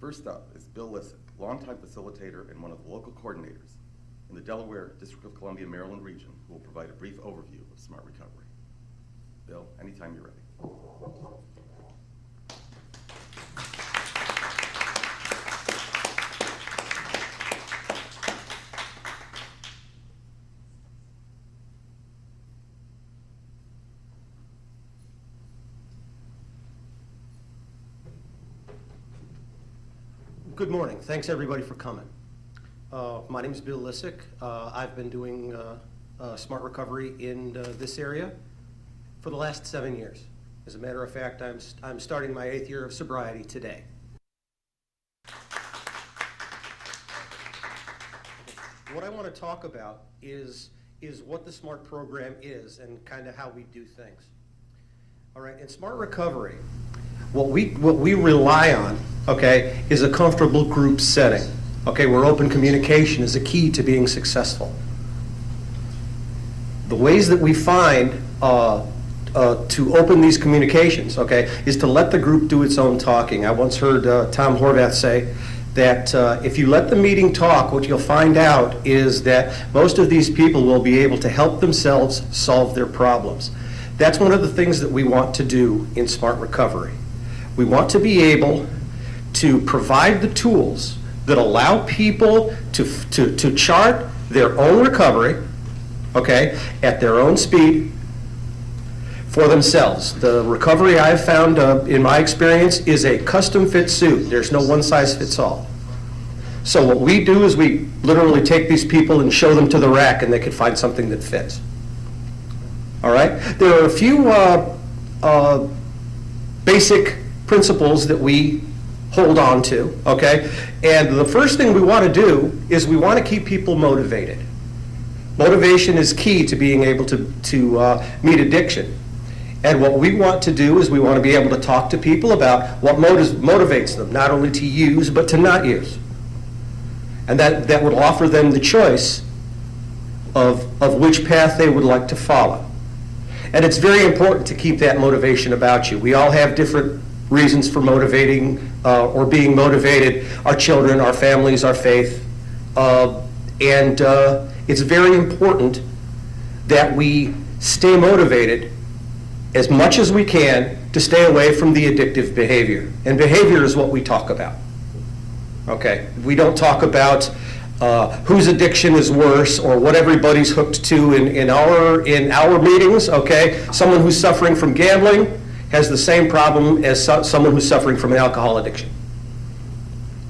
First up is Bill Lissik, longtime facilitator and one of the local coordinators in the Delaware, District of Columbia, Maryland region, who will provide a brief overview of Smart Recovery. Bill, anytime you're ready. Good morning. Thanks everybody for coming. My name is Bill Lissik. I've been doing Smart Recovery in this area for the last 7 years. As a matter of fact, I'm starting my 8th year of sobriety today. What I want to talk about is what the SMART program is and kind of how we do things. All right, in Smart Recovery, what we rely on, okay, is a comfortable group setting, okay, where open communication is a key to being successful. The ways that we find to open these communications, okay, is to let the group do its own talking. I once heard Tom Horvath say that if you let the meeting talk, what you'll find out is that most of these people will be able to help themselves solve their problems. That's one of the things that we want to do in Smart Recovery. We want to be able to provide the tools that allow people to chart their own recovery, okay, at their own speed for themselves. The recovery I've found in my experience is a custom fit suit. There's no one size fits all. So what we do is we literally take these people and show them to the rack and they can find something that fits. All right? There are a few basic principles that we hold on to, okay? And the first thing we want to do is we want to keep people motivated. Motivation is key to being able to meet addiction. And what we want to do is we want to be able to talk to people about what motivates them, not only to use, but to not use. And that would offer them the choice of which path they would like to follow. And it's very important to keep that motivation about you. We all have different reasons for motivating or being motivated, our children, our families, our faith. And it's very important that we stay motivated as much as we can to stay away from the addictive behavior. And behavior is what we talk about. Okay, we don't talk about whose addiction is worse or what everybody's hooked to in our meetings, okay? Someone who's suffering from gambling has the same problem as someone who's suffering from an alcohol addiction.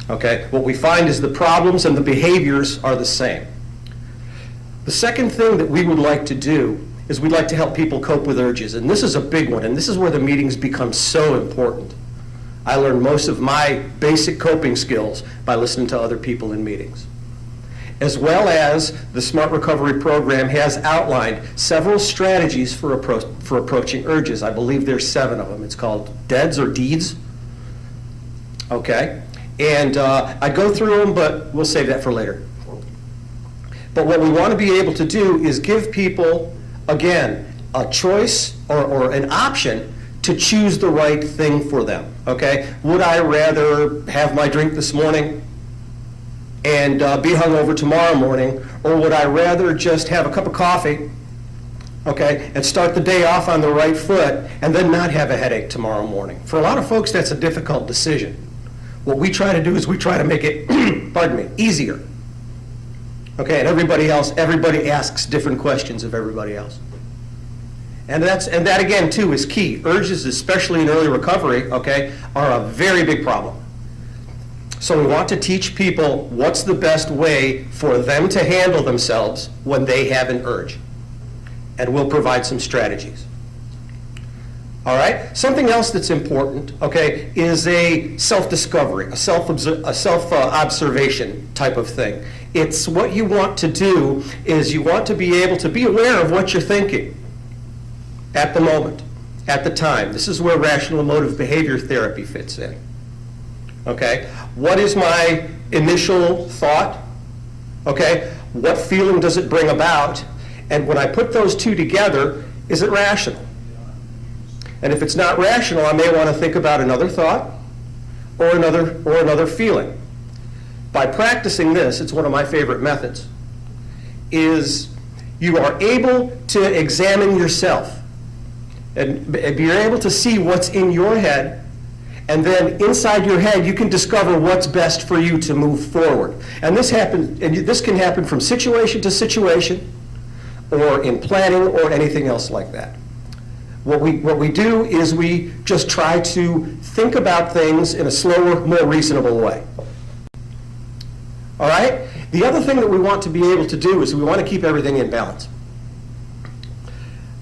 Okay, what we find is the problems and the behaviors are the same. The second thing that we would like to do is we'd like to help people cope with urges, and this is a big one, and this is where the meetings become so important. I learned most of my basic coping skills by listening to other people in meetings. As well as the Smart Recovery program has outlined several strategies for approaching urges. I believe there's 7 of them. It's called DEADS or DEEDS. Okay, and I go through them, but we'll save that for later. But what we want to be able to do is give people, again, a choice or an option to choose the right thing for them, okay? Would I rather have my drink this morning and be hungover tomorrow morning, or would I rather just have a cup of coffee, okay, and start the day off on the right foot and then not have a headache tomorrow morning? For a lot of folks, that's a difficult decision. What we try to do is we try to make it, pardon me, easier. Okay, and everybody asks different questions of everybody else. And that again too is key. Urges, especially in early recovery, okay, are a very big problem. So we want to teach people what's the best way for them to handle themselves when they have an urge. And we'll provide some strategies. All right, something else that's important, okay, is a self-discovery, a self-observation type of thing. It's what you want to do is you want to be able to be aware of what you're thinking at the moment, at the time. This is where rational emotive behavior therapy fits in. Okay, what is my initial thought? Okay, what feeling does it bring about? And when I put those two together, is it rational? And if it's not rational, I may want to think about another thought, or another feeling. By practicing this, it's one of my favorite methods, is you are able to examine yourself. And you're able to see what's in your head, and then inside your head you can discover what's best for you to move forward. And this can happen from situation to situation, or in planning, or anything else like that. What we do is we just try to think about things in a slower, more reasonable way. All right? The other thing that we want to be able to do is we want to keep everything in balance.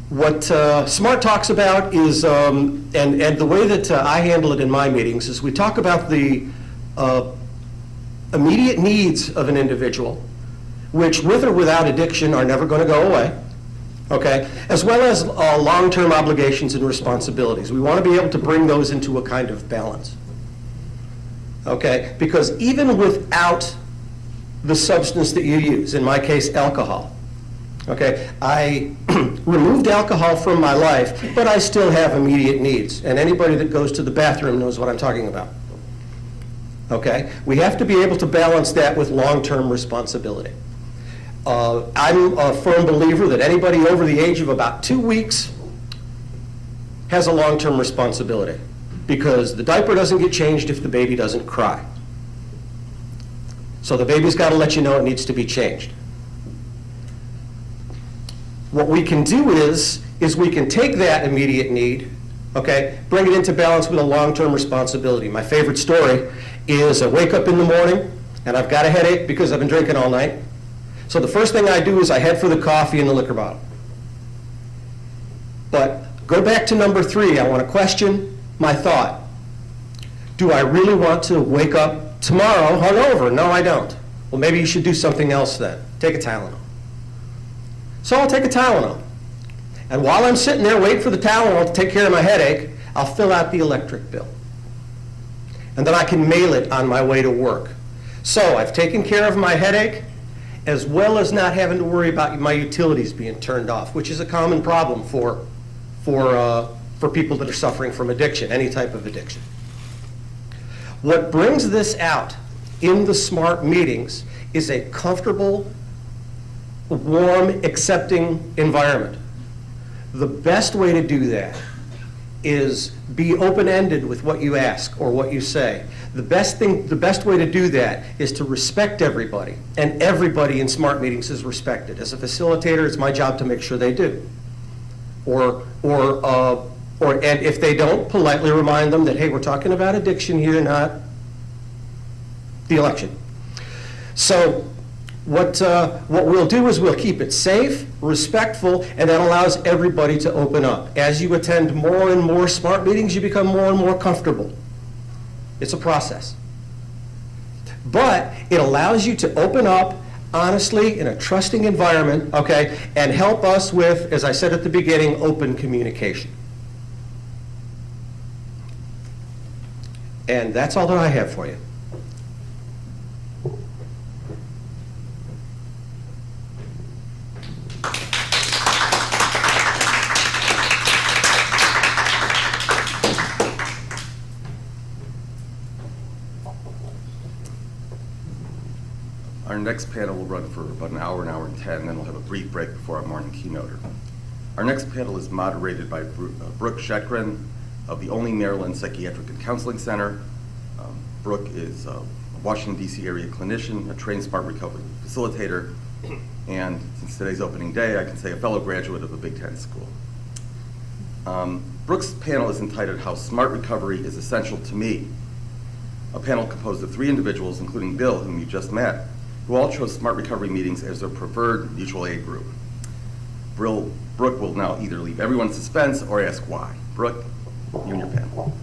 What SMART talks about is, and the way that I handle it in my meetings, is we talk about the immediate needs of an individual, which with or without addiction are never going to go away, okay, as well as long-term obligations and responsibilities. We want to be able to bring those into a kind of balance, okay, because even without the substance that you use, in my case, alcohol, okay, I removed alcohol from my life, but I still have immediate needs. And anybody that goes to the bathroom knows what I'm talking about. Okay? We have to be able to balance that with long-term responsibility. I'm a firm believer that anybody over the age of about 2 weeks has a long-term responsibility, because the diaper doesn't get changed if the baby doesn't cry. So the baby's got to let you know it needs to be changed. What we can do is we can take that immediate need, okay, bring it into balance with a long-term responsibility. My favorite story is I wake up in the morning and I've got a headache because I've been drinking all night. So the first thing I do is I head for the coffee and the liquor bottle. But go back to number 3. I want to question my thought. Do I really want to wake up tomorrow hungover? No, I don't. Well, maybe you should do something else then. Take a Tylenol. So I'll take a Tylenol. And while I'm sitting there waiting for the Tylenol to take care of my headache, I'll fill out the electric bill. And then I can mail it on my way to work. So I've taken care of my headache, as well as not having to worry about my utilities being turned off, which is a common problem for people that are suffering from addiction, any type of addiction. What brings this out in the SMART meetings is a comfortable, warm, accepting environment. The best way to do that is be open-ended with what you ask or what you say. The best way to do that is to respect everybody, and everybody in SMART meetings is respected. As a facilitator, it's my job to make sure they do. And if they don't, politely remind them that, hey, we're talking about addiction here, not the election. So what we'll do is we'll keep it safe, respectful, and that allows everybody to open up. As you attend more and more SMART meetings, you become more and more comfortable. It's a process. But it allows you to open up honestly in a trusting environment, okay, and help us with, as I said at the beginning, open communication. And that's all that I have for you. Our next panel will run for about an hour and 10, then we'll have a brief break before our morning keynoter. Our next panel is moderated by Brooke Schetgen of the Olney, Maryland Psychiatric and Counseling Center. Brooke is a Washington, D.C. area clinician, a trained SMART recovery facilitator, and since today's opening day, I can say a fellow graduate of a Big Ten school. Brooke's panel is entitled How SMART Recovery is Essential to Me. A panel composed of 3 individuals, including Bill, whom you just met, who all chose SMART recovery meetings as their preferred mutual aid group. Brooke will now either leave everyone in suspense or ask why. Brooke, you and your panel.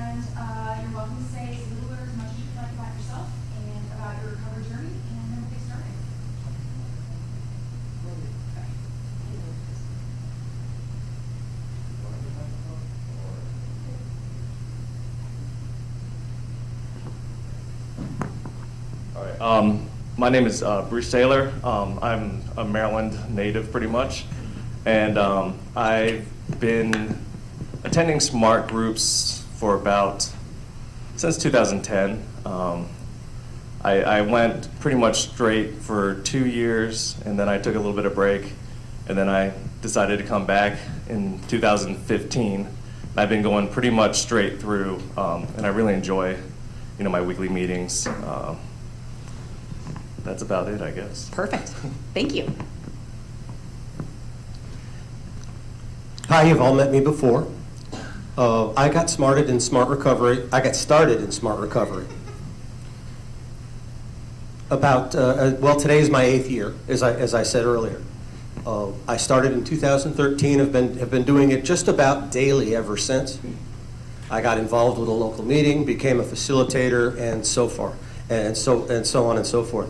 and you're welcome to say a little bit as much as you'd like about yourself and about your recovery journey, and then we'll get started. All right. My name is Bruce Taylor. I'm a Maryland native, pretty much, and I've been attending SMART groups for since 2010. I went pretty much straight for 2 years, and then I took a little bit of break, and then I decided to come back in 2015. I've been going pretty much straight through, and I really enjoy, my weekly meetings. That's about it, I guess. Perfect. Thank you. Hi, you've all met me before. I got started in Smart Recovery about, today's my 8th year, as I said earlier. I started in 2013, have been doing it just about daily ever since. I got involved with a local meeting, became a facilitator, and so on and so forth.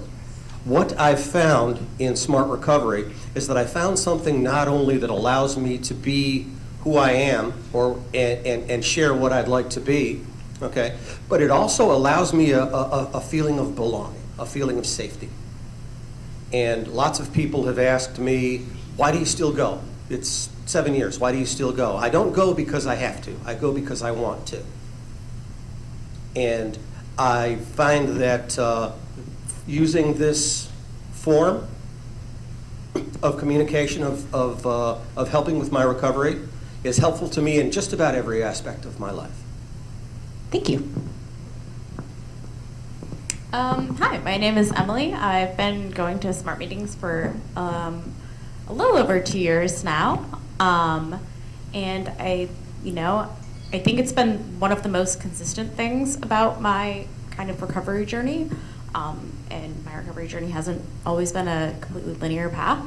What I've found in Smart Recovery is that I found something not only that allows me to be who I am and share what I'd like to be, okay, but it also allows me a feeling of belonging, a feeling of safety. And lots of people have asked me, why do you still go? It's 7 years, why do you still go? I don't go because I have to, I go because I want to. And I find that using this form of communication, of helping with my recovery, is helpful to me in just about every aspect of my life. Thank you. Hi, my name is Emily. I've been going to SMART meetings for a little over 2 years now. And I think it's been one of the most consistent things about my kind of recovery journey. And my recovery journey hasn't always been a completely linear path.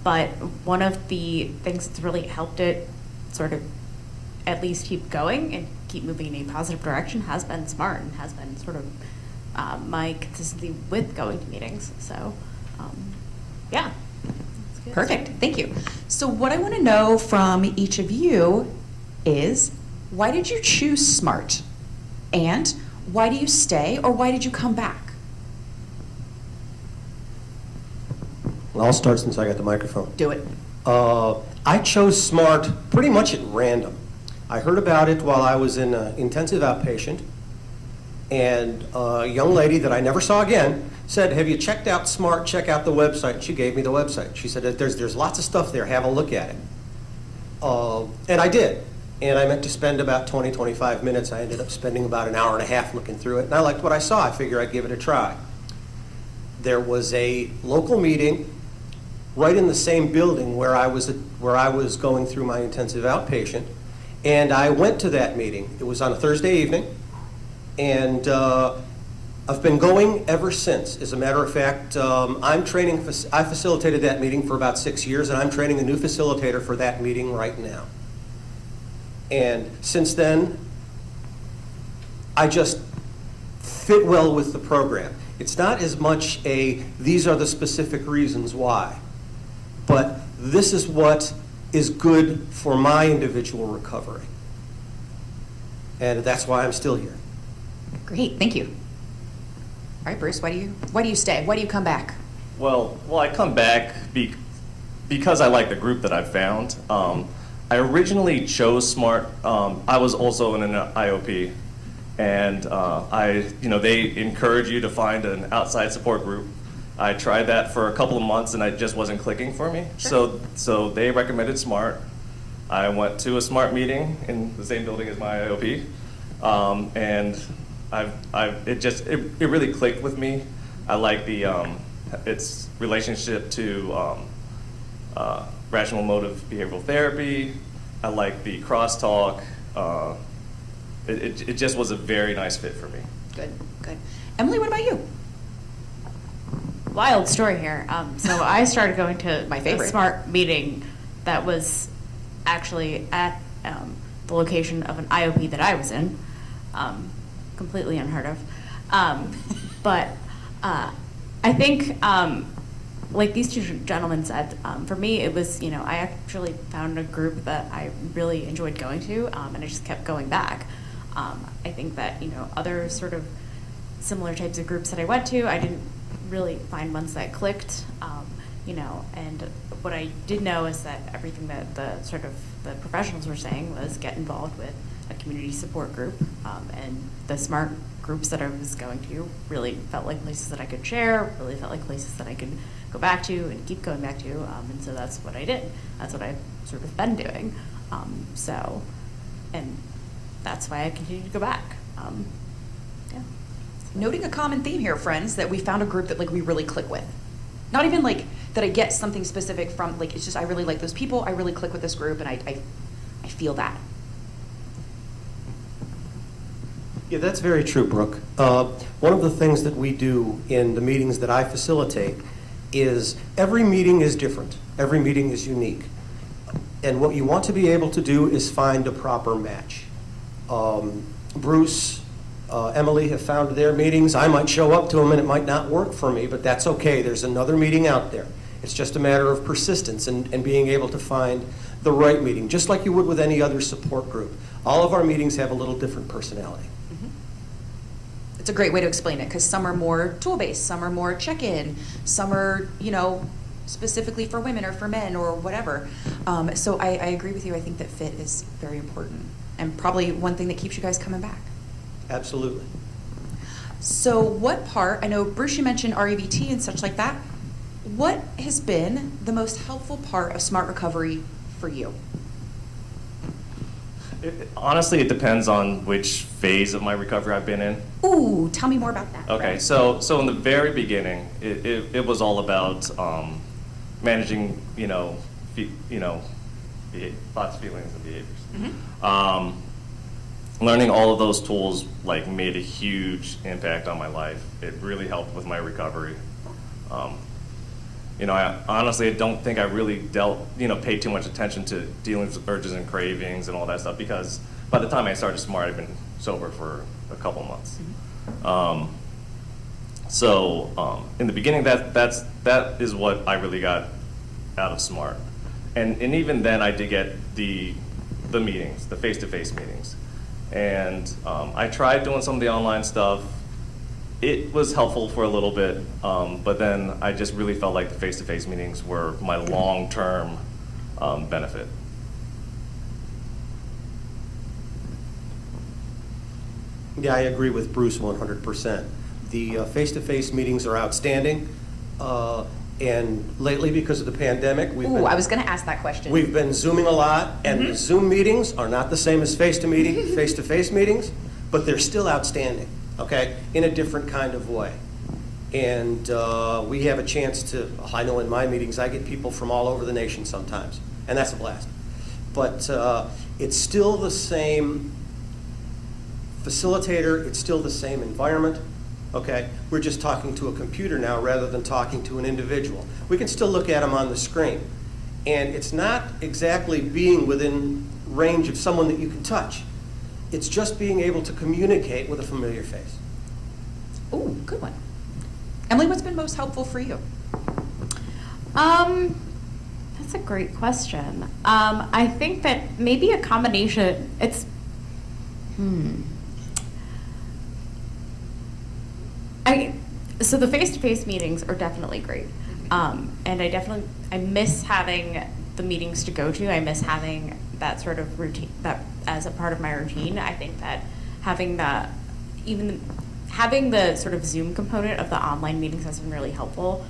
But one of the things that's really helped it sort of at least keep going and keep moving in a positive direction has been SMART, and has been sort of my consistency with going to meetings. So, yeah. That's good. Perfect. Thank you. So what I want to know from each of you is, why did you choose SMART? And why do you stay, or why did you come back? Well, I'll start since I got the microphone. Do it. I chose SMART pretty much at random. I heard about it while I was in intensive outpatient, and a young lady that I never saw again said, have you checked out SMART? Check out the website. She gave me the website. She said, there's lots of stuff there. Have a look at it. And I did. And I meant to spend about 20, 25 minutes. I ended up spending about an hour and a half looking through it. And I liked what I saw. I figured I'd give it a try. There was a local meeting right in the same building where I was going through my intensive outpatient. And I went to that meeting. It was on a Thursday evening. And I've been going ever since. As a matter of fact, I facilitated that meeting for about 6 years, and I'm training a new facilitator for that meeting right now. And since then, I just fit well with the program. It's not as much these are the specific reasons why, but this is what is good for my individual recovery. And that's why I'm still here. Great. Thank you. All right, Bruce, why do you stay? Why do you come back? Well, I come back because I like the group that I found. I originally chose SMART. I was also in an IOP, and they encourage you to find an outside support group. I tried that for a couple of months, and it just wasn't clicking for me. Sure. So they recommended SMART. I went to a SMART meeting in the same building as my IOP, and it really clicked with me. I like its relationship to rational motive behavioral therapy. I like the crosstalk. It just was a very nice fit for me. Good. Emily, what about you? Wild story here. So I started going to My favorite. a SMART meeting that was actually at the location of an IOP that I was in. completely unheard of. But I think, like these two gentlemen said, for me it was, I actually found a group that I really enjoyed going to, and I just kept going back. I think that, other sort of similar types of groups that I went to, I didn't really find ones that clicked, and what I did know is that everything that the professionals were saying was get involved with a community support group, and the SMART groups that I was going to really felt like places that I could share, really felt like places that I could go back to and keep going back to, and so that's what I did. That's what I've sort of been doing. And that's why I continue to go back. Yeah. Noting a common theme here, friends, that we found a group that we really click with. Not even that I get something specific from, it's just I really like those people, I really click with this group, and I feel that. Yeah, that's very true, Brooke. One of the things that we do in the meetings that I facilitate is every meeting is different. Every meeting is unique. And what you want to be able to do is find a proper match. Bruce, Emily have found their meetings. I might show up to them and it might not work for me, but that's okay. There's another meeting out there. It's just a matter of persistence and being able to find the right meeting, just like you would with any other support group. All of our meetings have a little different personality. It's a great way to explain it, because some are more tool-based, some are more check-in, some are, specifically for women or for men or whatever. So I agree with you. I think that fit is very important and probably one thing that keeps you guys coming back. Absolutely. So what part, I know Bruce, you mentioned REBT and such like that. What has been the most helpful part of Smart Recovery for you? Honestly, it depends on which phase of my recovery I've been in. Ooh, tell me more about that. Okay, so in the very beginning, it was all about managing, thoughts, feelings, and behaviors. Learning all of those tools made a huge impact on my life. It really helped with my recovery. I honestly don't think I really paid too much attention to dealing with urges and cravings and all that stuff, because by the time I started SMART, I'd been sober for a couple months. In the beginning, that is what I really got out of SMART, and even then, I did get the meetings, the face-to-face meetings, and I tried doing some of the online stuff. It was helpful for a little bit, but then I just really felt like the face-to-face meetings were my long-term benefit. Yeah, I agree with Bruce 100%. The face-to-face meetings are outstanding, and lately, because of the pandemic, I was going to ask that question. We've been Zooming a lot, and the Zoom meetings are not the same as face-to-face meetings, but they're still outstanding, okay, in a different kind of way. And we have a chance to, I know in my meetings, I get people from all over the nation sometimes, and that's a blast. But it's still the same facilitator, it's still the same environment, okay? We're just talking to a computer now rather than talking to an individual. We can still look at them on the screen. And it's not exactly being within range of someone that you can touch. It's just being able to communicate with a familiar face. Ooh, good one. Emily, what's been most helpful for you? That's a great question. I think that maybe a combination, so the face-to-face meetings are definitely great. And I miss having the meetings to go to. I miss having that sort of routine, that as a part of my routine. I think that having the sort of Zoom component of the online meetings has been really helpful.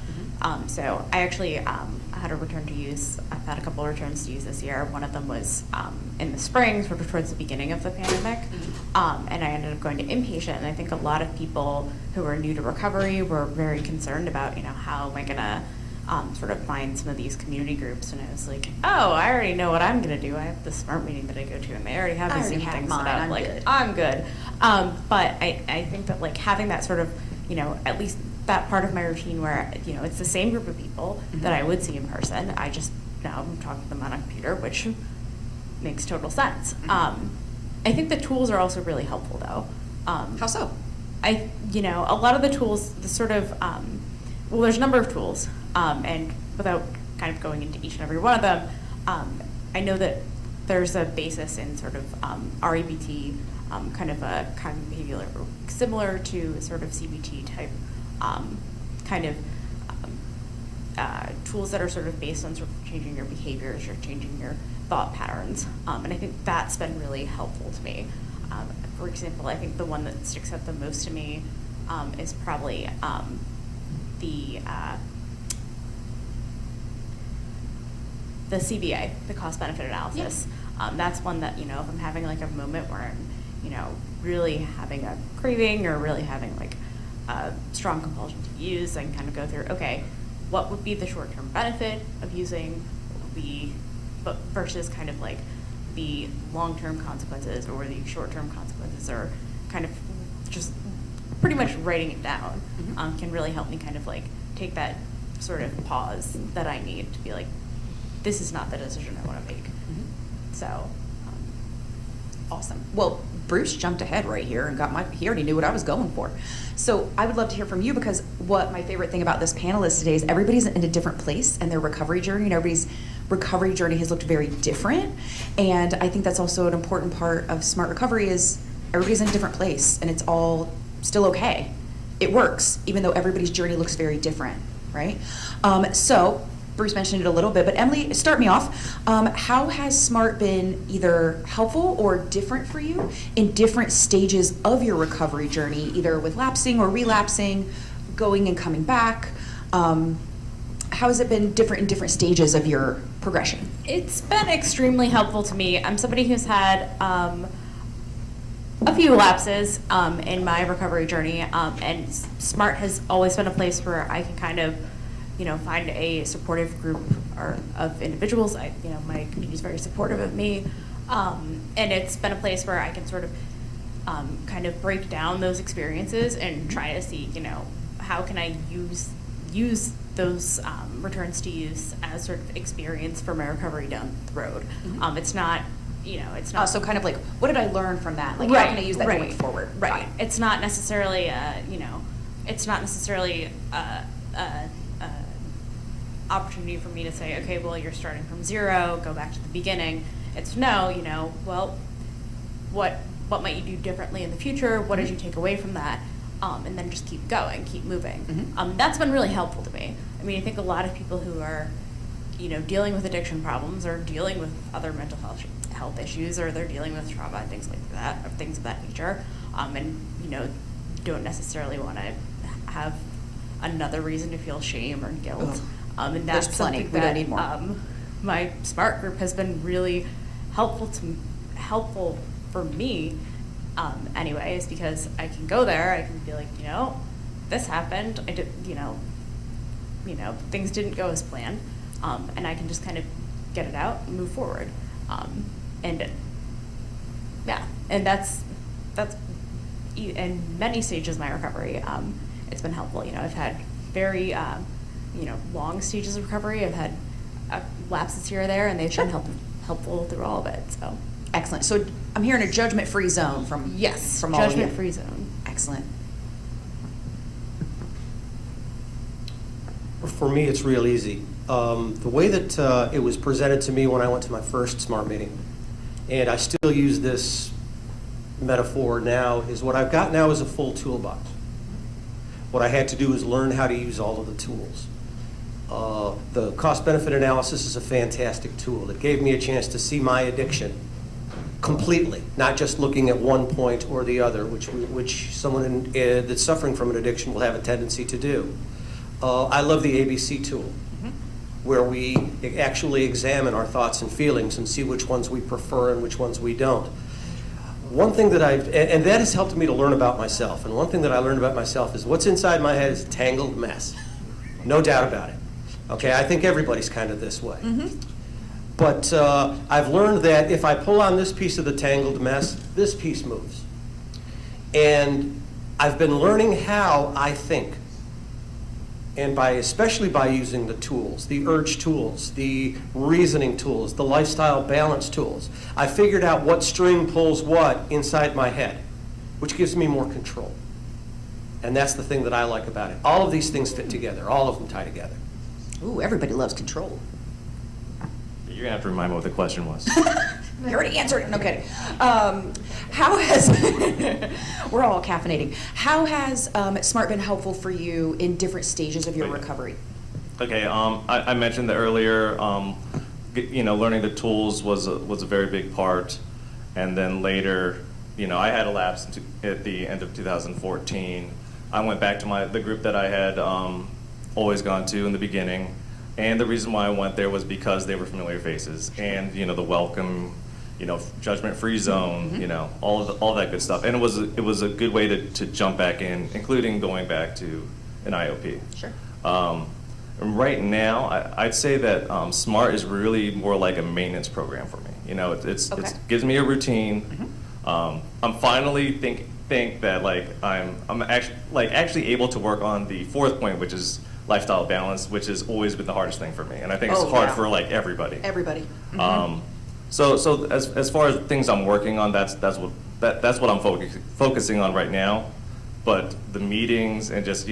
So I actually had a return to use. I've had a couple of returns to use this year. One of them was in the spring, sort of towards the beginning of the pandemic, and I ended up going to Inpatient. And I think a lot of people who are new to recovery were very concerned about, how am I going to sort of find some of these community groups. And I was like, oh, I already know what I'm going to do. I have the SMART meeting that I go to, and they already have these Zoom things set up. I'm good. But I think that having that sort of, at least that part of my routine where, it's the same group of people that I would see in person. I just now I'm talking to them on a computer, which makes total sense. I think the tools are also really helpful, though. How so? A lot of the tools, the sort of, well, there's a number of tools, and without kind of going into each and every one of them, I know that there's a basis in sort of REBT, kind of a cognitive behavioral, similar to sort of CBT type kind of tools that are sort of based on sort of changing your behaviors or changing your thought patterns. And I think that's been really helpful to me. For example, I think the one that sticks out the most to me is probably the CBA, the cost benefit analysis. That's one that, if I'm having like a moment where I'm, really having a craving or really having like a strong compulsion to use, I can kind of go through, okay, what would be the short-term benefit of using, what would be, but versus kind of like the long-term consequences or the short-term consequences, or kind of just pretty much writing it down can really help me kind of like take that sort of pause that I need to be like, this is not the decision I want to make. So, awesome. Well, Bruce jumped ahead right here and he already knew what I was going for. So I would love to hear from you, because what my favorite thing about this panel is today is everybody's in a different place in their recovery journey, and everybody's recovery journey has looked very different. And I think that's also an important part of smart recovery is everybody's in a different place, and it's all still okay. It works, even though everybody's journey looks very different, right? So Bruce mentioned it a little bit, but Emily, start me off. How has SMART been either helpful or different for you in different stages of your recovery journey, either with lapsing or relapsing, going and coming back? How has it been different in different stages of your progression? it's been extremely helpful to me. I'm somebody who's had a few lapses in my recovery journey, and SMART has always been a place where I can kind of find a supportive group of individuals. My community is very supportive of me, and it's been a place where I can sort of kind of break down those experiences and try to see, how can I use those returns to use as sort of experience for my recovery down the road. Mm-hmm. It's not, it's not. So kind of like, what did I learn from that? Like, how can I use that going forward? Right. It's not necessarily, it's not necessarily opportunity for me to say, okay, well, you're starting from zero, go back to the beginning. It's no, well, what might you do differently in the future? What did you take away from that? And then just keep going, keep moving. Mm-hmm. That's been really helpful to me. I mean, I think a lot of people who are, dealing with addiction problems or dealing with other mental health issues, or they're dealing with trauma and things like that, or things of that nature, and, don't necessarily want to have another reason to feel shame or guilt. And that's There's plenty. something We that don't need more. My SMART group has been really helpful for me. Anyways, because I can go there, I can be like, this happened. I did, things didn't go as planned, and I can just kind of get it out and move forward. And that's in many stages of my recovery. It's been helpful. I've had very long stages of recovery. I've had lapses here or there, and they've been helpful through all of it. So Excellent. So I'm hearing a judgment-free zone from all of you. judgment-free zone. Excellent. For me, it's real easy. The way that it was presented to me when I went to my first SMART meeting, and I still use this metaphor now, is what I've got now is a full toolbox. What I had to do is learn how to use all of the tools. The cost-benefit analysis is a fantastic tool. It gave me a chance to see my addiction completely, not just looking at one point or the other, which someone that's suffering from an addiction will have a tendency to do. I love the ABC tool, where we actually examine our thoughts and feelings and see which ones we prefer and which ones we don't. One thing that and that has helped me to learn about myself, and one thing that I learned about myself is what's inside my head is a tangled mess. No doubt about it. Okay, I think everybody's kind of this way. But I've learned that if I pull on this piece of the tangled mess, this piece moves. And I've been learning how I think. And especially by using the tools, the urge tools, the reasoning tools, the lifestyle balance tools, I figured out what string pulls what inside my head. which gives me more control. And that's the thing that I like about it. All of these things fit together. All of them tie together. Ooh, everybody loves control. You're gonna have to remind me what the question was. You already answered it. No kidding. How has we're all caffeinating? How has SMART been helpful for you in different stages of your recovery? Okay, I mentioned that earlier. Learning the tools was a very big part, and then later, I had a lapse at the end of 2014. I went back to the group that I had always gone to in the beginning, and the reason why I went there was because they were familiar faces, and the welcome, judgment-free zone, all that good stuff, and it was a good way to jump back in, including going back to an IOP. Sure. And right now, I'd say that SMART is really more like a maintenance program for me. It gives me a routine. I'm finally think that I'm actually able to work on the fourth point, which is lifestyle balance, which has always been the hardest thing for me, and I think it's hard for everybody. Everybody. So as far as things I'm working on, that's what I'm focusing on right now. But the meetings and just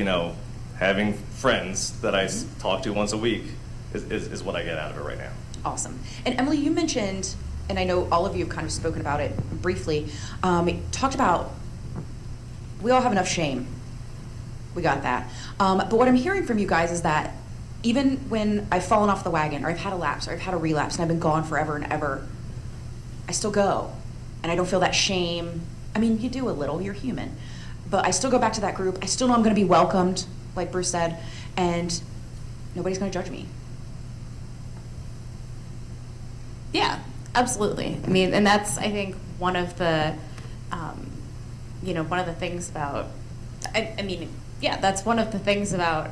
having friends that I talk to once a week is what I get out of it right now. Awesome. And Emily, you mentioned, and I know all of you have kind of spoken about it briefly, talked about we all have enough shame. We got that. But what I'm hearing from you guys is that even when I've fallen off the wagon, or I've had a lapse, or I've had a relapse, and I've been gone forever and ever, I still go. And I don't feel that shame. I mean, you do a little, you're human. But I still go back to that group. I still know I'm going to be welcomed, like Bruce said, and nobody's going to judge me. Yeah, absolutely. I mean, and that's, I think, one of the, one of the things about, that's one of the things about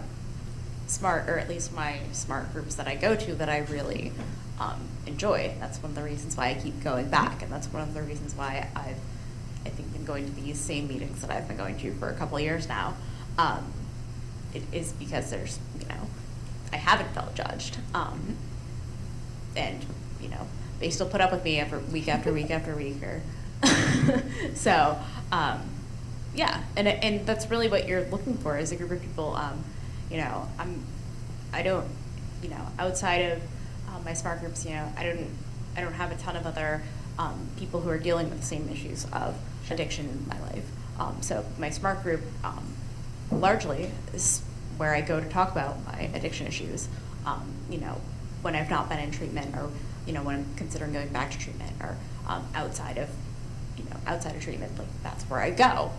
SMART, or at least my SMART groups that I go to, that I really enjoy. That's one of the reasons why I keep going back, and that's one of the reasons why I think, been going to these same meetings that I've been going to for a couple of years now. It is because there's, I haven't felt judged. And, they still put up with me week after week after week. So, yeah, and that's really what you're looking for, is a group of people. I don't, outside of my SMART groups, I don't have a ton of other people who are dealing with the same issues of addiction in my life. So my SMART group largely is where I go to talk about my addiction issues. When I've not been in treatment, or when I'm considering going back to treatment, or outside of treatment, that's where I go.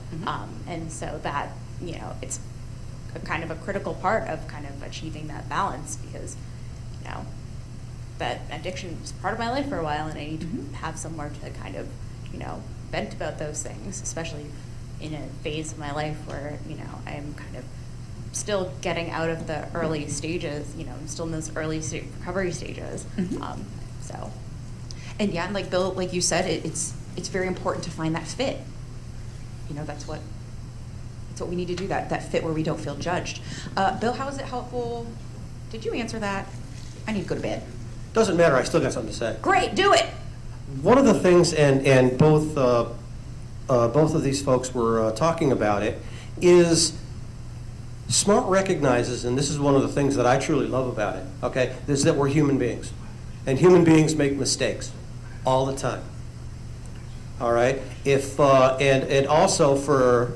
And so that it's a kind of a critical part of kind of achieving that balance, because that addiction was part of my life for a while, and I need to have somewhere to kind of vent about those things, especially in a phase of my life where I'm kind of still getting out of the early stages. I'm still in those early recovery stages. And yeah, and like Bill, like you said, it's very important to find that fit. That's what we need to do, that fit where we don't feel judged. Bill, how is it helpful? Did you answer that? I need to go to bed. Doesn't matter, I still got something to say. Great, do it. One of the things, and both of these folks were talking about it, is SMART recognizes, and this is one of the things that I truly love about it, okay, is that we're human beings. And human beings make mistakes all the time. All right? And also for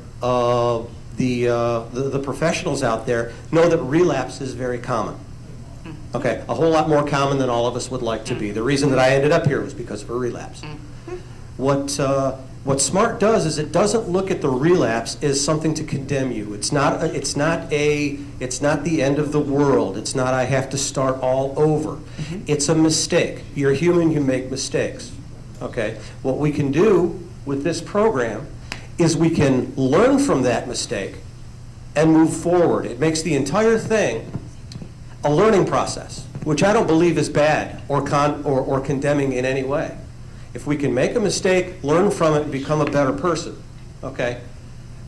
the professionals out there, know that relapse is very common. Okay, a whole lot more common than all of us would like to be. The reason that I ended up here was because of a relapse. What SMART does is it doesn't look at the relapse as something to condemn you. It's not the end of the world. It's not I have to start all over. It's a mistake. You're human, you make mistakes. Okay? What we can do with this program is we can learn from that mistake and move forward. It makes the entire thing a learning process, which I don't believe is bad or condemning in any way. If we can make a mistake, learn from it, and become a better person, okay,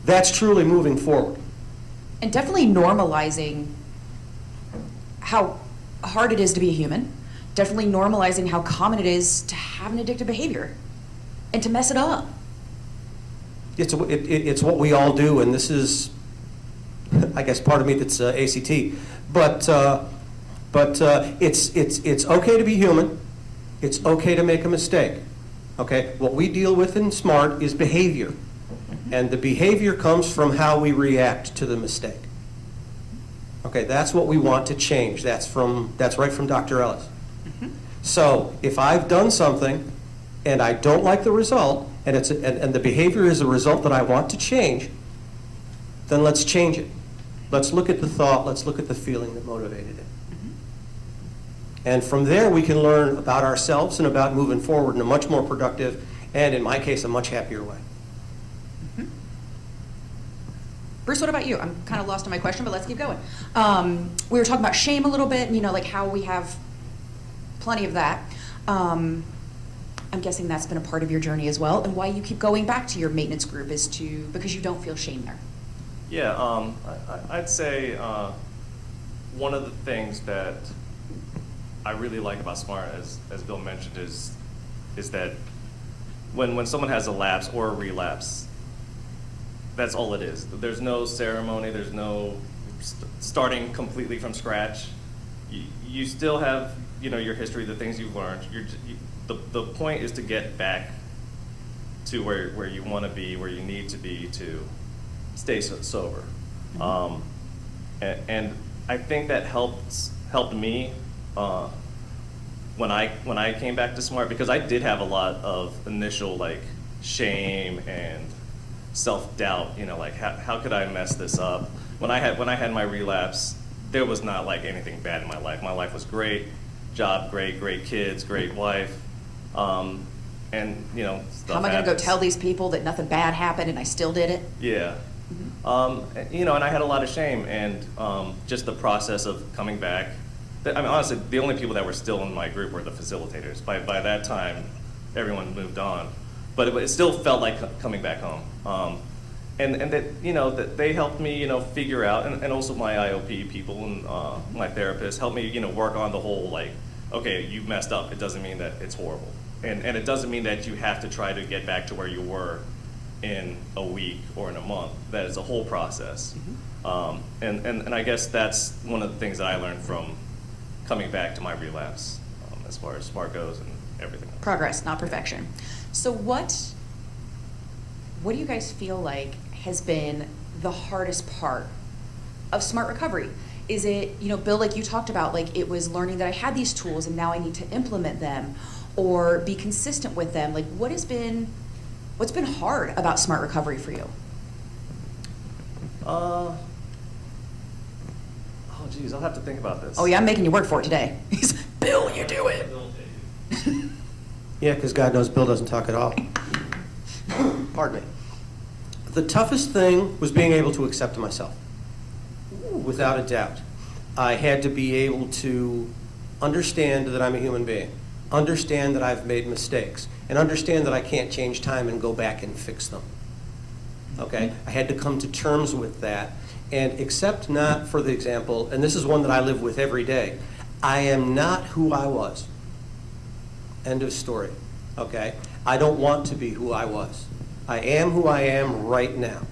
that's truly moving forward. And definitely normalizing how hard it is to be a human. Definitely normalizing how common it is to have an addictive behavior and to mess it up. It's what we all do, and this is, I guess, part of me that's ACT. But it's okay to be human. It's okay to make a mistake. Okay? What we deal with in SMART is behavior. And the behavior comes from how we react to the mistake. Okay, that's what we want to change. That's right from Dr. Ellis. So if I've done something and I don't like the result, and the behavior is a result that I want to change, then let's change it. Let's look at the thought, let's look at the feeling that motivated it. And from there we can learn about ourselves and about moving forward in a much more productive, and in my case, a much happier way. Bruce, what about you? I'm kind of lost in my question, but let's keep going. We were talking about shame a little bit, and like how we have plenty of that. I'm guessing that's been a part of your journey as well, and why you keep going back to your maintenance group is because you don't feel shame there. Yeah, I'd say one of the things that I really like about SMART, as Bill mentioned, is that when someone has a lapse or a relapse, that's all it is. There's no ceremony. There's no starting completely from scratch. You still have, your history, the things you've learned. The point is to get back to where you want to be, where you need to be to stay sober. And I think that helped me when I came back to SMART, because I did have a lot of initial shame and self-doubt, how could I mess this up? When I had my relapse, there was not anything bad in my life. My life was great, job great, great kids, great wife, and stuff How am I going to go happens. tell these people that nothing bad happened and I still did it? Yeah. And I had a lot of shame, and just the process of coming back. Honestly, the only people that were still in my group were the facilitators. By that time, everyone moved on. But it still felt like coming back home. And that, that they helped me, figure out, and also my IOP people and my therapist helped me, work on the whole, okay, you messed up. It doesn't mean that it's horrible. And it doesn't mean that you have to try to get back to where you were in a week or in a month. That is a whole process. And I guess that's one of the things that I learned from coming back to my relapse, as far as SMART goes and everything else. Progress, not perfection. So what do you guys feel like has been the hardest part of SMART recovery? Is it, Bill, like you talked about, it was learning that I had these tools and now I need to implement them or be consistent with them. What's been hard about SMART recovery for you? Oh, geez, I'll have to think about this. Oh yeah, I'm making you work for it today. Bill, you do it. Yeah, because God knows Bill doesn't talk at all. Pardon me. The toughest thing was being able to accept myself, without a doubt. I had to be able to understand that I'm a human being, understand that I've made mistakes, and understand that I can't change time and go back and fix them. Okay? I had to come to terms with that and accept not, for the example, and this is one that I live with every day, I am not who I was. End of story. Okay? I don't want to be who I was. I am who I am right now.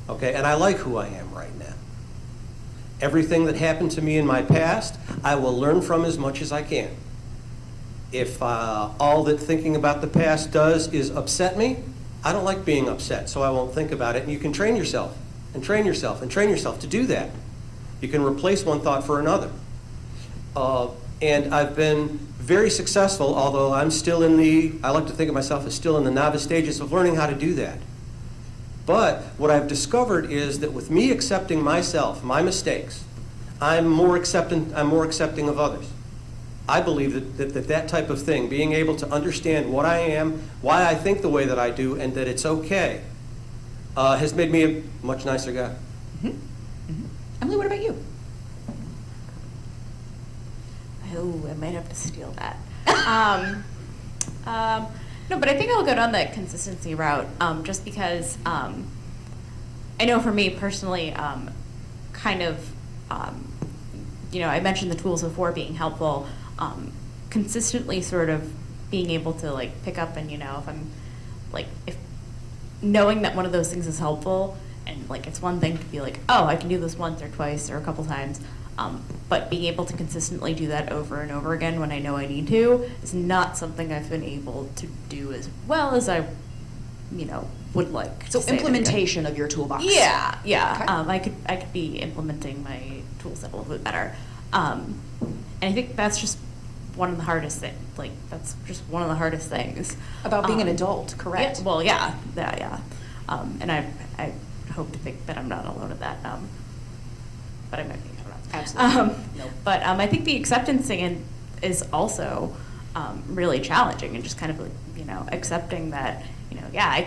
Okay? And I like who I am right now. Everything that happened to me in my past, I will learn from as much as I can. If all that thinking about the past does is upset me, I don't like being upset, so I won't think about it. And you can train yourself, and train yourself, and train yourself to do that. You can replace one thought for another. And I've been very successful, although I'm still I like to think of myself as still in the novice stages of learning how to do that. But what I've discovered is that with me accepting myself, my mistakes, I'm more accepting of others. I believe that type of thing, being able to understand what I am, why I think the way that I do, and that it's okay, has made me a much nicer guy. Emily, what about you? Oh, I might have to steal that. No, but I think I'll go down the consistency route, just because I know for me personally, I mentioned the tools before being helpful. Consistently sort of being able to pick up and if I'm if knowing that one of those things is helpful, and like it's one thing to be like, oh, I can do this once or twice or a couple times, but being able to consistently do that over and over again when I know I need to is not something I've been able to do as well as I, would like. So to say that again. implementation of your toolbox. Yeah. Okay. I could be implementing my tool set a little bit better, and I think that's just one of the hardest things. Like that's just one of the hardest things About being an adult, correct? Yeah, well, yeah. And I hope to think that I'm not alone in that, but I might be. I'm not. Absolutely. Nope. But I think the acceptance thing is also really challenging, and just kind of like, accepting that I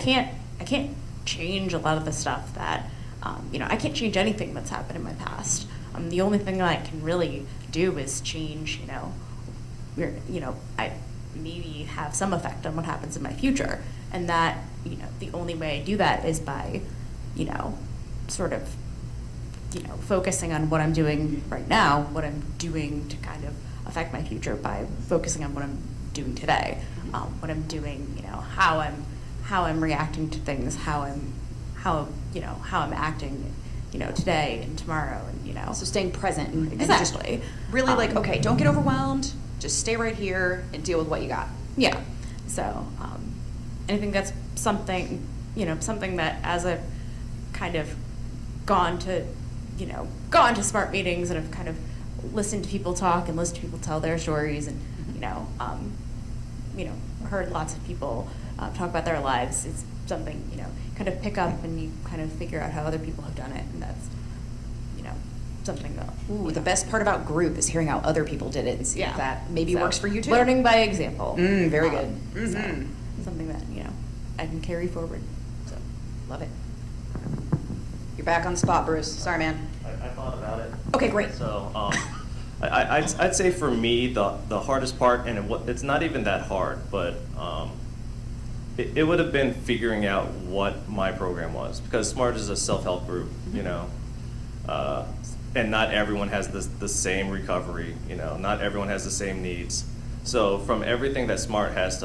can't change a lot of the stuff that I can't change anything that's happened in my past. The only thing that I can really do is change I maybe have some effect on what happens in my future, and that the only way I do that is by sort of focusing on what I'm doing right now, what I'm doing to kind of affect my future by focusing on what I'm doing today, what I'm doing, how I'm reacting to things, how I'm acting, today and tomorrow, and So staying present and exactly. just really like, okay, don't get overwhelmed, just stay right here and deal with what you got. Yeah. So, and I think that's something, something that as I've kind of gone to smart meetings and have kind of listened to people talk and listened to people tell their stories and, heard lots of people talk about their lives, it's something, kind of pick up and you kind of figure out how other people have done it, and that's, something that. Ooh, the best part about group is hearing how other people did it and see if that maybe So, works for you too. Learning by example. Very good. So, Mhm. something that, I can carry forward, so. Love it. You're back on the spot, Bruce. Sorry, man. I thought about it. Okay, great. So, I'd say for me, the hardest part, and it's not even that hard, but it would have been figuring out what my program was, because SMART is a self-help group, and not everyone has the same recovery, not everyone has the same needs. So from everything that SMART has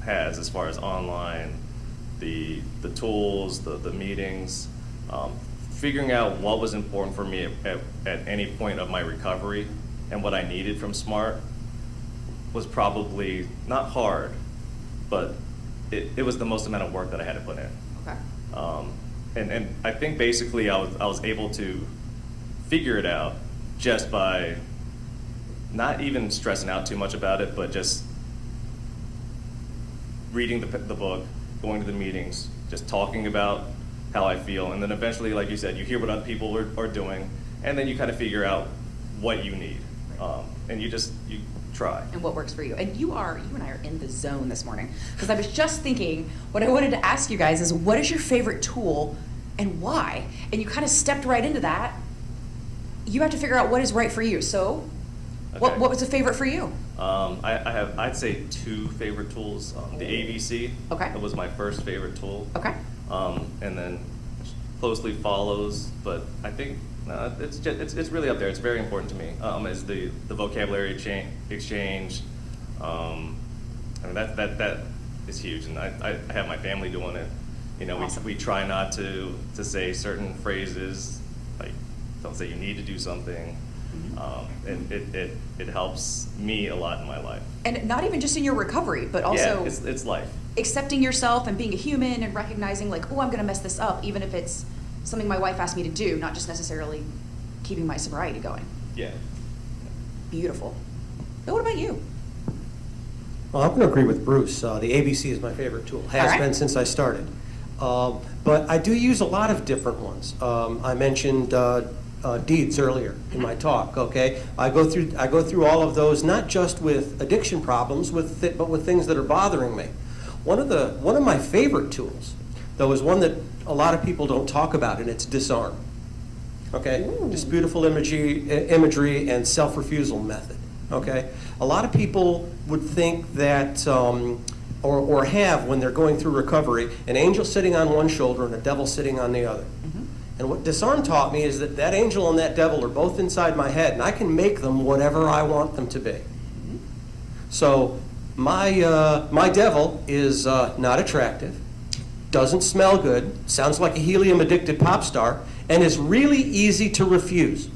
has as far as online, the tools, the meetings, figuring out what was important for me at any point of my recovery and what I needed from SMART was probably not hard, but it was the most amount of work that I had to put in. Okay. And I think basically I was able to figure it out just by not even stressing out too much about it, but just reading the book, going to the meetings, just talking about how I feel, and then eventually, like you said, you hear what other people are doing, and then you kind of figure out what you need, and you try. And what works for you. And you and I are in the zone this morning, because I was just thinking, what I wanted to ask you guys is, what is your favorite tool and why? And you kind of stepped right into that. You have to figure out what is right for you. So, Okay. what was the favorite for you? I'd say two favorite tools. The ABC. Okay. That was my first favorite tool. Okay. And then closely follows, but I think it's really up there. It's very important to me. Is the vocabulary exchange. I mean that is huge, and I have my family doing it. Awesome. We try not to say certain phrases, like don't say you need to do something. And it helps me a lot in my life. And not even just in your recovery, but also yeah, it's life. accepting yourself and being a human and recognizing like, oh, I'm going to mess this up, even if it's something my wife asked me to do, not just necessarily keeping my sobriety going. Yeah. Beautiful. But what about you? Well, I'm going to agree with Bruce. The ABC is my favorite tool. Has All right. been since I started. But I do use a lot of different ones. I mentioned deeds earlier in my talk. Okay, I go through all of those, not just with addiction problems, but with things that are bothering me. One of my favorite tools, though, is one that a lot of people don't talk about, and it's disarm. Okay, just beautiful imagery and self-refusal method. Okay, a lot of people would think that, or have when they're going through recovery, an angel sitting on one shoulder and a devil sitting on the other. And what disarm taught me is that angel and that devil are both inside my head, and I can make them whatever I want them to be. So my devil is not attractive. doesn't smell good, sounds like a helium-addicted pop star, and is really easy to refuse.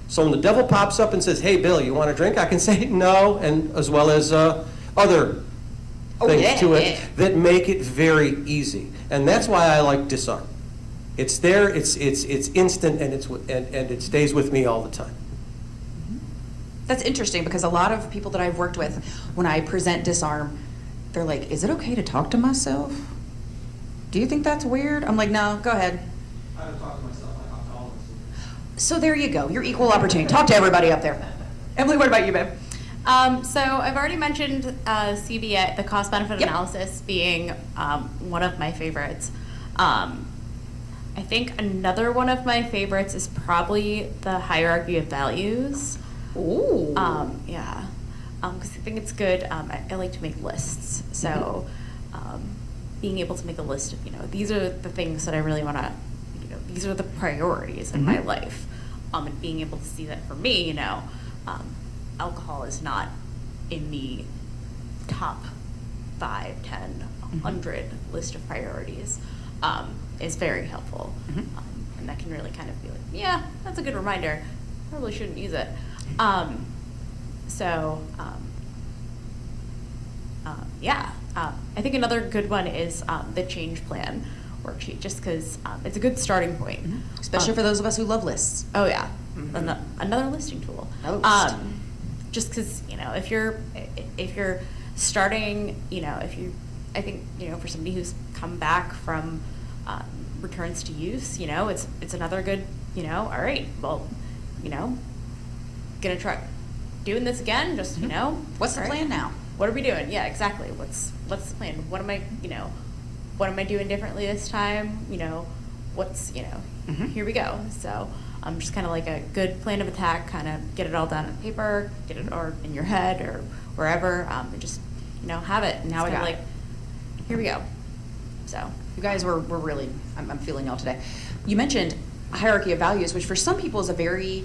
So when the devil pops up and says, hey, Bill, you want a drink? I can say no, and as well as other things to it that make it very easy. And that's why I like Disarm. It's there, it's instant, and it stays with me all the time. That's interesting because a lot of people that I've worked with, when I present Disarm, they're like, is it okay to talk to myself? Do you think that's weird? I'm like, no, go ahead. I don't talk to myself, I talk to all of us. So there you go. Your equal opportunity. Talk to everybody up there. Emily, what about you, babe? So I've already mentioned CBA, the cost-benefit Yep. analysis, being one of my favorites. I think another one of my favorites is probably the hierarchy of values. Ooh. Yeah, because I think it's good. I like to make lists, so being able to make a list of, these are the things that I really want to, these are the priorities in my life, and being able to see that for me, alcohol is not in the top 5, 10, 100 list of priorities, is very helpful. And that can really kind of be like, yeah, that's a good reminder. Probably shouldn't use it. I think another good one is the change plan worksheet, just because it's a good starting point. Especially for those of us who love lists. Oh yeah, another listing tool. Another list. Just because if you're starting, I think for somebody who's come back from returns to use, it's another good, all right, well, gonna try doing this again. Just What's the all right, plan now? What are we doing? Yeah, exactly. What's the plan? What am I doing differently this time? What's here we go. So just kind of like a good plan of attack, kind of get it all down on paper, get it or in your head or wherever, and just have it. And Now I it's got kinda like, here we go. So You guys were really, I'm feeling y'all today. You mentioned hierarchy of values, which for some people is a very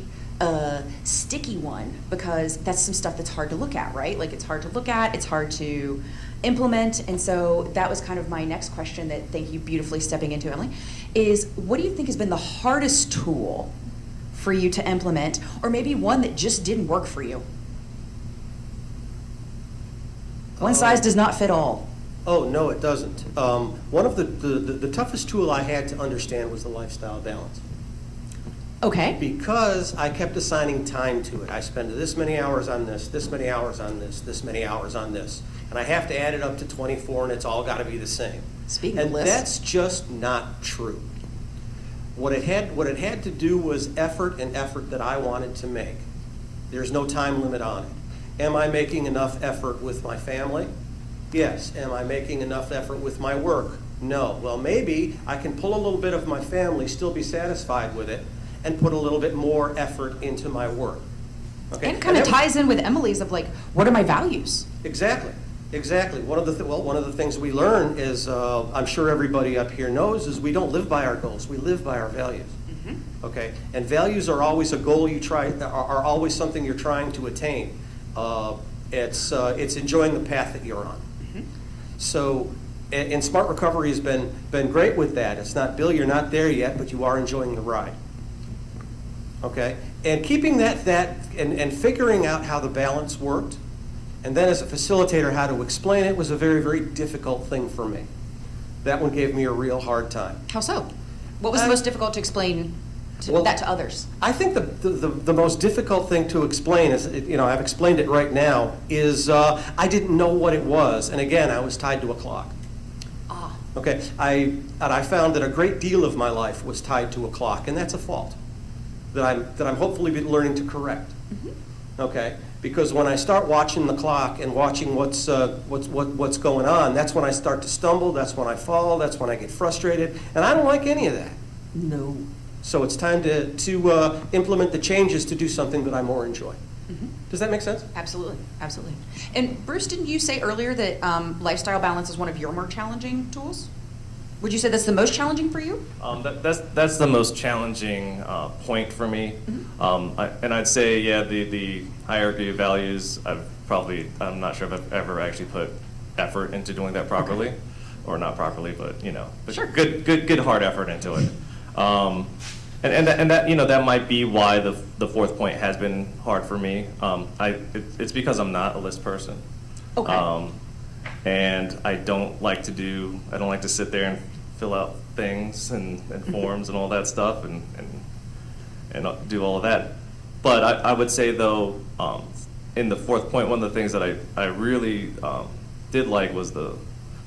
sticky one because that's some stuff that's hard to look at, right? Like it's hard to look at, it's hard to implement, and so that was kind of my next question that, thank you beautifully stepping into, Emily, is what do you think has been the hardest tool for you to implement, or maybe one that just didn't work for you? One size does not fit all. Oh, no, it doesn't. One of the toughest tool I had to understand was the lifestyle balance. Okay. Because I kept assigning time to it. I spend this many hours on this many hours on this many hours on this. And I have to add it up to 24, and it's all got to be the same. Speaking of and lists. that's just not true. What it had to do was effort that I wanted to make. There's no time limit on it. Am I making enough effort with my family? Yes. Am I making enough effort with my work? No. Well, maybe I can pull a little bit of my family, still be satisfied with it, and put a little bit more effort into my work. Okay? And kind of that- ties in with Emily's of like, what are my values? Exactly. One of the things we learn is, I'm sure everybody up here knows, is we don't live by our goals. We live by our values. Okay? And values are always a goal are always something you're trying to attain. It's enjoying the path that you're on. So, and Smart Recovery has been great with that. It's not, Bill, you're not there yet, but you are enjoying the ride. Okay? And keeping that and figuring out how the balance worked, and then as a facilitator how to explain it was a very, very difficult thing for me. That one gave me a real hard time. How so? What was the most difficult to explain that to others? I think the most difficult thing to explain is, I've explained it right now, is I didn't know what it was. And again, I was tied to a clock. Okay, I found that a great deal of my life was tied to a clock, and that's a fault that I'm hopefully learning to correct. Okay, because when I start watching the clock and watching what's going on, that's when I start to stumble. That's when I fall. That's when I get frustrated, and I don't like any of that. No. So it's time to implement the changes to do something that I more enjoy. Does that make sense? Absolutely, absolutely. And Bruce, didn't you say earlier that lifestyle balance is one of your more challenging tools? Would you say that's the most challenging for you? That's the most challenging point for me. And I'd say, yeah, the hierarchy of values, I'm not sure if I've ever actually put effort into doing that properly. or not properly, but but Sure. good hard effort into it. And that that might be why the fourth point has been hard for me. It's because I'm not a list person. Okay. And I don't like to sit there and fill out things and forms and all that stuff and do all of that. But I would say though, in the fourth point, one of the things that I really did like was the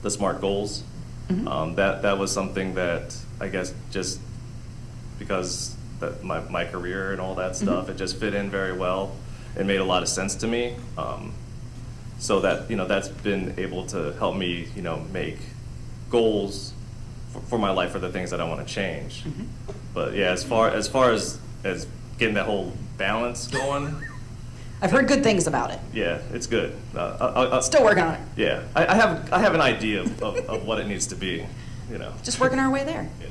SMART goals. That was something that I guess just because that my career and all that stuff, it just fit in very well. It made a lot of sense to me. So that that's been able to help me make goals for my life for the things that I want to change. But yeah, as far as getting that whole balance going, I've heard good things about it. yeah, it's good. Still working on it. Yeah, I have an idea of what it needs to be. Just working our way there. Yeah.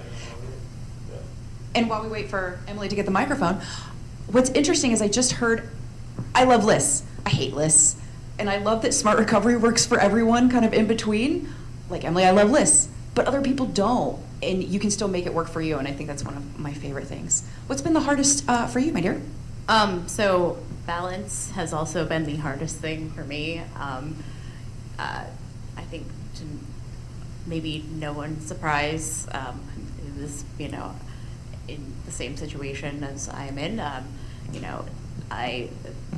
And while we wait for Emily to get the microphone, what's interesting is I just heard, I love lists. I hate lists. And I love that Smart Recovery works for everyone kind of in between. Like Emily, I love lists, but other people don't. And you can still make it work for you, and I think that's one of my favorite things. What's been the hardest for you, my dear? So balance has also been the hardest thing for me. I think to maybe no one's surprise, it was, in the same situation as I am in. I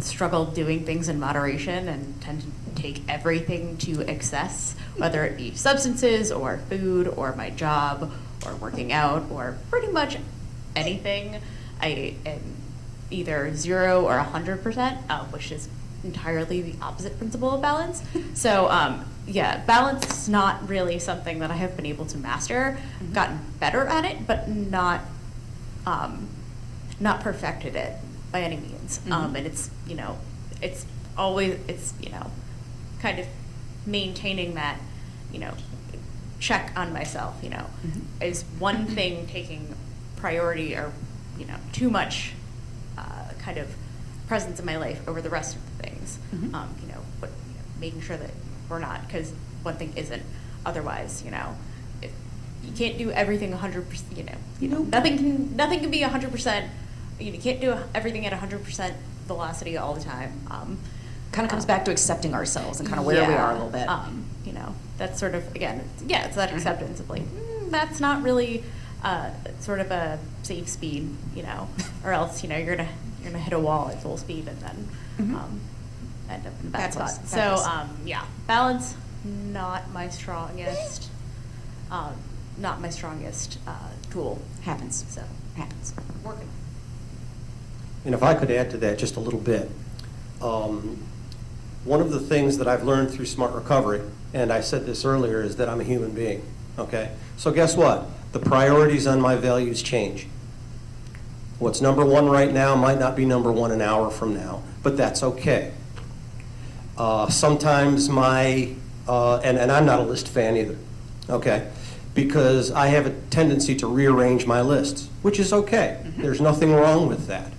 struggle doing things in moderation and tend to take everything to excess, whether it be substances or food or my job or working out or pretty much anything. I am either 0 or 100%, which is entirely the opposite principle of balance. So yeah, balance is not really something that I have been able to master. Gotten better at it, but not perfected it by any means. And it's it's always kind of maintaining that check on myself. Is one thing taking priority or too much kind of presence in my life over the rest of the things. But making sure that we're not, because one thing isn't. Otherwise, if you can't do everything 100%. Nothing can be 100%. You can't do everything at 100% velocity all the time. Kind of comes back to accepting ourselves and kind of where we are a little bit. That's sort of, again, it's that acceptance of like, that's not really sort of a safe speed, or else, you're gonna hit a wall at full speed and then end up in a bad spot. So, yeah, balance, not my strongest tool. Happens. So, Happens. working. And if I could add to that just a little bit, one of the things that I've learned through Smart Recovery, and I said this earlier, is that I'm a human being, okay? So guess what? The priorities on my values change. What's number one right now might not be number one an hour from now, but that's okay. Sometimes and I'm not a list fan either, okay? Because I have a tendency to rearrange my lists, which is okay. There's nothing wrong with that.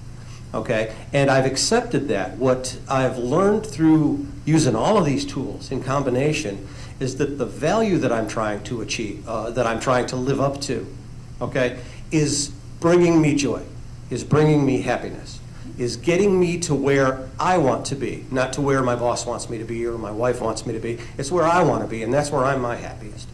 Okay, and I've accepted that. What I've learned through using all of these tools in combination is that the value that I'm trying to achieve, that I'm trying to live up to, okay, is bringing me joy, is bringing me happiness, is getting me to where I want to be, not to where my boss wants me to be or my wife wants me to be. It's where I want to be, and that's where I'm my happiest.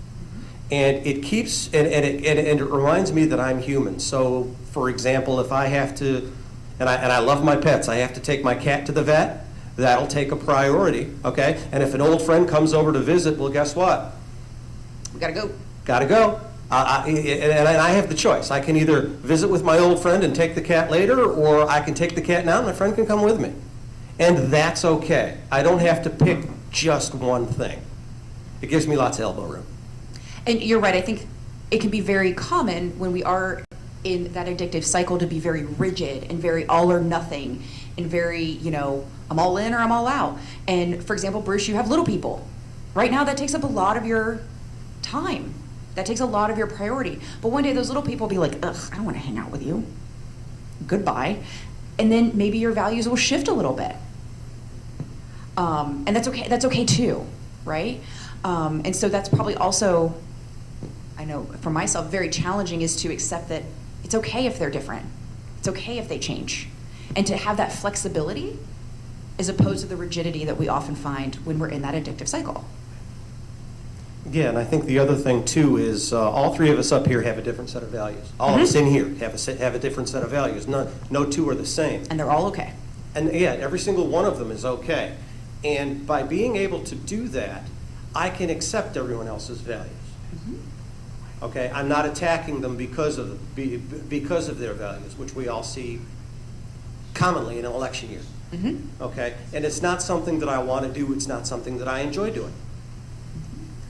And it keeps, and it reminds me that I'm human. So, for example, if I have to, and I love my pets, I have to take my cat to the vet, that'll take a priority, okay? And if an old friend comes over to visit, well, guess what? We gotta go. Gotta go. And I have the choice. I can either visit with my old friend and take the cat later, or I can take the cat now and my friend can come with me. And that's okay. I don't have to pick just one thing. It gives me lots of elbow room. And you're right, I think it can be very common when we are in that addictive cycle to be very rigid and very all or nothing and very, I'm all in or I'm all out. And for example, Bruce, you have little people. Right now that takes up a lot of your time. That takes a lot of your priority. But one day those little people will be like, ugh, I don't want to hang out with you. Goodbye. And then maybe your values will shift a little bit. And that's okay too, right? And so that's probably also I know for myself, very challenging is to accept that it's okay if they're different. It's okay if they change. And to have that flexibility as opposed to the rigidity that we often find when we're in that addictive cycle. Yeah, and I think the other thing too is all three of us up here have a different set of values. All of us in here have a different set of values. No two are the same. And they're all okay. And yeah, every single one of them is okay. And by being able to do that, I can accept everyone else's values. Okay, I'm not attacking them because of their values, which we all see commonly in an election year. Okay, and it's not something that I want to do. It's not something that I enjoy doing.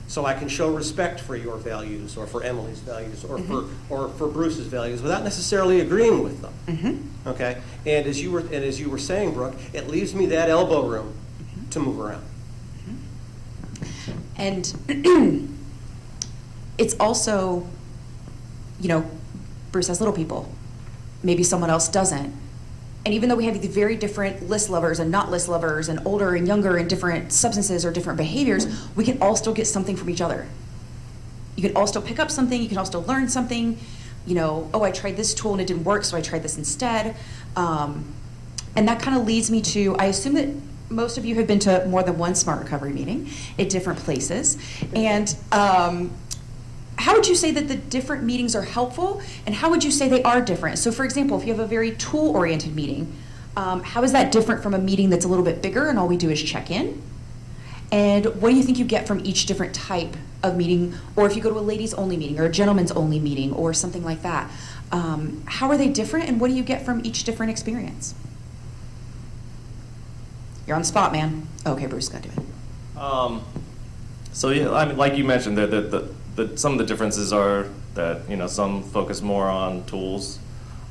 So I can show respect for your values, or for Emily's values, or for Bruce's values, without necessarily agreeing with them. Okay, and as you were saying, Brooke, it leaves me that elbow room to move around. And it's also, you know, Bruce has little people. Maybe someone else doesn't. And even though we have the very different list lovers and not list lovers and older and younger and different substances or different behaviors, we can all still get something from each other. You can all still pick up something, you can all still learn something. You know, oh, I tried this tool and it didn't work, so I tried this instead. And that kind of leads me to, I assume that most of you have been to more than one Smart Recovery meeting at different places. And how would you say that the different meetings are helpful, and how would you say they are different? So for example, if you have a very tool-oriented meeting, how is that different from a meeting that's a little bit bigger and all we do is check in? And what do you think you get from each different type of meeting, or if you go to a ladies-only meeting or a gentlemen's-only meeting or something like that? How are they different, and what do you get from each different experience? You're on the spot, man. Okay, Bruce, got to do it. So yeah, I mean, like you mentioned, some of the differences are that, you know, some focus more on tools.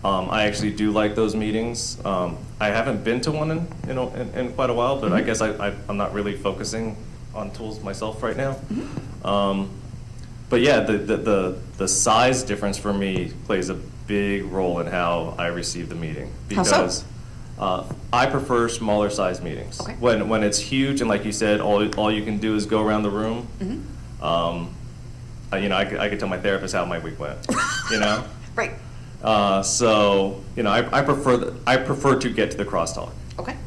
I actually do like those meetings. I haven't been to one in quite a while, but I guess I'm not really focusing on tools myself right now. But yeah, the size difference for me plays a big role in how I receive the meeting. How so? I prefer smaller size meetings. Okay. When it's huge and, like you said, all you can do is go around the room. You know, I could tell my therapist how my week went. You know. Right. So you know, I prefer to get to the crosstalk. Okay.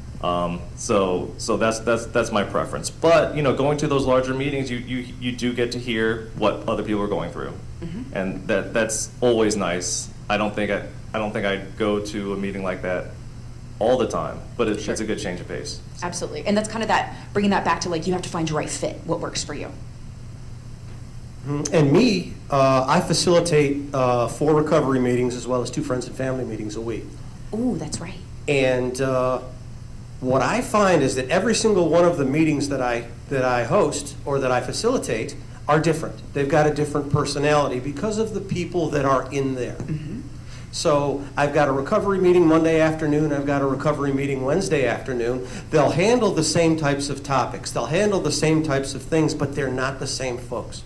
So that's my preference. But you know, going to those larger meetings, you do get to hear what other people are going through, and that's always nice. I don't think I'd go to a meeting like that all the time, but it's a good change of pace. Absolutely, and that's kind of that, bringing that back to, like, you have to find your right fit, what works for you. And me, I facilitate 4 recovery meetings as well as 2 friends and family meetings a week. Ooh, that's right. And what I find is that every single one of the meetings that I host or that I facilitate are different. They've got a different personality because of the people that are in there. So I've got a recovery meeting Monday afternoon, I've got a recovery meeting Wednesday afternoon. They'll handle the same types of topics, they'll handle the same types of things, but they're not the same folks.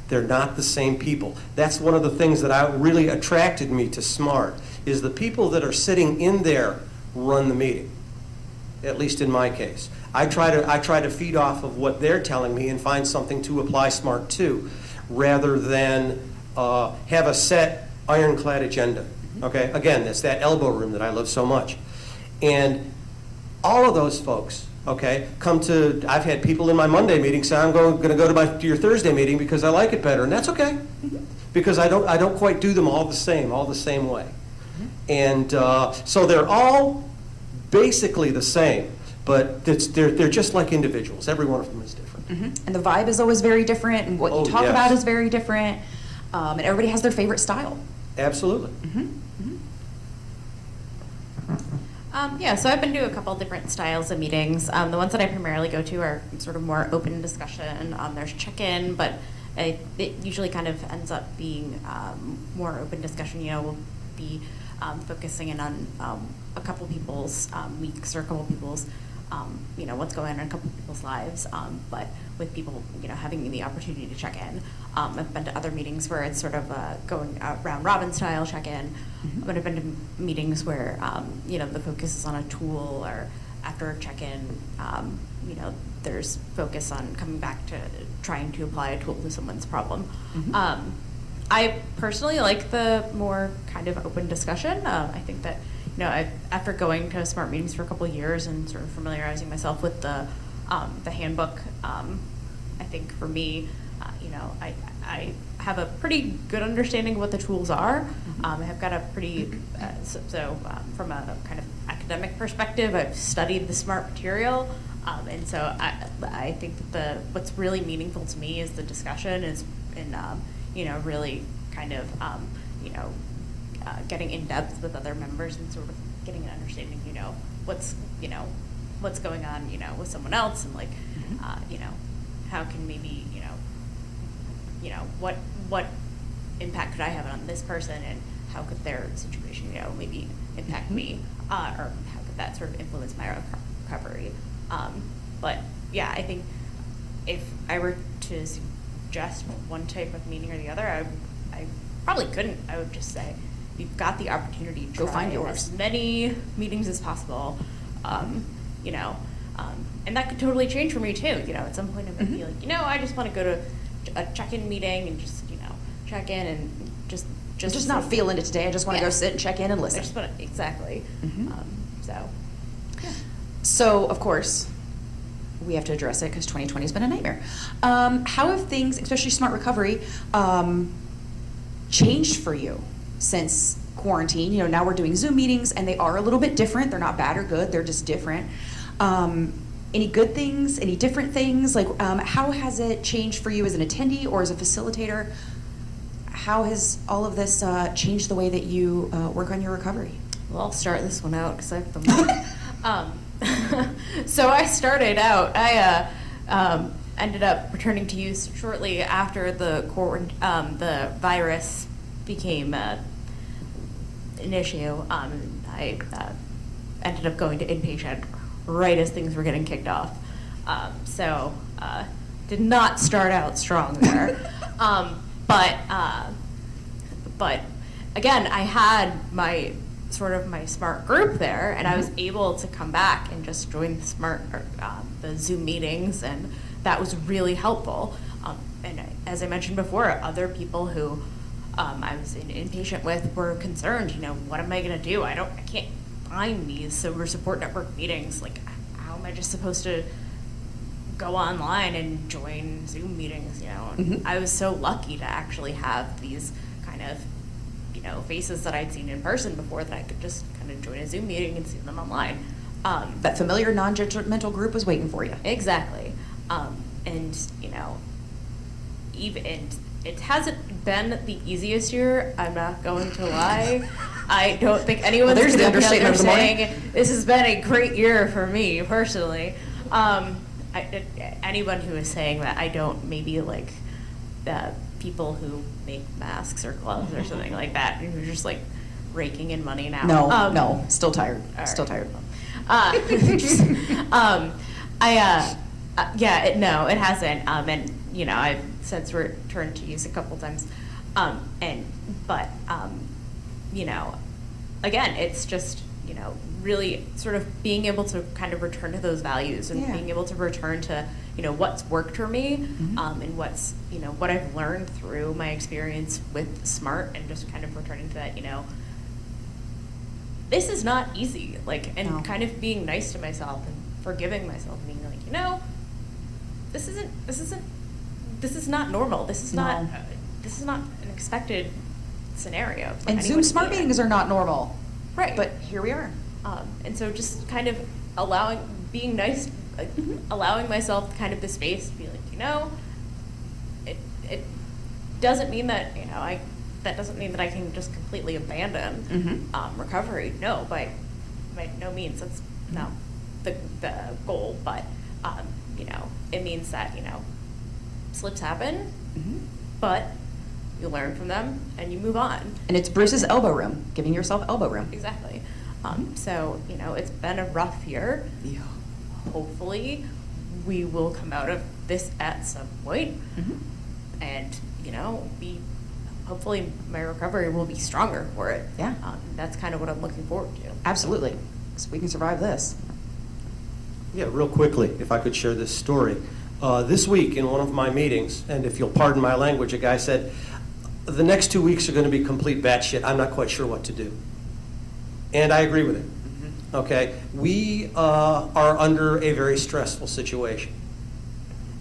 They're not the same people. That's one of the things that really attracted me to SMART, is the people that are sitting in there run the meeting, at least in my case. I try to feed off of what they're telling me and find something to apply SMART to, rather than have a set ironclad agenda. Okay, again, it's that elbow room that I love so much. And all of those folks, okay, I've had people in my Monday meeting say, I'm going to go to your Thursday meeting because I like it better, and that's okay, because I don't quite do them all the same way. And so they're all basically the same, but they're just like individuals. Every one of them is different. And the vibe is always very different, and what you talk about is very different, and everybody has their favorite style. Absolutely. Yeah, so I've been to a couple different styles of meetings. The ones that I primarily go to are sort of more open discussion. There's check-in, but it usually kind of ends up being more open discussion. You know, we'll be focusing in on a couple people's weeks or a couple people's, you know, what's going on in a couple people's lives, but with people, you know, having the opportunity to check in. I've been to other meetings where it's sort of going round robin style check-in, but I've been to meetings where, you know, the focus is on a tool, or after a check-in, you know, there's focus on coming back to trying to apply a tool to someone's problem. I personally like the more kind of open discussion. I think that, after going to SMART meetings for a couple of years and sort of familiarizing myself with the handbook, I think for me, I have a pretty good understanding of what the tools are. I have got a pretty, from a kind of academic perspective, I've studied the SMART material. And so I think that what's really meaningful to me is the discussion really kind of, getting in depth with other members and sort of getting an understanding, what's going on, with someone else, and like, how can maybe, what impact could I have on this person, and how could their situation, maybe impact me, or how could that sort of influence my recovery. But yeah, I think if I were to suggest one type of meeting or the other, I probably couldn't. I would just say, you've got the opportunity to Go find try yours. as many meetings as possible, and that could totally change for me too. At some point I might be like, I just want to go to a check-in meeting and just, check in and just not feeling it today. I just want to go sit and check in and I listen. just want to, exactly. So, yeah. So, of course, we have to address it because 2020 has been a nightmare. How have things, especially Smart Recovery, changed for you since quarantine? Now we're doing Zoom meetings, and they are a little bit different. They're not bad or good. They're just different. Any good things? Any different things? Like, how has it changed for you as an attendee or as a facilitator? How has all of this changed the way that you work on your recovery? Well, I'll start this one out because I have the mic. So I started out, I ended up returning to use shortly after the virus became an issue. I ended up going to inpatient right as things were getting kicked off. So did not start out strong there. But again, I had my SMART group there, and I was able to come back and just join the Zoom meetings, and that was really helpful. And as I mentioned before, other people who I was inpatient with were concerned. What am I going to do? I can't find these Sober Support Network meetings. Like, how am I just supposed to go online and join Zoom meetings? And I was so lucky to actually have these kind of faces that I'd seen in person before, that I could just kind of join a Zoom meeting and see them online. That familiar, non-judgmental group was waiting for you. Exactly. And it hasn't been the easiest year, I'm not going to lie. I don't think anyone's there's the going to be out there understatement of the morning. saying this has been a great year for me personally. Anyone who is saying that, I don't maybe like the people who make masks or gloves or something like that, who are just like raking in money now. No, still tired. All Still right. tired. No, it hasn't. And I've since returned to use a couple times. Again, it's just, really sort of being able to kind of return to those values, and being able to return to, what's worked for me, and what's, what I've learned through my experience with SMART, and just kind of returning to that, this is not easy, and kind of being nice to myself and forgiving myself, and being like, this is not normal. This is not an expected scenario. for And anyone Zoom to Smart be in. meetings are not normal. Right. But here we are. And so just kind of being nice, allowing myself kind of the space to be like, it doesn't mean that, that doesn't mean that I can just completely abandon recovery. No, by no means. That's not the goal. But, it means that, slips happen, but you learn from them and you move on. And it's Bruce's elbow room, giving yourself elbow room. Exactly. So, it's been a rough year. Yeah. Hopefully, we will come out of this at some point. And, hopefully my recovery will be stronger for it. Yeah. That's kind of what I'm looking forward to. Absolutely. So we can survive this. Yeah, real quickly, if I could share this story. This week in one of my meetings, and if you'll pardon my language, a guy said, the next 2 weeks are going to be complete batshit. I'm not quite sure what to do. And I agree with it. Okay? We are under a very stressful situation.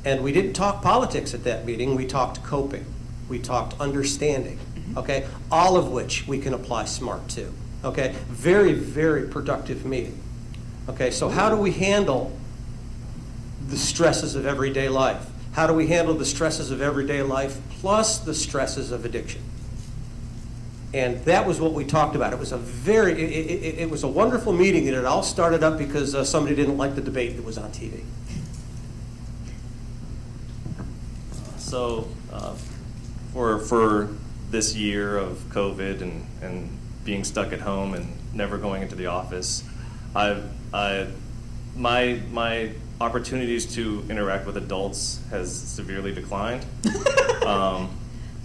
And we didn't talk politics at that meeting. We talked coping. We talked understanding. Okay? All of which we can apply SMART to. Okay? Very, very productive meeting. Okay? So how do we handle the stresses of everyday life? How do we handle the stresses of everyday life plus the stresses of addiction? And that was what we talked about. It was a it was a wonderful meeting, and it all started up because somebody didn't like the debate that was on TV. So, for this year of COVID and being stuck at home and never going into the office, my opportunities to interact with adults has severely declined.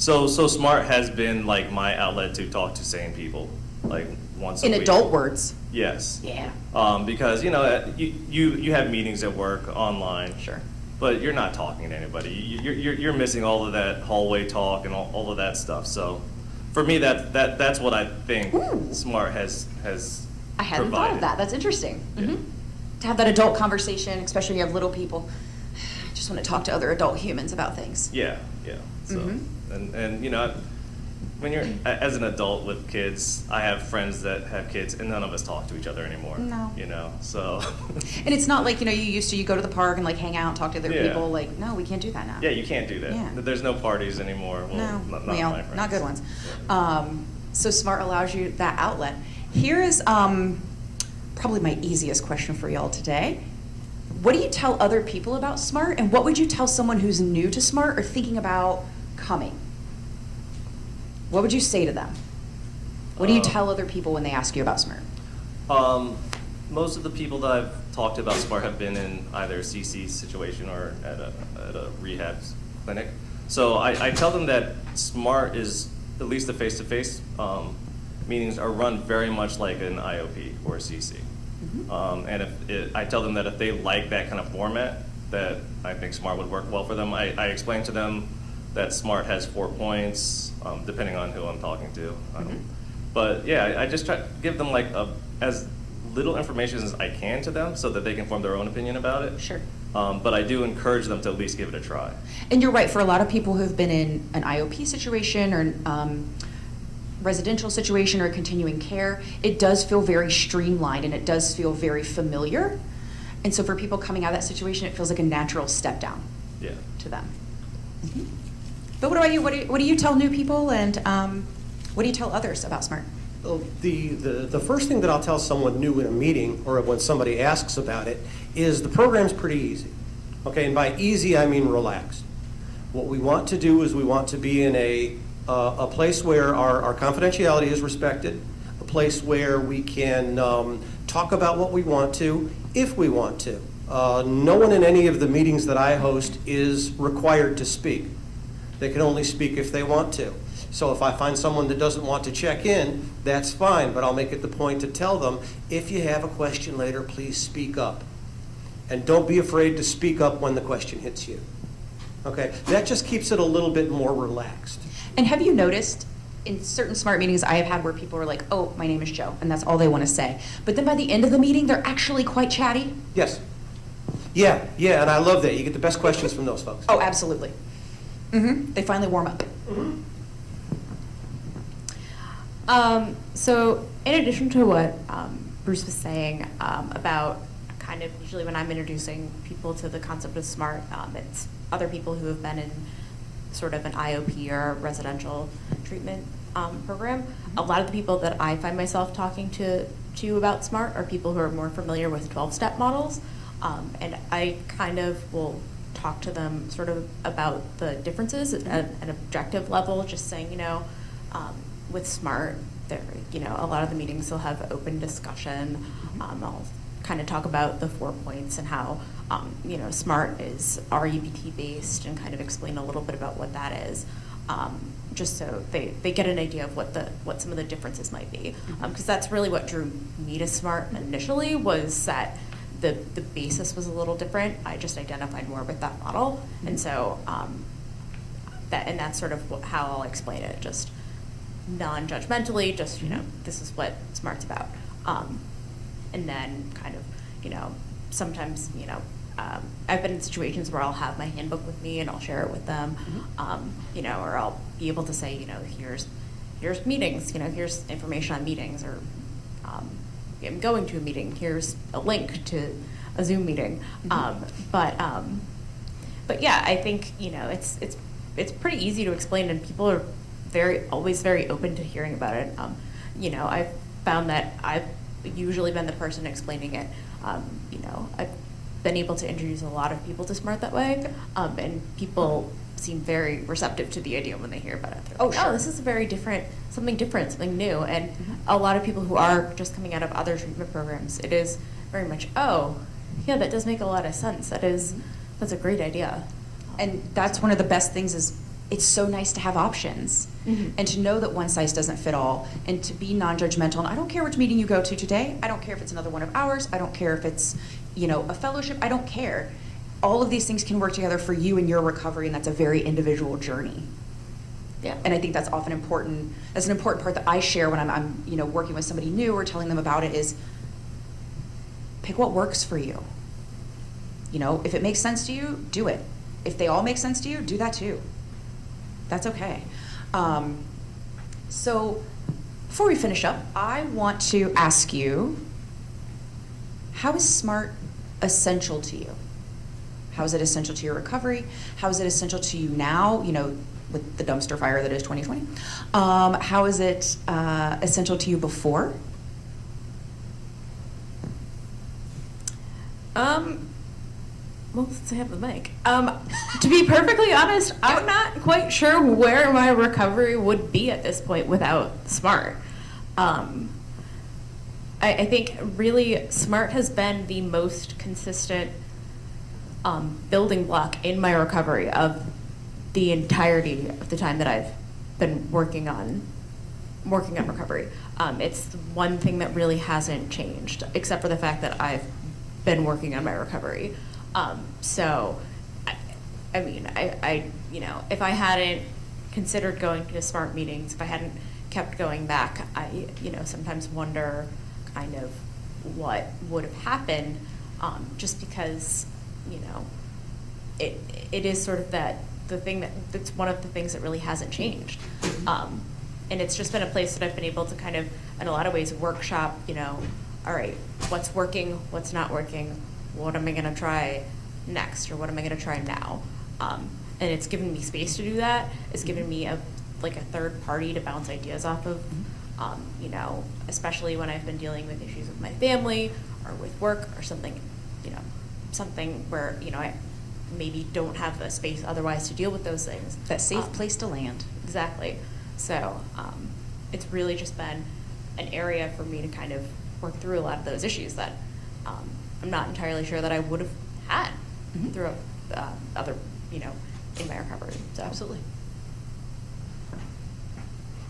So SMART has been like my outlet to talk to sane people, like once a In week. adult words. Yes. Yeah. Because you have meetings at work online. Sure. But you're not talking to anybody. You're missing all of that hallway talk and all of that stuff. So, for me, that's what I think SMART has I hadn't thought of provided. that. That's interesting. Yeah. Mhm. To have that adult conversation, especially when you have little people. I just want to talk to other adult humans about things. Yeah. So, and when you're as an adult with kids, I have friends that have kids, and none of us talk to each other anymore. No. So. And it's not like, you go to the park and like hang out and talk to other Yeah. people. Like, no, we can't do that now. Yeah, you can't do that. Yeah. There's no parties anymore. Well, No, not well, my friends. not good ones. Yeah. So SMART allows you that outlet. Here is probably my easiest question for y'all today. What do you tell other people about SMART, and what would you tell someone who's new to SMART or thinking about coming? What would you say to them? What do you tell other people when they ask you about SMART? Most of the people that I've talked to about SMART have been in either a CC situation or at a rehab clinic. So I tell them that SMART is, at least the face-to-face meetings are run very much like an IOP or a CC. And I tell them that if they like that kind of format, that I think SMART would work well for them. I explain to them that SMART has 4 points, depending on who I'm talking to. But yeah, I just try to give them like as little information as I can to them so that they can form their own opinion about it. Sure. But I do encourage them to at least give it a try. And you're right, for a lot of people who've been in an IOP situation or residential situation or continuing care, it does feel very streamlined and it does feel very familiar. And so for people coming out of that situation, it feels like a natural step down Yeah. to them. But what about you? What do you tell new people, and what do you tell others about SMART? Well, the first thing that I'll tell someone new in a meeting or when somebody asks about it is the program's pretty easy. Okay, and by easy I mean relaxed. What we want to do is we want to be in a place where our confidentiality is respected, a place where we can talk about what we want to, if we want to. No one in any of the meetings that I host is required to speak. They can only speak if they want to. So if I find someone that doesn't want to check in, that's fine, but I'll make it the point to tell them, if you have a question later, please speak up. And don't be afraid to speak up when the question hits you. Okay? That just keeps it a little bit more relaxed. And have you noticed in certain SMART meetings I have had where people are like, oh, my name is Joe, and that's all they want to say. But then by the end of the meeting, they're actually quite chatty? Yes. Yeah, and I love that. You get the best questions from those folks. Oh, absolutely. They finally warm up. So in addition to what Bruce was saying about kind of usually when I'm introducing people to the concept of SMART, it's other people who have been in sort of an IOP or residential treatment program. A lot of the people that I find myself talking to about SMART are people who are more familiar with 12-step models, and I kind of will talk to them sort of about the differences at an objective level, just saying, with SMART, there, a lot of the meetings will have open discussion. I'll kind of talk about the 4 points and how, SMART is REBT based and kind of explain a little bit about what that is, just so they get an idea of what some of the differences might be. Because that's really what drew me to SMART initially, was that the basis was a little different. I just identified more with that model. And so and that's sort of how I'll explain it, just non-judgmentally, just, this is what SMART's about. And then kind of, sometimes, I've been in situations where I'll have my handbook with me and I'll share it with them, or I'll be able to say, here's meetings, here's information on meetings, or I'm going to a meeting, here's a link to a Zoom meeting. But yeah, I think, it's pretty easy to explain, and people are always very open to hearing about it. I've found that I've usually been the person explaining it. I've been able to introduce a lot of people to SMART that way, and people seem very receptive to the idea when they hear about it. They're like, sure. this is something different, something new. And a lot of people who are just coming out of other treatment programs, it is very much, yeah, that does make a lot of sense. That's a great idea. And that's one of the best things is it's so nice to have options and to know that one size doesn't fit all, and to be non-judgmental. And I don't care which meeting you go to today. I don't care if it's another one of ours. I don't care if it's, a fellowship. I don't care. All of these things can work together for you and your recovery, and that's a very individual journey. Yeah. And I think that's often important. That's an important part that I share when I'm working with somebody new or telling them about it is pick what works for you. If it makes sense to you, do it. If they all make sense to you, do that too. That's okay. So before we finish up, I want to ask you, how is SMART essential to you? How is it essential to your recovery? How is it essential to you now, with the dumpster fire that is 2020? How is it essential to you before? Well, since I have the mic. To be perfectly honest, I'm not quite sure where my recovery would be at this point without SMART. I think really SMART has been the most consistent building block in my recovery of the entirety of the time that I've been working on recovery. It's the one thing that really hasn't changed, except for the fact that I've been working on my recovery. So, I mean, if I hadn't considered going to SMART meetings, if I hadn't kept going back, I, sometimes wonder kind of what would have happened, just because, it is sort of that's one of the things that really hasn't changed. And it's just been a place that I've been able to kind of, in a lot of ways, workshop, all right, what's working, what's not working, what am I going to try next, or what am I going to try now? And it's given me space to do that. It's given me a third party to bounce ideas off of, especially when I've been dealing with issues with my family or with work or something, something where, I maybe don't have the space otherwise to deal with those things. That safe place to land. Exactly. So it's really just been an area for me to kind of work through a lot of those issues that I'm not entirely sure that I would have had through other, in my recovery. So. Absolutely.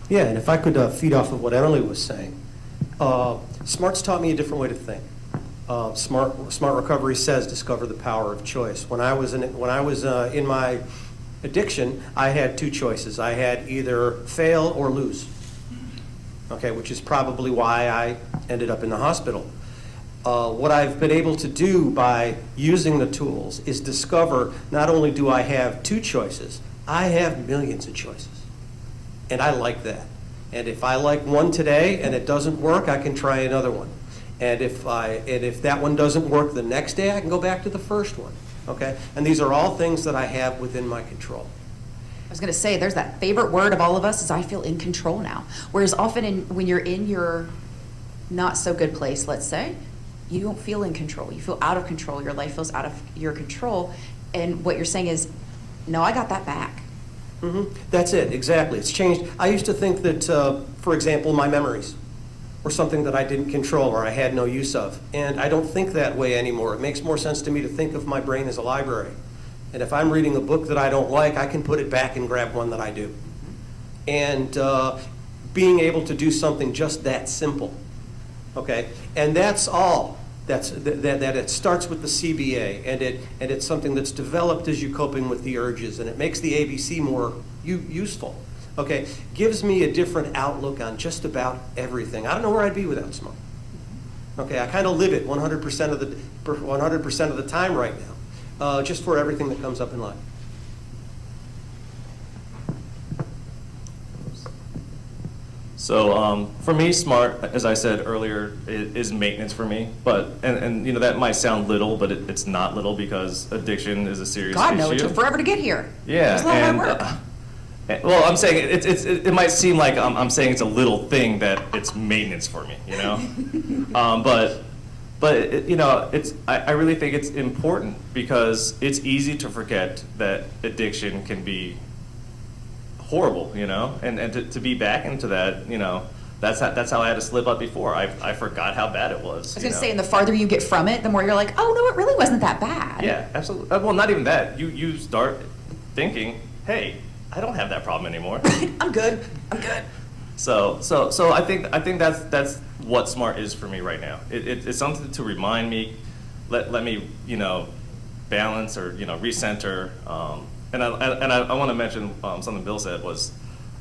Yeah, and if I could feed off of what Emily was saying, SMART's taught me a different way to think. Smart Recovery says discover the power of choice. When I was in my addiction, I had two choices. I had either fail or lose. Okay, which is probably why I ended up in the hospital. What I've been able to do by using the tools is discover not only do I have two choices, I have millions of choices. And I like that. And if I like one today and it doesn't work, I can try another one. And if that one doesn't work the next day, I can go back to the first one. Okay? And these are all things that I have within my control. I was going to say, there's that favorite word of all of us is I feel in control now. Whereas often when you're in your not so good place, let's say, you don't feel in control. You feel out of control. Your life feels out of your control. And what you're saying is, no, I got that back. That's it, exactly. It's changed. I used to think that, for example, my memories were something that I didn't control or I had no use of. And I don't think that way anymore. It makes more sense to me to think of my brain as a library. And if I'm reading a book that I don't like, I can put it back and grab one that I do. And being able to do something just that simple, okay? And that's all that it starts with the CBA, and it's something that's developed as you're coping with the urges, and it makes the ABC more useful. Okay, gives me a different outlook on just about everything. I don't know where I'd be without SMART. Okay, I kind of live it 100% of the time right now, just for everything that comes up in life. So for me, SMART, as I said earlier, is maintenance for me. But and you know that might sound little, but it's not little because addiction is a serious issue. God, no, it took forever to get here. Yeah, It was a lot of hard work. Well, I'm saying it might seem like I'm saying it's a little thing that it's maintenance for me, you know. But you know, I really think it's important because it's easy to forget that addiction can be horrible, you know, and to be back into that, you know, that's how I had to slip up before. I forgot how bad it was. I was going to say, and the farther you get from it, the more you're like, oh no, it really wasn't that bad. Yeah, absolutely. Well, not even that. You start thinking, hey, I don't have that problem anymore. I'm good. I'm good. So I think that's what SMART is for me right now. It's something to remind me, let me, you know, balance or, you know, recenter. And I want to mention something Bill said was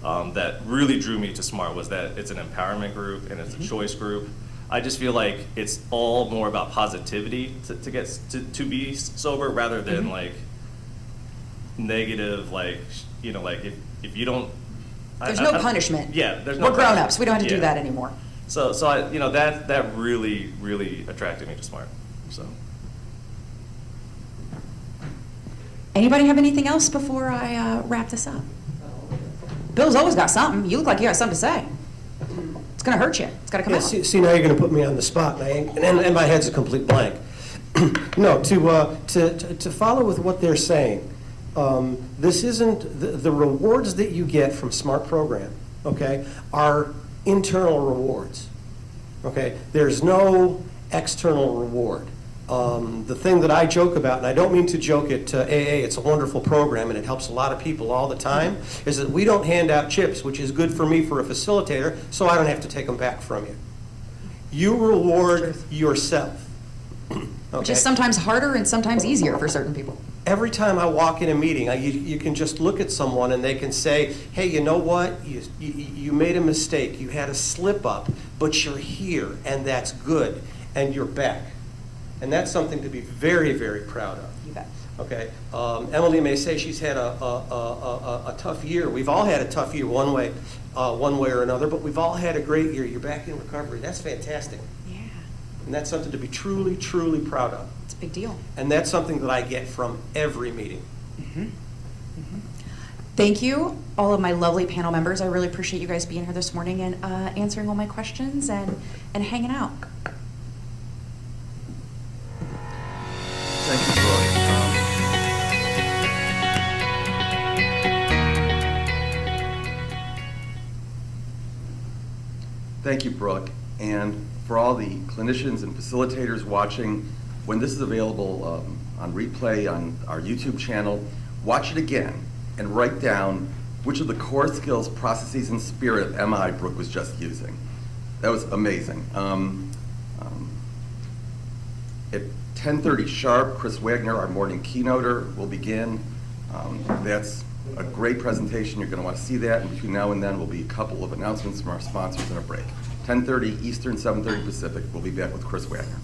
that really drew me to SMART was that it's an empowerment group and it's a choice group. I just feel like it's all more about positivity to be sober rather than like negative, like, you know, like if you don't. There's no punishment. Yeah, there's no. We're grown-ups. We don't have to do Yeah. that anymore. So I, you know, that really attracted me to SMART. So. Anybody have anything else before I wrap this up? Bill's always got something. You look like you got something to say. It's going to hurt you. It's got to come Yeah, out. see, now you're going to put me on the spot, and my head's a complete blank. No, to follow with what they're saying, this isn't, the rewards that you get from SMART program, okay, are internal rewards, okay? There's no external reward. The thing that I joke about, and I don't mean to joke at AA, it's a wonderful program and it helps a lot of people all the time, is that we don't hand out chips, which is good for me for a facilitator, so I don't have to take them back from you. You reward yourself. Okay? Which is sometimes harder and sometimes easier for certain people. Every time I walk in a meeting, you can just look at someone and they can say, hey, you know what? You made a mistake. You had a slip up, but you're here, and that's good, and you're back. And that's something to be very, very proud of. You bet. Okay. Emily may say she's had a tough year. We've all had a tough year one way or another, but we've all had a great year. You're back in recovery. That's fantastic. Yeah. And that's something to be truly, truly proud of. It's a big deal. And that's something that I get from every meeting. Thank you, all of my lovely panel members. I really appreciate you guys being here this morning and answering all my questions and hanging out. Thank you, Brooke. Thank you, Brooke. And for all the clinicians and facilitators watching, when this is available on replay on our YouTube channel, watch it again and write down which of the core skills, processes, and spirit of MI Brooke was just using. That was amazing. At 10:30 sharp, Chris Wagner, our morning keynoter, will begin. That's a great presentation. You're going to want to see that. And between now and then will be a couple of announcements from our sponsors and a break. 10:30 Eastern, 7:30 Pacific. We'll be back with Chris Wagner.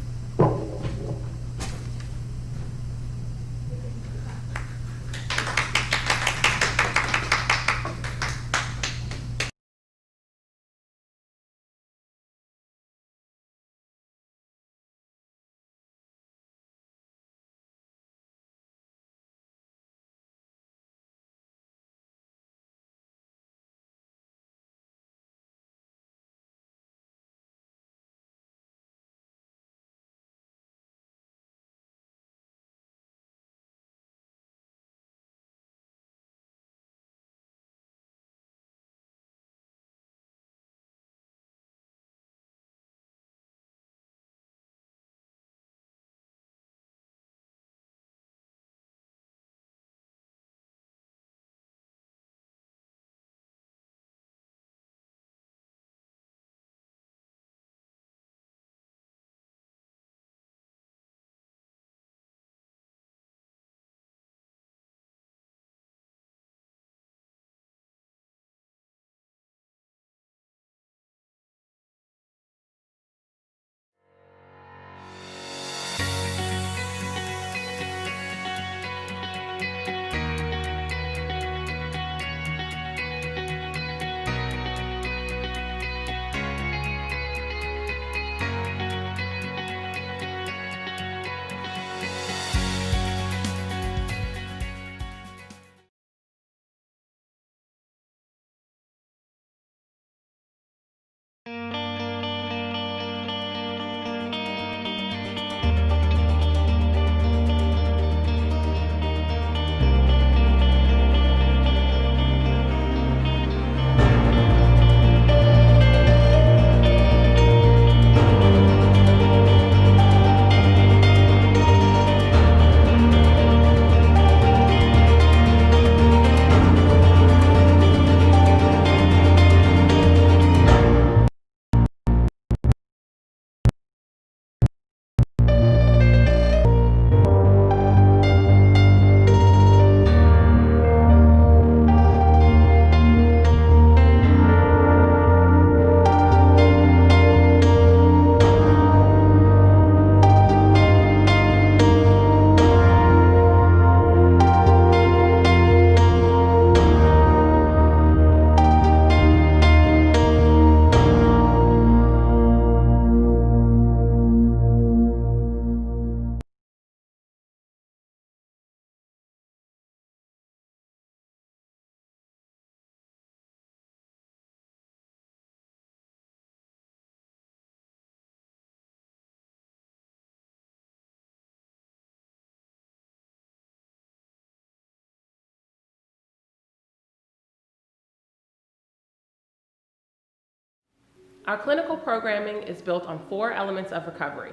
Our clinical programming is built on 4 elements of recovery.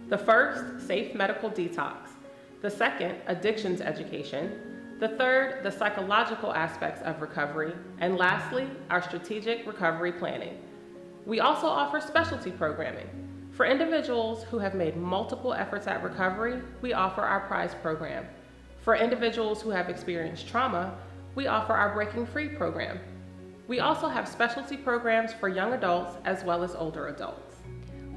The first, safe medical detox. The second, addictions education. The third, the psychological aspects of recovery. And lastly, our strategic recovery planning. We also offer specialty programming. For individuals who have made multiple efforts at recovery, we offer our PRIZE program. For individuals who have experienced trauma, we offer our Breaking Free program. We also have specialty programs for young adults as well as older adults.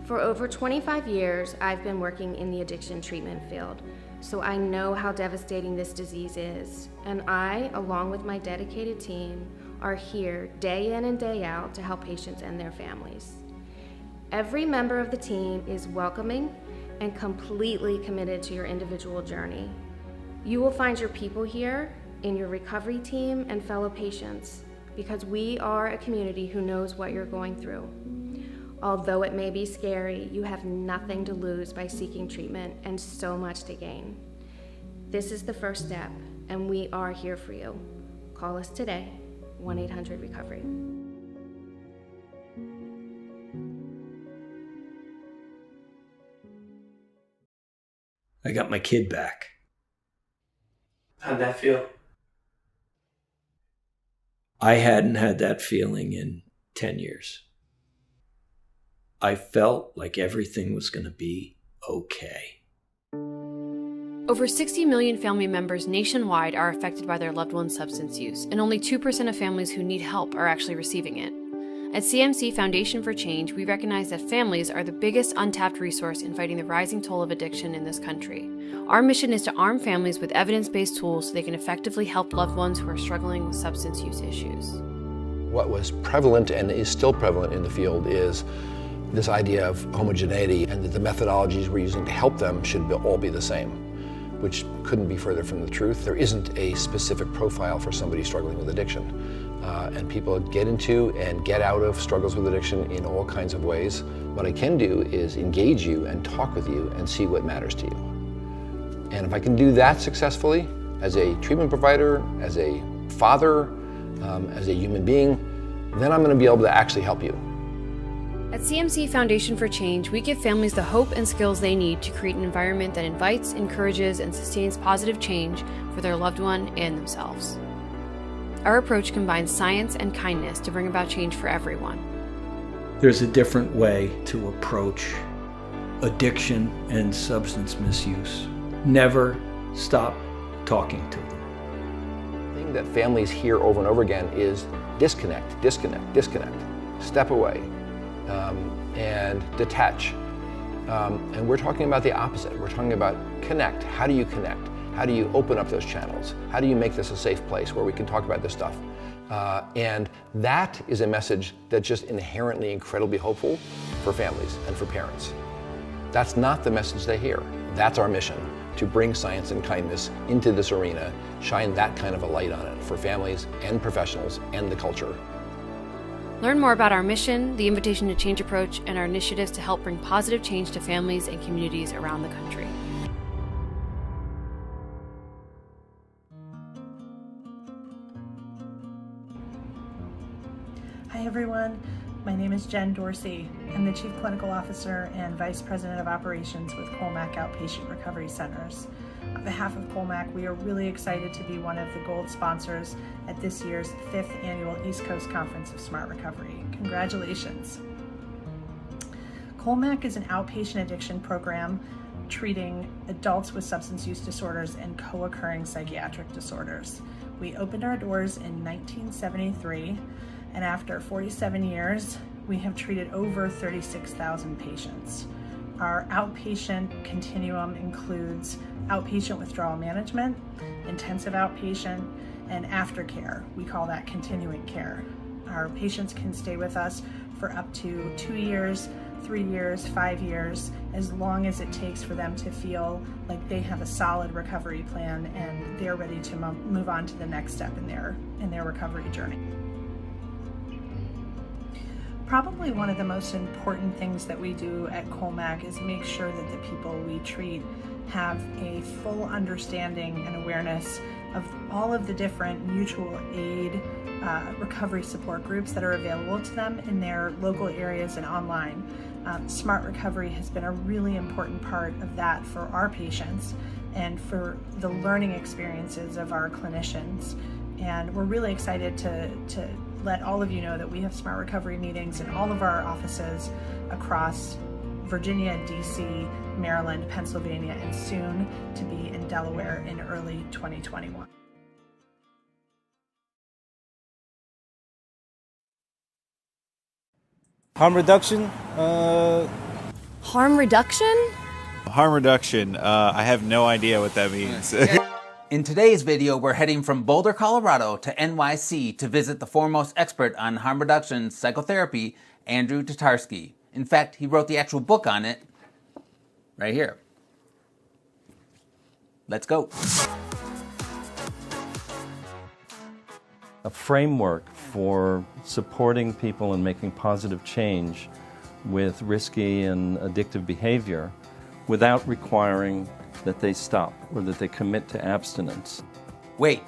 For over 25 years, I've been working in the addiction treatment field, so I know how devastating this disease is. And I, along with my dedicated team, are here day in and day out to help patients and their families. Every member of the team is welcoming and completely committed to your individual journey. You will find your people here in your recovery team and fellow patients, because we are a community who knows what you're going through. Although it may be scary, you have nothing to lose by seeking treatment and so much to gain. This is the first step, and we are here for you. Call us today, 1-800-RECOVERY. I got my kid back. How'd that feel? I hadn't had that feeling in 10 years. I felt like everything was going to be okay. Over 60 million family members nationwide are affected by their loved one's substance use, and only 2% of families who need help are actually receiving it. At CMC Foundation for Change, we recognize that families are the biggest untapped resource in fighting the rising toll of addiction in this country. Our mission is to arm families with evidence-based tools so they can effectively help loved ones who are struggling with substance use issues. What was prevalent and is still prevalent in the field is this idea of homogeneity, and that the methodologies we're using to help them should all be the same, which couldn't be further from the truth. There isn't a specific profile for somebody struggling with addiction. And people get into and get out of struggles with addiction in all kinds of ways. What I can do is engage you and talk with you and see what matters to you. And if I can do that successfully, as a treatment provider, as a father, as a human being, then I'm going to be able to actually help you. At CMC Foundation for Change, we give families the hope and skills they need to create an environment that invites, encourages, and sustains positive change for their loved one and themselves. Our approach combines science and kindness to bring about change for everyone. There's a different way to approach addiction and substance misuse. Never stop talking to them. The thing that families hear over and over again is disconnect, disconnect, disconnect. Step away and detach. And we're talking about the opposite. We're talking about connect. How do you connect? How do you open up those channels? How do you make this a safe place where we can talk about this stuff? And that is a message that's just inherently incredibly hopeful for families and for parents. That's not the message they hear. That's our mission, to bring science and kindness into this arena, shine that kind of a light on it for families and professionals and the culture. Learn more about our mission, the Invitation to Change approach, and our initiatives to help bring positive change to families and communities around the country. Hi everyone, my name is Jen Dorsey. I'm the Chief Clinical Officer and Vice President of Operations with Kolmac Outpatient Recovery Centers. On behalf of Kolmac, we are really excited to be one of the gold sponsors at this year's 5th Annual East Coast Conference of Smart Recovery. Congratulations. Kolmac is an outpatient addiction program treating adults with substance use disorders and co-occurring psychiatric disorders. We opened our doors in 1973, and after 47 years, we have treated over 36,000 patients. Our outpatient continuum includes outpatient withdrawal management, intensive outpatient, and aftercare. We call that continuing care. Our patients can stay with us for up to 2 years, 3 years, 5 years, as long as it takes for them to feel like they have a solid recovery plan and they're ready to move on to the next step in their recovery journey. Probably one of the most important things that we do at Kolmac is make sure that the people we treat have a full understanding and awareness of all of the different mutual aid recovery support groups that are available to them in their local areas and online. Smart Recovery has been a really important part of that for our patients and for the learning experiences of our clinicians. And we're really excited to let all of you know that we have Smart Recovery meetings in all of our offices across Virginia, DC, Maryland, Pennsylvania, and soon to be in Delaware in early 2021. Harm reduction? Harm reduction? Harm reduction. I have no idea what that means. In today's video, we're heading from Boulder, Colorado to NYC to visit the foremost expert on harm reduction psychotherapy, Andrew Tatarski. In fact, he wrote the actual book on it right here. Let's go. A framework for supporting people and making positive change with risky and addictive behavior without requiring that they stop or that they commit to abstinence. Wait,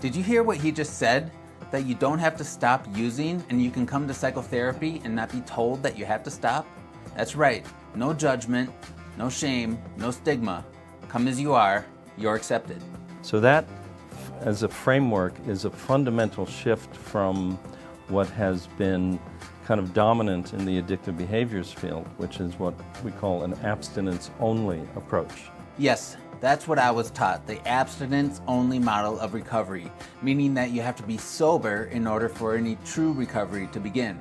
did you hear what he just said? That you don't have to stop using and you can come to psychotherapy and not be told that you have to stop? That's right, no judgment, no shame, no stigma. Come as you are, you're accepted. So that, as a framework, is a fundamental shift from what has been kind of dominant in the addictive behaviors field, which is what we call an abstinence-only approach. Yes, that's what I was taught, the abstinence-only model of recovery, meaning that you have to be sober in order for any true recovery to begin.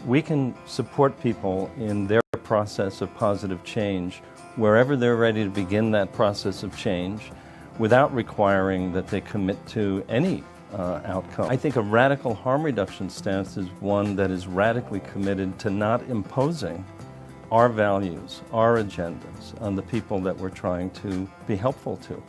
We can support people in their process of positive change wherever they're ready to begin that process of change without requiring that they commit to any outcome. I think a radical harm reduction stance is one that is radically committed to not imposing our values, our agendas on the people that we're trying to be helpful to.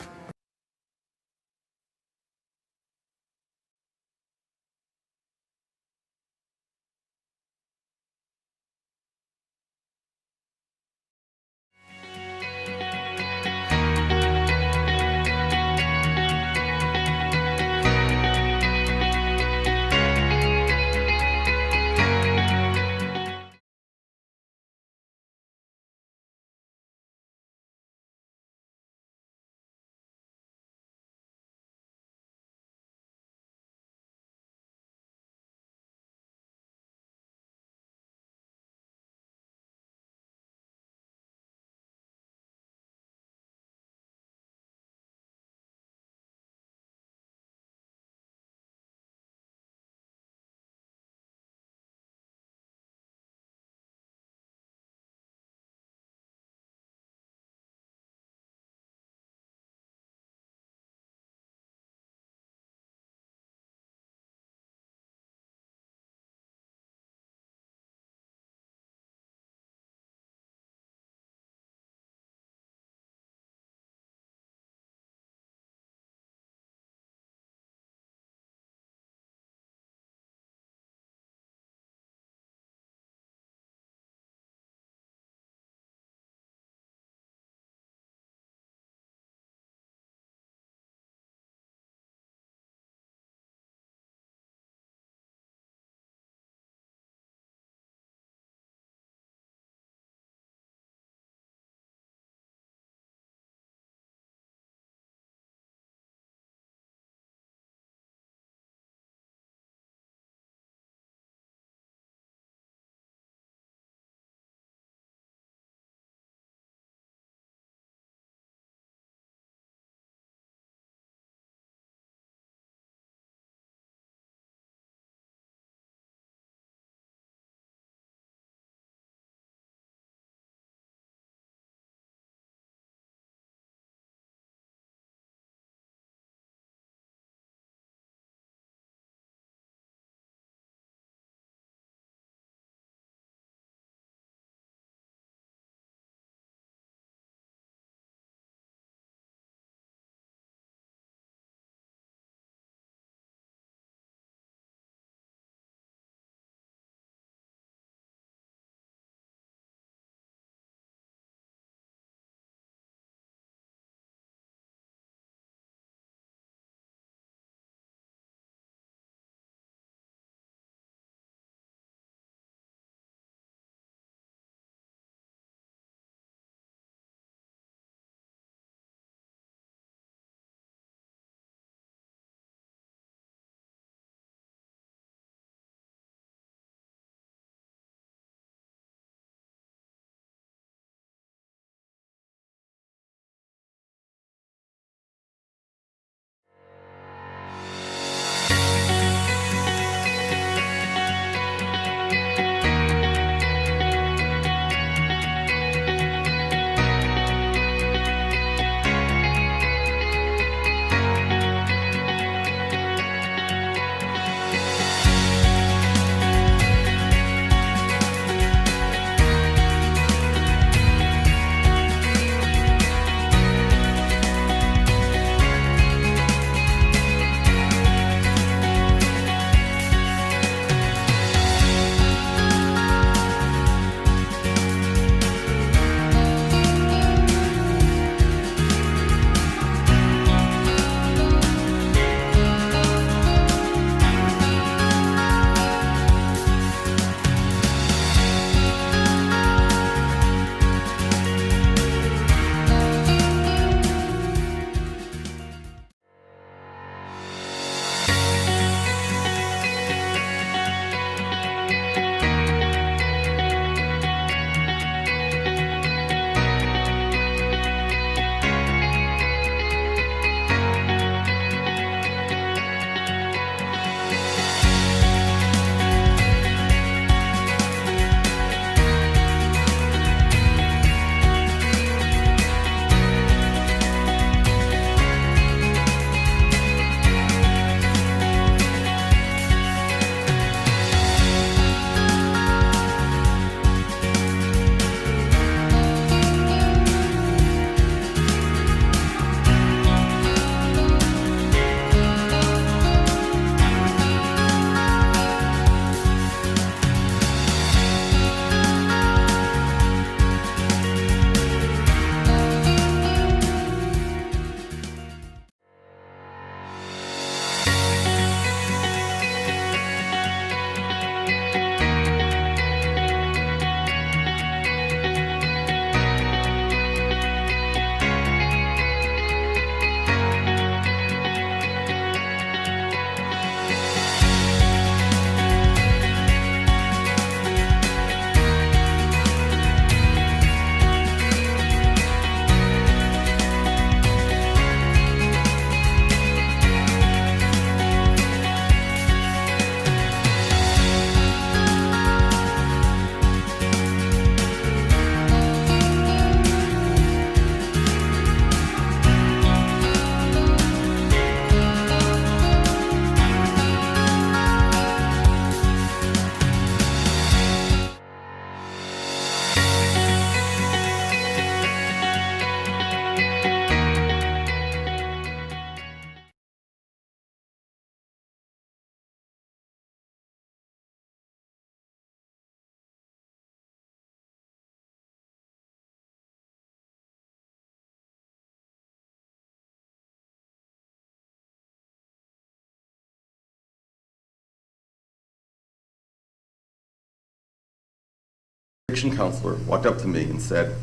addiction counselor walked up to me and said,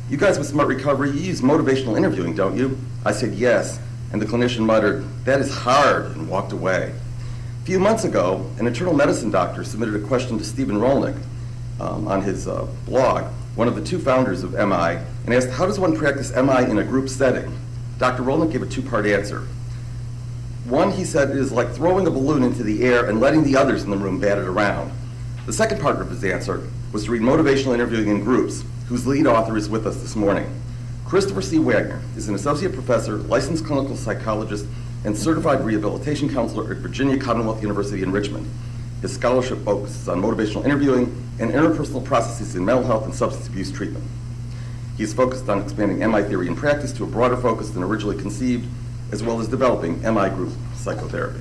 "You guys with Smart Recovery, you use motivational interviewing, don't you?" I said, "Yes," and the clinician muttered, "That is hard," and walked away. A few months ago, an internal medicine doctor submitted a question to Stephen Rolnick on his blog, one of the two founders of MI, and asked, "How does one practice MI in a group setting?" Dr. Rolnick gave a two-part answer. One, he said, it is like throwing a balloon into the air and letting the others in the room bat it around. The second part of his answer was to read motivational interviewing in groups, whose lead author is with us this morning. Christopher C. Wagner is an associate professor, licensed clinical psychologist, and certified rehabilitation counselor at Virginia Commonwealth University in Richmond. His scholarship focuses on motivational interviewing and interpersonal processes in mental health and substance abuse treatment. He is focused on expanding MI theory and practice to a broader focus than originally conceived, as well as developing MI group psychotherapy.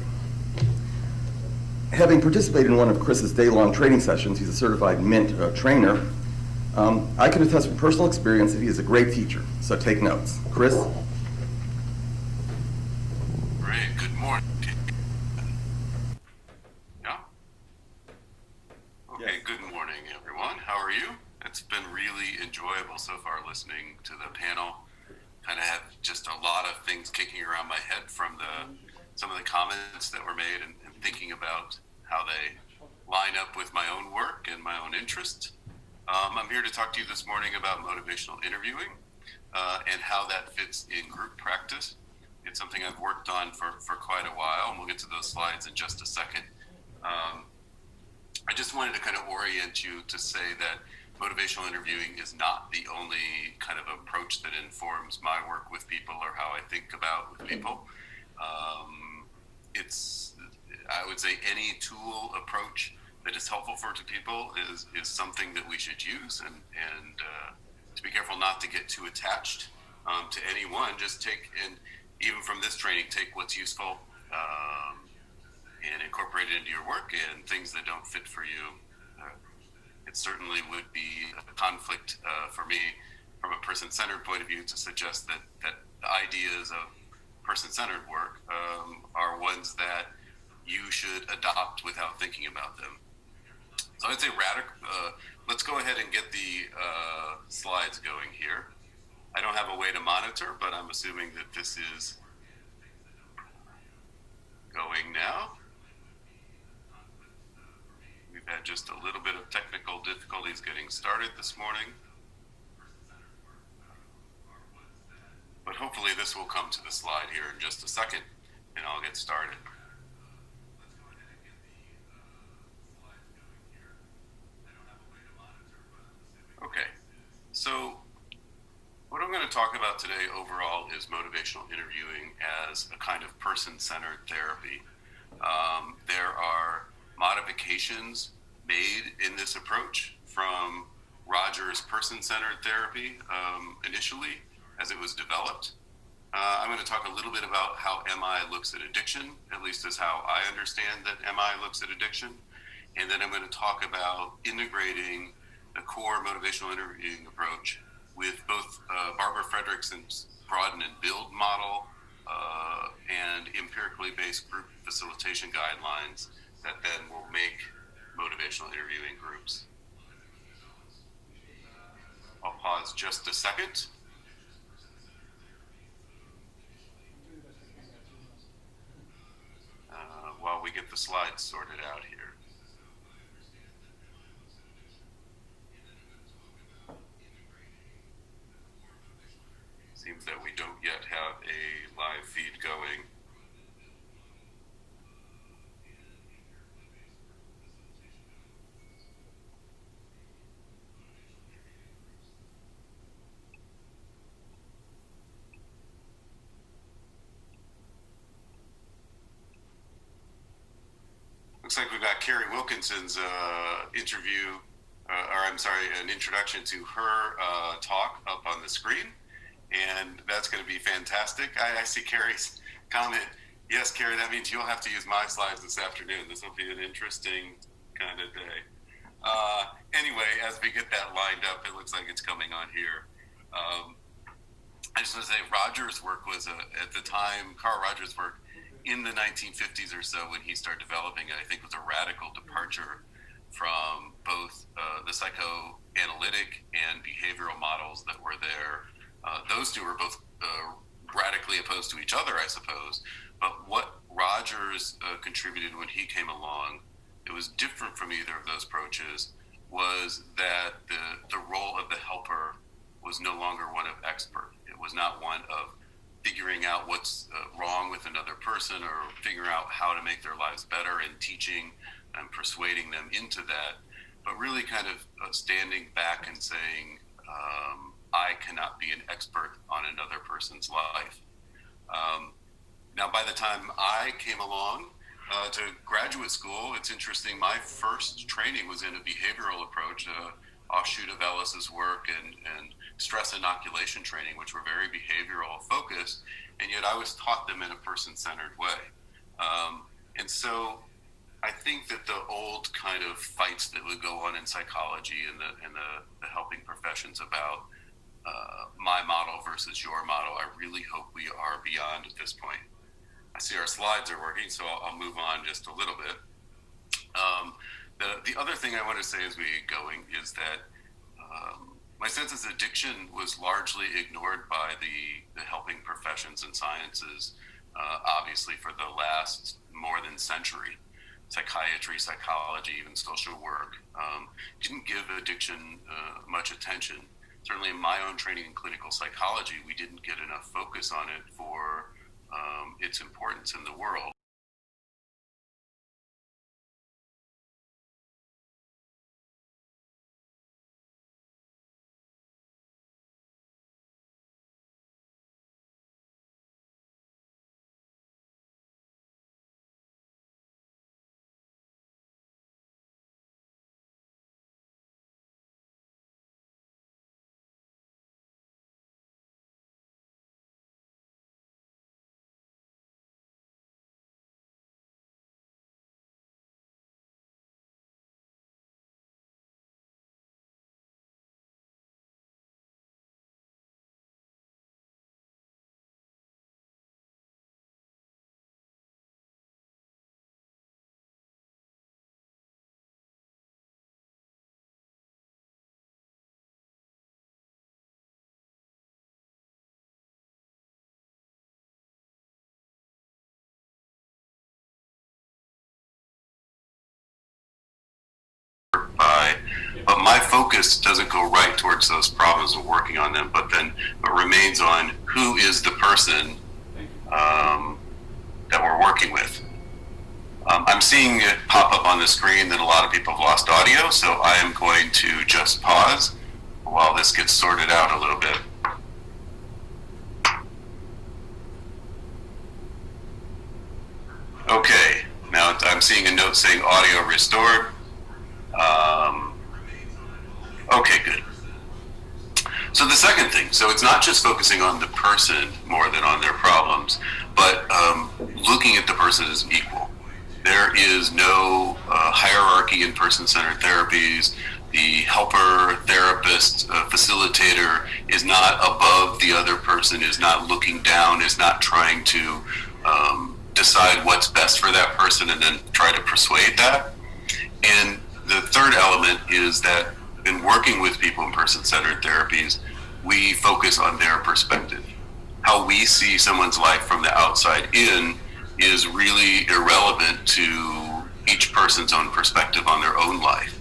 Having participated in one of Chris's day-long training sessions, he's a certified MINT trainer, I can attest from personal experience that he is a great teacher, so take notes. Chris? Great, good morning. Yeah? Okay, good morning, everyone. How are you? It's been really enjoyable so far listening to the panel. Kind of have just a lot of things kicking around my head from some of the comments that were made and thinking about how they line up with my own work and my own interest. I'm here to talk to you this morning about motivational interviewing and how that fits in group practice. It's something I've worked on for quite a while, and we'll get to those slides in just a second. I just wanted to kind of orient you to say that motivational interviewing is not the only kind of approach that informs my work with people or how I think about with people. I would say any tool approach that is helpful for people is something that we should use, and to be careful not to get too attached to any one. Just take, and even from this training, take what's useful and incorporate it into your work, and things that don't fit for you. It certainly would be a conflict for me from a person-centered point of view to suggest that the ideas of person-centered work are ones that you should adopt without thinking about them. So I'd say let's go ahead and get the slides going here. I don't have a way to monitor, but I'm assuming that this is going now. We've had just a little bit of technical difficulties getting started this morning, but hopefully this will come to the slide here in just a second, and I'll get started. Okay, so what I'm going to talk about today overall is motivational interviewing as a kind of person-centered therapy. There are modifications made in this approach from Rogers' person-centered therapy initially as it was developed. I'm going to talk a little bit about how MI looks at addiction, at least as how I understand that MI looks at addiction. And then I'm going to talk about integrating the core motivational interviewing approach with both Barbara Fredrickson's broaden and build model and empirically based group facilitation guidelines that then will make motivational interviewing groups. I'll pause just a second. While we get the slides sorted out here. Seems that we don't yet have a live feed going. Looks like we've got Carrie Wilkinson's interview, an introduction to her talk up on the screen. And that's going to be fantastic. I see Carrie's comment. Yes, Carrie, that means you'll have to use my slides this afternoon. This will be an interesting kind of day. Anyway, as we get that lined up, it looks like it's coming on here. I just want to say Rogers' work was, at the time, Carl Rogers' work in the 1950s or so when he started developing it, I think was a radical departure from both the psychoanalytic and behavioral models that were there. Those two were both radically opposed to each other, I suppose. But what Rogers contributed when he came along, it was different from either of those approaches, was that the role of the helper was no longer one of expert. It was not one of figuring out what's wrong with another person or figuring out how to make their lives better and teaching and persuading them into that, but really kind of standing back and saying, I cannot be an expert on another person's life. Now, by the time I came along to graduate school, it's interesting, my first training was in a behavioral approach, offshoot of Ellis's work and stress inoculation training, which were very behavioral focused, and yet I was taught them in a person-centered way. And so I think that the old kind of fights that would go on in psychology and the helping professions about my model versus your model, I really hope we are beyond at this point. I see our slides are working, so I'll move on just a little bit. The other thing I want to say as we get going is that my sense is addiction was largely ignored by the helping professions and sciences, obviously for the last more than century. Psychiatry, psychology, even social work didn't give addiction much attention. Certainly in my own training in clinical psychology, we didn't get enough focus on it for its importance in the world. But my focus doesn't go right towards those problems and working on them, but remains on who is the person that we're working with. I'm seeing it pop up on the screen that a lot of people have lost audio, so I am going to just pause while this gets sorted out a little bit. Okay, now I'm seeing a note saying audio restored. Okay, good. So the second thing, so it's not just focusing on the person more than on their problems, but looking at the person as equal. There is no hierarchy in person-centered therapies. The helper, therapist, facilitator is not above the other person, is not looking down, is not trying to decide what's best for that person and then try to persuade that. And the third element is that in working with people in person-centered therapies, we focus on their perspective. How we see someone's life from the outside in is really irrelevant to each person's own perspective on their own life.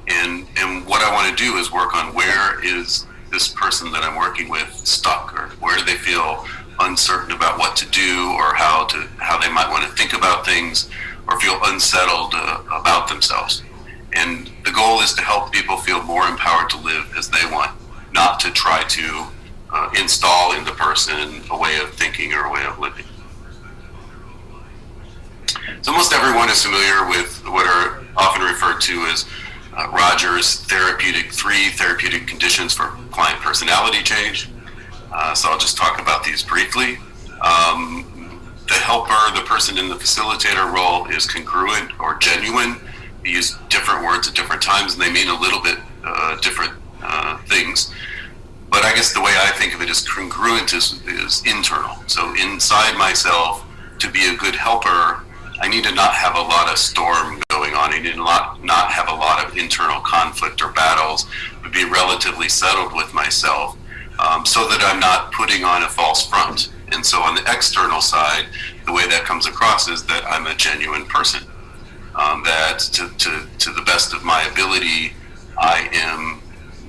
And what I want to do is work on where is this person that I'm working with stuck, or where do they feel uncertain about what to do, or how they might want to think about things, or feel unsettled about themselves. And the goal is to help people feel more empowered to live as they want, not to try to install in the person a way of thinking or a way of living. So almost everyone is familiar with what are often referred to as Rogers' three therapeutic conditions for client personality change. So I'll just talk about these briefly. The helper, the person in the facilitator role, is congruent or genuine. We use different words at different times, and they mean a little bit different things. But I guess the way I think of it is congruent is internal. So inside myself, to be a good helper, I need to not have a lot of storm going on and not have a lot of internal conflict or battles, but be relatively settled with myself, so that I'm not putting on a false front. And so on the external side, the way that comes across is that I'm a genuine person, that to the best of my ability, I am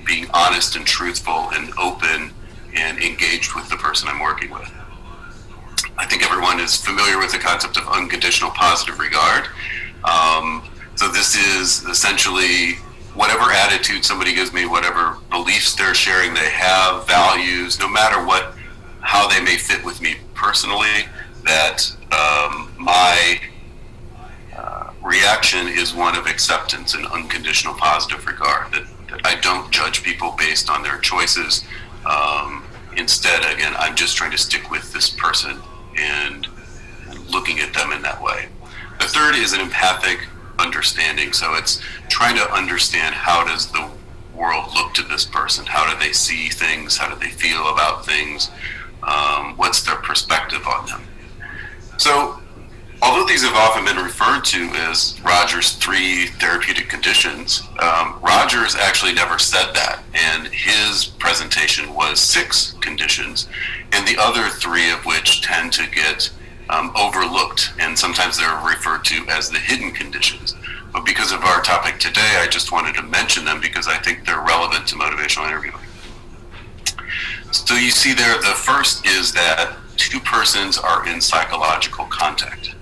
being honest and truthful and open and engaged with the person I'm working with. I think everyone is familiar with the concept of unconditional positive regard. So this is essentially whatever attitude somebody gives me, whatever beliefs they're sharing, they have values, no matter how they may fit with me personally, that my reaction is one of acceptance and unconditional positive regard, that I don't judge people based on their choices. Instead, again, I'm just trying to stick with this person and looking at them in that way. The third is an empathic understanding. So it's trying to understand, how does the world look to this person? How do they see things? How do they feel about things? What's their perspective on them? So although these have often been referred to as Rogers' 3 therapeutic conditions, Rogers actually never said that, and his presentation was 6 conditions, and the other 3 of which tend to get overlooked, and sometimes they're referred to as the hidden conditions. But because of our topic today, I just wanted to mention them because I think they're relevant to motivational interviewing. So you see there, the first is that 2 persons are in psychological contact.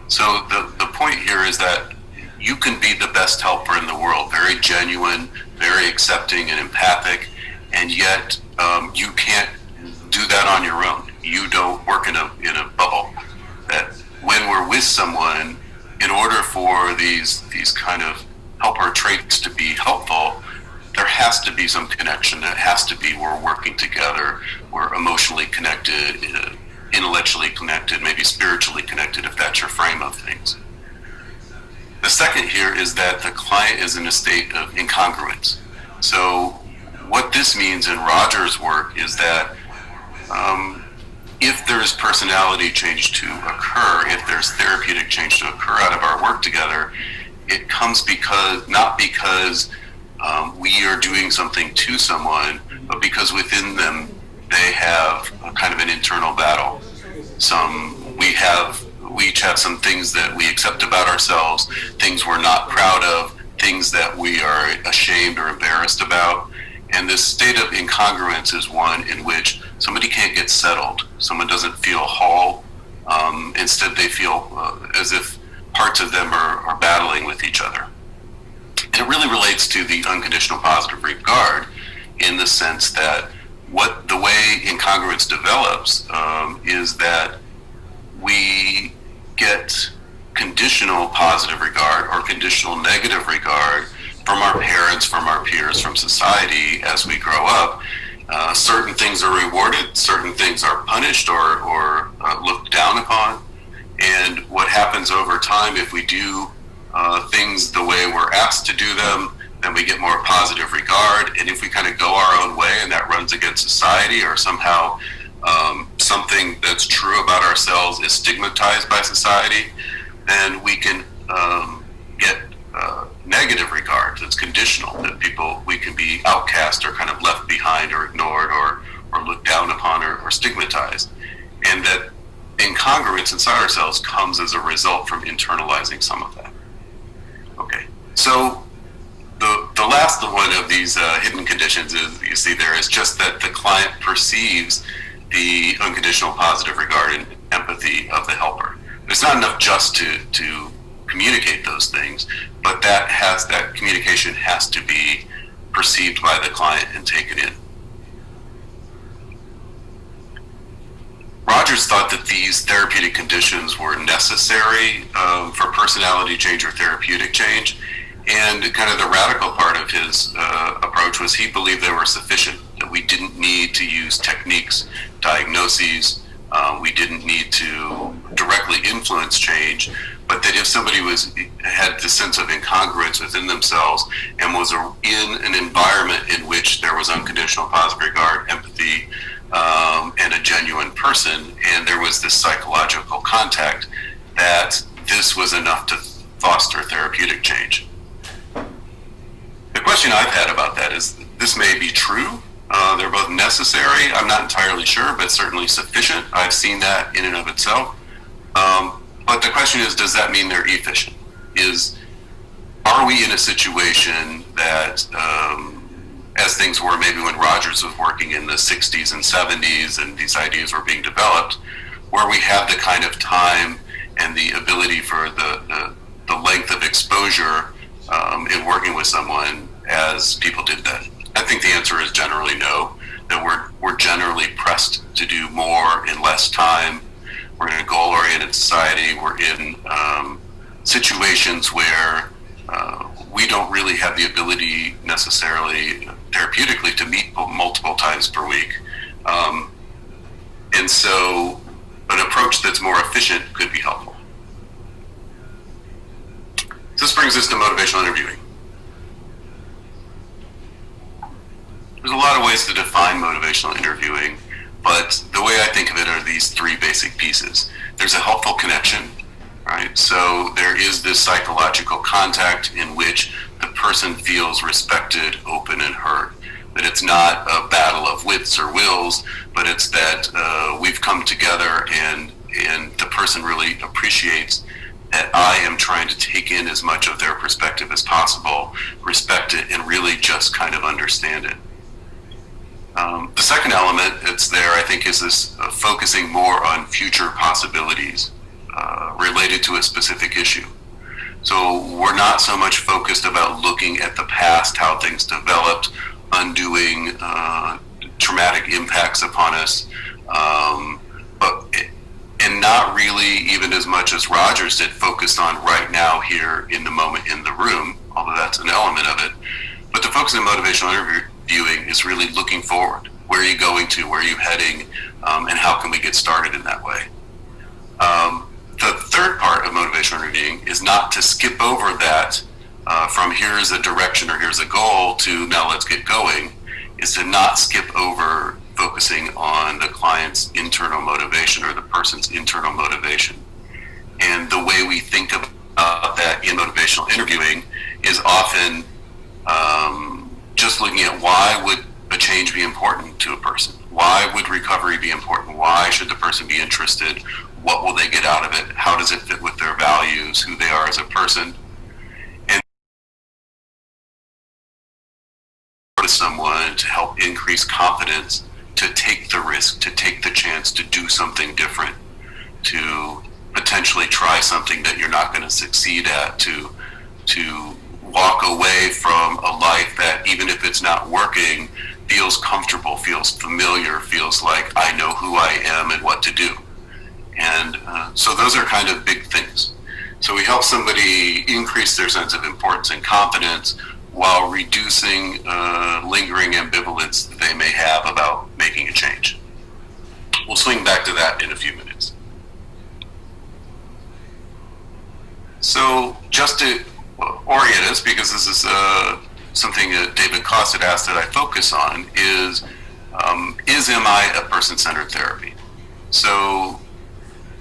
So the point here is that you can be the best helper in the world, very genuine, very accepting and empathic, and yet you can't do that on your own. You don't work in a bubble. That when we're with someone, in order for these kind of helper traits to be helpful, there has to be some connection. That has to be, we're working together, we're emotionally connected, intellectually connected, maybe spiritually connected, if that's your frame of things. The second here is that the client is in a state of incongruence. So what this means in Rogers' work is that if there's personality change to occur, if there's therapeutic change to occur out of our work together, it comes not because we are doing something to someone, but because within them they have a kind of an internal battle. We each have some things that we accept about ourselves, things we're not proud of, things that we are ashamed or embarrassed about. And this state of incongruence is one in which somebody can't get settled. Someone doesn't feel whole. Instead, they feel as if parts of them are battling with each other. And it really relates to the unconditional positive regard, in the sense that the way incongruence develops is that we get conditional positive regard or conditional negative regard from our parents, from our peers, from society as we grow up. Certain things are rewarded, certain things are punished or looked down upon. And what happens over time, if we do things the way we're asked to do them, then we get more positive regard. And if we kind of go our own way and that runs against society, or somehow something that's true about ourselves is stigmatized by society, then we can get negative regard that's conditional, that we can be outcast or kind of left behind or ignored or looked down upon or stigmatized. And that incongruence inside ourselves comes as a result from internalizing some of that. Okay, so the last one of these hidden conditions you see there is just that the client perceives the unconditional positive regard and empathy of the helper. It's not enough just to communicate those things, but that communication has to be perceived by the client and taken in. Rogers thought that these therapeutic conditions were necessary for personality change or therapeutic change, and kind of the radical part of his approach was he believed they were sufficient, that we didn't need to use techniques, diagnoses, we didn't need to directly influence change, but that if somebody had the sense of incongruence within themselves and was in an environment in which there was unconditional positive regard, empathy, and a genuine person, and there was this psychological contact, that this was enough foster therapeutic change. The question I've had about that is, this may be true. They're both necessary. I'm not entirely sure, but certainly sufficient. I've seen that in and of itself. But the question is, does that mean they're efficient? Are we in a situation that, as things were maybe when Rogers was working in the 60s and 70s and these ideas were being developed, where we have the kind of time and the ability for the length of exposure in working with someone as people did then? I think the answer is generally no, that we're generally pressed to do more in less time. We're in a goal-oriented society. We're in situations where we don't really have the ability necessarily therapeutically to meet multiple times per week. And so an approach that's more efficient could be helpful. So this brings us to motivational interviewing. There's a lot of ways to define motivational interviewing, but the way I think of it are these three basic pieces. There's a helpful connection, right? So there is this psychological contact in which the person feels respected, open, and heard. That it's not a battle of wits or wills, but it's that we've come together and the person really appreciates that I am trying to take in as much of their perspective as possible, respect it, and really just kind of understand it. The second element that's there, I think, is this focusing more on future possibilities related to a specific issue. So we're not so much focused about looking at the past, how things developed, undoing traumatic impacts upon us, and not really even as much as Rogers did, focused on right now, here, in the moment, in the room, although that's an element of it. But the focus in motivational interviewing is really looking forward. Where are you going to? Where are you heading? And how can we get started in that way? The third part of motivational interviewing is not to skip over that from here's a direction or here's a goal to now let's get going, is to not skip over focusing on the client's internal motivation or the person's internal motivation. And the way we think about that in motivational interviewing is often just looking at why would a change be important to a person? Why would recovery be important? Why should the person be interested? What will they get out of it? How does it fit with their values, who they are as a person? And to someone to help increase confidence, to take the risk, to take the chance to do something different, to potentially try something that you're not going to succeed at, to walk away from a life that, even if it's not working, feels comfortable, feels familiar, feels like I know who I am and what to do. And so those are kind of big things. So we help somebody increase their sense of importance and confidence while reducing lingering ambivalence that they may have about making a change. We'll swing back to that in a few minutes. So just to orient us, because this is something that David Koss had asked that I focus on, is MI a person-centered therapy? So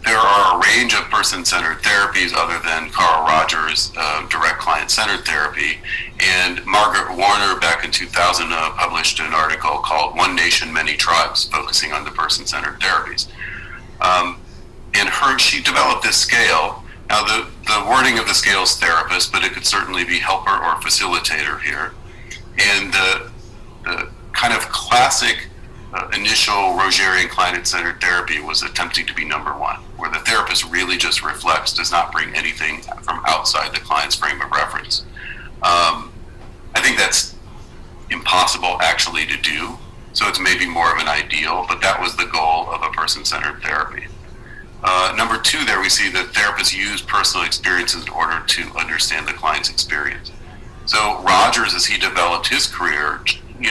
there are a range of person-centered therapies other than Carl Rogers' direct client-centered therapy. And Margaret Warner, back in 2000, published an article called One Nation, Many Tribes, focusing on the person-centered therapies. And she developed this scale. Now, the wording of the scale is therapist, but it could certainly be helper or facilitator here. And the kind of classic initial Rogerian client-centered therapy was attempting to be number one, where the therapist really just reflects, does not bring anything from outside the client's frame of reference. I think that's impossible actually to do, so it's maybe more of an ideal, but that was the goal of a person-centered therapy. Number two, there we see that therapists use personal experiences in order to understand the client's experience. So Rogers, as he developed his career,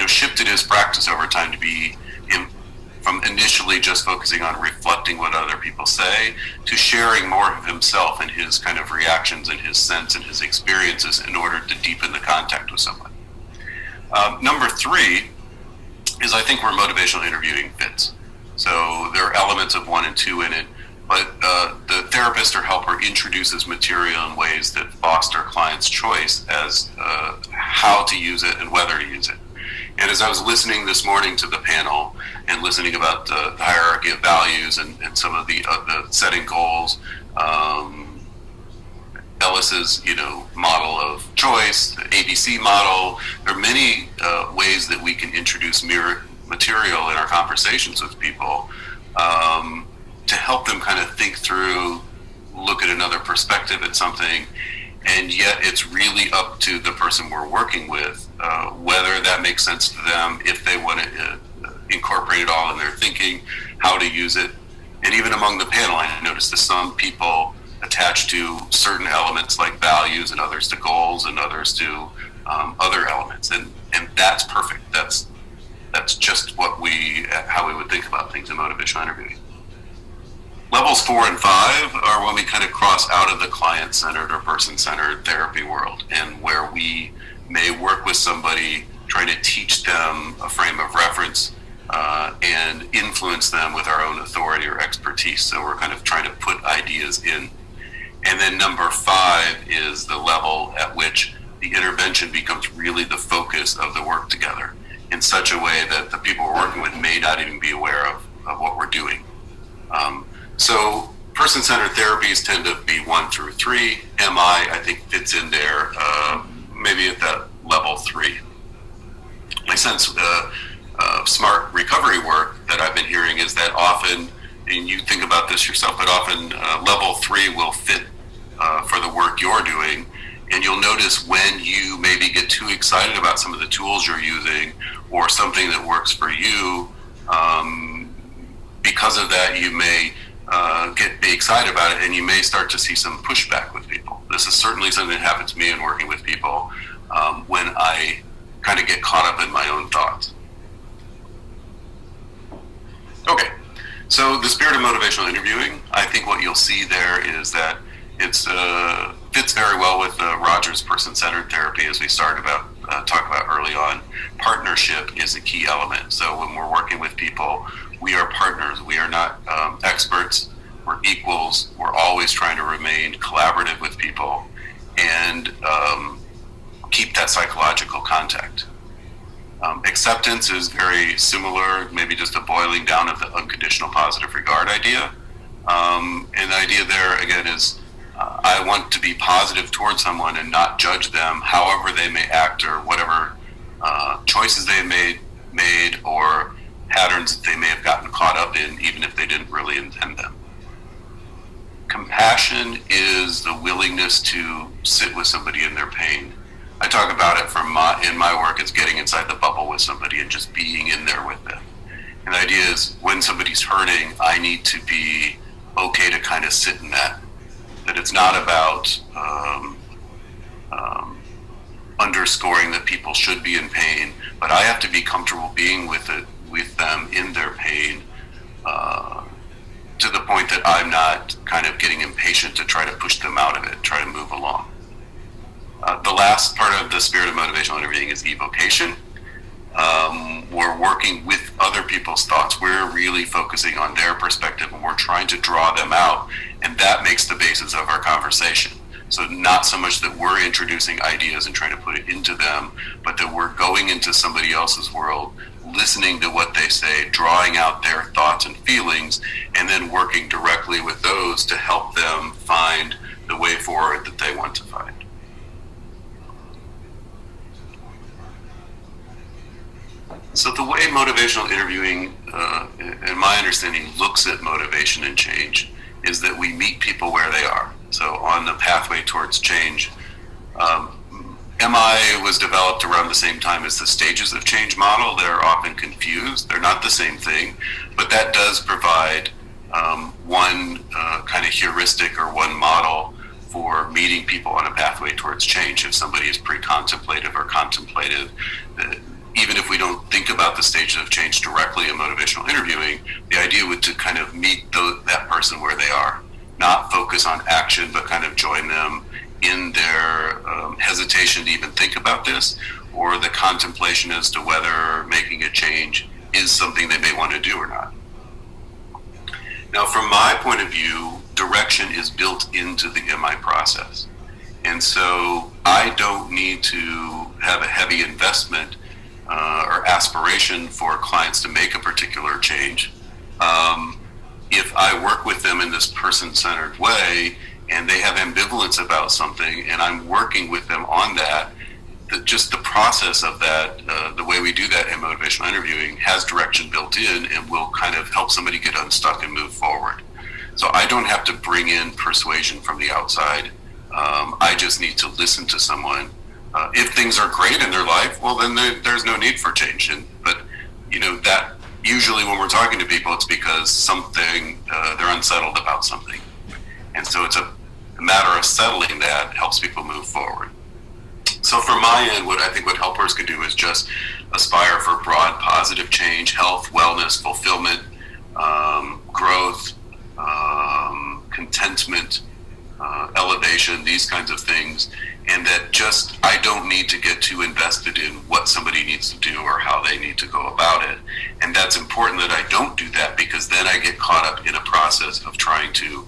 shifted his practice over time to be from initially just focusing on reflecting what other people say to sharing more of himself and his kind of reactions and his sense and his experiences in order to deepen the contact with someone. Number three is, I think, where motivational interviewing fits. So there are elements of 1 and 2 in it. but the therapist or helper introduces material in ways that foster client's choice as how to use it and whether to use it. And as I was listening this morning to the panel and listening about the hierarchy of values and some of the setting goals, Ellis's model of choice, the ABC model, there are many ways that we can introduce material in our conversations with people to help them kind of think through, look at another perspective at something, and yet it's really up to the person we're working with whether that makes sense to them, if they want to incorporate it all in their thinking, how to use it. And even among the panel, I noticed that some people attach to certain elements like values, and others to goals, and others to other elements, and that's perfect. That's just how we would think about things in motivational interviewing. Levels 4 and 5 are when we kind of cross out of the client-centered or person-centered therapy world, and where we may work with somebody trying to teach them a frame of reference and influence them with our own authority or expertise. So we're kind of trying to put ideas in. And then number 5 is the level at which the intervention becomes really the focus of the work together, in such a way that the people we're working with may not even be aware of what we're doing. So person-centered therapies tend to be 1 through 3. MI, I think, fits in there, maybe at that level 3. My sense of smart recovery work that I've been hearing is that often, and you think about this yourself, but often level 3 will fit for the work you're doing, and you'll notice when you maybe get too excited about some of the tools you're using or something that works for you, because of that you may be excited about it, and you may start to see some pushback with people. This is certainly something that happens to me in working with people when I kind of get caught up in my own thoughts. Okay, so the spirit of motivational interviewing, I think what you'll see there is that it fits very well with Roger's person-centered therapy, as we started talk about early on. Partnership is a key element. So when we're working with people, we are partners. We are not experts. We're equals. We're always trying to remain collaborative with people and keep that psychological contact. Acceptance is very similar, maybe just a boiling down of the unconditional positive regard idea. And the idea there, again, is I want to be positive towards someone and not judge them, however they may act or whatever choices they made or patterns that they may have gotten caught up in, even if they didn't really intend them. Compassion is the willingness to sit with somebody in their pain. I talk about it in my work as getting inside the bubble with somebody and just being in there with them. And the idea is when somebody's hurting, I need to be okay to kind of sit in that it's not about underscoring that people should be in pain, but I have to be comfortable being with them in their pain to the point that I'm not kind of getting impatient to try to push them out of it, try to move along. The last part of the spirit of motivational interviewing is evocation. We're working with other people's thoughts. We're really focusing on their perspective, and we're trying to draw them out, and that makes the basis of our conversation. So not so much that we're introducing ideas and trying to put it into them, but that we're going into somebody else's world, listening to what they say, drawing out their thoughts and feelings, and then working directly with those to help them find the way forward that they want to find. So the way motivational interviewing, in my understanding, looks at motivation and change is that we meet people where they are. So on the pathway towards change, MI was developed around the same time as the stages of change model. They're often confused. They're not the same thing, but that does provide one kind of heuristic or one model for meeting people on a pathway towards change. If somebody is pre-contemplative or contemplative, even if we don't think about the stages of change directly in motivational interviewing, the idea would to kind of meet that person where they are, not focus on action, but kind of join them in their hesitation to even think about this, or the contemplation as to whether making a change is something they may want to do or not. Now, from my point of view, direction is built into the MI process. And so I don't need to have a heavy investment or aspiration for clients to make a particular change. If I work with them in this person-centered way and they have ambivalence about something and I'm working with them on that, just the process of that, the way we do that in motivational interviewing has direction built in and will kind of help somebody get unstuck and move forward. So I don't have to bring in persuasion from the outside. I just need to listen to someone. If things are great in their life, well, then there's no need for change. But that usually when we're talking to people, it's because something they're unsettled about something, and so it's a matter of settling that helps people move forward. So from my end, what helpers can do is just aspire for broad positive change, health, wellness, fulfillment, growth, contentment, elevation, these kinds of things, and that just I don't need to get too invested in what somebody needs to do or how they need to go about it. And that's important that I don't do that, because then I get caught up in a process of trying to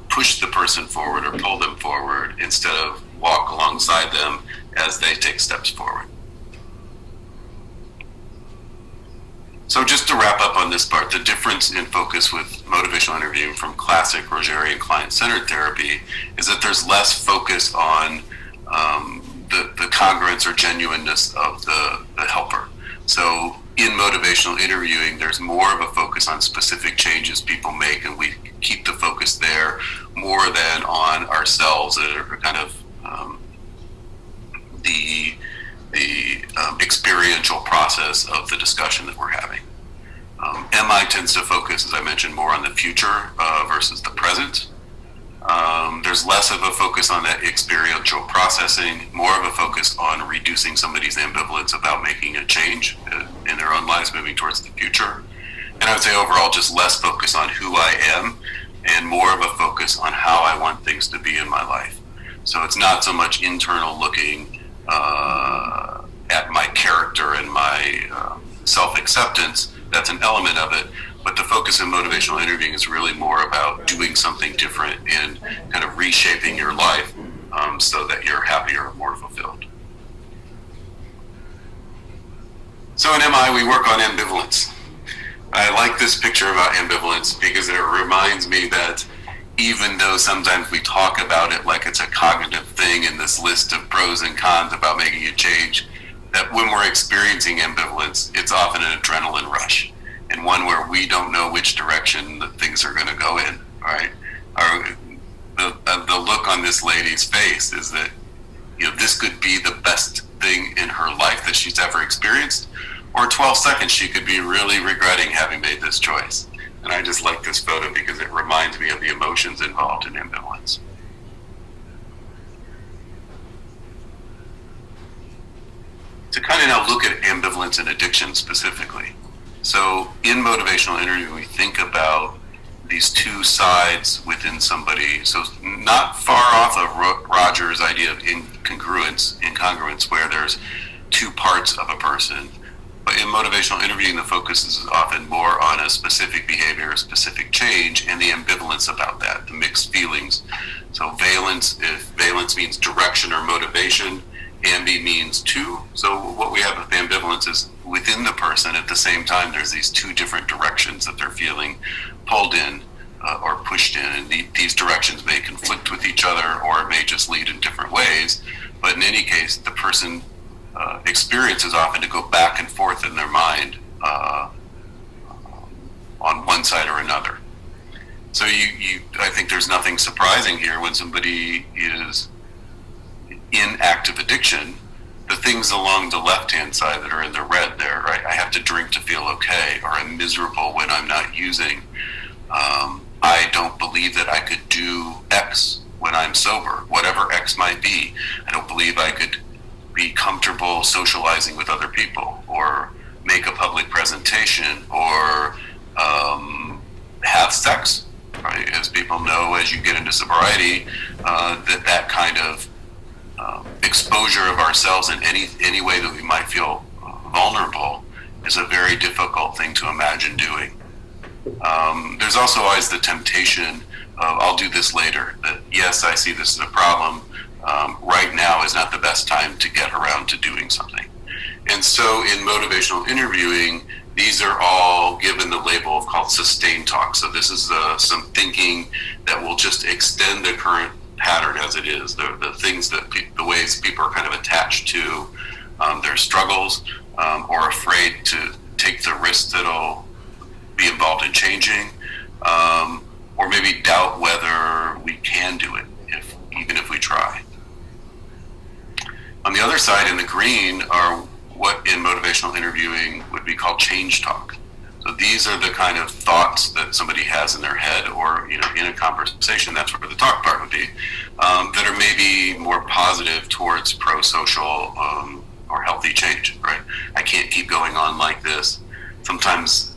push the person forward or pull them forward instead of walk alongside them as they take steps forward. So just to wrap up on this part, the difference in focus with motivational interviewing from classic Rogerian client-centered therapy is that there's less focus on the congruence or genuineness of the helper. So in motivational interviewing, there's more of a focus on specific changes people make, and we keep the focus there more than on ourselves, or kind of the experiential process of the discussion that we're having. MI tends to focus, as I mentioned, more on the future versus the present. There's less of a focus on that experiential processing, more of a focus on reducing somebody's ambivalence about making a change in their own lives, moving towards the future. And I would say overall, just less focus on who I am and more of a focus on how I want things to be in my life. So it's not so much internal looking at my character and my self-acceptance. That's an element of it, but the focus in motivational interviewing is really more about doing something different and kind of reshaping your life so that you're happier and more fulfilled. So in MI, we work on ambivalence. I like this picture about ambivalence because it reminds me that even though sometimes we talk about it like it's a cognitive thing in this list of pros and cons about making a change, that when we're experiencing ambivalence, it's often an adrenaline rush, and one where we don't know which direction that things are going to go in, right? The look on this lady's face is that, this could be the best thing in her life that she's ever experienced, or 12 seconds she could be really regretting having made this choice. And I just like this photo because it reminds me of the emotions involved in ambivalence. To kind of now look at ambivalence and addiction specifically. So in motivational interviewing, we think about these two sides within somebody. So not far off of Roger's idea of incongruence, where there's two parts of a person. But in motivational interviewing, the focus is often more on a specific behavior, a specific change, and the ambivalence about that, the mixed feelings. So valence, if valence means direction or motivation, ambi means two. So what we have with ambivalence is within the person at the same time, there's these two different directions that they're feeling pulled in or pushed in. And these directions may conflict with each other, or it may just lead in different ways. But in any case, the person experiences often to go back and forth in their mind on one side or another. So I think there's nothing surprising here when somebody is in active addiction. The things along the left-hand side that are in the red there, right? I have to drink to feel okay, or I'm miserable when I'm not using. I don't believe that I could do X when I'm sober, whatever X might be. I don't believe I could be comfortable socializing with other people, or make a public presentation, or have sex, right? As people know, as you get into sobriety, that kind of exposure of ourselves in any way that we might feel vulnerable is a very difficult thing to imagine doing. There's also always the temptation of, I'll do this later. That yes, I see this as a problem. Right now is not the best time to get around to doing something. And so in motivational interviewing, these are all given the label of called sustained talk. So this is some thinking that will just extend the current pattern as it is, the things that the ways people are kind of attached to their struggles, or afraid to take the risks that'll be involved in changing, or maybe doubt whether we can do it, even if we try. On the other side, in the green, are what in motivational interviewing would be called change talk. So these are the kind of thoughts that somebody has in their head, or in a conversation. That's where the talk part would be, that are maybe more positive towards pro-social or healthy change. Right? I can't keep going on like this. Sometimes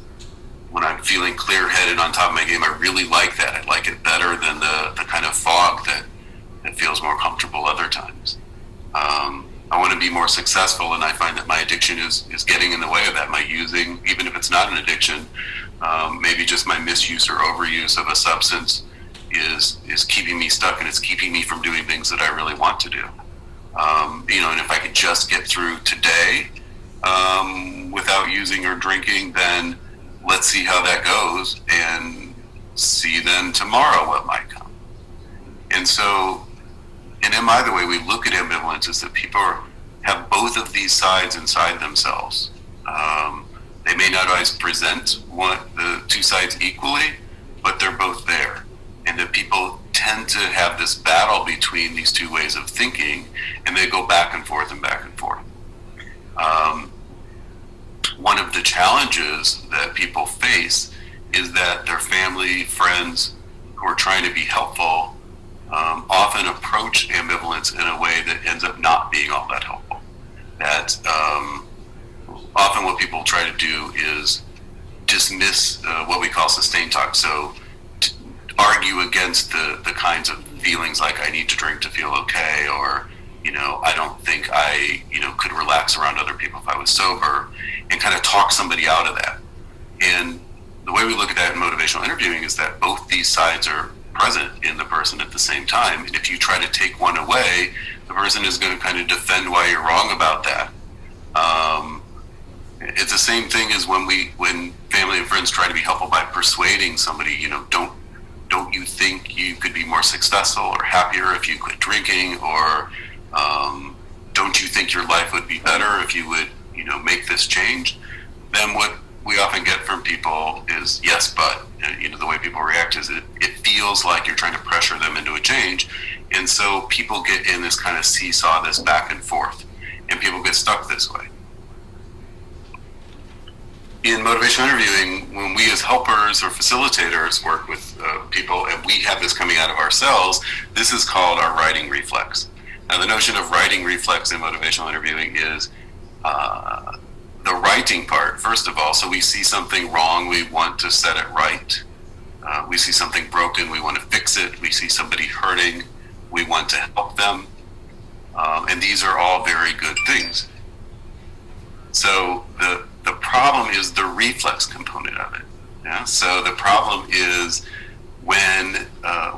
when I'm feeling clear-headed on top of my game, I really like that. I like it better than the kind of fog that feels more comfortable other times. I want to be more successful, and I find that my addiction is getting in the way of that. My using, even if it's not an addiction, maybe just my misuse or overuse of a substance is keeping me stuck, and it's keeping me from doing things that I really want to do. And if I could just get through today without using or drinking, then let's see how that goes, and see then tomorrow what might come. And so, in MI, the way we look at ambivalence is that people have both of these sides inside themselves. They may not always present the two sides equally, but they're both there. And that people tend to have this battle between these two ways of thinking, and they go back and forth and back and forth. One of the challenges that people face is that their family, friends who are trying to be helpful often approach ambivalence in a way that ends up not being all that helpful. That often what people try to do is dismiss what we call sustained talk. So argue against the kinds of feelings like I need to drink to feel okay, or I don't think I could relax around other people if I was sober, and kind of talk somebody out of that. And the way we look at that in motivational interviewing is that both these sides are present in the person at the same time. And if you try to take one away, the person is going to kind of defend why you're wrong about that. It's the same thing as when family and friends try to be helpful by persuading somebody, don't you think you could be more successful or happier if you quit drinking, or don't you think your life would be better if you would, make this change? Then what we often get from people is yes, but the way people react is it feels like you're trying to pressure them into a change, and so people get in this kind of seesaw, this back and forth, and people get stuck this way. In motivational interviewing, when we as helpers or facilitators work with people and we have this coming out of ourselves, this is called our writing reflex. Now, the notion of writing reflex in motivational interviewing is the writing part, first of all. So we see something wrong, we want to set it right. We see something broken, we want to fix it. We see somebody hurting, we want to help them. And these are all very good things. So the problem is the reflex component of it. Yeah? So the problem is when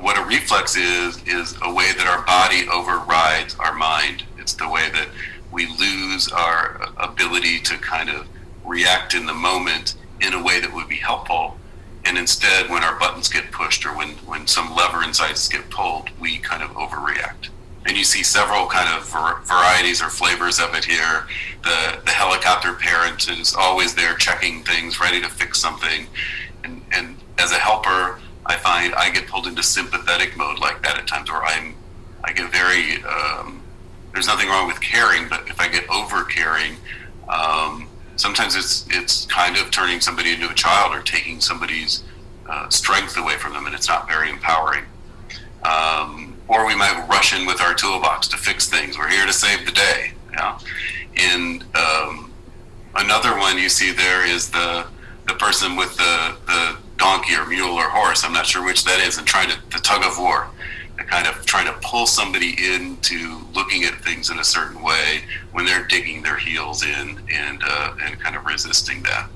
what a reflex is a way that our body overrides our mind. It's the way that we lose our ability to kind of react in the moment in a way that would be helpful. And instead, when our buttons get pushed or when some lever inside us get pulled, we kind of overreact. And you see several kind of varieties or flavors of it here. The helicopter parent is always there checking things, ready to fix something. And as a helper, I find I get pulled into sympathetic mode like that at times, where I get very, there's nothing wrong with caring, but if I get over caring, sometimes it's kind of turning somebody into a child or taking somebody's strength away from them, and it's not very empowering. Or we might rush in with our toolbox to fix things. We're here to save the day. Yeah? And another one you see there is the person with the donkey or mule or horse. I'm not sure which that is, and trying to the tug of war. They're kind of trying to pull somebody into looking at things in a certain way when they're digging their heels in and kind of resisting that.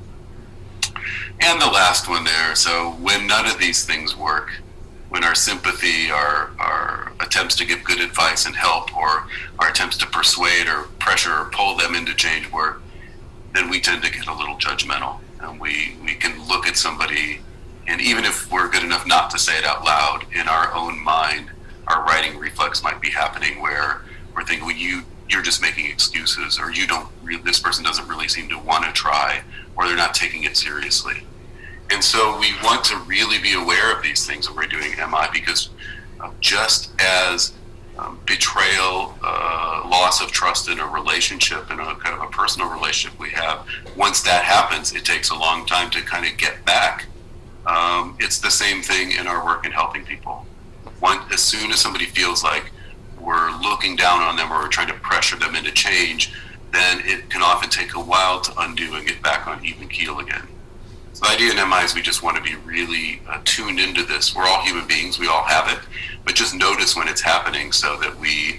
And the last one there, so when none of these things work, when our sympathy, our attempts to give good advice and help, or our attempts to persuade or pressure or pull them into change work, then we tend to get a little judgmental. And we can look at somebody, and even if we're good enough not to say it out loud, in our own mind, our writing reflex might be happening where we're thinking, well, you're just making excuses, or this person doesn't really seem to want to try, or they're not taking it seriously. And so we want to really be aware of these things when we're doing MI, because just as betrayal, loss of trust in a relationship, in a kind of a personal relationship we have, once that happens, it takes a long time to kind of get back. It's the same thing in our work in helping people. As soon as somebody feels like we're looking down on them or we're trying to pressure them into change, then it can often take a while to undo and get back on even keel again. So the idea in MI is we just want to be really tuned into this. We're all human beings, we all have it, but just notice when it's happening so that we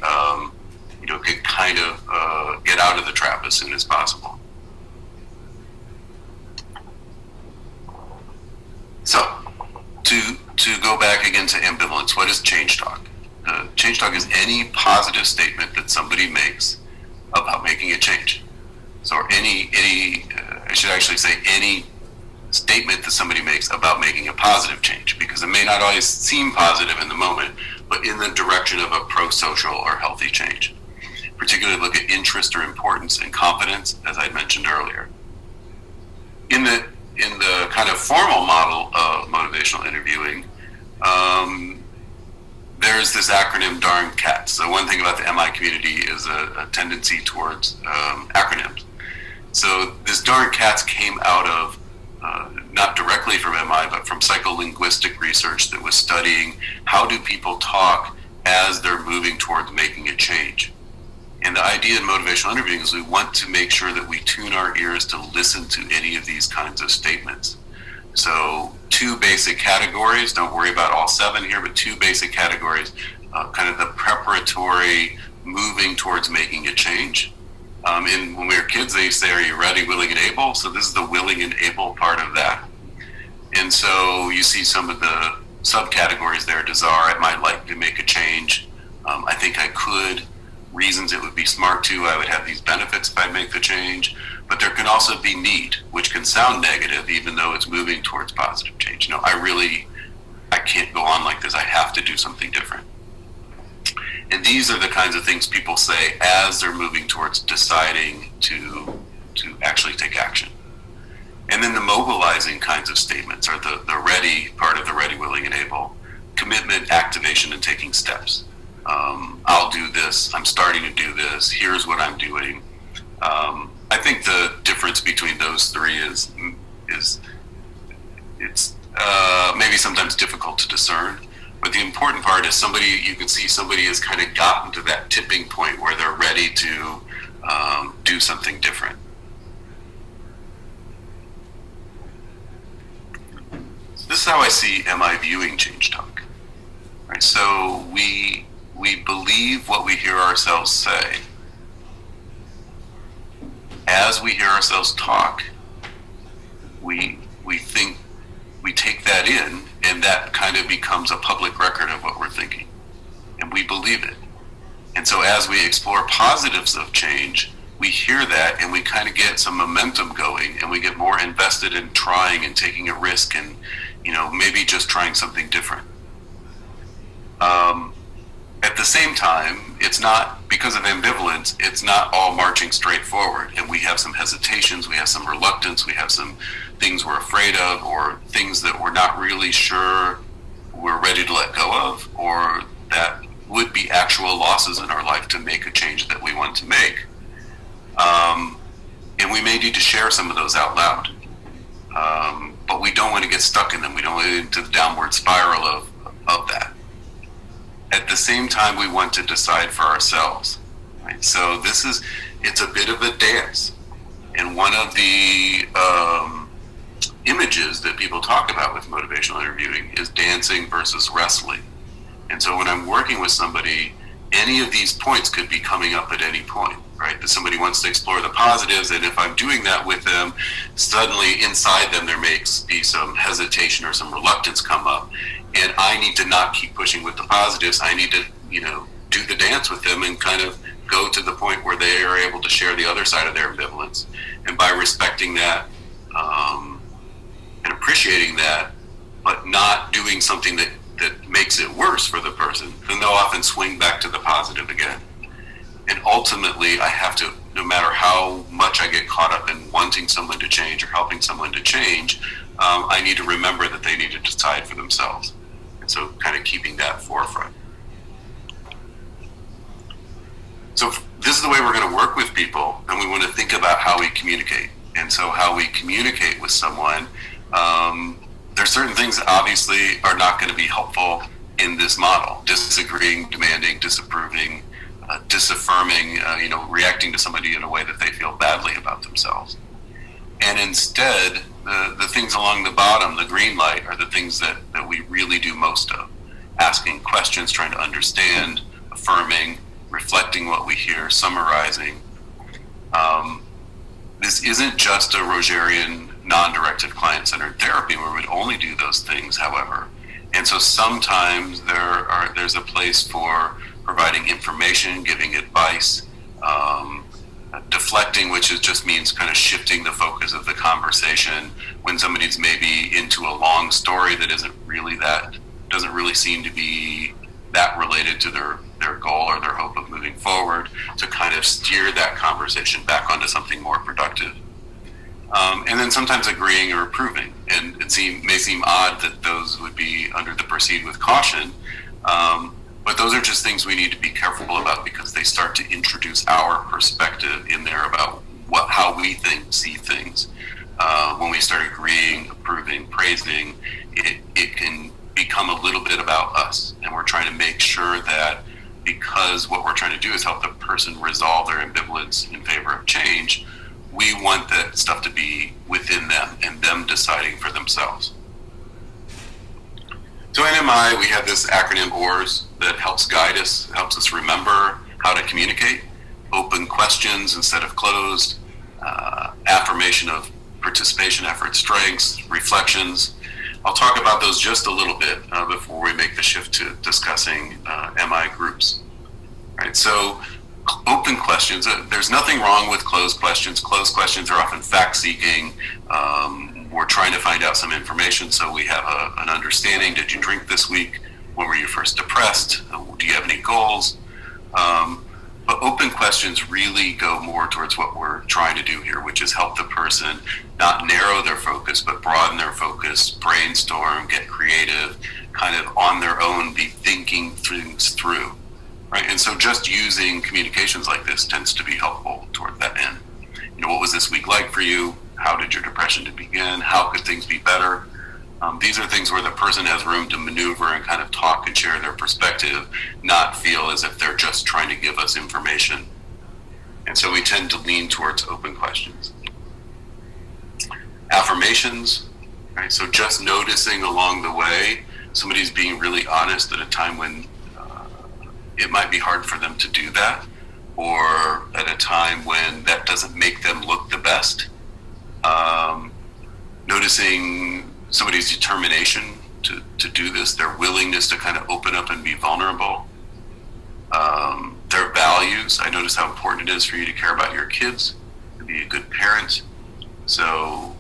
can kind of get out of the trap as soon as possible. So, to go back again to ambivalence, what is change talk? Change talk is any positive statement that somebody makes about making a change. So, I should actually say any statement that somebody makes about making a positive change, because it may not always seem positive in the moment, but in the direction of a pro-social or healthy change. Particularly look at interest or importance and competence, as I mentioned earlier. In the kind of formal model of motivational interviewing, there's this acronym darn CATS. So one thing about the MI community is a tendency towards acronyms. So this darn CATS came out of not directly from MI, but from psycholinguistic research that was studying how do people talk as they're moving towards making a change. And the idea in motivational interviewing is we want to make sure that we tune our ears to listen to any of these kinds of statements. So 2 basic categories, don't worry about all 7 here, but 2 basic categories, kind of the preparatory moving towards making a change. And when we were kids, they used to say, are you ready, willing, and able? So this is the willing and able part of that. And so you see some of the subcategories there. Desire, I might like to make a change. I think I could. Reasons it would be smart to. I would have these benefits if I make the change. But there can also be need, which can sound negative, even though it's moving towards positive change. I can't go on like this. I have to do something different. And these are the kinds of things people say as they're moving towards deciding to actually take action. And then the mobilizing kinds of statements are the ready part of the ready, willing, and able. Commitment, activation, and taking steps. I'll do this. I'm starting to do this. Here's what I'm doing. I think the difference between those 3 is it's maybe sometimes difficult to discern. But the important part is you can see somebody has kind of gotten to that tipping point where they're ready to do something different. So this is how I see MI viewing change talk. Right, so we believe what we hear ourselves say. As we hear ourselves talk, we think, we take that in, and that kind of becomes a public record of what we're thinking. And we believe it. And so as we explore positives of change, we hear that and we kind of get some momentum going, and we get more invested in trying and taking a risk and, maybe just trying something different. At the same time, it's not, because of ambivalence, it's not all marching straight forward. And we have some hesitations, we have some reluctance, we have some things we're afraid of, or things that we're not really sure we're ready to let go of, or that would be actual losses in our life to make a change that we want to make. And we may need to share some of those out loud. But we don't want to get stuck in them. We don't want to get into the downward spiral of that. At the same time, we want to decide for ourselves. Right? So it's a bit of a dance. And one of the images that people talk about with motivational interviewing is dancing versus wrestling. And so when I'm working with somebody any of these points could be coming up at any point, right? That somebody wants to explore the positives, and if I'm doing that with them, suddenly inside them there may be some hesitation or some reluctance come up, and I need to not keep pushing with the positives. I need to, do the dance with them and kind of go to the point where they are able to share the other side of their ambivalence. And by respecting that and appreciating that, but not doing something that makes it worse for the person, then they'll often swing back to the positive again. And ultimately, I have to, no matter how much I get caught up in wanting someone to change or helping someone to change, I need to remember that they need to decide for themselves. And so kind of keeping that forefront. So this is the way we're going to work with people, and we want to think about how we communicate. And so how we communicate with someone, there's certain things that obviously are not going to be helpful in this model. Disagreeing, demanding, disapproving, disaffirming, reacting to somebody in a way that they feel badly about themselves. And instead, the things along the bottom, the green light, are the things that we really do most of. Asking questions, trying to understand, affirming, reflecting what we hear, summarizing. This isn't just a Rogerian non-directed client-centered therapy where we'd only do those things, however. And so sometimes there's a place for providing information, giving advice, deflecting, which just means kind of shifting the focus of the conversation when somebody's maybe into a long story that doesn't really seem to be that related to their goal or their hope of moving forward, to kind of steer that conversation back onto something more productive. And then sometimes agreeing or approving. And it may seem odd that those would be under the proceed with caution, but those are just things we need to be careful about because they start to introduce our perspective in there about how we see things. When we start agreeing, approving, praising, it can become a little bit about us. And we're trying to make sure that because what we're trying to do is help the person resolve their ambivalence in favor of change, we want that stuff to be within them and them deciding for themselves. So in MI, we have this acronym OARS that helps guide us, helps us remember how to communicate, open questions instead of closed, affirmation of participation effort strengths, reflections. I'll talk about those just a little bit before we make the shift to discussing MI groups. All right, so open questions. There's nothing wrong with closed questions. Closed questions are often fact-seeking. We're trying to find out some information so we have an understanding. Did you drink this week? When were you first depressed? Do you have any goals? But open questions really go more towards what we're trying to do here, which is help the person not narrow their focus, but broaden their focus, brainstorm, get creative, kind of on their own, be thinking things through. Right? And so just using communications like this tends to be helpful toward that end. What was this week like for you? How did your depression begin? How could things be better? These are things where the person has room to maneuver and kind of talk and share their perspective, not feel as if they're just trying to give us information. And so we tend to lean towards open questions. Affirmations, right? So just noticing along the way, somebody's being really honest at a time when it might be hard for them to do that, or at a time when that doesn't make them look the best. Noticing somebody's determination to do this, their willingness to kind of open up and be vulnerable. Their values. I notice how important it is for you to care about your kids, to be a good parent. So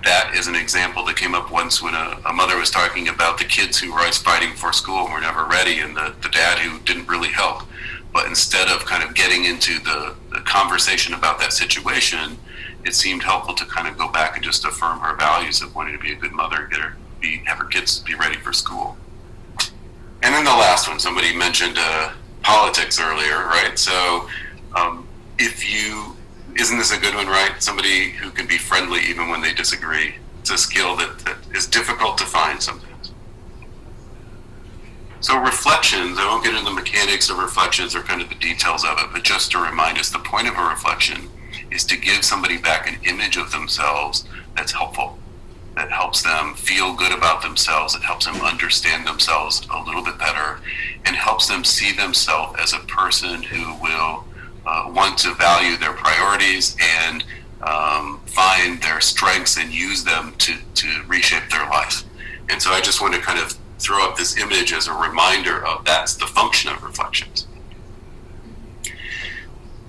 that is an example that came up once when a mother was talking about the kids who were always fighting for school and were never ready, and the dad who didn't really help. But instead of kind of getting into the conversation about that situation, it seemed helpful to kind of go back and just affirm her values of wanting to be a good mother, have her kids be ready for school. And then the last one, somebody mentioned politics earlier, right? So isn't this a good one, right? Somebody who can be friendly even when they disagree. It's a skill that is difficult to find sometimes. So reflections, I won't get into the mechanics of reflections or kind of the details of it, but just to remind us, the point of a reflection is to give somebody back an image of themselves that's helpful. that helps them feel good about themselves, it helps them understand themselves a little bit better, and helps them see themselves as a person who will want to value their priorities and find their strengths and use them to reshape their life. And so I just want to kind of throw up this image as a reminder of that's the function of reflections.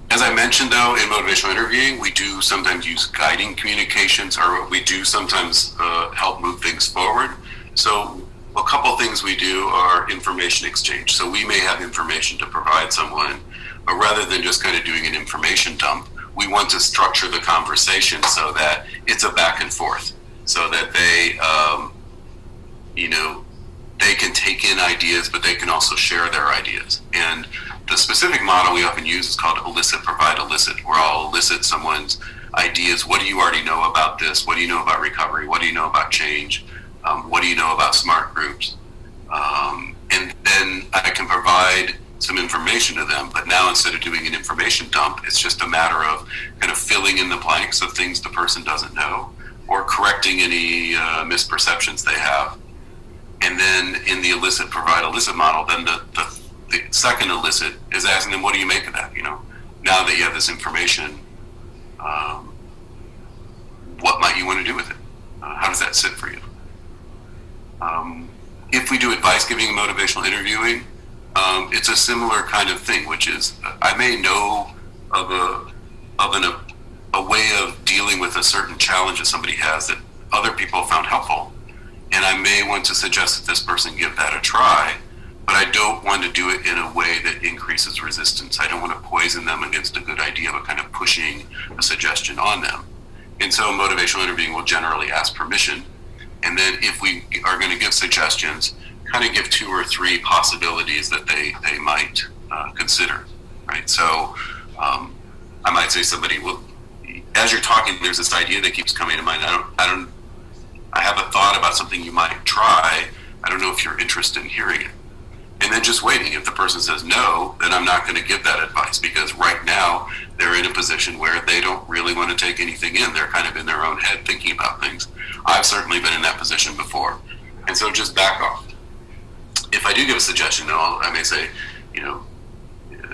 As I mentioned, though, in motivational interviewing, we do sometimes use guiding communications, or we do sometimes help move things forward. So a couple things we do are information exchange. So we may have information to provide someone, but rather than just kind of doing an information dump, we want to structure the conversation so that it's a back and forth, so that they, they can take in ideas, but they can also share their ideas. And the specific model we often use is called elicit, provide, elicit, where I'll elicit someone's ideas. What do you already know about this? What do you know about recovery? What do you know about change? What do you know about smart groups? And then I can provide some information to them, but now instead of doing an information dump, it's just a matter of kind of filling in the blanks of things the person doesn't know, or correcting any misperceptions they have. And then in the elicit, provide, elicit model, then the second elicit is asking them, what do you make of that? Now that you have this information, what might you want to do with it? How does that sit for you? If we do advice giving and motivational interviewing, it's a similar kind of thing, which is I may know of a way of dealing with a certain challenge that somebody has that other people have found helpful, and I may want to suggest that this person give that a try, but I don't want to do it in a way that increases resistance. I don't want to poison them against a good idea, but kind of pushing a suggestion on them. And so motivational interviewing will generally ask permission, and then if we are going to give suggestions, kind of give 2 or 3 possibilities that they might consider, right? So I might say somebody, well, as you're talking, there's this idea that keeps coming to mind. I have a thought about something you might try. I don't know if you're interested in hearing it. And then just waiting. If the person says no, then I'm not going to give that advice, because right now they're in a position where they don't really want to take anything in. They're kind of in their own head thinking about things. I've certainly been in that position before. And so just back off. If I do give a suggestion, though, I may say,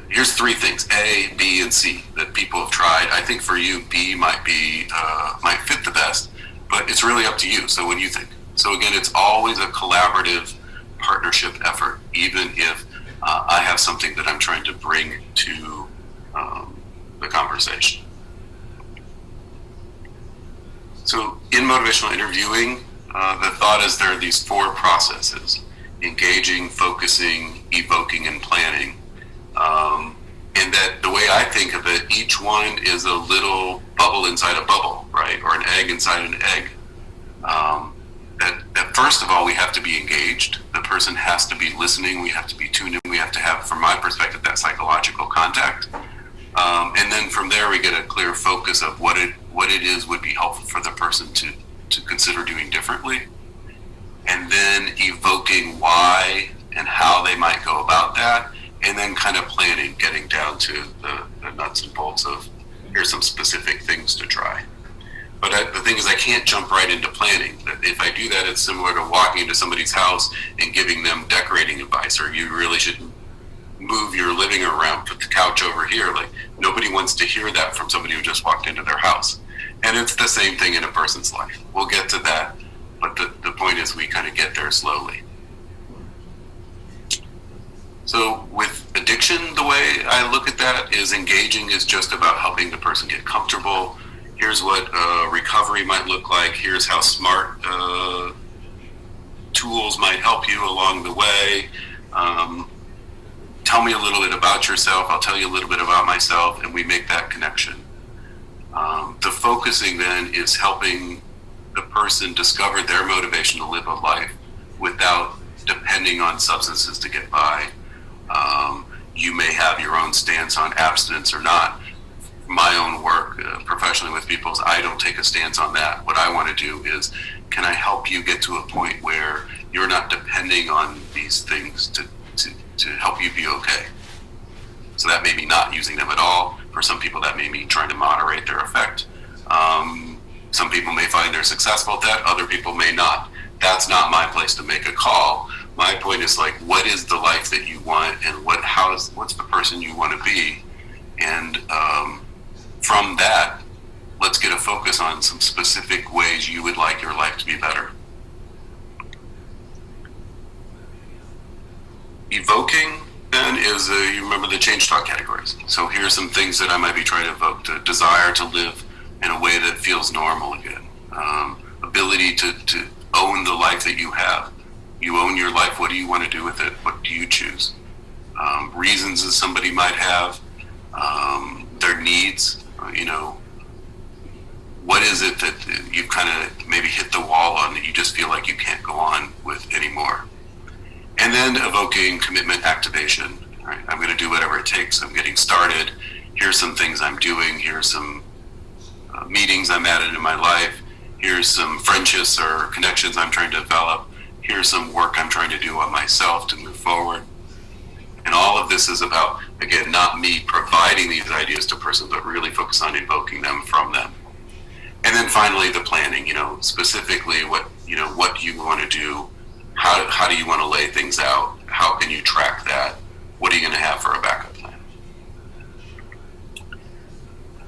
here's 3 things, A, B, and C, that people have tried. I think for you, B might fit the best, but it's really up to you. So what do you think? So again, it's always a collaborative partnership effort, even if I have something that I'm trying to bring to the conversation. So in motivational interviewing, the thought is there are these 4 processes: engaging, focusing, evoking, and planning. And that the way I think of it, each one is a little bubble inside a bubble, right? Or an egg inside an egg. That first of all, we have to be engaged. The person has to be listening. We have to be tuned in. We have to have, from my perspective, that psychological contact. And then from there, we get a clear focus of what it is would be helpful for the person to consider doing differently. And then evoking why and how they might go about that. And then kind of planning, getting down to the nuts and bolts of here's some specific things to try. But the thing is, I can't jump right into planning. If I do that, it's similar to walking into somebody's house and giving them decorating advice, or you really should move your living around, put the couch over here. Like, nobody wants to hear that from somebody who just walked into their house. And it's the same thing in a person's life. We'll get to that, but the point is we kind of get there slowly. So with addiction, the way I look at that is engaging is just about helping the person get comfortable. Here's what recovery might look like. Here's how smart tools might help you along the way. Tell me a little bit about yourself. I'll tell you a little bit about myself, and we make that connection. The focusing then is helping the person discover their motivation to live a life without depending on substances to get by. You may have your own stance on abstinence or not. My own work professionally with people is I don't take a stance on that. What I want to do is, can I help you get to a point where you're not depending on these things to help you be okay? So that may be not using them at all. For some people, that may mean trying to moderate their effect. Some people may find they're successful at that, other people may not. That's not my place to make a call. My point is like, what is the life that you want, and what's the person you want to be? And from that, let's get a focus on some specific ways you would like your life to be better. Evoking then is, you remember the change talk categories. So here's some things that I might be trying to evoke: the desire to live in a way that feels normal again, ability to own the life that you have. You own your life. What do you want to do with it? What do you choose? Reasons that somebody might have, their needs, what is it that you've kind of maybe hit the wall on that you just feel like you can't go on with anymore? And then evoking commitment activation. Right? I'm going to do whatever it takes. I'm getting started. Here's some things I'm doing. Here's some meetings I'm added in my life. Here's some friendships or connections I'm trying to develop. Here's some work I'm trying to do on myself to move forward. And all of this is about, again, not me providing these ideas to a person, but really focus on evoking them from them. And then finally, the planning, specifically what do you want to do? How do you want to lay things out? How can you track that? What are you going to have for a backup plan?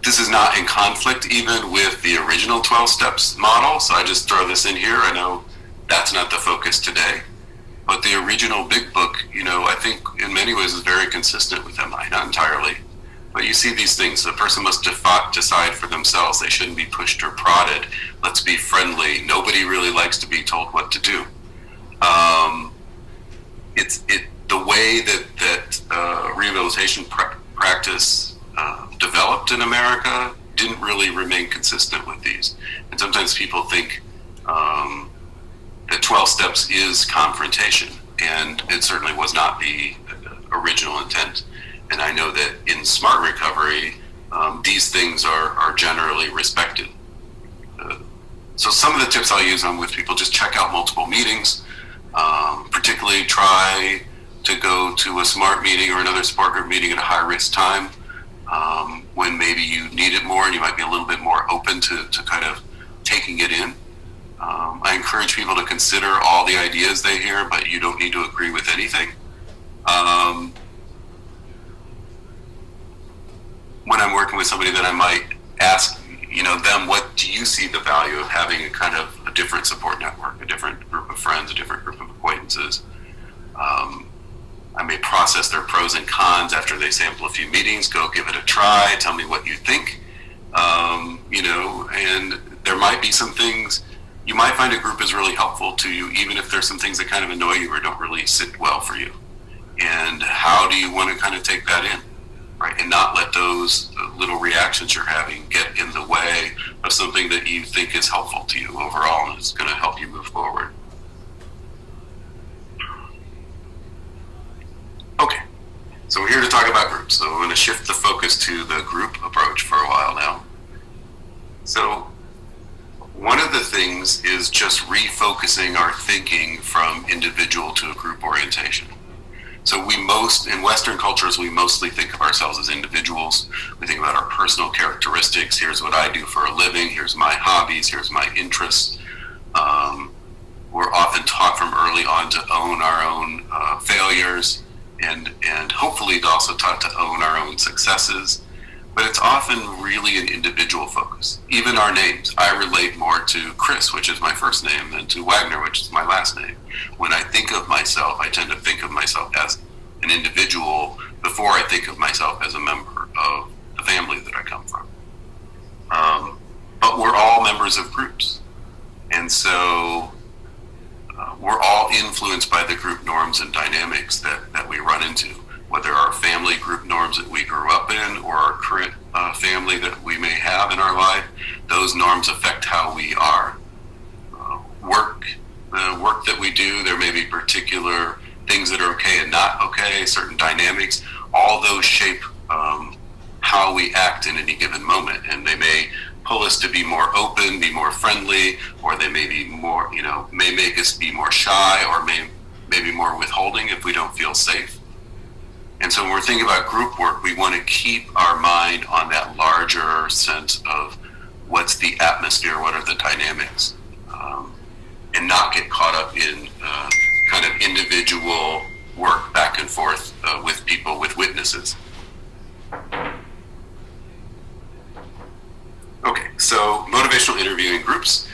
This is not in conflict even with the original 12 steps model, so I just throw this in here. I know that's not the focus today, but the original big book, I think in many ways is very consistent with MI, not entirely. But you see these things. The person must decide for themselves. They shouldn't be pushed or prodded. Let's be friendly. Nobody really likes to be told what to do. The way that rehabilitation practice developed in America didn't really remain consistent with these. And sometimes people think that 12 steps is confrontation, and it certainly was not the original intent. And I know that in smart recovery, these things are generally respected. So some of the tips I'll use with people: just check out multiple meetings, particularly try to go to a SMART meeting or another support group meeting at a high risk time, when maybe you need it more and you might be a little bit more open to kind of taking it in. I encourage people to consider all the ideas they hear, but you don't need to agree with anything. When I'm working with somebody, that I might ask, them, what do you see the value of having a kind of a different support network, a different group of friends, a different group of acquaintances? I may process their pros and cons after they sample a few meetings. Go give it a try. Tell me what you think. And there might be some things, you might find a group is really helpful to you, even if there's some things that kind of annoy you or don't really sit well for you. And how do you want to kind of take that in, right? And not let those little reactions you're having get in the way of something that you think is helpful to you overall and is going to help you move forward. Okay, so we're here to talk about groups. So I'm going to shift the focus to the group approach for a while now. So one of the things is just refocusing our thinking from individual to a group orientation. So in Western cultures, we mostly think of ourselves as individuals. We think about our personal characteristics. Here's what I do for a living. Here's my hobbies. Here's my interests. We're often taught from early on to own our own failures, and hopefully also taught to own our own successes. But it's often really an individual focus. Even our names. I relate more to Chris, which is my first name, than to Wagner, which is my last name. When I think of myself, I tend to think of myself as an individual before I think of myself as a member of the family that I come from. But we're all members of groups. And so we're all influenced by the group norms and dynamics that we run into. Whether our family group norms that we grew up in or our current family that we may have in our life, those norms affect how we are. The work that we do, there may be particular things that are okay and not okay, certain dynamics. All those shape how we act in any given moment, and they may pull us to be more open, be more friendly, or they may be more, may make us be more shy, or maybe more withholding if we don't feel safe. And so when we're thinking about group work, we want to keep our mind on that larger sense of what's the atmosphere, what are the dynamics, and not get caught up in kind of individual work back and forth with people, with witnesses. Okay, so motivational interviewing groups.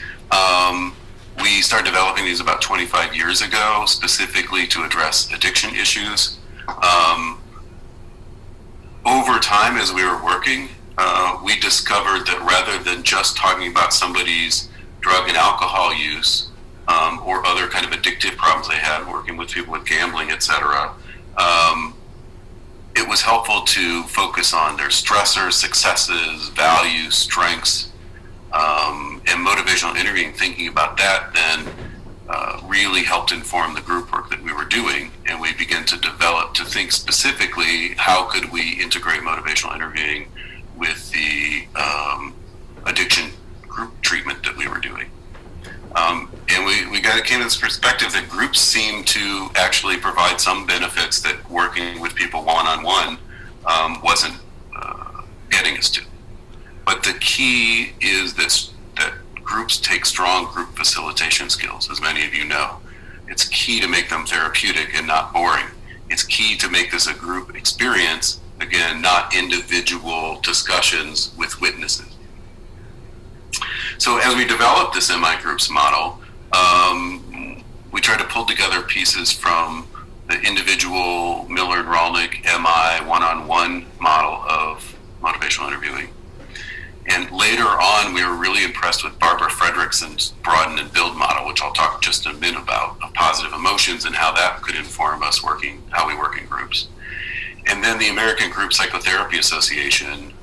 We started developing these about 25 years ago, specifically to address addiction issues. Over time, as we were working, we discovered that rather than just talking about somebody's drug and alcohol use or other kind of addictive problems they had, working with people with gambling, etc., it was helpful to focus on their stressors, successes, values, strengths, and motivational interviewing, thinking about that then really helped inform the group work that we were doing, and we began to develop, to think specifically, how could we integrate motivational interviewing with the addiction group treatment that we were doing. And we came to this perspective that groups seem to actually provide some benefits that working with people one-on-one wasn't getting us to. But the key is that groups take strong group facilitation skills, as many of you know. It's key to make them therapeutic and not boring. It's key to make this a group experience, again, not individual discussions with witnesses. So as we developed this MI groups model, we tried to pull together pieces from the individual Miller and Rolnick MI one-on-one model of motivational interviewing. And later on, we were really impressed with Barbara Fredrickson's broaden and build model, which I'll talk just in a minute about, of positive emotions and how that could inform us how we work in groups. And then the American Group Psychotherapy Association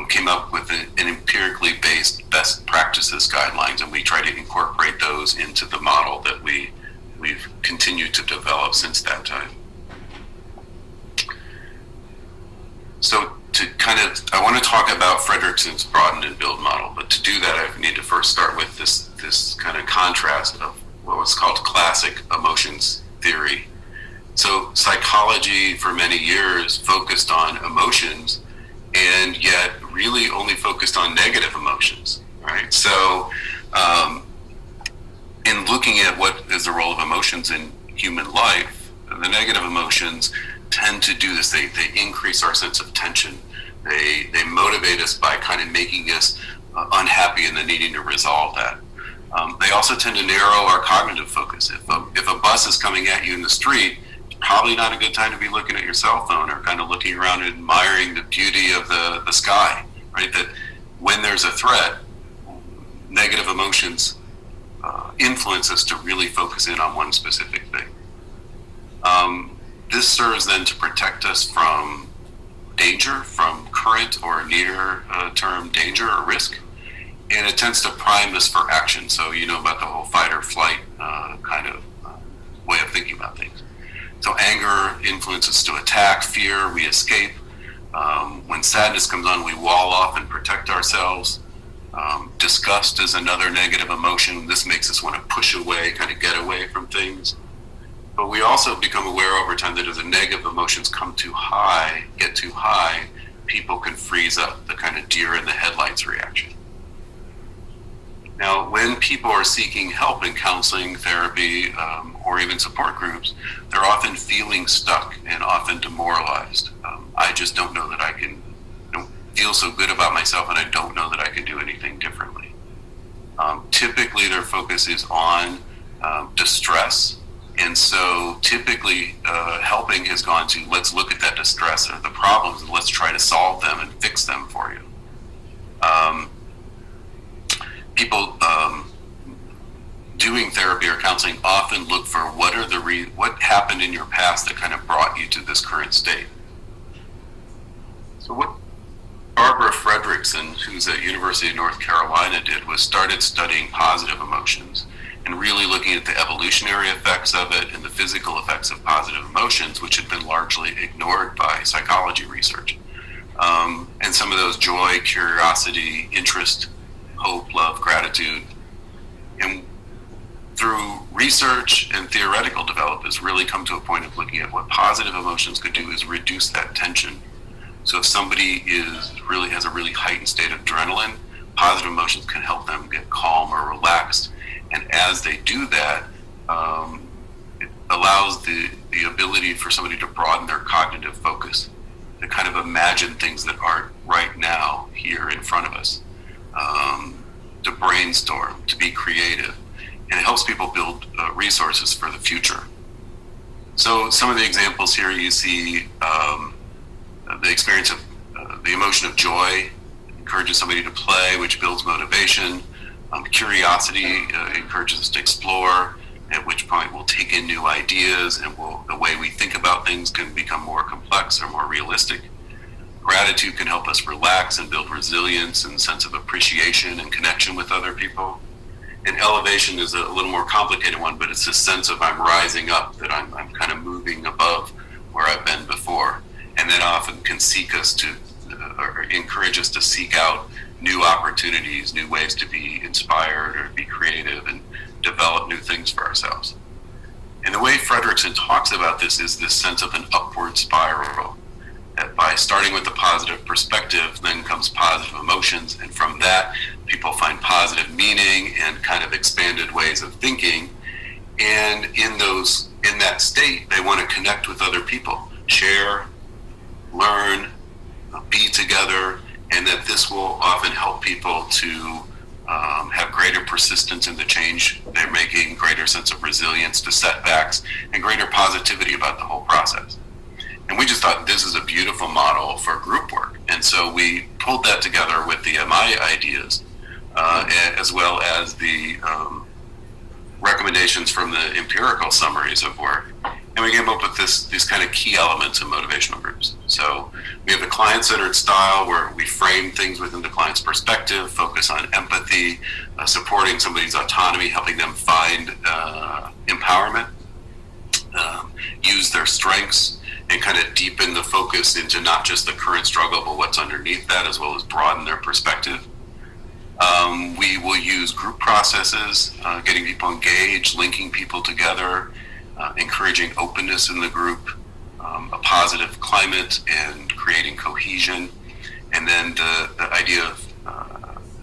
came up with an empirically based best practices guidelines, and we try to incorporate those into the model that we've continued to develop since that time. So I want to talk about Fredrickson's broaden and build model, but to do that I need to first start with this kind of contrast of what was called classic emotions theory. So psychology for many years focused on emotions and yet really only focused on negative emotions, right? So in looking at what is the role of emotions in human life, the negative emotions tend to do this. They increase our sense of tension. They motivate us by kind of making us unhappy and then needing to resolve that. They also tend to narrow our cognitive focus. If a bus is coming at you in the street, it's probably not a good time to be looking at your cell phone or kind of looking around and admiring the beauty of the sky, right? That when there's a threat, negative emotions influence us to really focus in on one specific thing. This serves then to protect us from danger, from current or near-term danger or risk, and it tends to prime us for action. So you know about the whole fight or flight kind of way of thinking about things. So anger influences us to attack, fear, we escape. When sadness comes on, we wall off and protect ourselves. Disgust is another negative emotion. This makes us want to push away, kind of get away from things. But we also become aware over time that as the negative emotions get too high, people can freeze up, the kind of deer in the headlights reaction. Now, when people are seeking help in counseling, therapy, or even support groups, they're often feeling stuck and often demoralized. I just don't know that I don't feel so good about myself, and I don't know that I can do anything differently. Typically, their focus is on distress. And so typically helping has gone to, let's look at that distress or the problems and let's try to solve them and fix them for you. People doing therapy or counseling often look for what happened in your past that kind of brought you to this current state. So what Barbara Fredrickson, who's at University of North Carolina, did was started studying positive emotions and really looking at the evolutionary effects of it and the physical effects of positive emotions, which had been largely ignored by psychology research. And some of those joy, curiosity, interest, hope, love, gratitude. And through research and theoretical development has really come to a point of looking at what positive emotions could do is reduce that tension. So if somebody has a really heightened state of adrenaline, positive emotions can help them get calm or relaxed. And as they do that, it allows the ability for somebody to broaden their cognitive focus, to kind of imagine things that aren't right now here in front of us, to brainstorm, to be creative. And it helps people build resources for the future. So some of the examples here, you see the experience of the emotion of joy encourages somebody to play, which builds motivation. Curiosity encourages us to explore, at which point we'll take in new ideas, and the way we think about things can become more complex or more realistic. Gratitude can help us relax and build resilience and sense of appreciation and connection with other people. And elevation is a little more complicated one, but it's this sense of I'm rising up, that I'm kind of moving above where I've been before. And that often can seek us to, or encourage us to seek out new opportunities, new ways to be inspired or be creative and develop new things for ourselves. And the way Fredrickson talks about this is this sense of an upward spiral. That by starting with a positive perspective, then comes positive emotions, and from that, people find positive meaning and kind of expanded ways of thinking. And in that state, they want to connect with other people, share, learn, be together, and that this will often help people to have greater persistence in the change they're making, greater sense of resilience to setbacks, and greater positivity about the whole process. And we just thought this is a beautiful model for group work. And so we pulled that together with the MI ideas, as well as the recommendations from the empirical summaries of work. And we came up with these kind of key elements of motivational groups. So we have the client-centered style, where we frame things within the client's perspective, focus on empathy, supporting somebody's autonomy, helping them find empowerment, use their strengths, and kind of deepen the focus into not just the current struggle, but what's underneath that, as well as broaden their perspective. We will use group processes, getting people engaged, linking people together, encouraging openness in the group, a positive climate, and creating cohesion. And then the idea of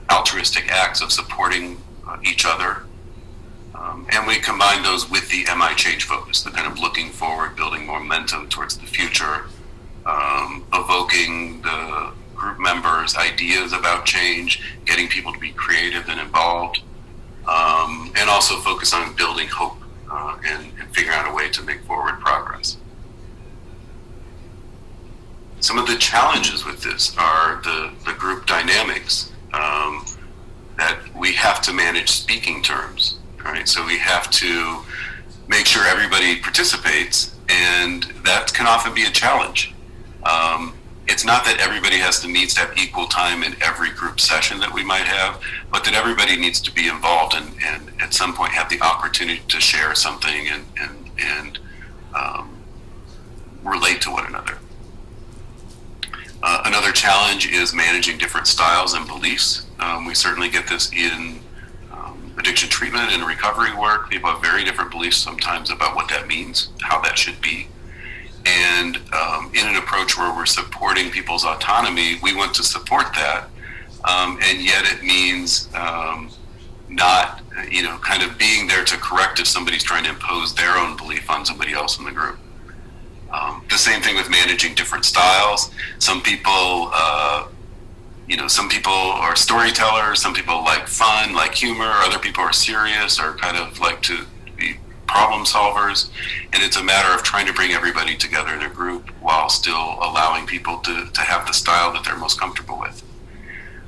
altruistic acts of supporting each other. And we combine those with the MI change focus, the kind of looking forward, building momentum towards the future, evoking the group members' ideas about change, getting people to be creative and involved, and also focus on building hope and figuring out a way to make forward progress. Some of the challenges with this are the group dynamics, that we have to manage speaking terms. Right, so we have to make sure everybody participates, and that can often be a challenge. It's not that everybody needs to have equal time in every group session that we might have, but that everybody needs to be involved and at some point have the opportunity to share something and relate to one another. Another challenge is managing different styles and beliefs. We certainly get this in addiction treatment and recovery work. People have very different beliefs sometimes about what that means, how that should be. And in an approach where we're supporting people's autonomy, we want to support that. And yet it means not, kind of being there to correct if somebody's trying to impose their own belief on somebody else in the group. The same thing with managing different styles. Some people, some people are storytellers, some people like fun, like humor, other people are serious or kind of like to be problem solvers. And it's a matter of trying to bring everybody together in a group while still allowing people to have the style that they're most comfortable with.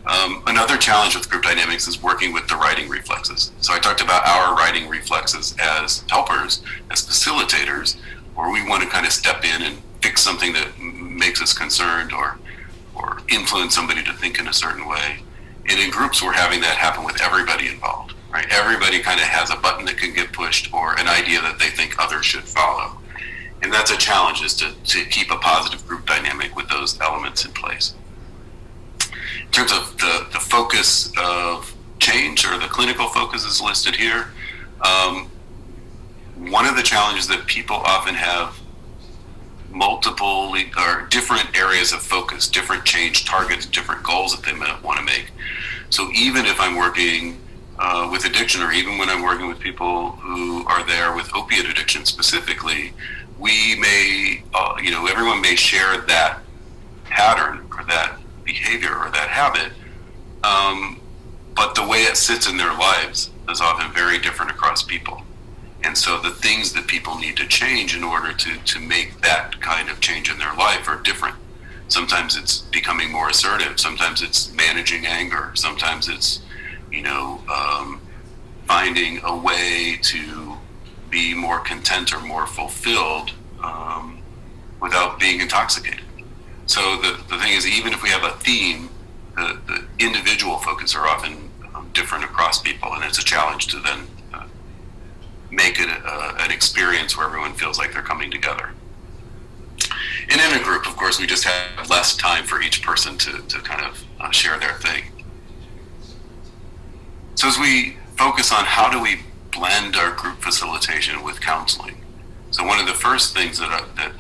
Another challenge with group dynamics is working with the writing reflexes. So I talked about our writing reflexes as helpers, as facilitators, where we want to kind of step in and fix something that makes us concerned or influence somebody to think in a certain way. And in groups, we're having that happen with everybody involved, right? Everybody kind of has a button that can get pushed or an idea that they think others should follow. And that's a challenge, is to keep a positive group dynamic with those elements in place. In terms of the focus of change, or the clinical focus is listed here, one of the challenges that people often have multiple or different areas of focus, different change targets, different goals that they might want to make. So even if I'm working with addiction, or even when I'm working with people who are there with opiate addiction specifically, we may, everyone may share that pattern or that behavior or that habit, but the way it sits in their lives is often very different across people. And so the things that people need to change in order to make that kind of change in their life are different. Sometimes it's becoming more assertive. Sometimes it's managing anger. Sometimes it's, finding a way to be more content or more fulfilled without being intoxicated. So the thing is, even if we have a theme, the individual focus are often different across people, and it's a challenge to then make it an experience where everyone feels like they're coming together. And in a group, of course, we just have less time for each person to kind of share their thing. So as we focus on how do we blend our group facilitation with counseling, so one of the first things that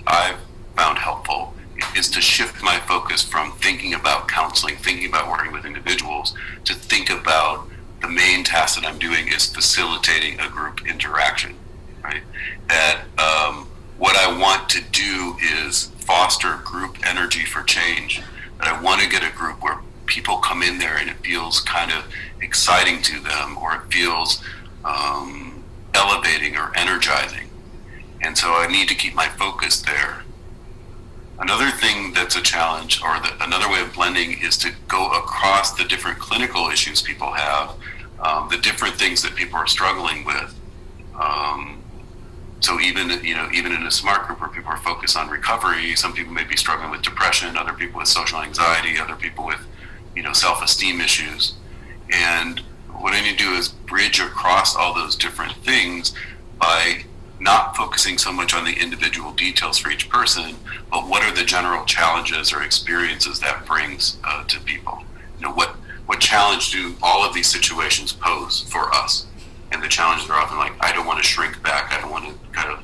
I've found helpful is to shift my focus from thinking about counseling, thinking about working with individuals, to think about the main task that I'm doing is facilitating a group interaction, right? That what I want to do is foster group energy for change. That I want to get a group where people come in there and it feels kind of exciting to them, or it feels elevating or energizing. And so I need to keep my focus there. Another thing that's a challenge, or another way of blending, is to go across the different clinical issues people have, the different things that people are struggling with. So even in a SMART group where people are focused on recovery, some people may be struggling with depression, other people with social anxiety, other people with self-esteem issues. And what I need to do is bridge across all those different things by not focusing so much on the individual details for each person, but what are the general challenges or experiences that brings to people. What challenge do all of these situations pose for us? And the challenges are often like, I don't want to shrink back, I don't want to kind of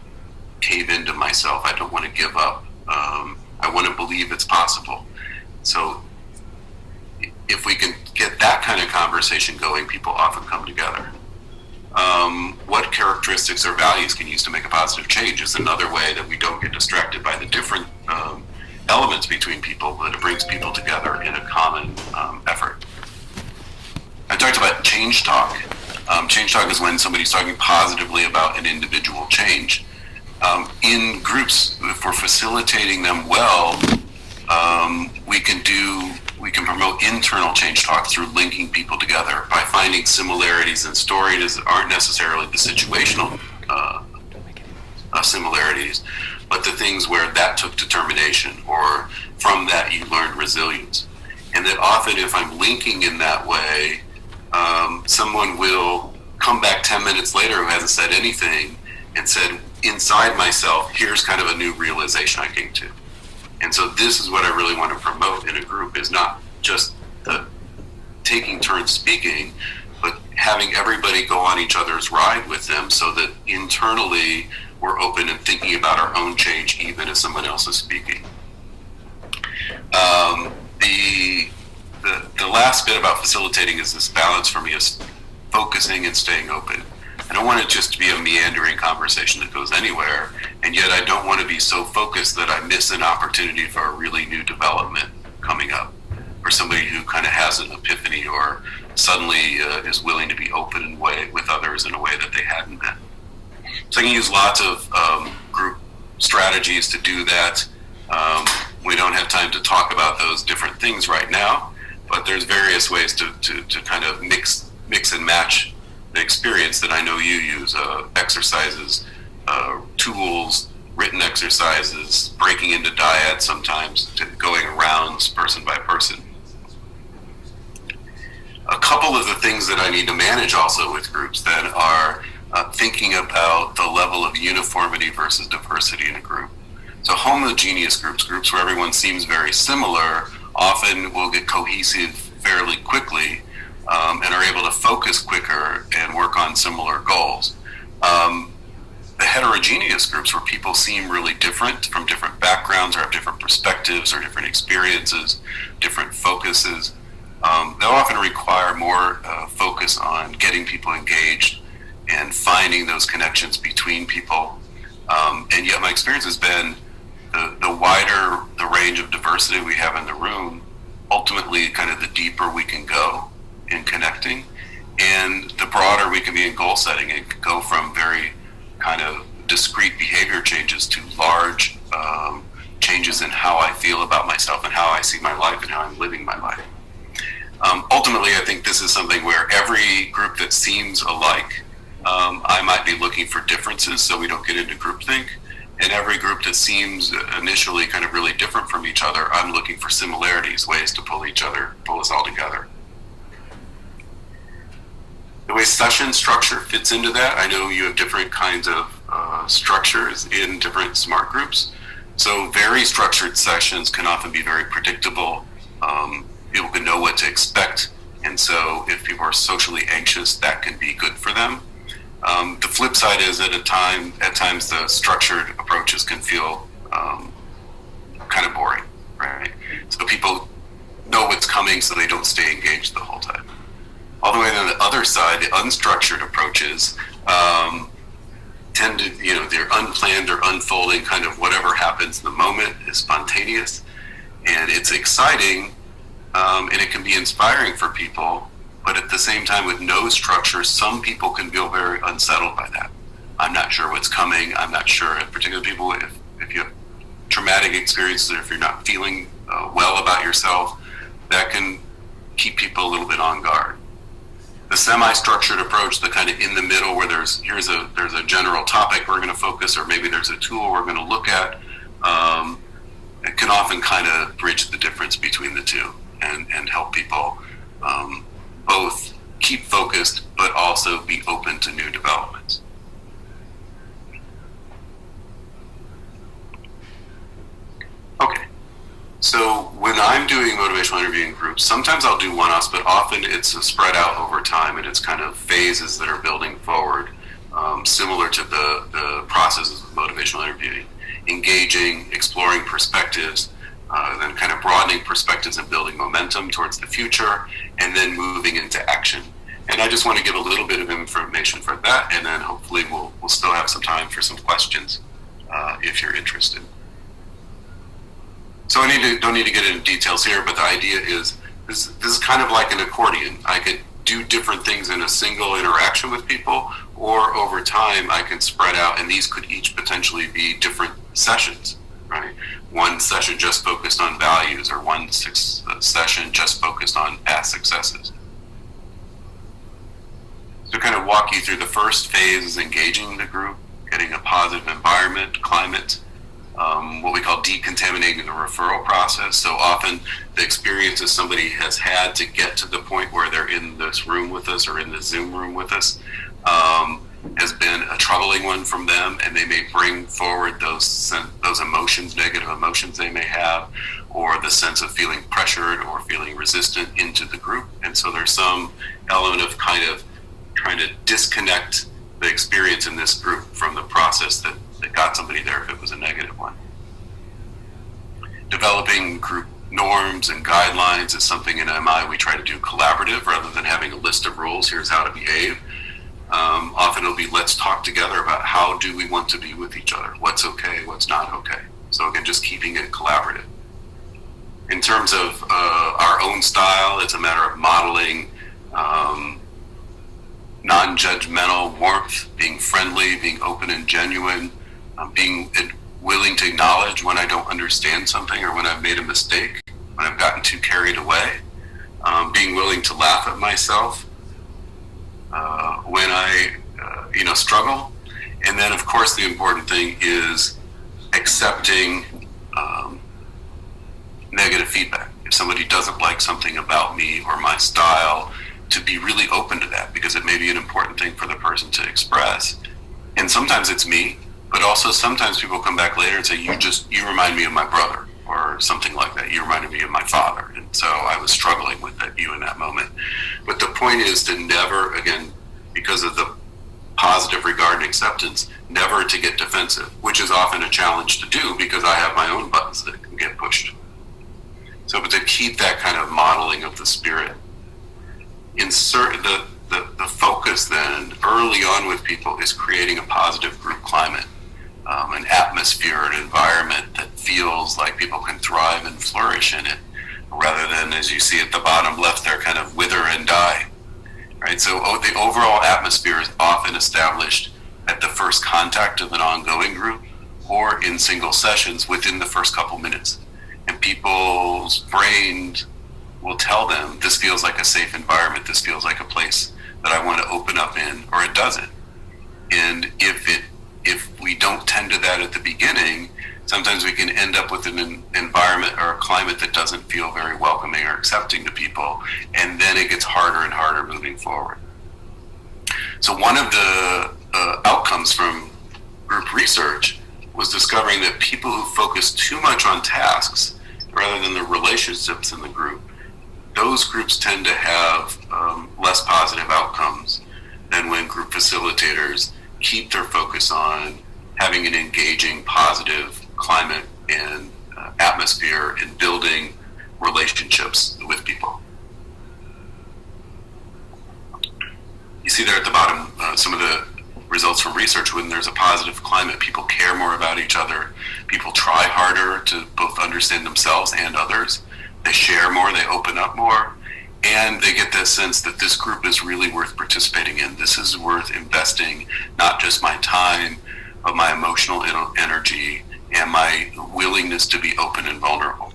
cave into myself, I don't want to give up, I want to believe it's possible. So if we can get that kind of conversation going, people often come together. What characteristics or values can you use to make a positive change is another way that we don't get distracted by the different elements between people, but it brings people together in a common effort. I talked about change talk. Change talk is when somebody's talking positively about an individual change. In groups, if we're facilitating them well, we can promote internal change talk through linking people together by finding similarities in stories that aren't necessarily the situational similarities, but the things where that took determination, or from that you learned resilience. And that often if I'm linking in that way, someone will come back 10 minutes later who hasn't said anything and said, inside myself, here's kind of a new realization I came to. And so this is what I really want to promote in a group, is not just the taking turns speaking, but having everybody go on each other's ride with them so that internally we're open and thinking about our own change even as someone else is speaking. The last bit about facilitating is this balance for me is focusing and staying open. I don't want it just to be a meandering conversation that goes anywhere, and yet I don't want to be so focused that I miss an opportunity for a really new development coming up, for somebody who kind of has an epiphany or suddenly is willing to be open with others in a way that they hadn't been. So I can use lots of group strategies to do that. We don't have time to talk about those different things right now, but there's various ways to kind of mix and match the experience that I know you use, exercises, tools, written exercises, breaking into dyads sometimes, going around person by person. A couple of the things that I need to manage also with groups then are thinking about the level of uniformity versus diversity in a group. So homogeneous groups where everyone seems very similar, often will get cohesive fairly quickly and are able to focus quicker and work on similar goals. The heterogeneous groups where people seem really different from different backgrounds or have different perspectives or different experiences, different focuses, they'll often require more focus on getting people engaged and finding those connections between people. And yet my experience has been the wider the range of diversity we have in the room, ultimately kind of the deeper we can go in connecting, and the broader we can be in goal setting and go from very kind of discrete behavior changes to large changes in how I feel about myself and how I see my life and how I'm living my life. Ultimately, I think this is something where every group that seems alike, I might be looking for differences so we don't get into groupthink. And every group that seems initially kind of really different from each other, I'm looking for similarities, ways to pull us all together. The way session structure fits into that, I know you have different kinds of structures in different SMART groups. So very structured sessions can often be very predictable. People can know what to expect. And so if people are socially anxious, that can be good for them. The flip side is at times the structured approaches can feel kind of boring, right? So people know what's coming so they don't stay engaged the whole time. All the way on the other side, the unstructured approaches tend to, they're unplanned or unfolding, kind of whatever happens in the moment is spontaneous, and it's exciting, and it can be inspiring for people. But at the same time, with no structure, some people can feel very unsettled by that. I'm not sure what's coming. I'm not sure, particularly people, if you have traumatic experiences or if you're not feeling well about yourself, that can keep people a little bit on guard. The semi-structured approach, the kind of in the middle where there's a general topic we're going to focus, or maybe there's a tool we're going to look at, it can often kind of bridge the difference between the two and help people both keep focused, but also be open to new developments. Okay, so when I'm doing motivational interviewing groups, sometimes I'll do one-offs, but often it's spread out over time, and it's kind of phases that are building forward, similar to the processes of motivational interviewing, engaging, exploring perspectives, then kind of broadening perspectives and building momentum towards the future, and then moving into action. And I just want to give a little bit of information for that, and then hopefully we'll still have some time for some questions if you're interested. So don't need to get into details here, but the idea is this is kind of like an accordion. I could do different things in a single interaction with people, or over time I can spread out, and these could each potentially be different sessions, right? One session just focused on values, or one session just focused on past successes. So kind of walk you through the first phase is engaging the group, getting a positive environment, climate, what we call decontaminating the referral process. So often the experiences somebody has had to get to the point where they're in this room with us or in the Zoom room with us has been a troubling one from them, and they may bring forward those emotions, negative emotions they may have, or the sense of feeling pressured or feeling resistant into the group. And so there's some element of kind of trying to disconnect the experience in this group from the process that got somebody there if it was a negative one. Developing group norms and guidelines is something in MI we try to do collaborative rather than having a list of rules, here's how to behave. Often it'll be, let's talk together about how do we want to be with each other, what's okay, what's not okay. So again, just keeping it collaborative. In terms of our own style, it's a matter of modeling non-judgmental warmth, being friendly, being open and genuine, being willing to acknowledge when I don't understand something or when I've made a mistake, when I've gotten too carried away, being willing to laugh at myself when I struggle. And then, of course, the important thing is accepting negative feedback. If somebody doesn't like something about me or my style, to be really open to that, because it may be an important thing for the person to express. And sometimes it's me, but also sometimes people come back later and say, you remind me of my brother, or something like that. You reminded me of my father. And so I was struggling with you in that moment. But the point is to never, again, because of the positive regard and acceptance, never to get defensive, which is often a challenge to do because I have my own buttons that can get pushed. So but to keep that kind of modeling of the spirit. The focus then early on with people is creating a positive group climate, an atmosphere, an environment that feels like people can thrive and flourish in it, rather than, as you see at the bottom left there, kind of wither and die. Right? So the overall atmosphere is often established at the first contact of an ongoing group or in single sessions within the first couple minutes. And people's brains will tell them, this feels like a safe environment, this feels like a place that I want to open up in, or it doesn't. And if we don't tend to that at the beginning, sometimes we can end up with an environment or a climate that doesn't feel very welcoming or accepting to people, and then it gets harder and harder moving forward. So one of the outcomes from group research was discovering that people who focus too much on tasks rather than the relationships in the group, those groups tend to have less positive outcomes than when group facilitators keep their focus on having an engaging, positive climate and atmosphere and building relationships with people. You see there at the bottom some of the results from research. When there's a positive climate, people care more about each other. People try harder to both understand themselves and others. They share more, they open up more, and they get that sense that this group is really worth participating in. This is worth investing not just my time, but my emotional energy and my willingness to be open and vulnerable.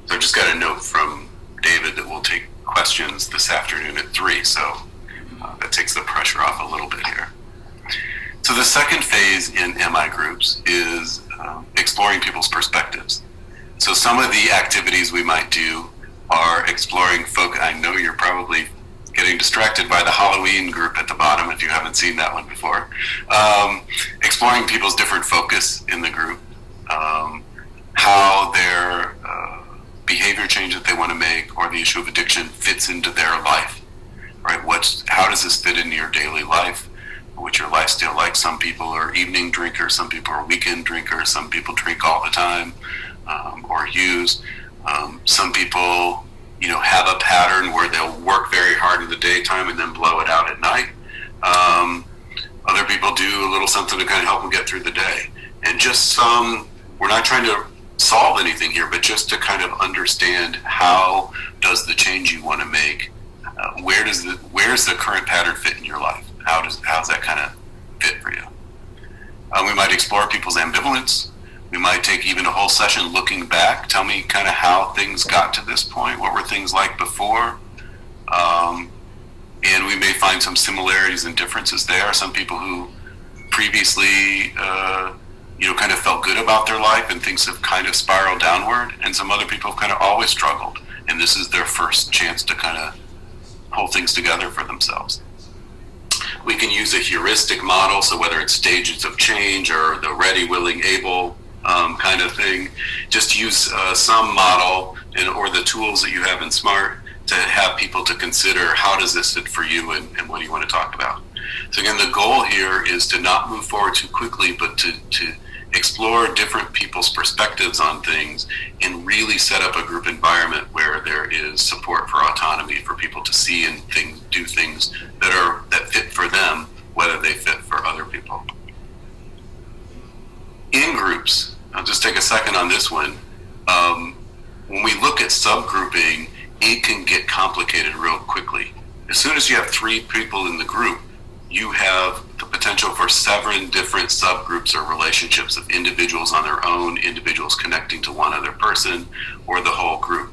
So I just got a note from David that we'll take questions this afternoon at 3, so that takes the pressure off a little bit here. So the second phase in MI groups is exploring people's perspectives. So some of the activities we might do are exploring I know you're probably getting distracted by the Halloween group at the bottom if you haven't seen that one before. Exploring people's different focus in the group, how their behavior change that they want to make or the issue of addiction fits into their life, right? How does this fit into your daily life? What's your lifestyle like? Some people are evening drinkers, some people are weekend drinkers, some people drink all the time or use. Some people, have a pattern where they'll work very hard in the daytime and then blow it out at night. Other people do a little something to kind of help them get through the day. And just we're not trying to solve anything here, but just to kind of understand how does the change you want to make, where's the current pattern fit in your life? How's that kind of fit for you? We might explore people's ambivalence. We might take even a whole session looking back. Tell me kind of how things got to this point. What were things like before? And we may find some similarities and differences there. Some people who previously, kind of felt good about their life and things have kind of spiraled downward. And some other people have kind of always struggled. And this is their first chance to kind of pull things together for themselves. We can use a heuristic model. So whether it's stages of change or the ready, willing, able kind of thing, just use some model or the tools that you have in SMART to have people to consider how does this fit for you and what do you want to talk about. So again, the goal here is to not move forward too quickly, but to explore different people's perspectives on things and really set up a group environment where there is support for autonomy, for people to see and do things that fit for them, whether they fit for other people. In groups, I'll just take a second on this one. When we look at subgrouping, it can get complicated real quickly. As soon as you have 3 people in the group, you have the potential for 7 different subgroups or relationships of individuals on their own, individuals connecting to one other person, or the whole group.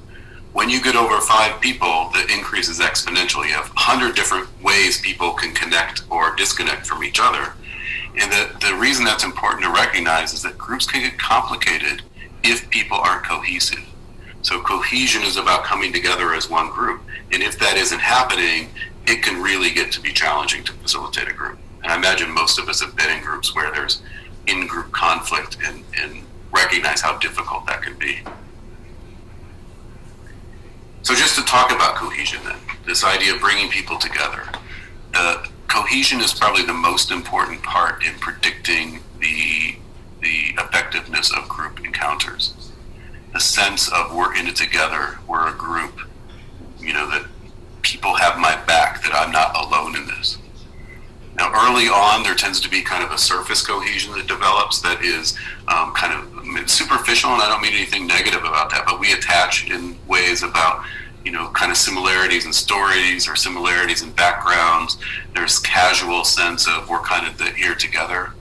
When you get over 5 people, the increase is exponential. You have 100 different ways people can connect or disconnect from each other. And the reason that's important to recognize is that groups can get complicated if people aren't cohesive. So cohesion is about coming together as one group. And if that isn't happening, it can really get to be challenging to facilitate a group. And I imagine most of us have been in groups where there's in-group conflict and recognize how difficult that can be. So just to talk about cohesion then, this idea of bringing people together. Cohesion is probably the most important part in predicting the effectiveness of group encounters. the sense of we're in it together, we're a group, that people have my back, that I'm not alone in this. Now, early on, there tends to be kind of a surface cohesion that develops that is kind of superficial, and I don't mean anything negative about that, but we attach in ways about, kind of similarities in stories or similarities in backgrounds. There's casual sense of we're kind of here together.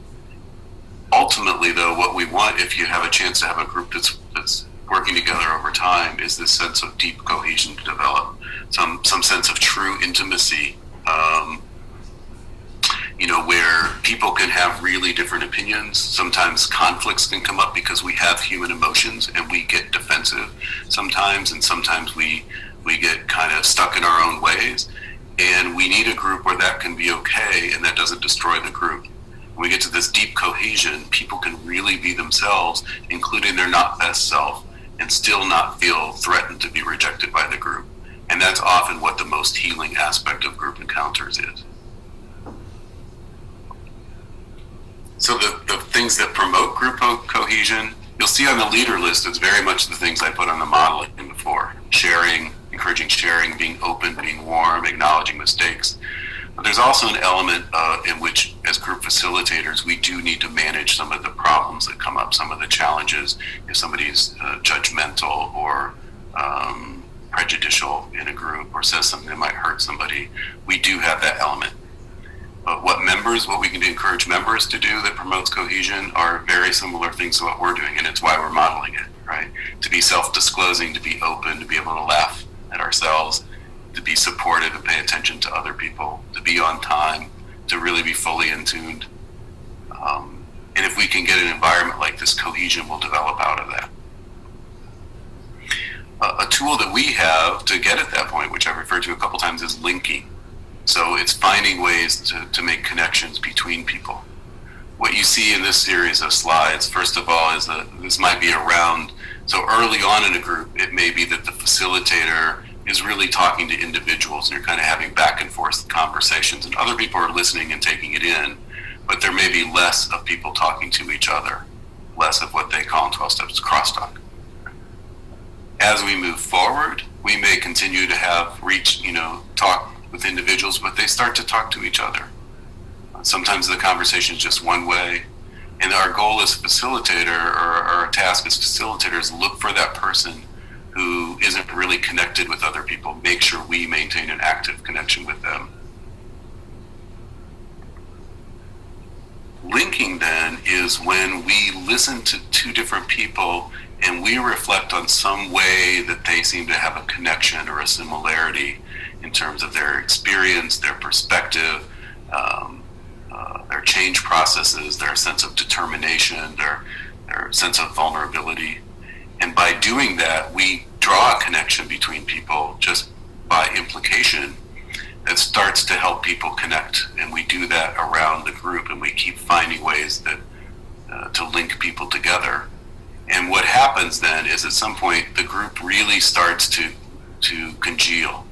Ultimately, though, what we want, if you have a chance to have a group that's working together over time, is this sense of deep cohesion to develop, some sense of true intimacy, where people can have really different opinions. Sometimes conflicts can come up because we have human emotions and we get defensive sometimes, and sometimes we get kind of stuck in our own ways. And we need a group where that can be okay and that doesn't destroy the group. When we get to this deep cohesion, people can really be themselves, including their not best self, and still not feel threatened to be rejected by the group. And that's often what the most healing aspect of group encounters is. So the things that promote group cohesion, you'll see on the leader list, it's very much the things I put on the modeling before. Sharing, encouraging sharing, being open, being warm, acknowledging mistakes. But there's also an element in which, as group facilitators, we do need to manage some of the problems that come up, some of the challenges. If somebody's judgmental or prejudicial in a group or says something that might hurt somebody, we do have that element. But what we can encourage members to do that promotes cohesion are very similar things to what we're doing, and it's why we're modeling it, right? To be self-disclosing, to be open, to be able to laugh at ourselves, to be supportive and pay attention to other people, to be on time, to really be fully in tuned. And if we can get an environment like this, cohesion will develop out of that. A tool that we have to get at that point, which I've referred to a couple times, is linking. So it's finding ways to make connections between people. What you see in this series of slides, first of all, is that this might be around, so early on in a group, it may be that the facilitator is really talking to individuals and you're kind of having back and forth conversations, and other people are listening and taking it in, but there may be less of people talking to each other, less of what they call in 12 steps crosstalk. As we move forward, we may continue to have talk with individuals, but they start to talk to each other. Sometimes the conversation is just one way, and our goal as facilitator, or our task as facilitators, look for that person who isn't really connected with other people, make sure we maintain an active connection with them. Linking then is when we listen to two different people and we reflect on some way that they seem to have a connection or a similarity in terms of their experience, their perspective, their change processes, their sense of determination, their sense of vulnerability. And by doing that, we draw a connection between people just by implication that starts to help people connect. And we do that around the group, and we keep finding ways that to link people together. And what happens then is at some point the group really starts to congeal,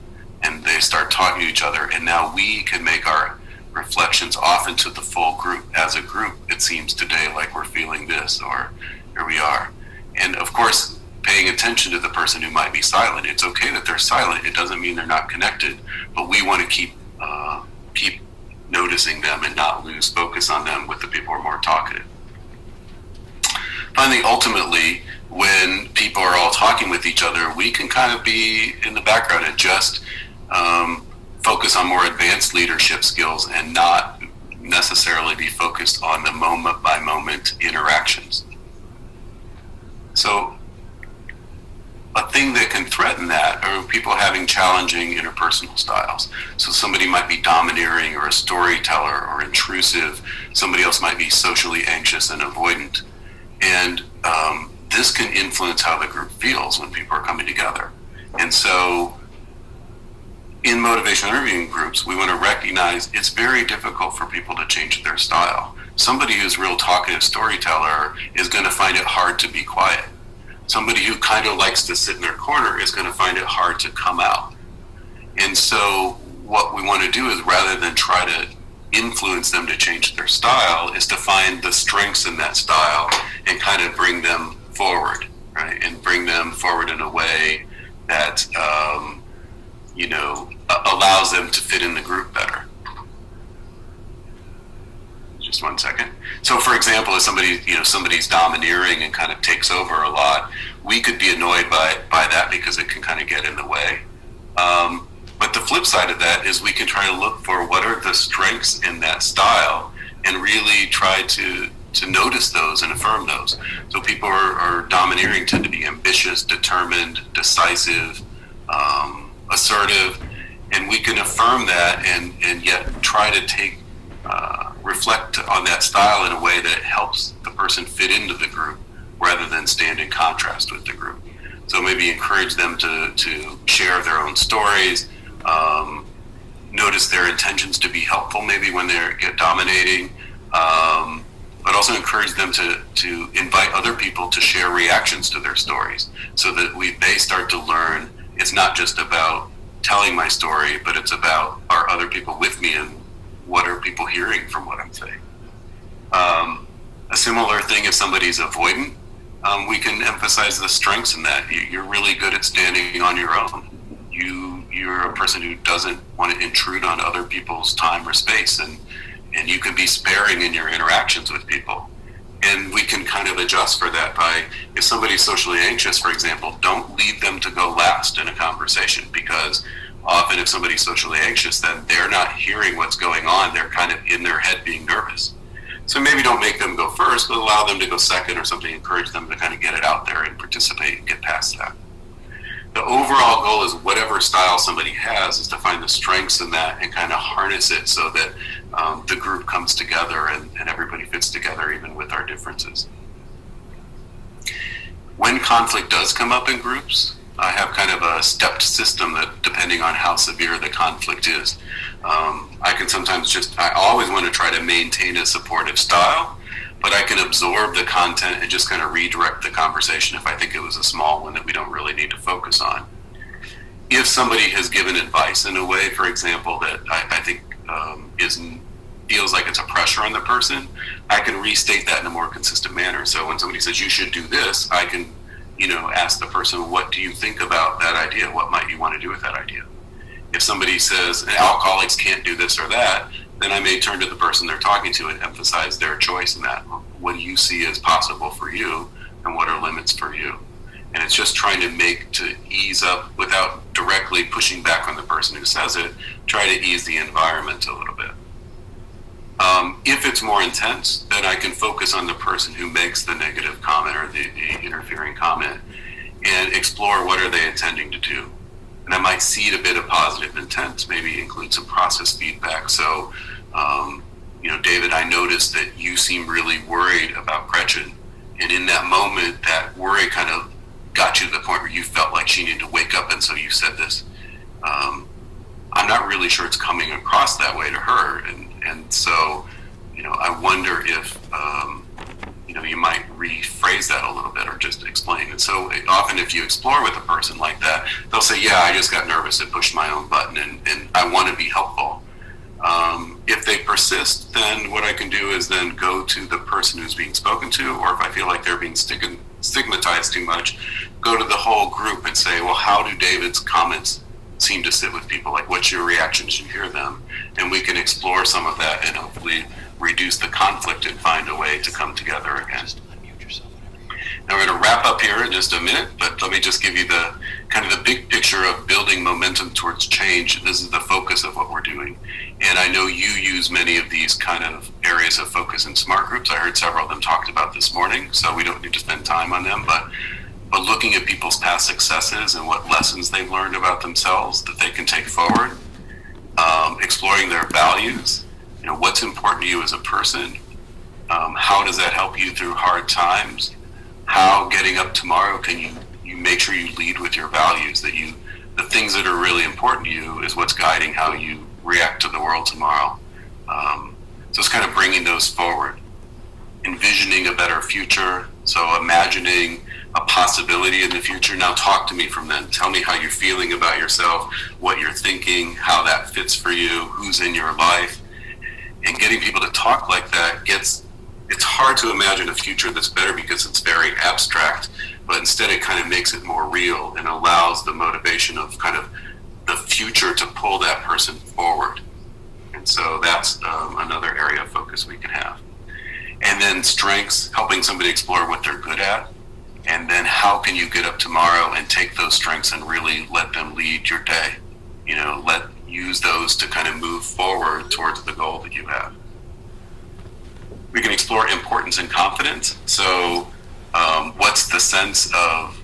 and they start talking to each other, and now we can make our reflections often to the full group. As a group, it seems today like we're feeling this, or here we are. And of course, paying attention to the person who might be silent. It's okay that they're silent. It doesn't mean they're not connected, but we want to keep noticing them and not lose focus on them with the people who are more talkative. Finally, ultimately, when people are all talking with each other, we can kind of be in the background and just focus on more advanced leadership skills and not necessarily be focused on the moment by moment interactions. So a thing that can threaten that are people having challenging interpersonal styles. So somebody might be domineering or a storyteller or intrusive. Somebody else might be socially anxious and avoidant. And this can influence how the group feels when people are coming together. And so in motivational interviewing groups, we want to recognize it's very difficult for people to change their style. Somebody who's a real talkative storyteller is going to find it hard to be quiet. Somebody who kind of likes to sit in their corner is going to find it hard to come out. And so what we want to do is, rather than try to influence them to change their style, is to find the strengths in that style and kind of bring them forward, right? And bring them forward in a way that, allows them to fit in the group better. Just one second. So for example, if somebody's domineering and kind of takes over a lot, we could be annoyed by that because it can kind of get in the way. But the flip side of that is we can try to look for what are the strengths in that style and really try to notice those and affirm those. So people are domineering tend to be ambitious, determined, decisive, assertive, and we can affirm that and yet try to reflect on that style in a way that helps the person fit into the group rather than stand in contrast with the group. So maybe encourage them to share their own stories, notice their intentions to be helpful maybe when they get dominating, but also encourage them to invite other people to share reactions to their stories so that they start to learn it's not just about telling my story, but it's about are other people with me and what are people hearing from what I'm saying. A similar thing if somebody's avoidant, we can emphasize the strengths in that. You're really good at standing on your own. You're a person who doesn't want to intrude on other people's time or space, and you can be sparing in your interactions with people. And we can kind of adjust for that by, if somebody's socially anxious, for example, don't lead them to go last in a conversation, because often if somebody's socially anxious, then they're not hearing what's going on. They're kind of in their head being nervous. So maybe don't make them go first, but allow them to go second or something. Encourage them to kind of get it out there and participate and get past that. The overall goal is whatever style somebody has is to find the strengths in that and kind of harness it so that the group comes together and everybody fits together even with our differences. When conflict does come up in groups, I have kind of a stepped system that depending on how severe the conflict is. I can sometimes I always want to try to maintain a supportive style, but I can absorb the content and just kind of redirect the conversation if I think it was a small one that we don't really need to focus on. If somebody has given advice in a way, for example, that I think feels like it's a pressure on the person, I can restate that in a more consistent manner. So when somebody says you should do this, I can ask the person, what do you think about that idea? What might you want to do with that idea? If somebody says alcoholics can't do this or that, then I may turn to the person they're talking to and emphasize their choice in that. What do you see as possible for you, and what are limits for you? And it's just trying to ease up without directly pushing back on the person who says it, try to ease the environment a little bit. If it's more intense, then I can focus on the person who makes the negative comment or the interfering comment and explore what are they intending to do. And I might seed a bit of positive intent, maybe include some process feedback. So, David, I noticed that you seem really worried about Gretchen. And in that moment, that worry kind of got you to the point where you felt like she needed to wake up, and so you said this. I'm not really sure it's coming across that way to her. And so, I wonder if, you might rephrase that a little bit or just explain. And so often if you explore with a person like that, they'll say, yeah, I just got nervous and pushed my own button and I want to be helpful. If they persist, then what I can do is then go to the person who's being spoken to, or if I feel like they're being stigmatized too much, go to the whole group and say, well, how do David's comments seem to sit with people? Like, what's your reaction as you hear them? And we can explore some of that and hopefully reduce the conflict and find a way to come together again. Now we're going to wrap up here in just a minute, but let me just give you the kind of the big picture of building momentum towards change. This is the focus of what we're doing. And I know you use many of these kind of areas of focus in SMART groups. I heard several of them talked about this morning, so we don't need to spend time on them, but looking at people's past successes and what lessons they've learned about themselves that they can take forward, exploring their values, what's important to you as a person, how does that help you through hard times, how getting up tomorrow can you make sure you lead with your values, that the things that are really important to you is what's guiding how you react to the world tomorrow. So it's kind of bringing those forward, envisioning a better future, so imagining a possibility in the future. Now talk to me from then. Tell me how you're feeling about yourself, what you're thinking, how that fits for you, who's in your life. And getting people to talk like that it's hard to imagine a future that's better because it's very abstract. but instead it kind of makes it more real and allows the motivation of kind of the future to pull that person forward. And so that's another area of focus we can have. And then strengths, helping somebody explore what they're good at. And then how can you get up tomorrow and take those strengths and really let them lead your day? Use those to kind of move forward towards the goal that you have. We can explore importance and confidence. So what's the sense of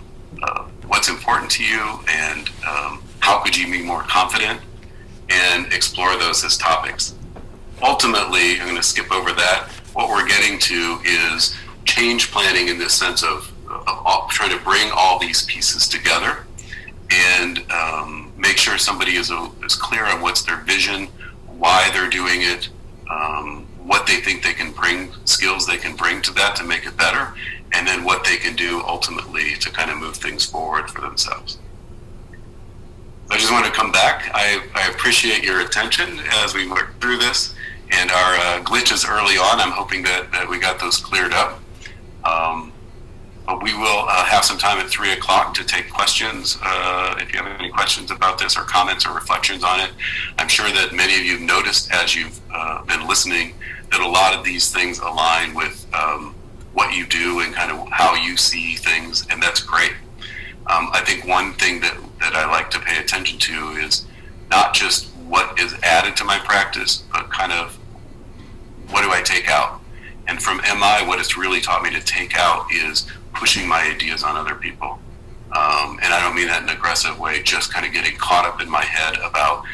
what's important to you, and how could you be more confident, and explore those as topics. Ultimately, I'm going to skip over that. What we're getting to is change planning in this sense of trying to bring all these pieces together and make sure somebody is clear on what's their vision, why they're doing it, what they think they can bring, skills they can bring to that to make it better, and then what they can do ultimately to kind of move things forward for themselves. I just want to come back. I appreciate your attention as we work through this, and our glitches early on, I'm hoping that we got those cleared up. But we will have some time at 3 o'clock to take questions. If you have any questions about this or comments or reflections on it, I'm sure that many of you have noticed as you've been listening that a lot of these things align with what you do and kind of how you see things, and that's great. I think one thing that I like to pay attention to is not just what is added to my practice, but kind of what do I take out? And from MI, what it's really taught me to take out is pushing my ideas on other people. And I don't mean that in an aggressive way, just kind of getting caught up in my head about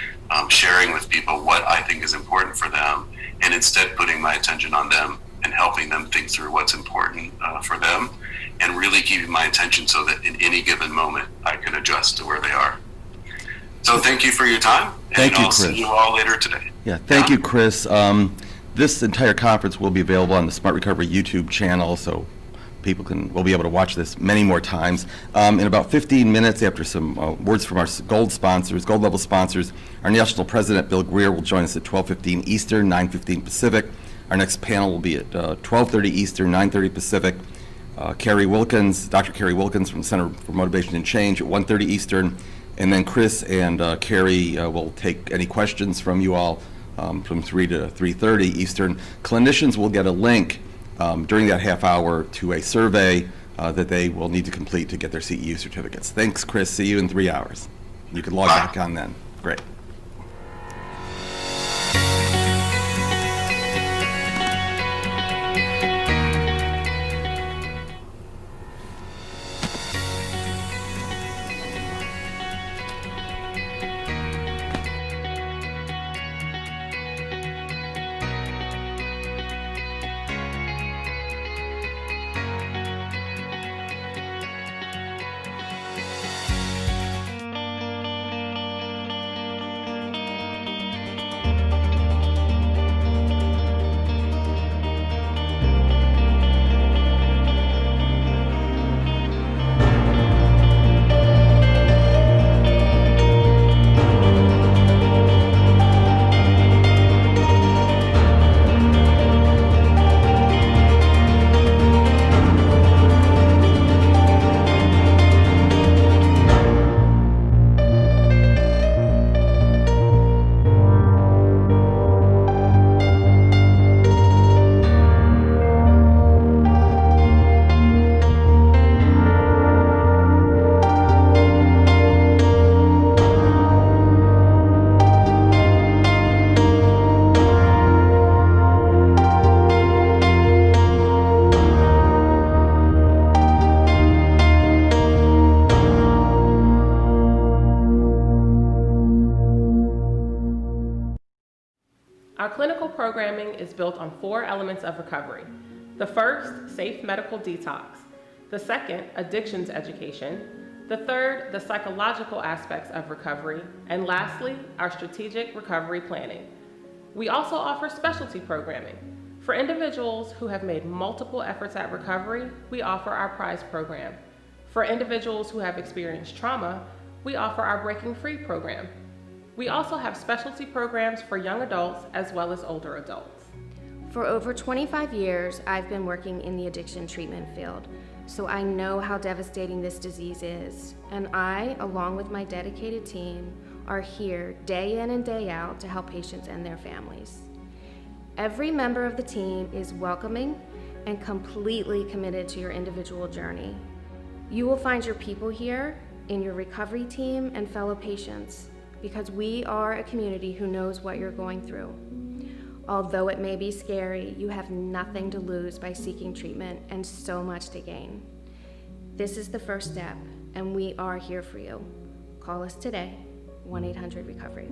sharing with people what I think is important for them, and instead putting my attention on them and helping them think through what's important for them, and really keeping my attention so that in any given moment I can adjust to where they are. So thank you for your time, and I'll see you all later today. Yeah, thank you, Chris. This entire conference will be available on the Smart Recovery YouTube channel, so people will be able to watch this many more times. In about 15 minutes, after some words from our gold level sponsors, our national president, Bill Greer, will join us at 12:15 Eastern, 9:15 Pacific. Our next panel will be at 12:30 Eastern, 9:30 Pacific. Dr. Carrie Wilkins from the Center for Motivation and Change at 1:30 Eastern. And then Chris and Carrie will take any questions from you all from 3 to 3:30 Eastern. Clinicians will get a link during that half hour to a survey that they will need to complete to get their CEU certificates. Thanks, Chris. See you in 3 hours. You can log back on then. Great. Our clinical programming is built on 4 elements of recovery. The first, safe medical detox. The second, addictions education. The third, the psychological aspects of recovery. And lastly, our strategic recovery planning. We also offer specialty programming. For individuals who have made multiple efforts at recovery, we offer our PRIZE program. For individuals who have experienced trauma, we offer our Breaking Free program. We also have specialty programs for young adults as well as older adults. For over 25 years, I've been working in the addiction treatment field, So I know how devastating this disease is, and I, along with my dedicated team, are here day in and day out to help patients and their families. Every member of the team is welcoming and completely committed to your individual journey. You will find your people here in your recovery team and fellow patients, because we are a community who knows what you're going through. Although it may be scary, you have nothing to lose by seeking treatment and so much to gain. This is the first step, and we are here for you. Call us today, 1-800-RECOVERY.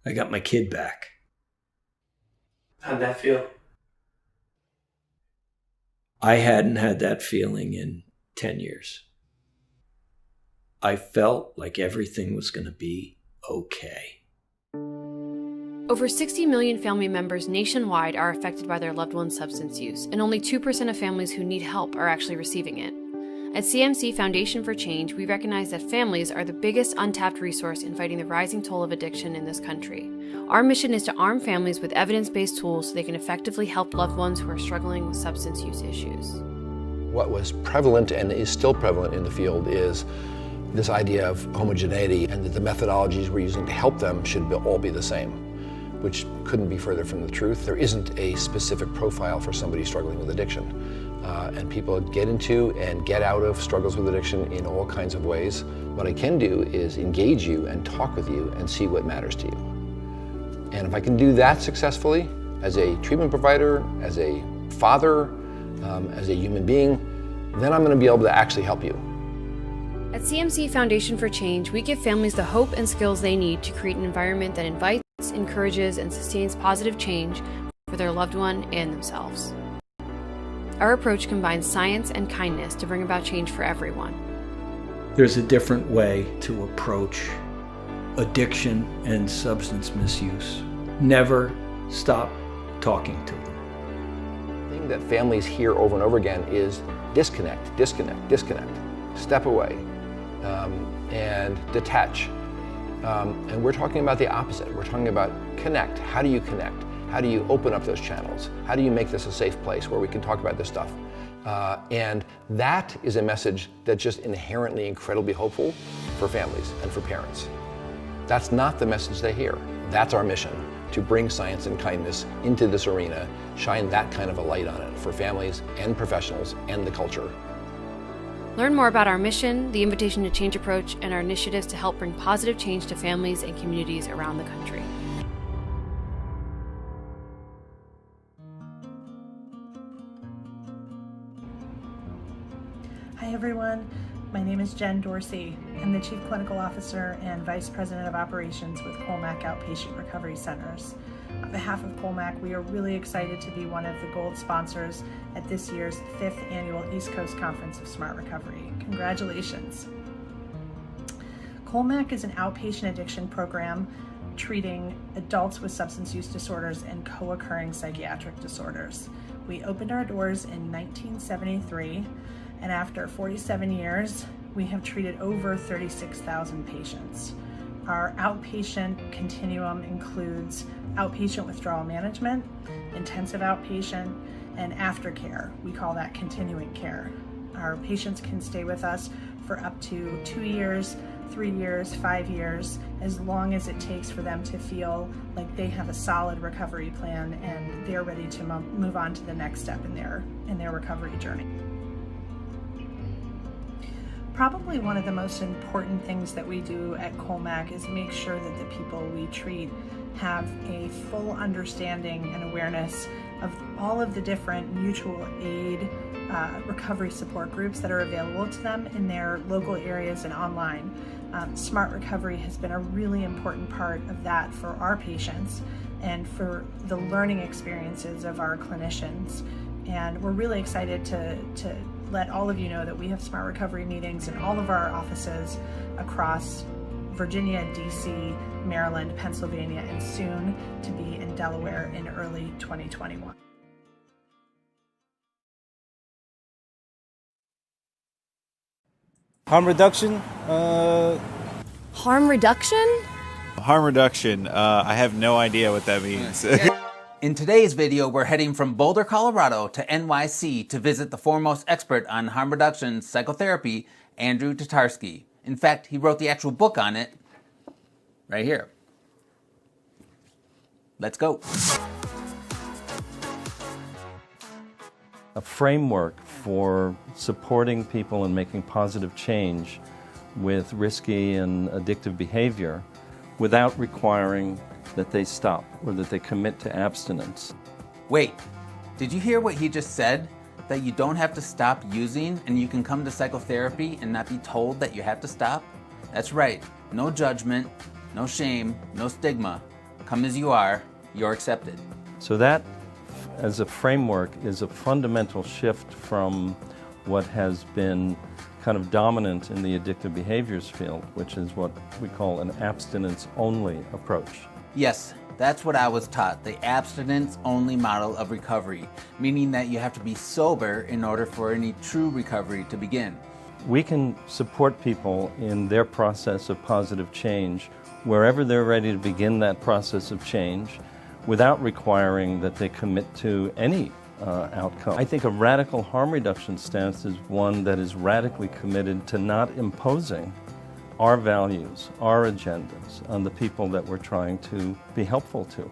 I got my kid back. How'd that feel? I hadn't had that feeling in 10 years. I felt like everything was going to be okay. Over 60 million family members nationwide are affected by their loved one's substance use, and only 2% of families who need help are actually receiving it. At CMC Foundation for Change, we recognize that families are the biggest untapped resource in fighting the rising toll of addiction in this country. Our mission is to arm families with evidence-based tools so they can effectively help loved ones who are struggling with substance use issues. What was prevalent and is still prevalent in the field is this idea of homogeneity, and that the methodologies we're using to help them should all be the same, which couldn't be further from the truth. There isn't a specific profile for somebody struggling with addiction. And people get into and get out of struggles with addiction in all kinds of ways. What I can do is engage you and talk with you and see what matters to you. And if I can do that successfully, as a treatment provider, as a father, as a human being, then I'm going to be able to actually help you. At CMC Foundation for Change, we give families the hope and skills they need to create an environment that invites, encourages, and sustains positive change for their loved one and themselves. Our approach combines science and kindness to bring about change for everyone. There's a different way to approach addiction and substance misuse. Never stop talking to them. The thing that families hear over and over again is disconnect, disconnect, disconnect. Step away and detach. And we're talking about the opposite. We're talking about connect. How do you connect? How do you open up those channels? How do you make this a safe place where we can talk about this stuff? And that is a message that's just inherently incredibly hopeful for families and for parents. That's not the message they hear. That's our mission, to bring science and kindness into this arena, shine that kind of a light on it for families and professionals and the culture. Learn more about our mission, the Invitation to Change approach, and our initiatives to help bring positive change to families and communities around the country. Hi everyone, my name is Jen Dorsey. I'm the Chief Clinical Officer and Vice President of Operations with Kolmac Outpatient Recovery Centers. On behalf of Kolmac, we are really excited to be one of the gold sponsors at this year's 5th Annual East Coast Conference of Smart Recovery. Congratulations. Kolmac is an outpatient addiction program treating adults with substance use disorders and co-occurring psychiatric disorders. We opened our doors in 1973, and after 47 years, we have treated over 36,000 patients. Our outpatient continuum includes outpatient withdrawal management, intensive outpatient, and aftercare. We call that continuing care. Our patients can stay with us for up to 2 years, 3 years, 5 years, as long as it takes for them to feel like they have a solid recovery plan and they're ready to move on to the next step in their recovery journey. Probably one of the most important things that we do at Kolmac is make sure that the people we treat have a full understanding and awareness of all of the different mutual aid recovery support groups that are available to them in their local areas and online. Smart Recovery has been a really important part of that for our patients and for the learning experiences of our clinicians. And we're really excited to let all of you know that we have Smart Recovery meetings in all of our offices across Virginia, DC, Maryland, Pennsylvania, and soon to be in Delaware in early 2021. Harm reduction? Harm reduction? Harm reduction. I have no idea what that means. In today's video, we're heading from Boulder, Colorado to NYC to visit the foremost expert on harm reduction psychotherapy, Andrew Tatarski. In fact, he wrote the actual book on it right here. Let's go. A framework for supporting people and making positive change with risky and addictive behavior without requiring that they stop or that they commit to abstinence. Wait, did you hear what he just said? That you don't have to stop using and you can come to psychotherapy and not be told that you have to stop? That's right, no judgment, no shame, no stigma. Come as you are, you're accepted. So that, as a framework, is a fundamental shift from what has been kind of dominant in the addictive behaviors field, which is what we call an abstinence-only approach. Yes, that's what I was taught, the abstinence-only model of recovery, meaning that you have to be sober in order for any true recovery to begin. We can support people in their process of positive change wherever they're ready to begin that process of change without requiring that they commit to any outcome. I think a radical harm reduction stance is one that is radically committed to not imposing our values, our agendas on the people that we're trying to be helpful to.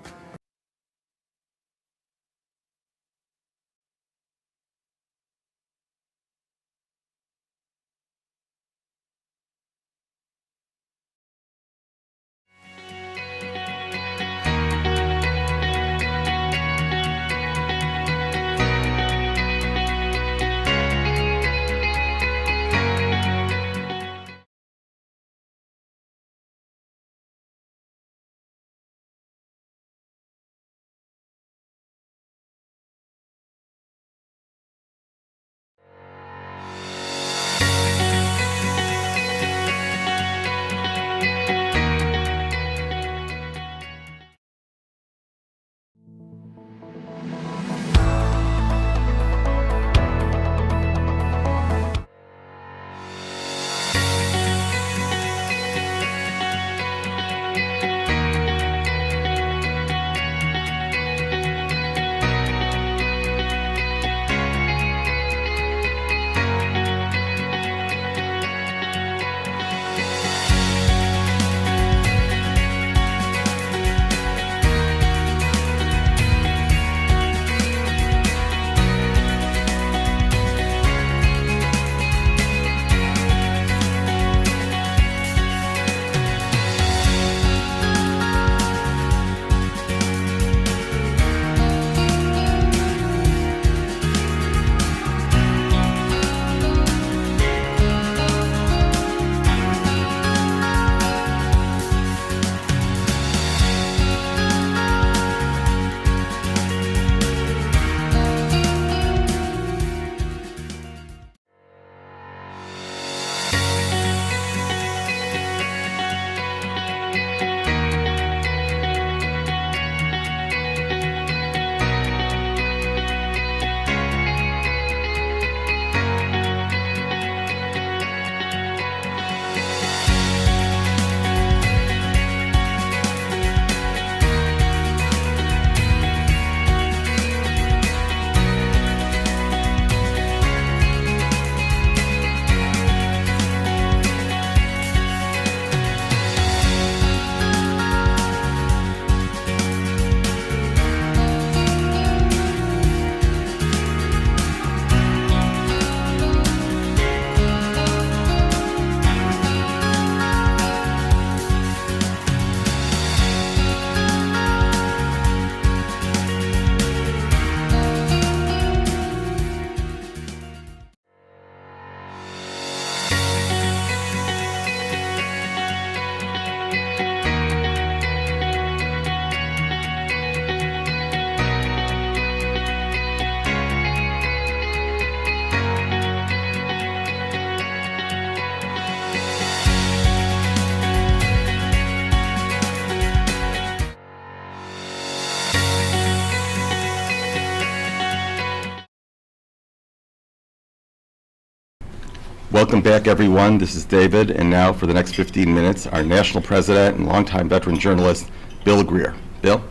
Welcome back, everyone. This is David, and now for the next 15 minutes, our national president and longtime veteran journalist, Bill Greer. Bill?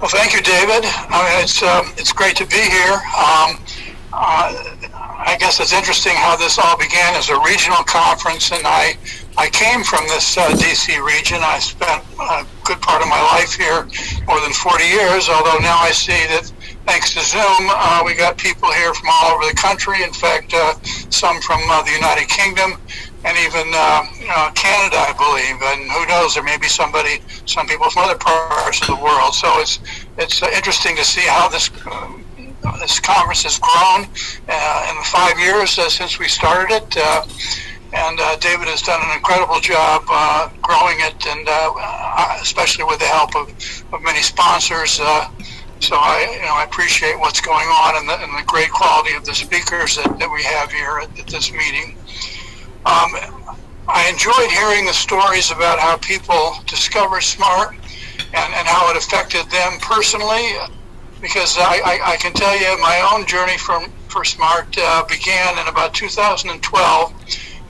Well, thank you, David. It's great to be here. I guess it's interesting how this all began as a regional conference, and I came from this DC region. I spent a good part of my life here, more than 40 years, although now I see that thanks to Zoom, we got people here from all over the country. In fact, some from the United Kingdom and even Canada, I believe. And who knows, there may be some people from other parts of the world. So it's interesting to see how this conference has grown in the 5 years since we started it. And David has done an incredible job growing it, and especially with the help of many sponsors. So I appreciate what's going on and the great quality of the speakers that we have here at this meeting. I enjoyed hearing the stories about how people discovered SMART and how it affected them personally, because I can tell you my own journey for SMART began in about 2012,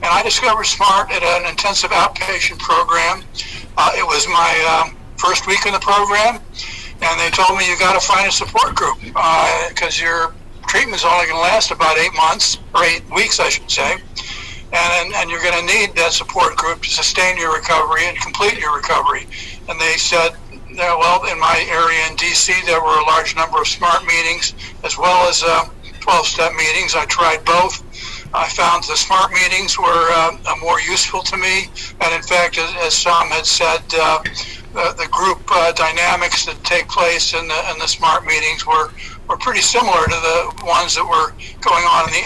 and I discovered SMART at an intensive outpatient program. It was my first week in the program, and they told me you got to find a support group because your treatment's only going to last about 8 months, or 8 weeks, I should say. And you're going to need that support group to sustain your recovery and complete your recovery. And they said, well, in my area in DC, there were a large number of SMART meetings as well as 12-step meetings. I tried both. I found the SMART meetings were more useful to me. And in fact, as Sam had said, the group dynamics that take place in the SMART meetings were pretty similar to the ones that were going on in the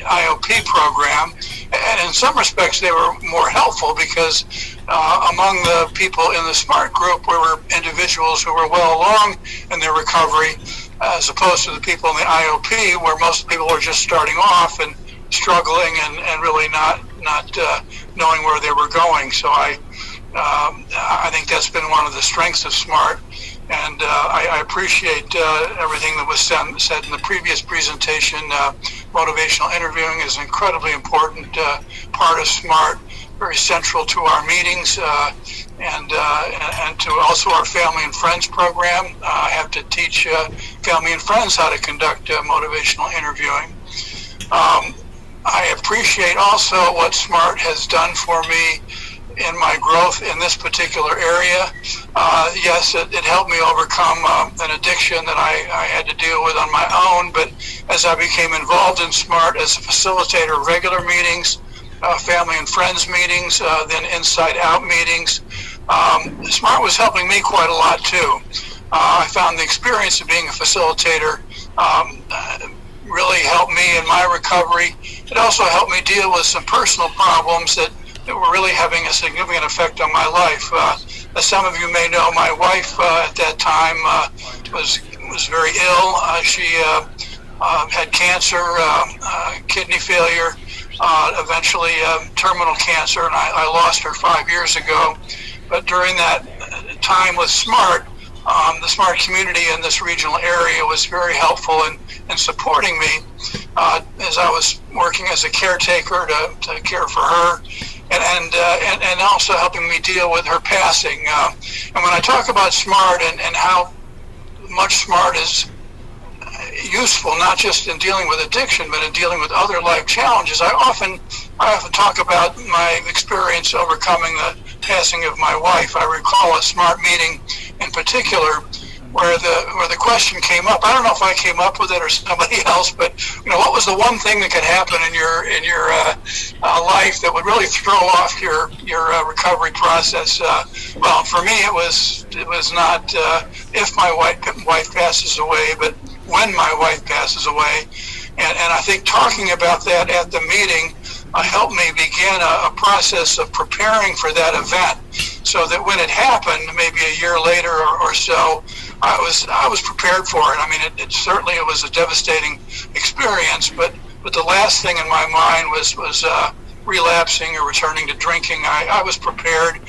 IOP program. And in some respects, they were more helpful because among the people in the SMART group were individuals who were well along in their recovery, as opposed to the people in the IOP, where most people were just starting off and struggling and really not knowing where they were going. So I think that's been one of the strengths of SMART. And I appreciate everything that was said in the previous presentation. Motivational interviewing is an incredibly important part of SMART, very central to our meetings and to also our Family and Friends program. I have to teach family and friends how to conduct motivational interviewing. I appreciate also what SMART has done for me in my growth in this particular area. Yes, it helped me overcome an addiction that I had to deal with on my own, but as I became involved in SMART as a facilitator of regular meetings, family and friends meetings, then inside out meetings, SMART was helping me quite a lot too. I found the experience of being a facilitator really helped me in my recovery. It also helped me deal with some personal problems that were really having a significant effect on my life. As some of you may know, my wife at that time was very ill. She had cancer, kidney failure, eventually terminal cancer, and I lost her 5 years ago. But during that time with SMART, the SMART community in this regional area was very helpful in supporting me as I was working as a caretaker to care for her, and also helping me deal with her passing. And when I talk about SMART and how much SMART is useful, not just in dealing with addiction, but in dealing with other life challenges, I often talk about my experience overcoming the passing of my wife. I recall a SMART meeting in particular where the question came up. I don't know if I came up with it or somebody else, but what was the one thing that could happen in your life that would really throw off your recovery process? Well, for me, it was not if my wife passes away, but when my wife passes away. And I think talking about that at the meeting helped me begin a process of preparing for that event, so that when it happened, maybe a year later or so, I was prepared for it. I mean, it certainly was a devastating experience, but the last thing in my mind was relapsing or returning to drinking. I was prepared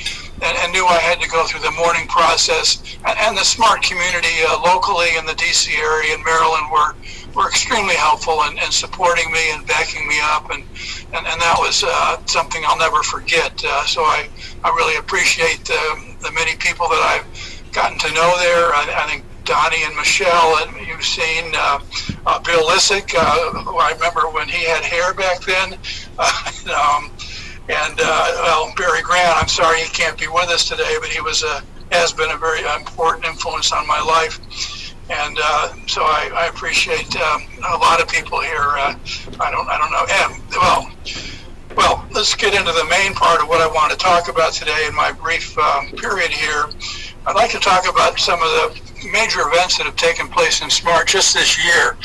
and knew I had to go through the mourning process. And the SMART community locally in the DC area in Maryland were were extremely helpful in supporting me and backing me up, and that was something I'll never forget. So I really appreciate the many people that I've gotten to know there. I think Donny and Michelle, and you've seen Bill Lissik, who I remember when he had hair back then, well, Barry Grant, I'm sorry he can't be with us today, but he has been a very important influence on my life. And so I appreciate a lot of people here. I don't know. And, well, let's get into the main part of what I want to talk about today in my brief period here. I'd like to talk about some of the major events that have taken place in SMART just this year.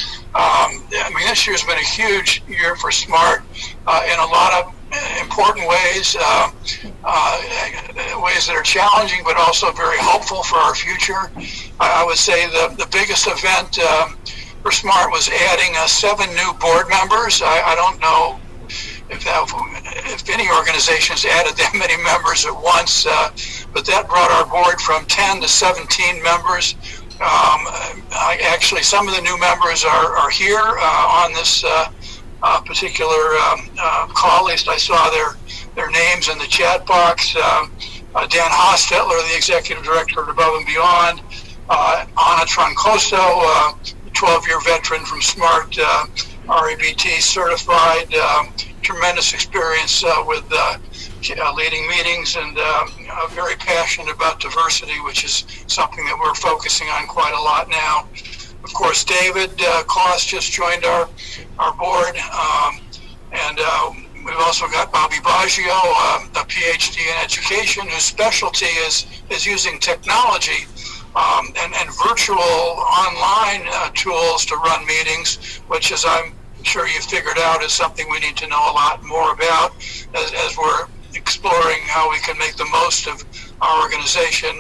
This year's been a huge year for SMART in a lot of important ways, ways that are challenging but also very hopeful for our future. I would say the biggest event for SMART was adding 7 new board members. I don't know if any organizations added that many members at once, but that brought our board from 10 to 17 members. Actually, some of the new members are here on this particular call. At least I saw their names in the chat box. Dan Hostetler, the Executive Director at Above and Beyond. Anna Troncoso, 12-year veteran from SMART, RABT certified, tremendous experience with leading meetings, and very passionate about diversity, which is something that we're focusing on quite a lot now. Of course, David Koss just joined our board, and we've also got Bobby Baggio, a PhD in education, whose specialty is using technology and virtual online tools to run meetings, which, as I'm sure you figured out, is something we need to know a lot more about as we're exploring how we can make the most of our organization,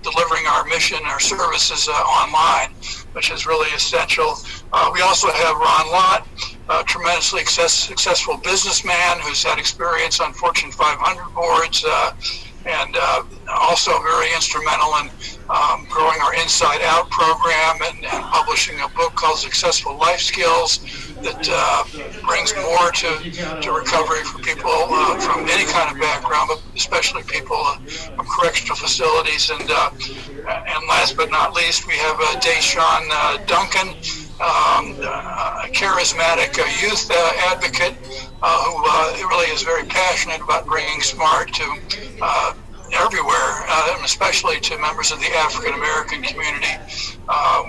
delivering our mission, our services online, which is really essential. We also have Ron Lott, a tremendously successful businessman who's had experience on Fortune 500 boards, and also very instrumental in growing our Inside Out program and publishing a book called Successful Life Skills that brings more to recovery for people from any kind of background, but especially people from correctional facilities. And last but not least, we have Deshaun Duncan, a charismatic youth advocate who really is very passionate about bringing SMART to everywhere, and especially to members of the African American community,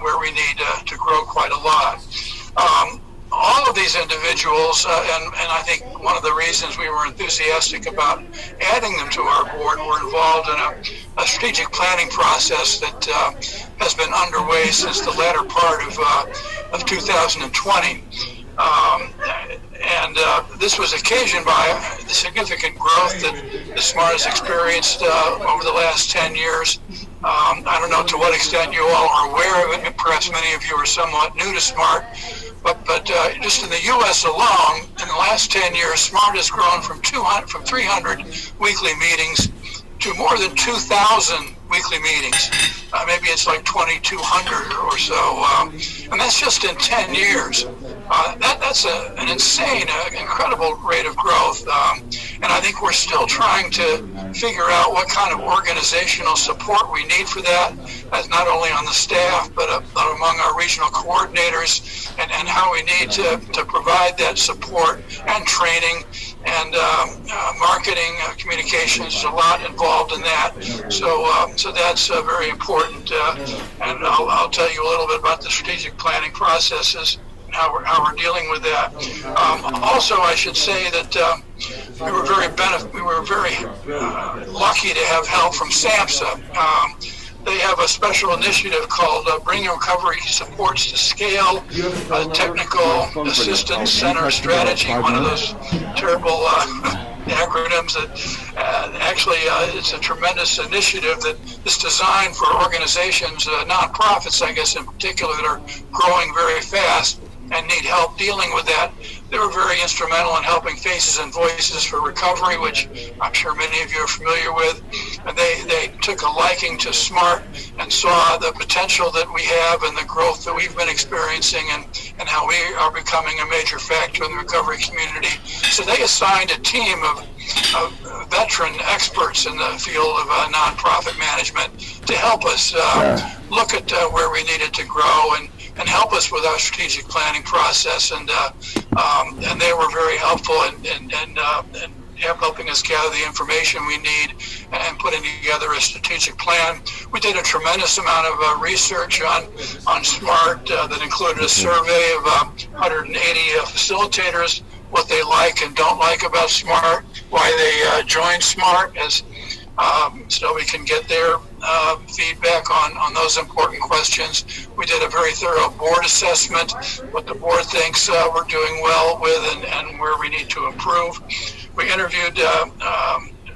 where we need to grow quite a lot. All of these individuals, and I think one of the reasons we were enthusiastic about adding them to our board, were involved in a strategic planning process that has been underway since the latter part of 2020. And this was occasioned by the significant growth that SMART has experienced over the last 10 years. I don't know to what extent you all are aware of it. Perhaps many of you are somewhat new to SMART. But just in the U.S. alone, in the last 10 years, SMART has grown from 300 weekly meetings to more than 2,000 weekly meetings. Maybe it's like 2,200 or so, and that's just in 10 years. That's an insane, incredible rate of growth, and I think we're still trying to figure out what kind of organizational support we need for that, as not only on the staff, but among our regional coordinators, and how we need to provide that support and training and marketing, communications. There's a lot involved in that. So that's very important, and I'll tell you a little bit about the strategic planning processes and how we're dealing with that. Also, I should say that we were very lucky to have help from SAMHSA. They have a special initiative called Bringing Recovery Supports to Scale, Technical Assistance Center Strategy, one of those terrible acronyms that actually it's a tremendous initiative that is designed for organizations, nonprofits, I guess in particular, that are growing very fast and need help dealing with that. They were very instrumental in helping Faces and Voices for Recovery, which I'm sure many of you are familiar with. And they took a liking to SMART and saw the potential that we have and the growth that we've been experiencing and how we are becoming a major factor in the recovery community. So they assigned a team of veteran experts in the field of nonprofit management to help us look at where we needed to grow and help us with our strategic planning process. And they were very helpful in helping us gather the information we need and putting together a strategic plan. We did a tremendous amount of research on SMART that included a survey of 180 facilitators, what they like and don't like about SMART, why they joined SMART, so we can get their feedback on those important questions. We did a very thorough board assessment, what the board thinks we're doing well with and where we need to improve. We interviewed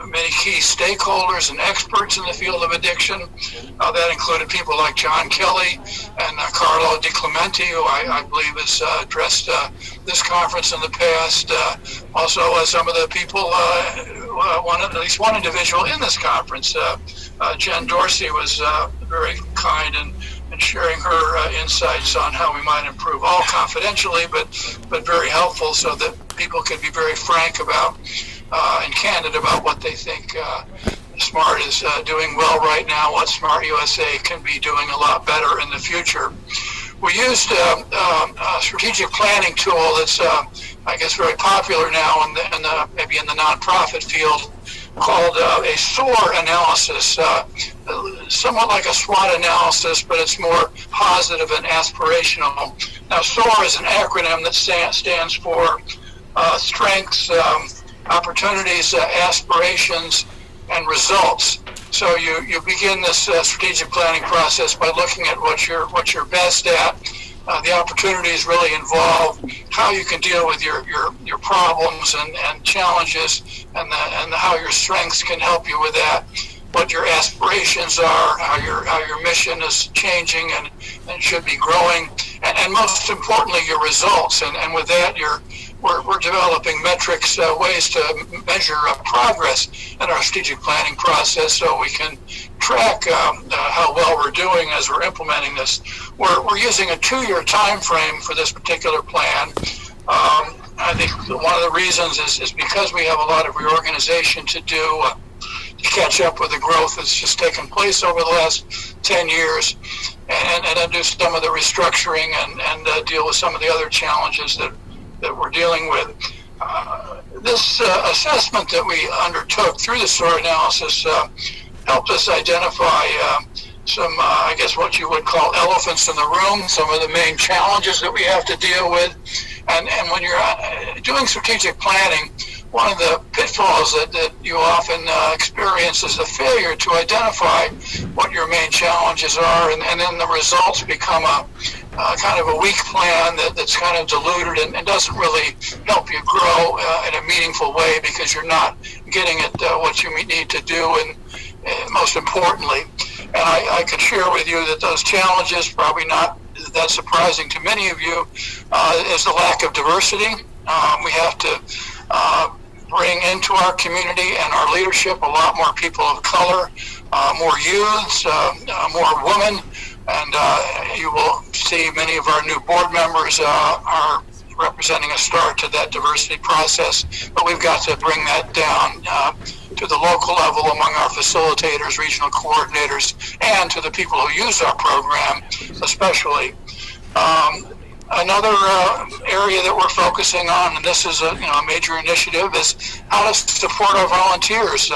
many key stakeholders and experts in the field of addiction. That included people like John Kelly and Carlo Di Clementi, who I believe has addressed this conference in the past. Also, some of the people, at least one individual in this conference, Jen Dorsey, was very kind in sharing her insights on how we might improve, all confidentially, but very helpful so that people could be very frank about and candid about what they think SMART is doing well right now, what SMART USA can be doing a lot better in the future. We used a strategic planning tool that's, I guess, very popular now maybe in the nonprofit field, called a SOAR analysis, somewhat like a SWOT analysis, but it's more positive and aspirational. Now, SOAR is an acronym that stands for strengths, opportunities, aspirations, and results. So you begin this strategic planning process by looking at what you're best at. The opportunities really involve how you can deal with your problems and challenges, and how your strengths can help you with that. What your aspirations are, how your mission is changing and should be growing, and most importantly, your results. And with that, we're developing metrics, ways to measure progress in our strategic planning process, so we can track how well we're doing as we're implementing this. We're using a 2-year time frame for this particular plan. I think one of the reasons is because we have a lot of reorganization to do to catch up with the growth that's just taken place over the last 10 years, and then do some of the restructuring and deal with some of the other challenges that we're dealing with. This assessment that we undertook through the SOAR analysis helped us identify some, I guess, what you would call elephants in the room, some of the main challenges that we have to deal with. And when you're doing strategic planning, one of the pitfalls that you often experience is the failure to identify what your main challenges are, and then the results become a kind of a weak plan that's kind of diluted and doesn't really help you grow in a meaningful way, because you're not getting at what you need to do, and most importantly. And I can share with you that those challenges, probably not that surprising to many of you, is the lack of diversity. We have to bring into our community and our leadership a lot more people of color, more youths, more women, and you will see many of our new board members are representing a start to that diversity process, but we've got to bring that down to the local level among our facilitators, regional coordinators, and to the people who use our program especially. Another area that we're focusing on, and this is a major initiative, is how to support our volunteers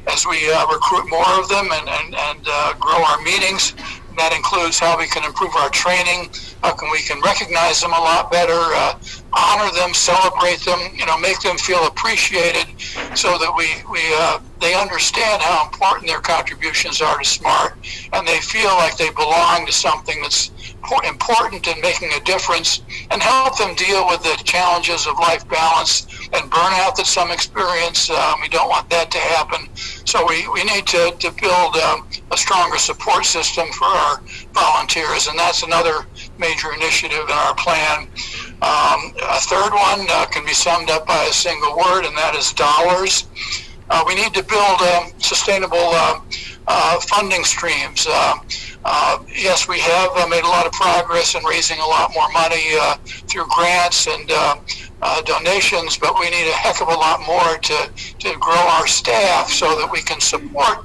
as we recruit more of them and grow our meetings. That includes how we can improve our training, how we can recognize them a lot better, honor them, celebrate them, make them feel appreciated, so that they understand how important their contributions are to SMART, and they feel like they belong to something that's important and making a difference, and help them deal with the challenges of life balance and burnout that some experience. We don't want that to happen. So we need to build a stronger support system for our volunteers, and that's another major initiative in our plan. A third one can be summed up by a single word, and that is dollars. We need to build sustainable funding streams. Yes, we have made a lot of progress in raising a lot more money through grants and donations, but we need a heck of a lot more to grow our staff so that we can support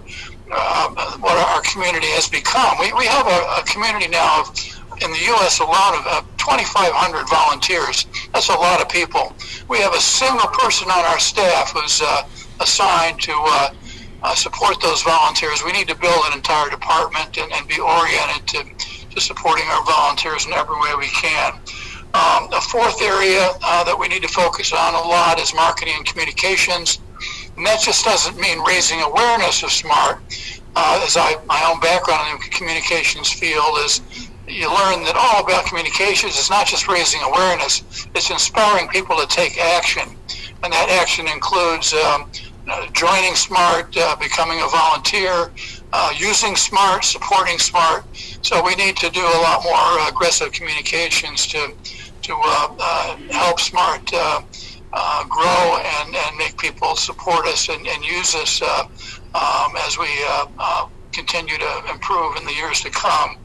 what our community has become. We have a community now of, in the U.S. alone, of 2,500 volunteers. That's a lot of people. We have a single person on our staff who's assigned to support those volunteers. We need to build an entire department and be oriented to supporting our volunteers in every way we can. The fourth area that we need to focus on a lot is marketing and communications. And that just doesn't mean raising awareness of SMART. My own background in the communications field is, you learn that all about communications is not just raising awareness, it's inspiring people to take action. And that action includes joining SMART, becoming a volunteer, using SMART, supporting SMART. So we need to do a lot more aggressive communications to help SMART grow and make people support us and use us as we continue to improve in the years to come.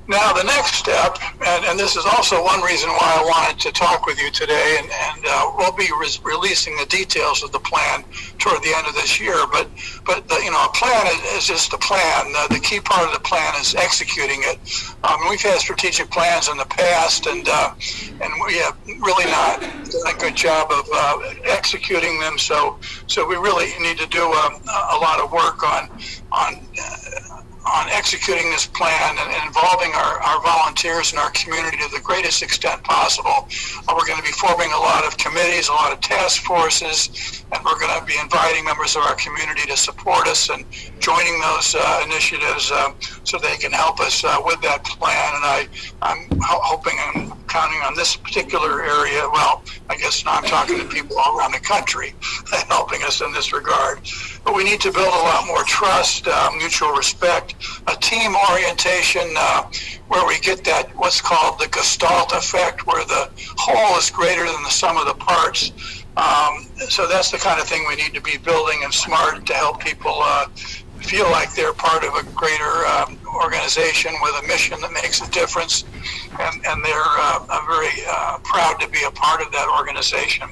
Now, the next step, and this is also one reason why I wanted to talk with you today, and we'll be releasing the details of the plan toward the end of this year. But a plan is just a plan. The key part of the plan is executing it. We've had strategic plans in the past, and we have really not done a good job of executing them. So we really need to do a lot of work on executing this plan and involving our volunteers and our community to the greatest extent possible. We're going to be forming a lot of committees, a lot of task forces, and we're going to be inviting members of our community to support us and joining those initiatives so they can help us with that plan. And I'm hoping and counting on this particular area. Well, I guess now I'm talking to people all around the country helping us in this regard. But we need to build a lot more trust, mutual respect, a team orientation where we get that what's called the Gestalt effect, where the whole is greater than the sum of the parts. So that's the kind of thing we need to be building in SMART to help people feel like they're part of a greater organization with a mission that makes a difference, and they're very proud to be a part of that organization.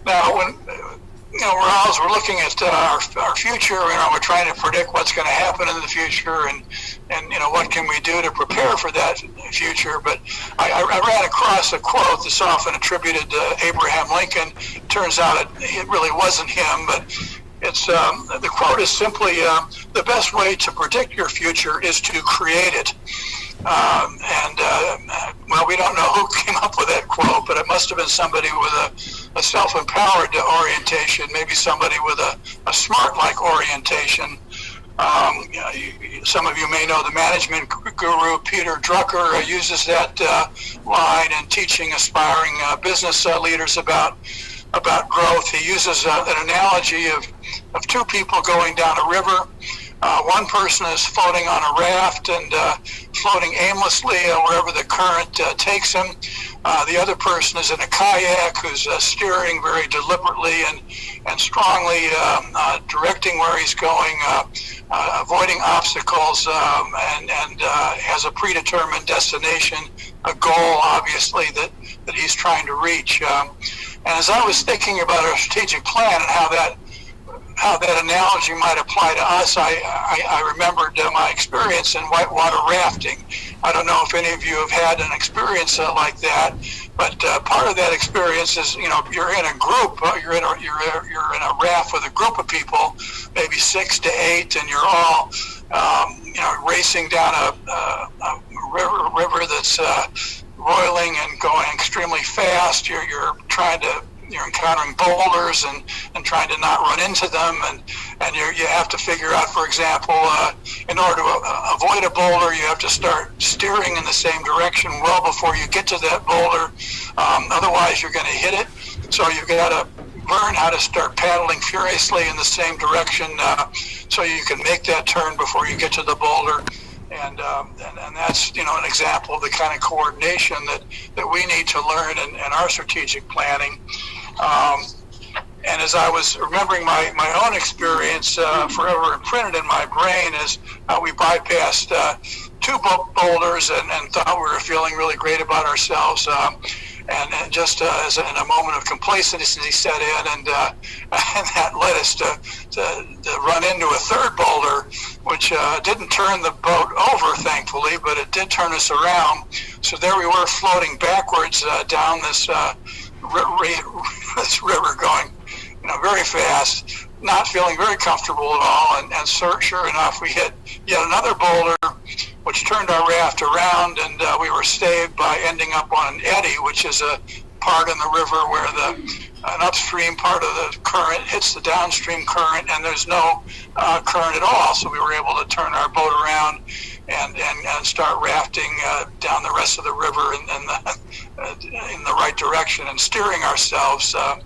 Now, when as we're looking at our future, we're trying to predict what's going to happen in the future, and what can we do to prepare for that future. But I ran across a quote that's often attributed to Abraham Lincoln. It turns out it really wasn't him, but it's the quote is simply, the best way to predict your future is to create it. Well, we don't know who came up with that quote, but it must have been somebody with a self-empowered orientation, maybe somebody with a SMART-like orientation. Some of you may know the management guru Peter Drucker uses that line in teaching aspiring business leaders about growth. He uses an analogy of two people going down a river. One person is floating on a raft and floating aimlessly wherever the current takes him. The other person is in a kayak who's steering very deliberately and strongly, directing where he's going, avoiding obstacles, and has a predetermined destination, a goal, obviously, that he's trying to reach. And as I was thinking about our strategic plan and how that analogy might apply to us, I remembered my experience in whitewater rafting. I don't know if any of you have had an experience like that, but part of that experience is, you're in a group, you're in a raft with a group of people, maybe 6 to 8, and you're all racing down a river that's roiling and going extremely fast. You're encountering boulders and trying to not run into them, and you have to figure out, for example, in order to avoid a boulder, you have to start steering in the same direction well before you get to that boulder. Otherwise, you're going to hit it. So you've got to learn how to start paddling furiously in the same direction so you can make that turn before you get to the boulder. And that's an example of the kind of coordination that we need to learn in our strategic planning. And as I was remembering my own experience, forever imprinted in my brain is how we bypassed 2 boulders and thought we were feeling really great about ourselves. And just as in a moment of complacency set in, and that led us to run into a 3rd boulder, which didn't turn the boat over, thankfully, but it did turn us around. So there we were floating backwards down this river, going very fast, not feeling very comfortable at all. And sure enough, we hit yet another boulder, which turned our raft around, and we were saved by ending up on an eddy, which is a part in the river where an upstream part of the current hits the downstream current, and there's no current at all. So we were able to turn our boat around and start rafting down the rest of the river in the right direction and steering ourselves. So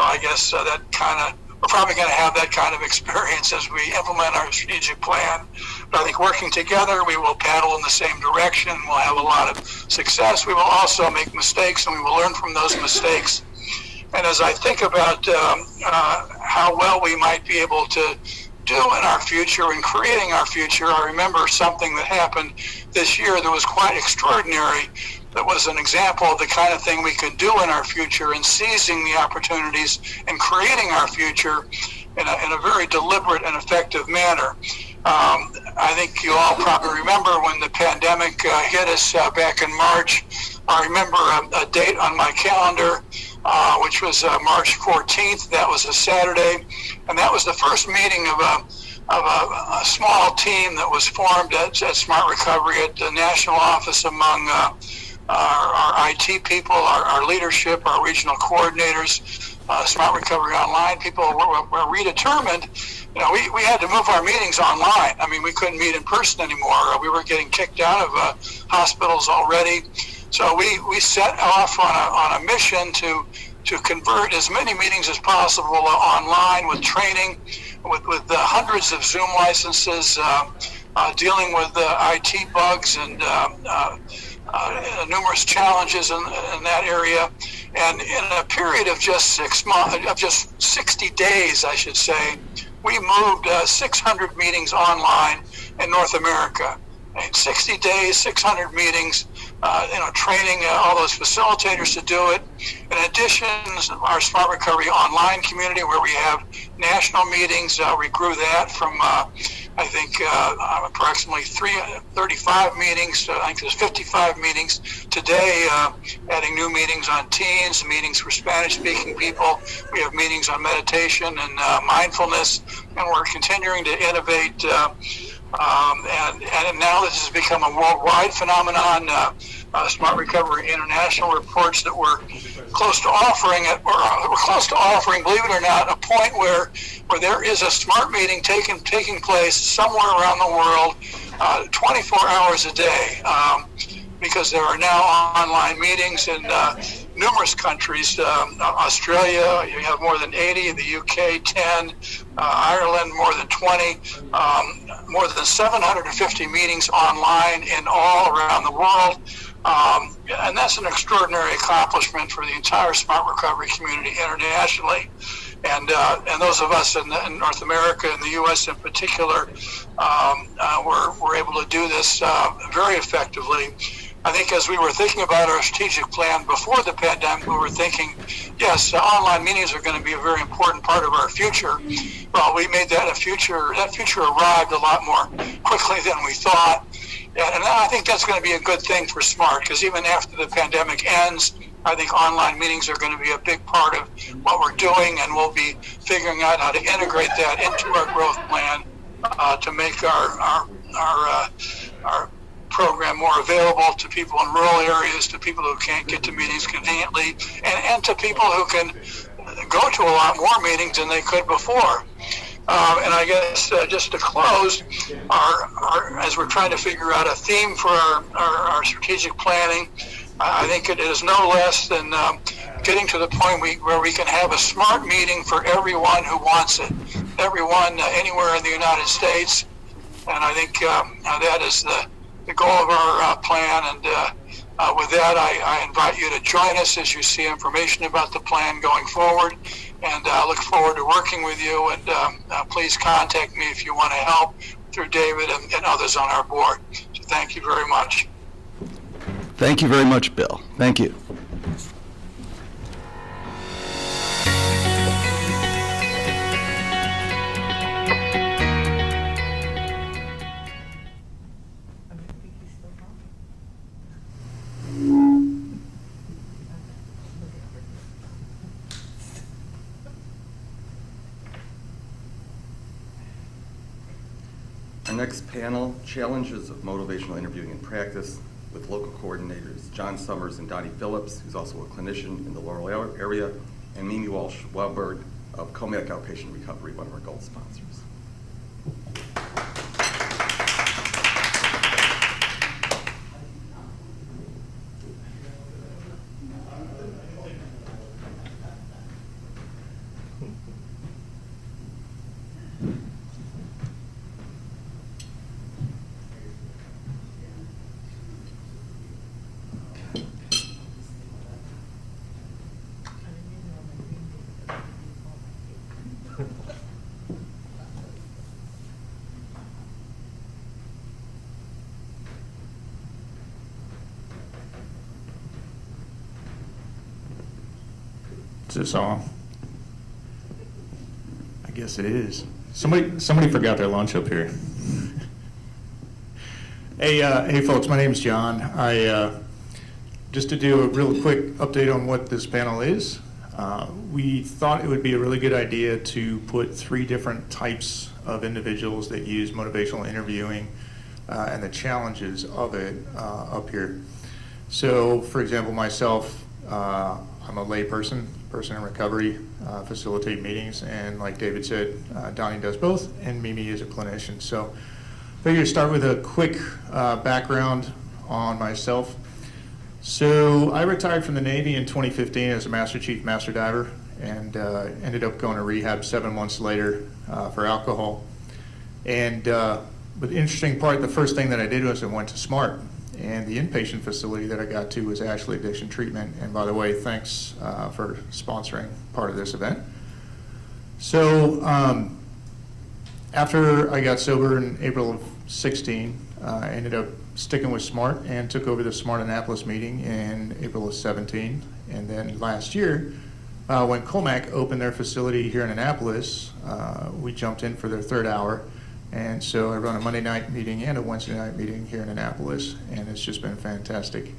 I guess we're probably going to have that kind of experience as we implement our strategic plan. But I think working together, we will paddle in the same direction. We'll have a lot of success. We will also make mistakes, and we will learn from those mistakes. And as I think about how well we might be able to do in our future, in creating our future, I remember something that happened this year that was quite extraordinary, that was an example of the kind of thing we could do in our future and seizing the opportunities and creating our future in a very deliberate and effective manner. I think you all probably remember when the pandemic hit us back in March. I remember a date on my calendar, which was March 14th. That was a Saturday, and that was the first meeting of a small team that was formed at Smart Recovery at the national office among our IT people, our leadership, our regional coordinators, Smart Recovery Online people were redetermined. We had to move our meetings online. I mean, we couldn't meet in person anymore. We were getting kicked out of hospitals already. So we set off on a mission to convert as many meetings as possible online with training, with hundreds of Zoom licenses, dealing with IT bugs and numerous challenges in that area. And in a period of just 6 months, of just 60 days, I should say, we moved 600 meetings online in North America. In 60 days, 600 meetings, training all those facilitators to do it. In addition, our Smart Recovery Online community, where we have national meetings, we grew that from, approximately 35 meetings to, I think there's 55 meetings today, adding new meetings on teens, meetings for Spanish-speaking people. We have meetings on meditation and mindfulness, and we're continuing to innovate. And now this has become a worldwide phenomenon. Smart Recovery International reports that we're close to offering, believe it or not, a point where there is a smart meeting taking place somewhere around the world, 24 hours a day, because there are now online meetings in numerous countries. Australia, you have more than 80, the UK 10, Ireland more than 20, more than 750 meetings online in all around the world. And that's an extraordinary accomplishment for the entire Smart Recovery community internationally. And those of us in North America and the U.S. in particular, were able to do this very effectively. I think as we were thinking about our strategic plan before the pandemic, we were thinking, yes, online meetings are going to be a very important part of our future. Well, we made that a future. That future arrived a lot more quickly than we thought. And I think that's going to be a good thing for SMART, because even after the pandemic ends, I think online meetings are going to be a big part of what we're doing, and we'll be figuring out how to integrate that into our growth plan to make our program more available to people in rural areas, to people who can't get to meetings conveniently, and to people who can go to a lot more meetings than they could before. And I guess just to close, as we're trying to figure out a theme for our strategic planning, I think it is no less than getting to the point where we can have a SMART meeting for everyone who wants it, everyone anywhere in the United States. And I think that is the goal of our plan. And with that, I invite you to join us as you see information about the plan going forward. and I look forward to working with you. And please contact me if you want to help through David and others on our board. So thank you very much. Thank you very much, Bill. Thank you. Our next panel, Challenges of Motivational Interviewing in Practice, with local coordinators John Sommers and Donny Phillips, who's also a clinician in the Laurel area, and Mimi Walsh-Wehberg of Kolmac Outpatient Recovery, one of our gold sponsors. Is this on? I guess it is. Somebody forgot their lunch up here. Hey folks, my name is John. Just to do a real quick update on what this panel is, we thought it would be a really good idea to put 3 different types of individuals that use motivational interviewing and the challenges of it up here. So, for example, myself, I'm a lay person in recovery, facilitate meetings, and like David said, Donny does both, and Mimi is a clinician. So I figured to start with a quick background on myself. So I retired from the Navy in 2015 as a Master Chief Master Diver, and ended up going to rehab 7 months later for alcohol. And but the interesting part, the first thing that I did was I went to SMART. And the inpatient facility that I got to was Ashley Addiction Treatment. And by the way, thanks for sponsoring part of this event. So after I got sober in April of 16, I ended up sticking with SMART and took over the SMART Annapolis meeting in April of 17. And then last year, when Kolmac opened their facility here in Annapolis, we jumped in for their 3rd hour. And so I run a Monday night meeting and a Wednesday night meeting here in Annapolis, and it's just been fantastic.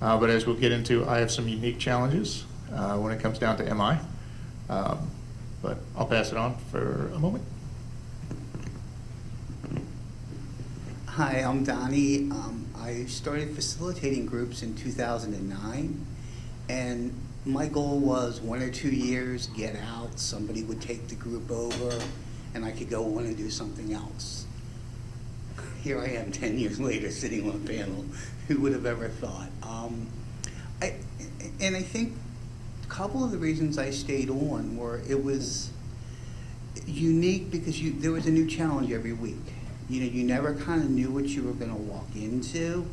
But as we'll get into, I have some unique challenges when it comes down to MI. But I'll pass it on for a moment. Hi, I'm Donny. I started facilitating groups in 2009, and my goal was 1 or 2 years, get out, somebody would take the group over, and I could go on and do something else. Here I am 10 years later sitting on a panel. Who would have ever thought? I think a couple of the reasons I stayed on were it was unique because there was a new challenge every week. You know, you never kind of knew what you were going to walk into.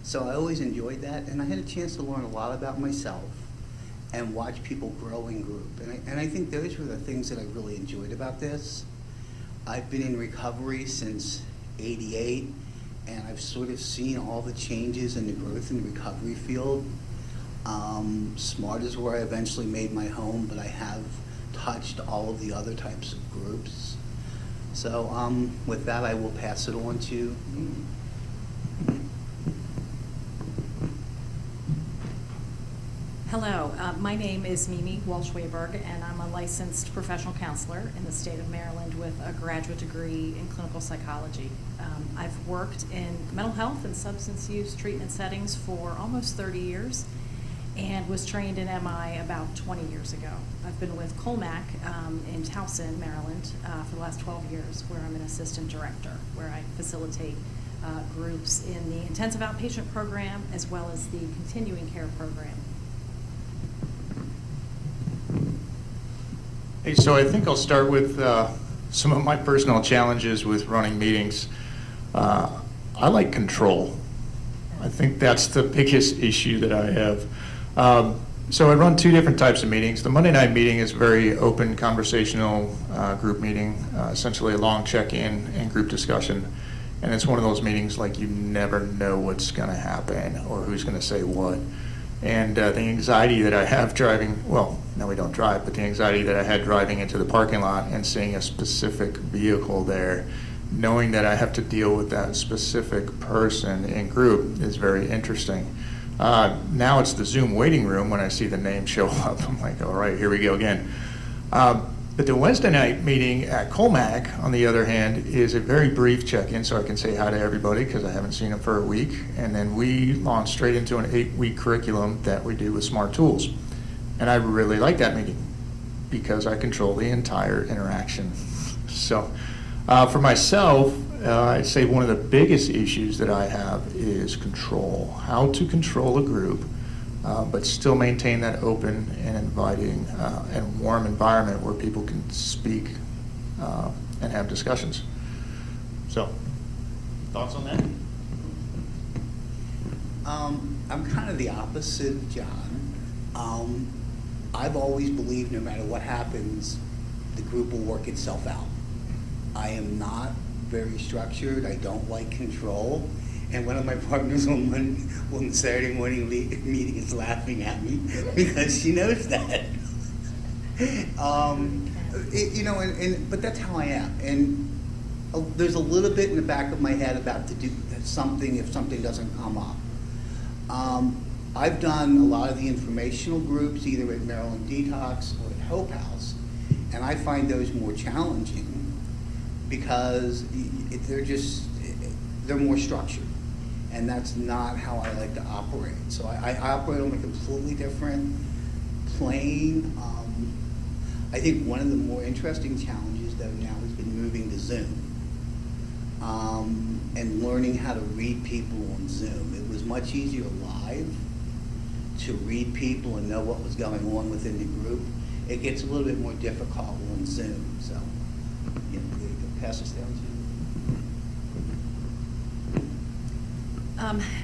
So I always enjoyed that, and I had a chance to learn a lot about myself and watch people grow in group. And I think those were the things that I really enjoyed about this. I've been in recovery since '88, and I've sort of seen all the changes and the growth in the recovery field. SMART is where I eventually made my home, but I have touched all of the other types of groups. So with that, I will pass it on to Hello, my name is Mimi Walsh-Wehberg, and I'm a licensed professional counselor in the state of Maryland with a graduate degree in clinical psychology. I've worked in mental health and substance use treatment settings for almost 30 years and was trained in MI about 20 years ago. I've been with Kolmac in Towson, Maryland for the last 12 years, where I'm an assistant director, where I facilitate groups in the intensive outpatient program as well as the continuing care program. Hey, so I think I'll start with some of my personal challenges with running meetings. I like control. I think that's the biggest issue that I have. So I run two different types of meetings. The Monday night meeting is a very open conversational group meeting, essentially a long check-in and group discussion. And it's one of those meetings like you never know what's going to happen or who's going to say what. And the anxiety that I have driving, well, no, we don't drive, but the anxiety that I had driving into the parking lot and seeing a specific vehicle there, knowing that I have to deal with that specific person in group is very interesting. Now it's the Zoom waiting room when I see the name show up. I'm like, all right, here we go again. But the Wednesday night meeting at Kolmac, on the other hand, is a very brief check-in, so I can say hi to everybody because I haven't seen them for a week. And then we launch straight into an 8-week curriculum that we do with Smart Tools. And I really like that meeting because I control the entire interaction. So for myself, I'd say one of the biggest issues that I have is control. How to control a group, but still maintain that open and inviting and warm environment where people can speak and have discussions. So, thoughts on that? I'm kind of the opposite of John. I've always believed no matter what happens, the group will work itself out. I am not very structured. I don't like control. And one of my partners on Saturday morning meeting is laughing at me because she knows that. But that's how I am. And there's a little bit in the back of my head about to do something if something doesn't come up. I've done a lot of the informational groups either at Maryland Detox or at Hope House, and I find those more challenging because they're more structured. And that's not how I like to operate. So I operate on a completely different plane. I think one of the more interesting challenges though now has been moving to Zoom and learning how to read people on Zoom. It was much easier live to read people and know what was going on within the group. It gets a little bit more difficult on Zoom. So, pass this down to you.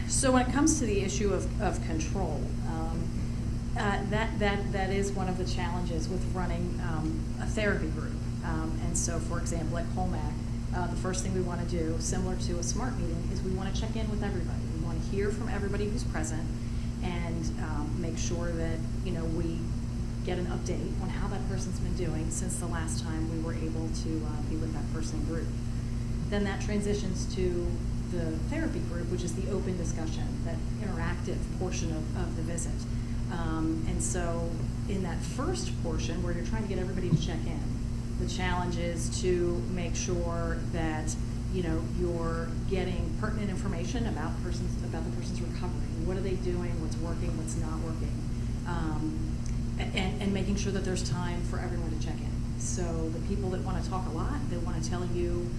So when it comes to the issue of control, that is one of the challenges with running a therapy group. And so, for example, at Kolmac, the first thing we want to do, similar to a SMART meeting, is we want to check in with everybody. We want to hear from everybody who's present and make sure that we get an update on how that person's been doing since the last time we were able to be with that person in group. Then that transitions to the therapy group, which is the open discussion, that interactive portion of the visit. And so in that first portion where you're trying to get everybody to check in, the challenge is to make sure that you're getting pertinent information about the person's recovery. What are they doing? What's working? What's not working? And making sure that there's time for everyone to check in. So the people that want to talk a lot, they want to tell you,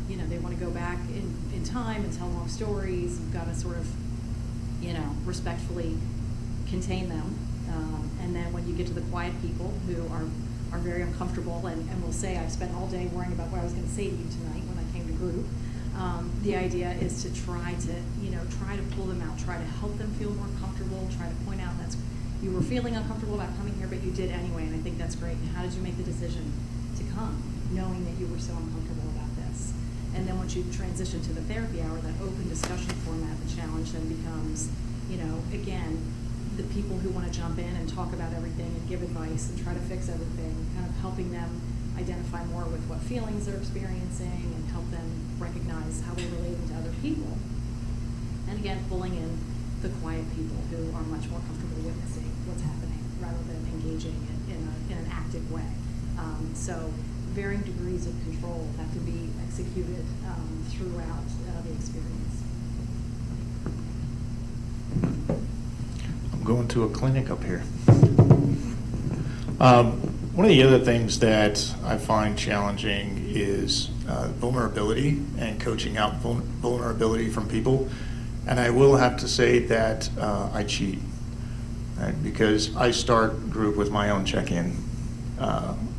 they want to go back in time and tell long stories. You've got to sort of, respectfully contain them. And then when you get to the quiet people who are very uncomfortable and will say, I've spent all day worrying about what I was going to say to you tonight when I came to group. The idea is to try to pull them out, try to help them feel more comfortable, try to point out you were feeling uncomfortable about coming here, but you did anyway, and I think that's great. And how did you make the decision to come, knowing that you were so uncomfortable about this? And then once you transition to the therapy hour, that open discussion format, the challenge then becomes, again, the people who want to jump in and talk about everything and give advice and try to fix everything, kind of helping them identify more with what feelings they're experiencing and help them recognize how they're relating to other people. And again, pulling in the quiet people who are much more comfortable witnessing what's happening rather than engaging in an active way. So varying degrees of control have to be executed throughout the experience. I'm going to a clinic up here. One of the other things that I find challenging is vulnerability and coaching out vulnerability from people. And I will have to say that I cheat, right? Because I start group with my own check-in,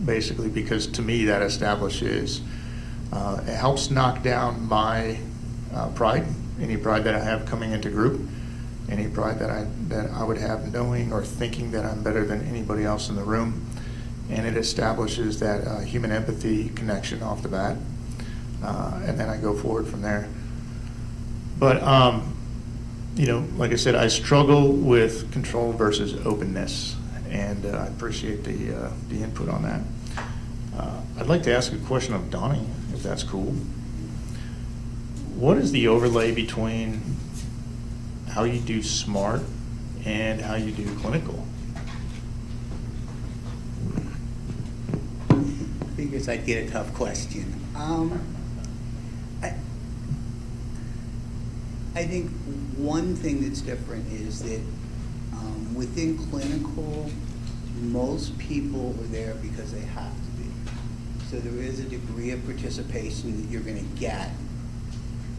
basically because to me that establishes, it helps knock down my pride, any pride that I have coming into group. any pride that I would have knowing or thinking that I'm better than anybody else in the room. And it establishes that human empathy connection off the bat. And then I go forward from there. But, you know, like I said, I struggle with control versus openness. And I appreciate the input on that. I'd like to ask a question of Donny, if that's cool. What is the overlay between how you do SMART and how you do clinical? Figures I'd get a tough question. I think one thing that's different is that within clinical, most people are there because they have to be. So there is a degree of participation that you're going to get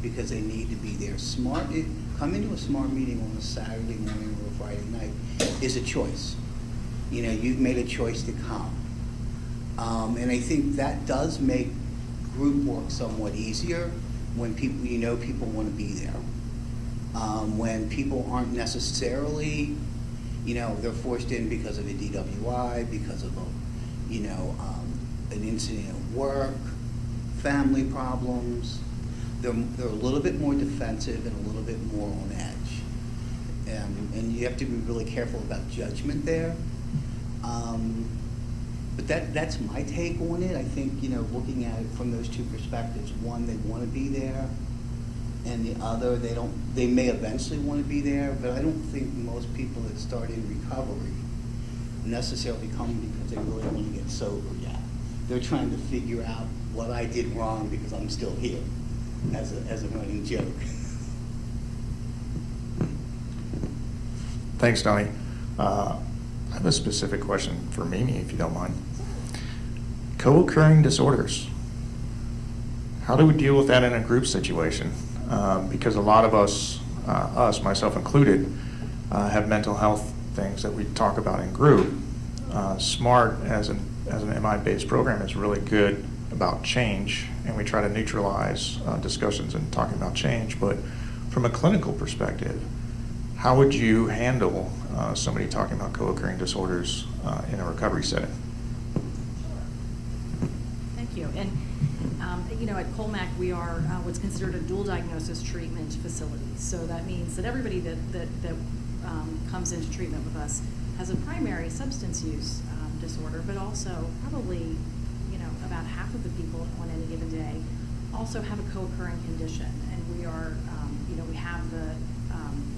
because they need to be there. Coming to a SMART meeting on a Saturday morning or a Friday night is a choice. You know, you've made a choice to come. And I think that does make group work somewhat easier when people, you know, people want to be there. When people aren't necessarily, you know, they're forced in because of a DWI, because of a, you know, an incident at work, family problems. They're a little bit more defensive and a little bit more on edge. And you have to be really careful about judgment there. But that's my take on it. I think, you know, looking at it from those two perspectives, one, they want to be there, and the other, they may eventually want to be there, but I don't think most people that start in recovery necessarily come because they really want to get sober yet. They're trying to figure out what I did wrong because I'm still here, as a running joke. Thanks, Donny. I have a specific question for Mimi, if you don't mind. Co-occurring disorders. How do we deal with that in a group situation? Because a lot of us, myself included, have mental health things that we talk about in group. SMART, as an MI-based program, is really good about change, and we try to neutralize discussions and talking about change. But from a clinical perspective, how would you handle somebody talking about co-occurring disorders in a recovery setting? Thank you. And you know, at Kolmac, we are what's considered a dual diagnosis treatment facility. So that means that everybody that comes into treatment with us has a primary substance use disorder, but also probably, you know, about half of the people on any given day also have a co-occurring condition. And we are, you know, we have the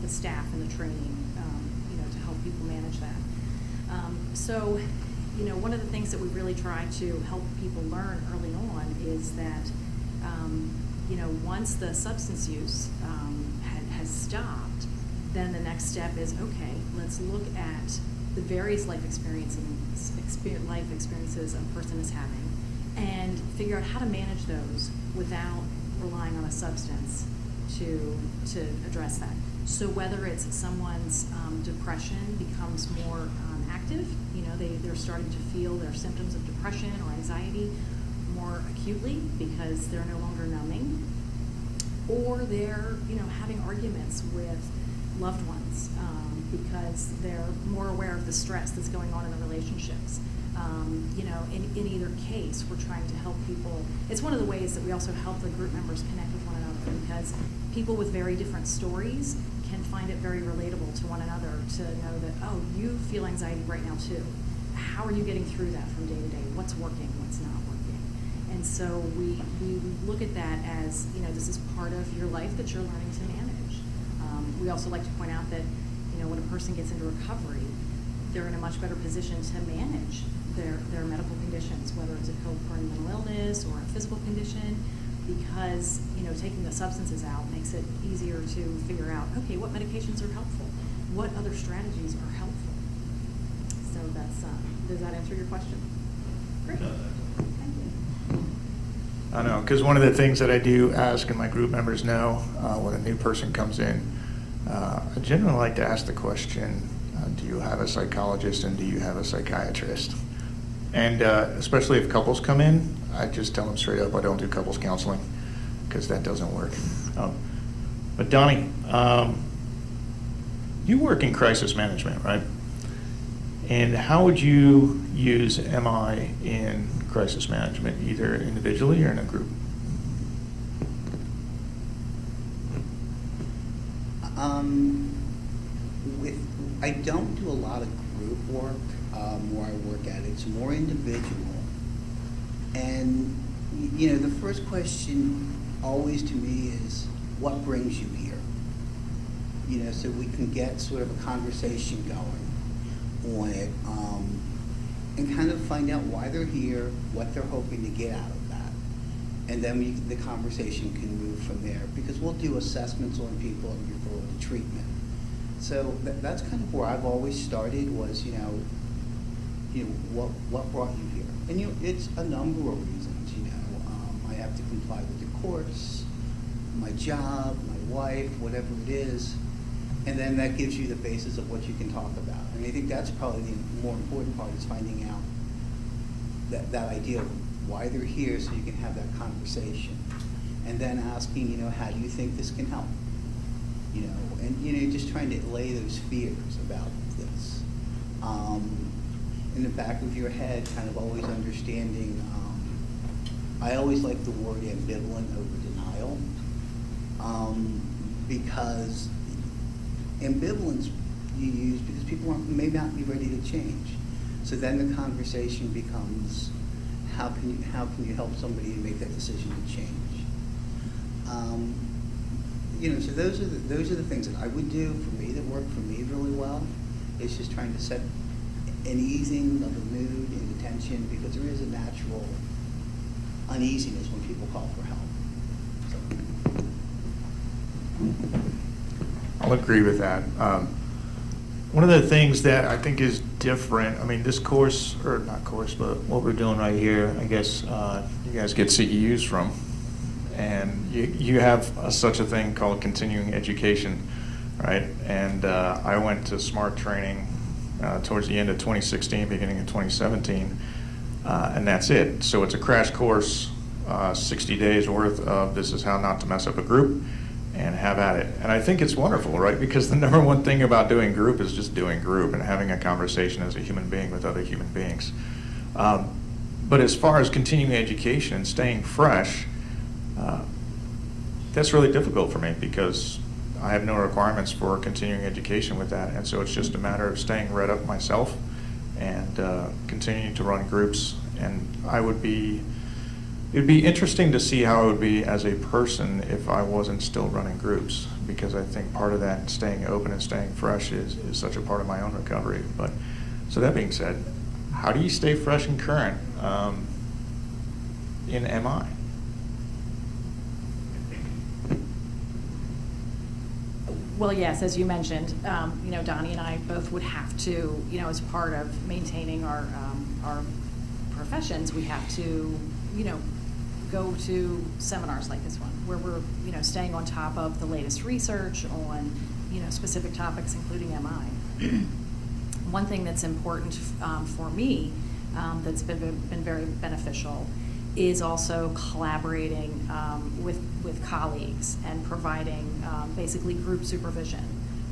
staff and the training, you know, to help people manage that. So, you know, one of the things that we really try to help people learn early on is that, you know, once the substance use has stopped, then the next step is, okay, let's look at the various life experiences a person is having and figure out how to manage those without relying on a substance to address that. So whether it's someone's depression becomes more active, you know, they're starting to feel their symptoms of depression or anxiety more acutely because they're no longer numbing, or they're, you know, having arguments with loved ones because they're more aware of the stress that's going on in the relationships. You know, in either case, we're trying to help people. It's one of the ways that we also help the group members connect with one another, because people with very different stories can find it very relatable to one another to know that, oh, you feel anxiety right now too. How are you getting through that from day to day? What's working, what's not working? And so we look at that as, you know, this is part of your life that you're learning to manage. We also like to point out that, you know, when a person gets into recovery, they're in a much better position to manage their medical conditions, whether it's a co-occurring mental illness or a physical condition, because, you know, taking the substances out makes it easier to figure out, okay, what medications are helpful? What other strategies are helpful? So that's, does that answer your question? Great. Thank you. I know, because one of the things that I do ask, and my group members know, when a new person comes in, I generally like to ask the question, do you have a psychologist and do you have a psychiatrist? And especially if couples come in, I just tell them straight up, I don't do couples counseling, because that doesn't work. But Donny, you work in crisis management, right? And how would you use MI in crisis management, either individually or in a group? I don't do a lot of group work where I work at. It's more individual. And, you know, the first question always to me is, what brings you here? You know, so we can get sort of a conversation going on it, and kind of find out why they're here, what they're hoping to get out of that. And then the conversation can move from there, because we'll do assessments on people and referral to treatment. So that's kind of where I've always started, was, you know, what brought you here? And, you know, it's a number of reasons, you know. I have to comply with the courts, my job, my wife, whatever it is. And then that gives you the basis of what you can talk about. And I think that's probably the more important part, is finding out that idea of why they're here, so you can have that conversation. And then asking, you know, how do you think this can help? You know, and, you know, just trying to allay those fears about this. In the back of your head, kind of always understanding, I always like the word ambivalent over denial, because ambivalence you use because people may not be ready to change. So then the conversation becomes, how can you help somebody to make that decision to change? You know, so those are the things that I would do for me, that work for me really well. It's just trying to set an easing of the mood and the tension, because there is a natural uneasiness when people call for help. So. I'll agree with that. One of the things that I think is different, I mean, this course, or not course, but what we're doing right here, I guess you guys get CEUs from. And you have such a thing called continuing education, right? And I went to SMART training towards the end of 2016, beginning of 2017, and that's it. So it's a crash course, 60 days worth of this is how not to mess up a group, and have at it. And I think it's wonderful, right? Because the number one thing about doing group is just doing group and having a conversation as a human being with other human beings. But as far as continuing education and staying fresh, that's really difficult for me, because I have no requirements for continuing education with that. And so it's just a matter of staying read up myself and continuing to run groups. And it'd be interesting to see how I would be as a person if I wasn't still running groups, because I think part of that, staying open and staying fresh, is such a part of my own recovery. But so that being said, how do you stay fresh and current in MI? Well, yes, as you mentioned, you know, Donny and I both would have to, you know, as part of maintaining our professions, we have to, you know, go to seminars like this one, where we're, you know, staying on top of the latest research on, you know, specific topics, including MI. One thing that's important for me, that's been very beneficial, is also collaborating with colleagues and providing basically group supervision,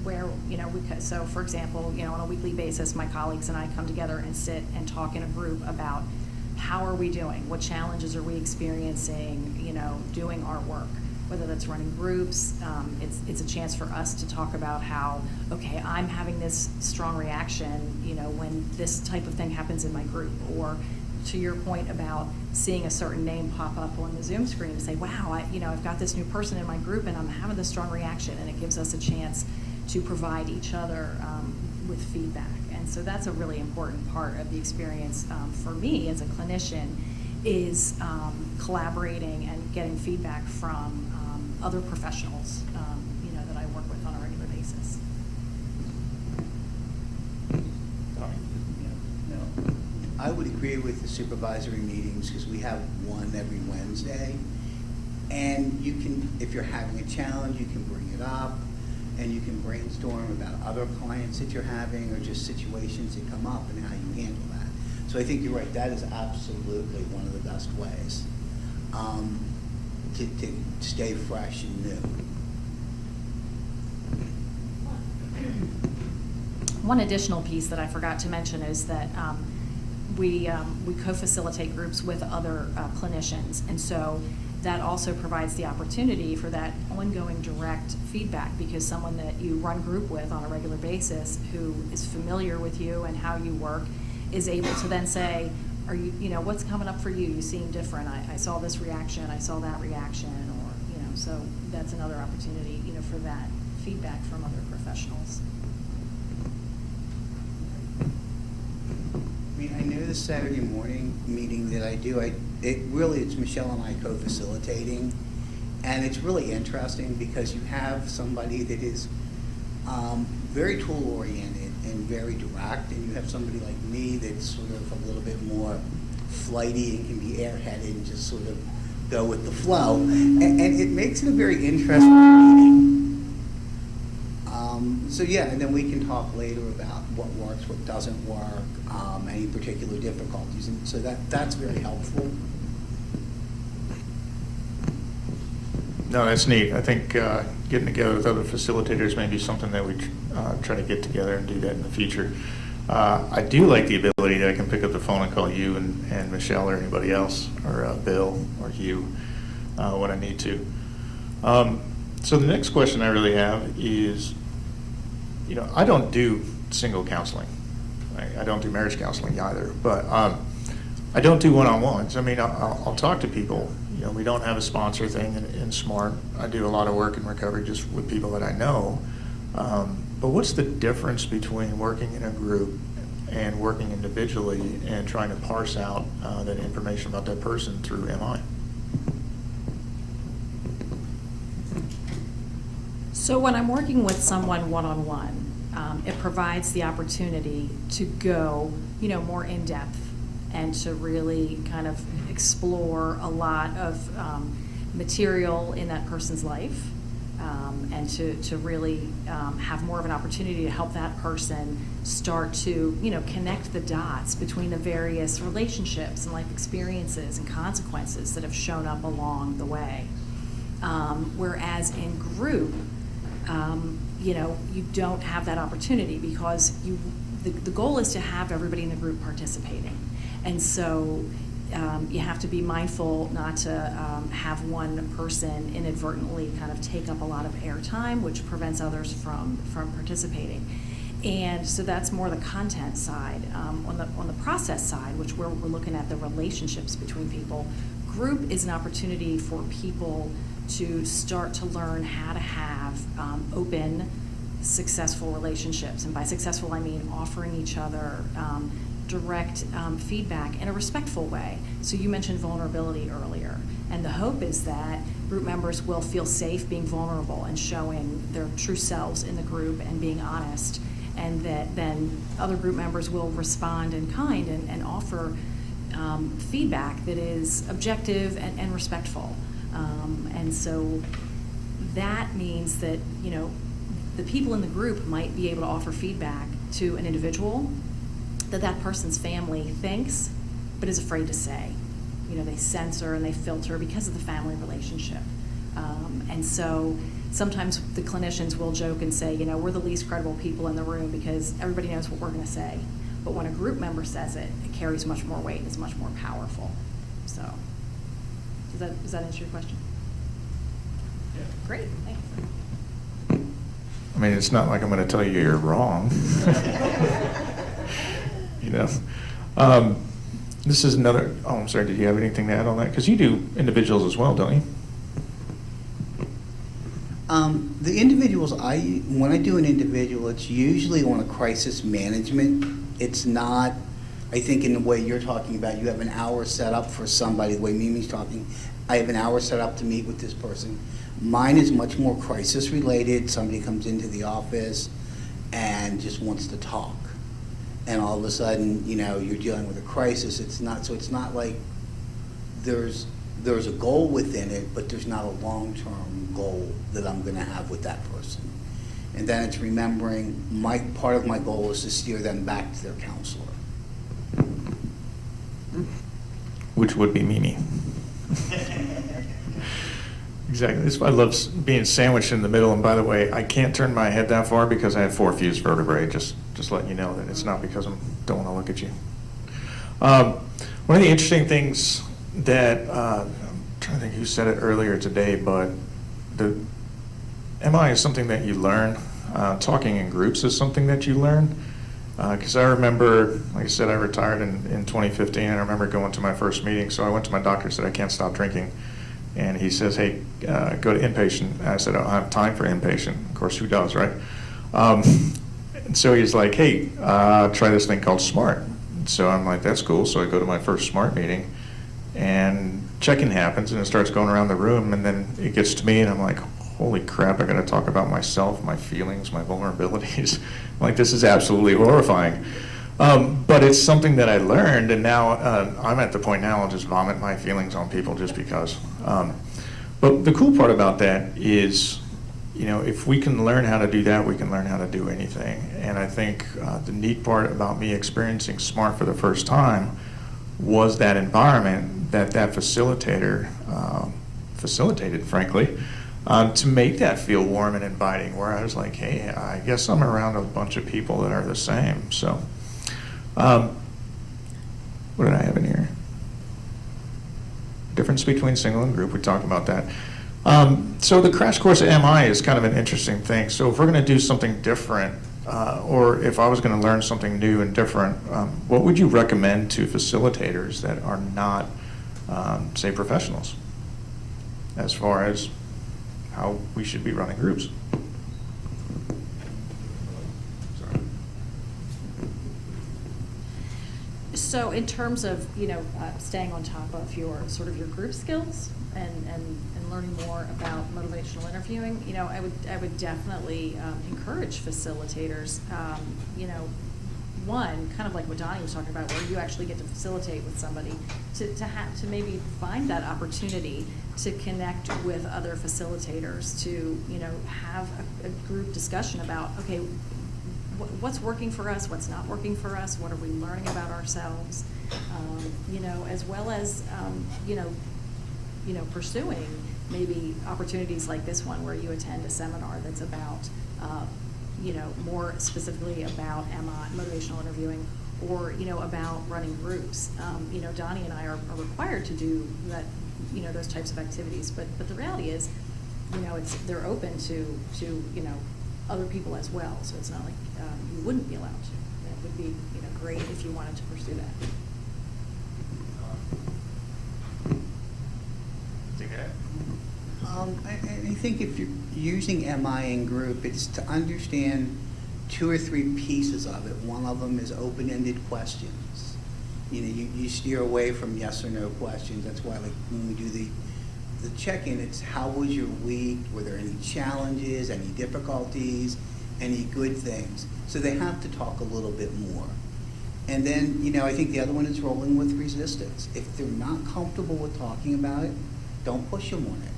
where, you know, so for example, you know, on a weekly basis, my colleagues and I come together and sit and talk in a group about how are we doing, what challenges are we experiencing, you know, doing our work, whether that's running groups. It's a chance for us to talk about how, okay, I'm having this strong reaction, you know, when this type of thing happens in my group, or to your point about seeing a certain name pop up on the Zoom screen and say, wow, I've got this new person in my group and I'm having this strong reaction, and it gives us a chance to provide each other with feedback. And so that's a really important part of the experience for me as a clinician, is collaborating and getting feedback from other professionals, you know, that I work with on a regular basis. I would agree with the supervisory meetings, because we have one every Wednesday. And you can, if you're having a challenge, you can bring it up, and you can brainstorm about other clients that you're having, or just situations that come up and how you handle that. So I think you're right, that is absolutely one of the best ways to stay fresh and new. One additional piece that I forgot to mention is that we co-facilitate groups with other clinicians, and so that also provides the opportunity for that ongoing direct feedback, because someone that you run group with on a regular basis who is familiar with you and how you work is able to then say, are you, what's coming up for you? You seem different. I saw this reaction, I saw that reaction, or, so that's another opportunity, for that feedback from other professionals. I mean, I know the Saturday morning meeting that I do, it's Michelle and I co-facilitating, and it's really interesting because you have somebody that is very tool-oriented and very direct, and you have somebody like me that's sort of a little bit more flighty and can be airheaded and just sort of go with the flow, and it makes it a very interesting meeting. So yeah, and then we can talk later about what works, what doesn't work, any particular difficulties, and so that's very helpful. No, that's neat. I think getting together with other facilitators may be something that we try to get together and do that in the future. I do like the ability that I can pick up the phone and call you and Michelle or anybody else, or Bill or Hugh when I need to. So the next question I really have is, I don't do single counseling. I don't do marriage counseling either, but I don't do one-on-ones. I mean, I'll talk to people. We don't have a sponsor thing in SMART. I do a lot of work in recovery just with people that I know. But what's the difference between working in a group and working individually and trying to parse out that information about that person through MI? So when I'm working with someone one-on-one, it provides the opportunity to go, more in depth and to really kind of explore a lot of material in that person's life, and to really have more of an opportunity to help that person start to, connect the dots between the various relationships and life experiences and consequences that have shown up along the way. Whereas in group, you don't have that opportunity because the goal is to have everybody in the group participating. And so you have to be mindful not to have one person inadvertently kind of take up a lot of airtime, which prevents others from participating. And so that's more the content side. On the process side, which we're looking at the relationships between people, group is an opportunity for people to start to learn how to have open, successful relationships. And by successful, I mean offering each other direct feedback in a respectful way. So you mentioned vulnerability earlier, and the hope is that group members will feel safe being vulnerable and showing their true selves in the group and being honest, and that then other group members will respond in kind and offer feedback that is objective and respectful. And so that means that, the people in the group might be able to offer feedback to an individual that person's family thinks, but is afraid to say. They censor and they filter because of the family relationship. And so sometimes the clinicians will joke and say, we're the least credible people in the room because everybody knows what we're going to say. But when a group member says it, it carries much more weight and is much more powerful. So, does that answer your question? Yeah. Great, thanks. I mean, it's not like I'm going to tell you you're wrong. This is another, I'm sorry, did you have anything to add on that? Because you do individuals as well, don't you? The individuals, when I do an individual, it's usually on a crisis management. It's not, I think in the way you're talking about, you have an hour set up for somebody, the way Mimi's talking, I have an hour set up to meet with this person. Mine is much more crisis related. Somebody comes into the office and just wants to talk. And all of a sudden, you're dealing with a crisis. It's not like there's a goal within it, but there's not a long-term goal that I'm going to have with that person. And then it's remembering part of my goal is to steer them back to their counselor. Which would be Mimi. Exactly. I love being sandwiched in the middle. And by the way, I can't turn my head that far because I have 4 fused vertebrae. Just just letting you know that it's not because I don't want to look at you. One of the interesting things that, I'm trying to think who said it earlier today, but the MI is something that you learn. Talking in groups is something that you learn. Because I remember, like I said, I retired in 2015, and I remember going to my first meeting. So I went to my doctor and said, I can't stop drinking. And he says, hey, go to inpatient. And I said, I don't have time for inpatient. Of course, who does, right? And so he's like, hey, try this thing called SMART. And so I'm like, that's cool. So I go to my first SMART meeting, and check-in happens, and it starts going around the room, and then it gets to me, and I'm like, holy crap, I got to talk about myself, my feelings, my vulnerabilities. Like, this is absolutely horrifying. But it's something that I learned, and now I'm at the point now I'll just vomit my feelings on people just because. But the cool part about that is, you know, if we can learn how to do that, we can learn how to do anything. And I think the neat part about me experiencing SMART for the first time was that environment that facilitator facilitated, frankly, to make that feel warm and inviting, where I was like, hey, I guess I'm around a bunch of people that are the same. So what did I have in here? Difference between single and group, we talked about that. So the crash course at MI is kind of an interesting thing. So if we're going to do something different, or if I was going to learn something new and different, what would you recommend to facilitators that are not, say, professionals, as far as how we should be running groups? So in terms of, you know, staying on top of your sort of your group skills and learning more about motivational interviewing, you know, I would definitely encourage facilitators, you know, one, kind of like what Donny was talking about, where you actually get to facilitate with somebody, to maybe find that opportunity to connect with other facilitators, to, you know, have a group discussion about, okay, what's working for us, what's not working for us, what are we learning about ourselves, you know, as well as, you know, pursuing maybe opportunities like this one where you attend a seminar that's about, you know, more specifically about MI, motivational interviewing, or, you know, about running groups. You know, Donny and I are required to do that, you know, those types of activities, but the reality is, you know, they're open to, you know, other people as well, so it's not like you wouldn't be allowed to. It would be, you know, great if you wanted to pursue that. I think if you're using MI in group, it's to understand 2 or 3 pieces of it. One of them is open-ended questions. You know, you steer away from yes or no questions. That's why, like, when we do the check-in, it's how was your week? Were there any challenges, any difficulties, any good things? So they have to talk a little bit more. And then, you know, I think the other one is rolling with resistance. If they're not comfortable with talking about it, don't push them on it.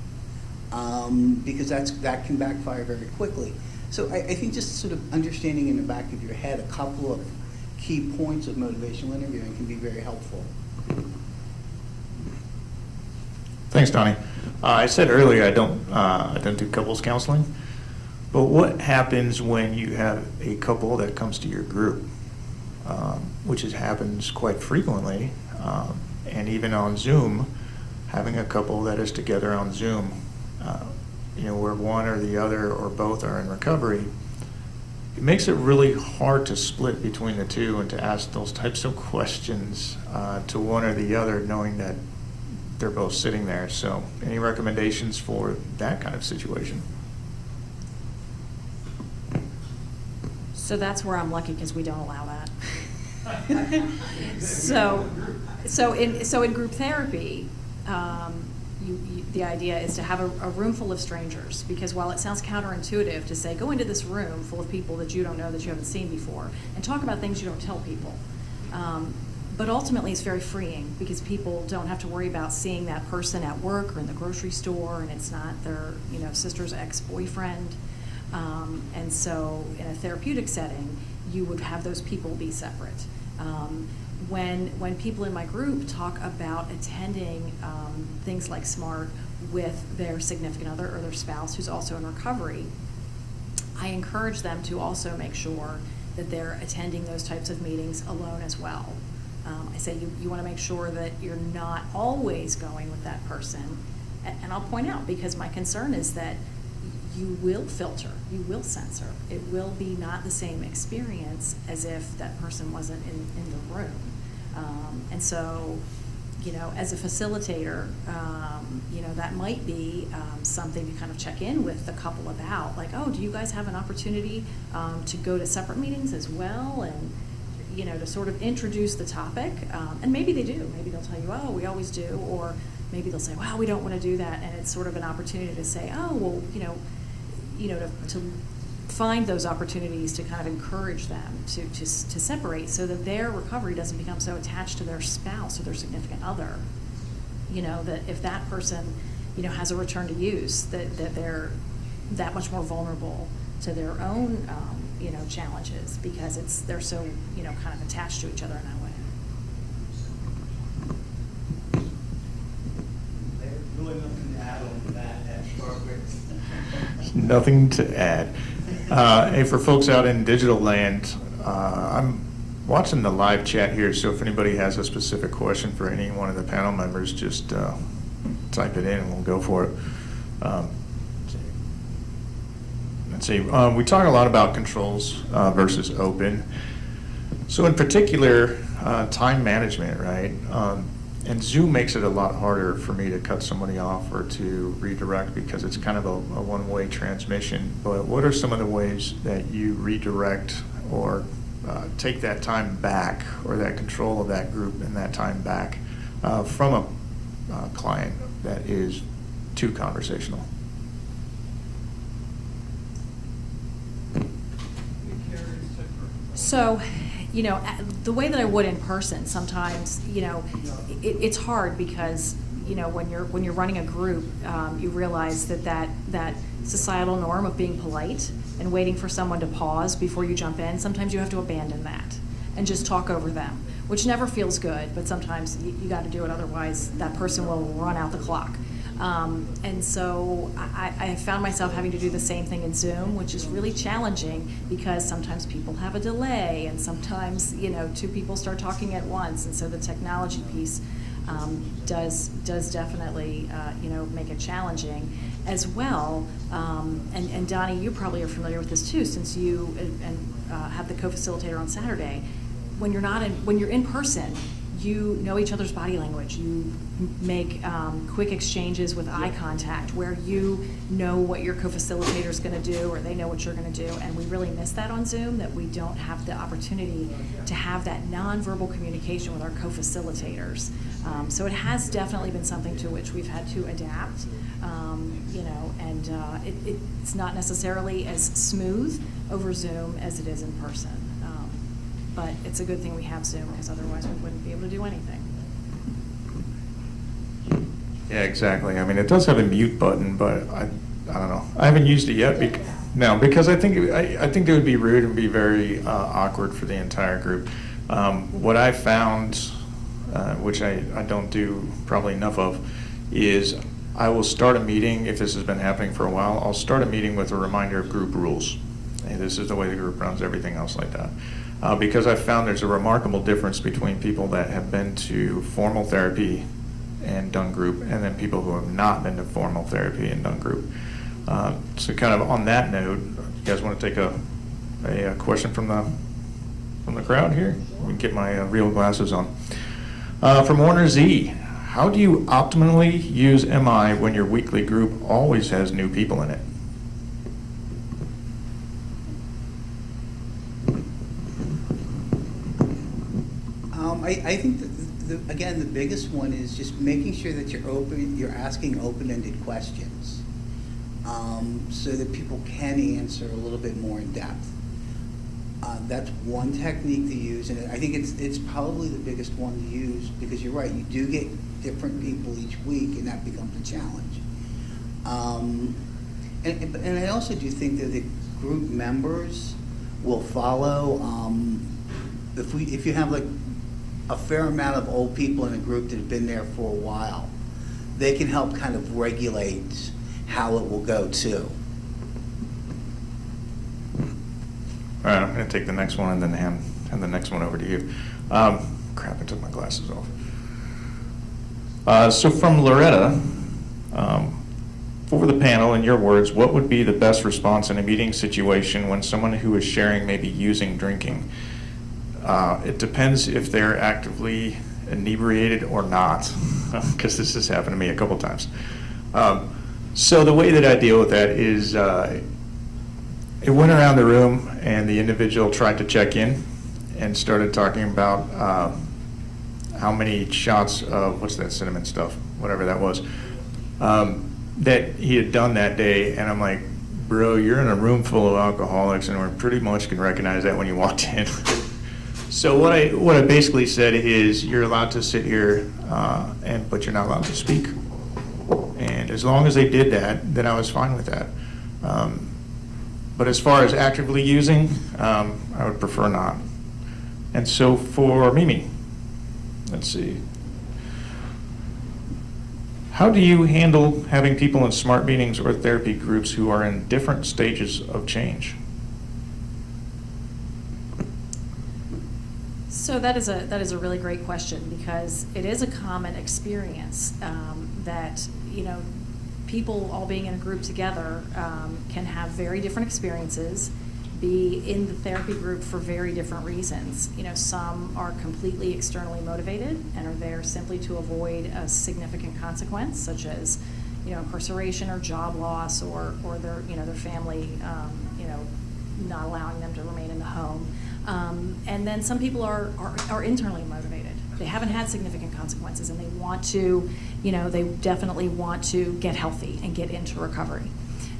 Because that can backfire very quickly. So I think just sort of understanding in the back of your head a couple of key points of motivational interviewing can be very helpful. Thanks, Donny. I said earlier I don't do couples counseling, but what happens when you have a couple that comes to your group, which happens quite frequently, and even on Zoom, having a couple that is together on Zoom, you know, where one or the other or both are in recovery, it makes it really hard to split between the two and to ask those types of questions to one or the other, knowing that they're both sitting there. So any recommendations for that kind of situation? So that's where I'm lucky, because we don't allow that. So in group therapy, the idea is to have a room full of strangers, because while it sounds counterintuitive to say, go into this room full of people that you don't know, that you haven't seen before, and talk about things you don't tell people. But ultimately, it's very freeing, because people don't have to worry about seeing that person at work or in the grocery store, and it's not their, you know, sister's ex-boyfriend. And so in a therapeutic setting, you would have those people be separate. When people in my group talk about attending things like SMART with their significant other or their spouse who's also in recovery, I encourage them to also make sure that they're attending those types of meetings alone as well. I say you want to make sure that you're not always going with that person. And I'll point out, because my concern is that you will filter, you will censor. It will be not the same experience as if that person wasn't in the room. And so, you know, as a facilitator, you know, that might be something to kind of check in with the couple about, like, oh, do you guys have an opportunity to go to separate meetings as well? And, you know, to sort of introduce the topic. And maybe they do. Maybe they'll tell you, oh, we always do. Or maybe they'll say, wow, we don't want to do that. And it's sort of an opportunity to say, oh, well, you know, to find those opportunities to kind of encourage them to separate, so that their recovery doesn't become so attached to their spouse or their significant other. You know, that if that person, you know, has a return to use, that they're that much more vulnerable to their own, you know, challenges, because they're so, you know, kind of attached to each other in that way. There's really nothing to add on to that. That's perfect. Nothing to add. Hey, for folks out in digital land, I'm watching the live chat here, so if anybody has a specific question for any one of the panel members, just type it in and we'll go for it. Let's see, we talk a lot about controls versus open. So in particular, time management, right? And Zoom makes it a lot harder for me to cut somebody off or to redirect, because it's kind of a one-way transmission. But what are some of the ways that you redirect or take that time back, or that control of that group and that time back from a client that is too conversational? So, you know, the way that I would in person, sometimes, you know, it's hard because, you know, when you're running a group, you realize that societal norm of being polite and waiting for someone to pause before you jump in, sometimes you have to abandon that and just talk over them, which never feels good, but sometimes you got to do it, otherwise that person will run out the clock. And so I have found myself having to do the same thing in Zoom, which is really challenging, because sometimes people have a delay, and sometimes, you know, two people start talking at once, and so the technology piece does definitely, you know, make it challenging as well. And Donny, you probably are familiar with this too, since you have the co-facilitator on Saturday. When you're in person, you know each other's body language. You make quick exchanges with eye contact, where you know what your co-facilitator is going to do, or they know what you're going to do. And we really miss that on Zoom, that we don't have the opportunity to have that nonverbal communication with our co-facilitators. So it has definitely been something to which we've had to adapt, you know, and it's not necessarily as smooth over Zoom as it is in person. But it's a good thing we have Zoom, because otherwise we wouldn't be able to do anything. Yeah, exactly. I mean, it does have a mute button, but I don't know. I haven't used it yet. Because I think it would be rude and be very awkward for the entire group. What I found, which I don't do probably enough of, is I will start a meeting, if this has been happening for a while, I'll start a meeting with a reminder of group rules. Hey, this is the way the group runs, everything else like that. Because I've found there's a remarkable difference between people that have been to formal therapy and done group, and then people who have not been to formal therapy and done group. So kind of on that note, you guys want to take a question from the crowd here? Let me get my real glasses on. From Warner Z, how do you optimally use MI when your weekly group always has new people in it? I think again, the biggest one is just making sure that you're asking open-ended questions, so that people can answer a little bit more in depth. That's one technique to use, and I think it's probably the biggest one to use, because you're right, you do get different people each week, and that becomes a challenge. And I also do think that the group members will follow. If you have like a fair amount of old people in a group that have been there for a while, they can help kind of regulate how it will go too. All All right, I'm going to take the next one and then hand the next one over to you. Crap, I took my glasses off. So from Loretta, for the panel, in your words, what would be the best response in a meeting situation when someone who is sharing may be using drinking? It depends if they're actively inebriated or not, because this has happened to me a couple times. So the way that I deal with that is it went around the room and the individual tried to check in and started talking about how many shots of, what's that cinnamon stuff, whatever that was, that he had done that day. And I'm like, bro, you're in a room full of alcoholics and we pretty much can recognize that when you walked in. So what I basically said is you're allowed to sit here, but you're not allowed to speak. And as long as they did that, then I was fine with that. But as far as actively using, I would prefer not. And so for Mimi, let's see. How do you handle having people in SMART meetings or therapy groups who are in different stages of change? So that is a really great question, because it is a common experience that, you know, people all being in a group together can have very different experiences, be in the therapy group for very different reasons. You know, some are completely externally motivated and are there simply to avoid a significant consequence, such as, you know, incarceration or job loss, or their, you know, their family, you know, not allowing them to remain in the home. And then some people are internally motivated. They haven't had significant consequences and they want to, you know, they definitely want to get healthy and get into recovery.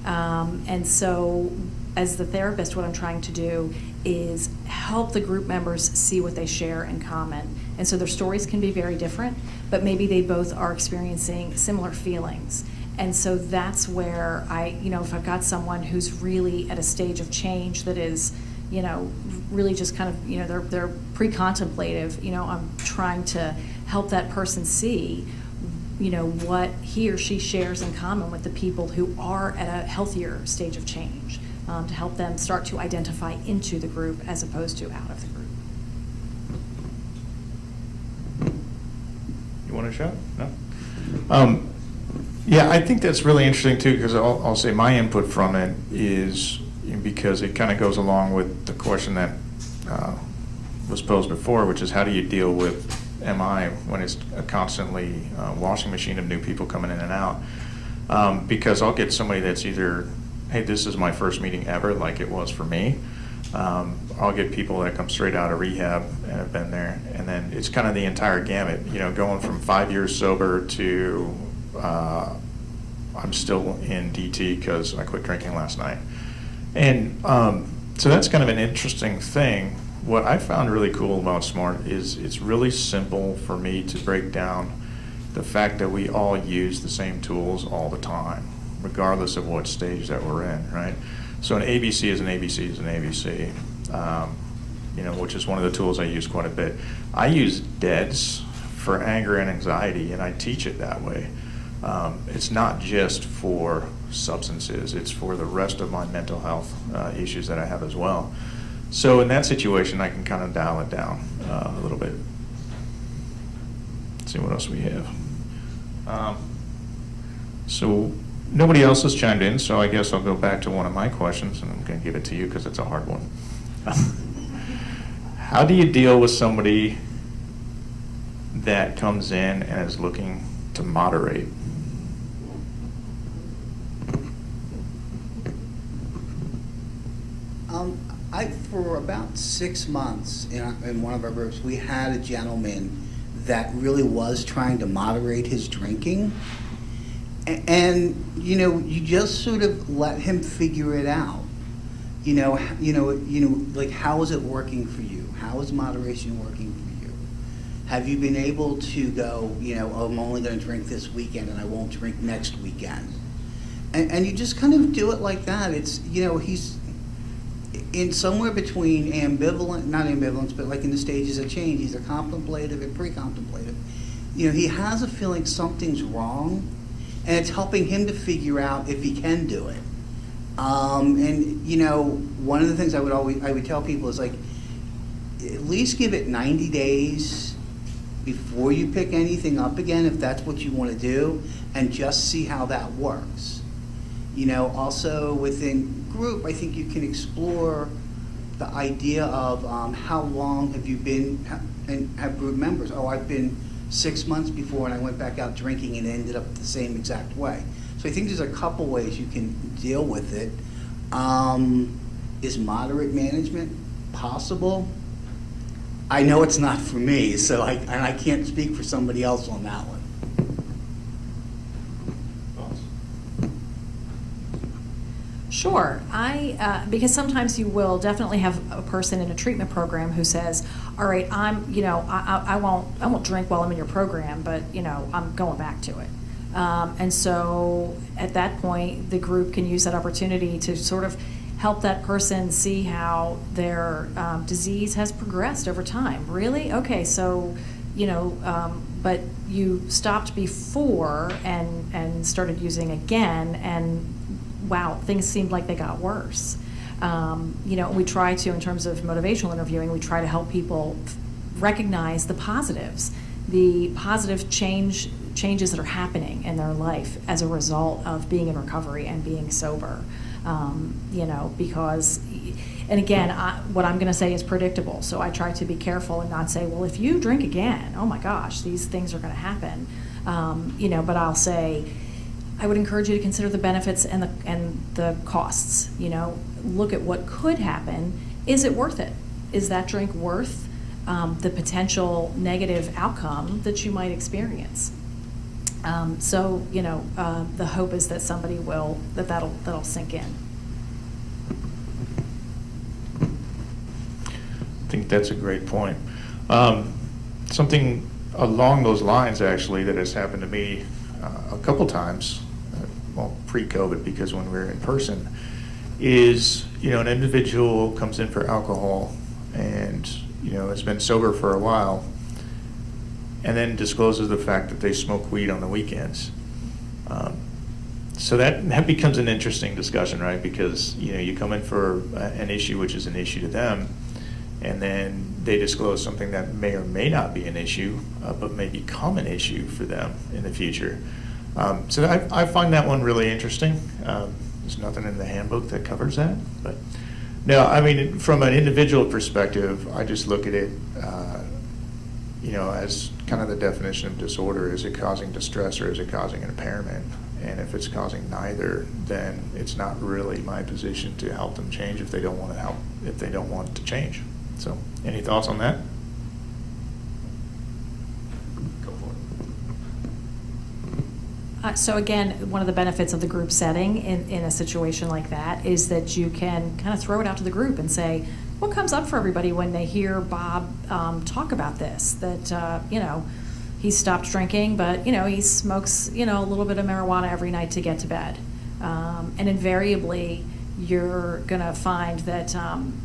And so as the therapist, what I'm trying to do is help the group members see what they share in common. And so their stories can be very different, but maybe they both are experiencing similar feelings. And so that's where you know, if I've got someone who's really at a stage of change that is, you know, really just kind of, you know, they're pre-contemplative, you know, I'm trying to help that person see, you know, what he or she shares in common with the people who are at a healthier stage of change, to help them start to identify into the group as opposed to out of the group. You want a shot? No? Yeah, I think that's really interesting too, because I'll say my input from it is, because it kind of goes along with the question that was posed before, which is how do you deal with MI when it's a constantly washing machine of new people coming in and out? Because I'll get somebody that's either, hey, this is my first meeting ever, like it was for me. I'll get people that come straight out of rehab and have been there, and then it's kind of the entire gamut, you know, going from 5 years sober to I'm still in DT because I quit drinking last night. And so that's kind of an interesting thing. What I found really cool about SMART is it's really simple for me to break down the fact that we all use the same tools all the time, regardless of what stage that we're in, right? So an ABC is an ABC is an ABC, you know, which is one of the tools I use quite a bit. I use DEADS for anger and anxiety, and I teach it that way. It's not just for substances, it's for the rest of my mental health issues that I have as well. So in that situation, I can kind of dial it down a little bit. Let's see what else we have. So nobody else has chimed in, so I guess I'll go back to one of my questions, and I'm going to give it to you because it's a hard one. How do you deal with somebody that comes in and is looking to moderate? For about 6 months in one of our groups, we had a gentleman that really was trying to moderate his drinking. And you know, you just sort of let him figure it out. You know, like, how is it working for you? How is moderation working for you? Have you been able to go, you know, oh, I'm only going to drink this weekend and I won't drink next weekend? And you just kind of do it like that. It's, you know, he's in somewhere between not ambivalence, but like in the stages of change, either contemplative and pre-contemplative. You know, he has a feeling something's wrong, and it's helping him to figure out if he can do it. And, you know, one of the things I would tell people is, like, at least give it 90 days before you pick anything up again, if that's what you want to do, and just see how that works. You know, also within group, I think you can explore the idea of how long have you been and have group members. Oh, I've been 6 months before and I went back out drinking and ended up the same exact way. So I think there's a couple ways you can deal with it. Is moderate management possible? I know it's not for me, so I can't speak for somebody else on that one. Sure. Because sometimes you will definitely have a person in a treatment program who says, all right, I won't drink while I'm in your program, but, you know, I'm going back to it. And so at that point, the group can use that opportunity to sort of help that person see how their disease has progressed over time. Really? Okay, so, you know, but you stopped before and started using again, and wow, things seemed like they got worse. You know, we try to, in terms of motivational interviewing, we try to help people recognize the positives, the positive changes that are happening in their life as a result of being in recovery and being sober. You know, because, and again, what I'm going to say is predictable, so I try to be careful and not say, well, if you drink again, oh my gosh, these things are going to happen. You know, but I'll say, I would encourage you to consider the benefits and the costs. You know, look at what could happen. Is it worth it? Is that drink worth the potential negative outcome that you might experience? So, you know, the hope is that somebody will, that'll sink in. I think that's a great point. Something along those lines, actually, that has happened to me a couple times, well, pre-COVID, because when we're in person, is, you know, an individual comes in for alcohol and, you know, has been sober for a while, and then discloses the fact that they smoke weed on the weekends. So that becomes an interesting discussion, right? Because, you know, you come in for an issue which is an issue to them, and then they disclose something that may or may not be an issue, but may become an issue for them in the future. So I find that one really interesting. There's nothing in the handbook that covers that. But no, I mean, from an individual perspective, I just look at it, you know, as kind of the definition of disorder. Is it causing distress or is it causing an impairment? And if it's causing neither, then it's not really my position to help them change if they don't want to help, if they don't want to change. So, any thoughts on that? Go for it. So again, one of the benefits of the group setting in a situation like that is that you can kind of throw it out to the group and say, what comes up for everybody when they hear Bob talk about this? That, you know, he stopped drinking, but, you know, he smokes, you know, a little bit of marijuana every night to get to bed. And invariably, you're going to find that,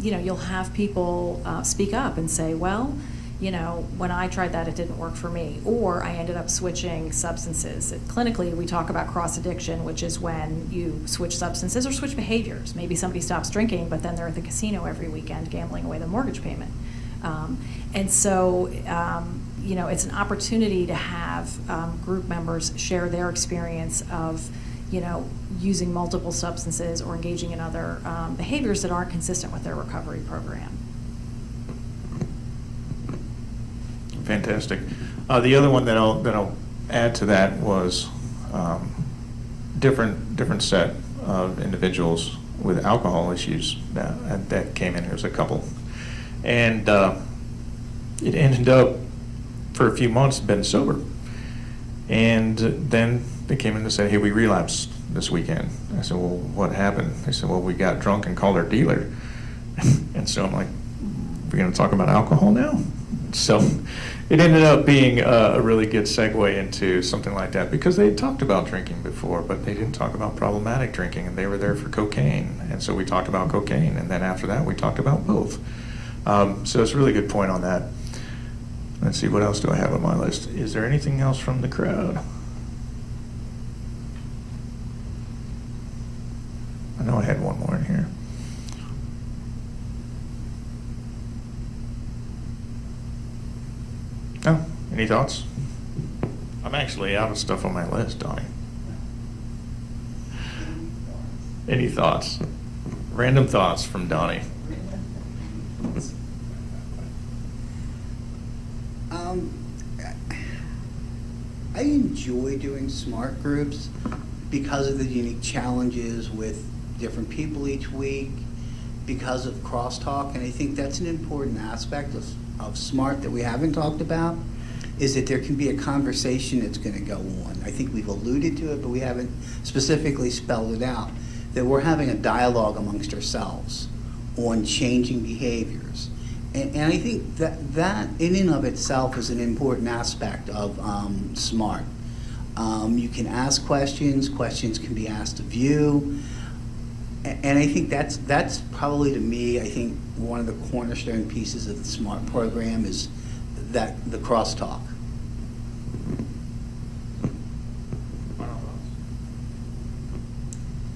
you know, you'll have people speak up and say, well, you know, when I tried that, it didn't work for me, or I ended up switching substances. Clinically, we talk about cross-addiction, which is when you switch substances or switch behaviors. Maybe somebody stops drinking, but then they're at the casino every weekend gambling away the mortgage payment. And so, you know, it's an opportunity to have group members share their experience of, you know, using multiple substances or engaging in other behaviors that aren't consistent with their recovery program. Fantastic. The other one that I'll add to that was different set of individuals with alcohol issues that came in. There was a couple, and it ended up for a few months been sober, and then they came in and said, "Hey, we relapsed this weekend." I said, "Well, what happened?" They said, "Well, we got drunk and called our dealer." And so I'm like, "We're going to talk about alcohol now?" So it ended up being a really good segue into something like that, because they had talked about drinking before, but they didn't talk about problematic drinking, and they were there for cocaine. And so we talked about cocaine, and then after that we talked about both. So it's a really good point on that. Let's see, what else do I have on my list? Is there anything else from the crowd? I know I had one Any thoughts? I'm actually out of stuff on my list, Donny. Any thoughts? Random thoughts from Donny. I enjoy doing SMART groups because of the unique challenges with different people each week, because of crosstalk, and I think that's an important aspect of SMART that we haven't talked about, is that there can be a conversation that's going to go on. I think we've alluded to it, but we haven't specifically spelled it out, that we're having a dialogue amongst ourselves on changing behaviors. And I think that in and of itself is an important aspect of SMART. You can ask questions can be asked of you, and I think that's probably, to me, I think one of the cornerstone pieces of the SMART program is that the crosstalk.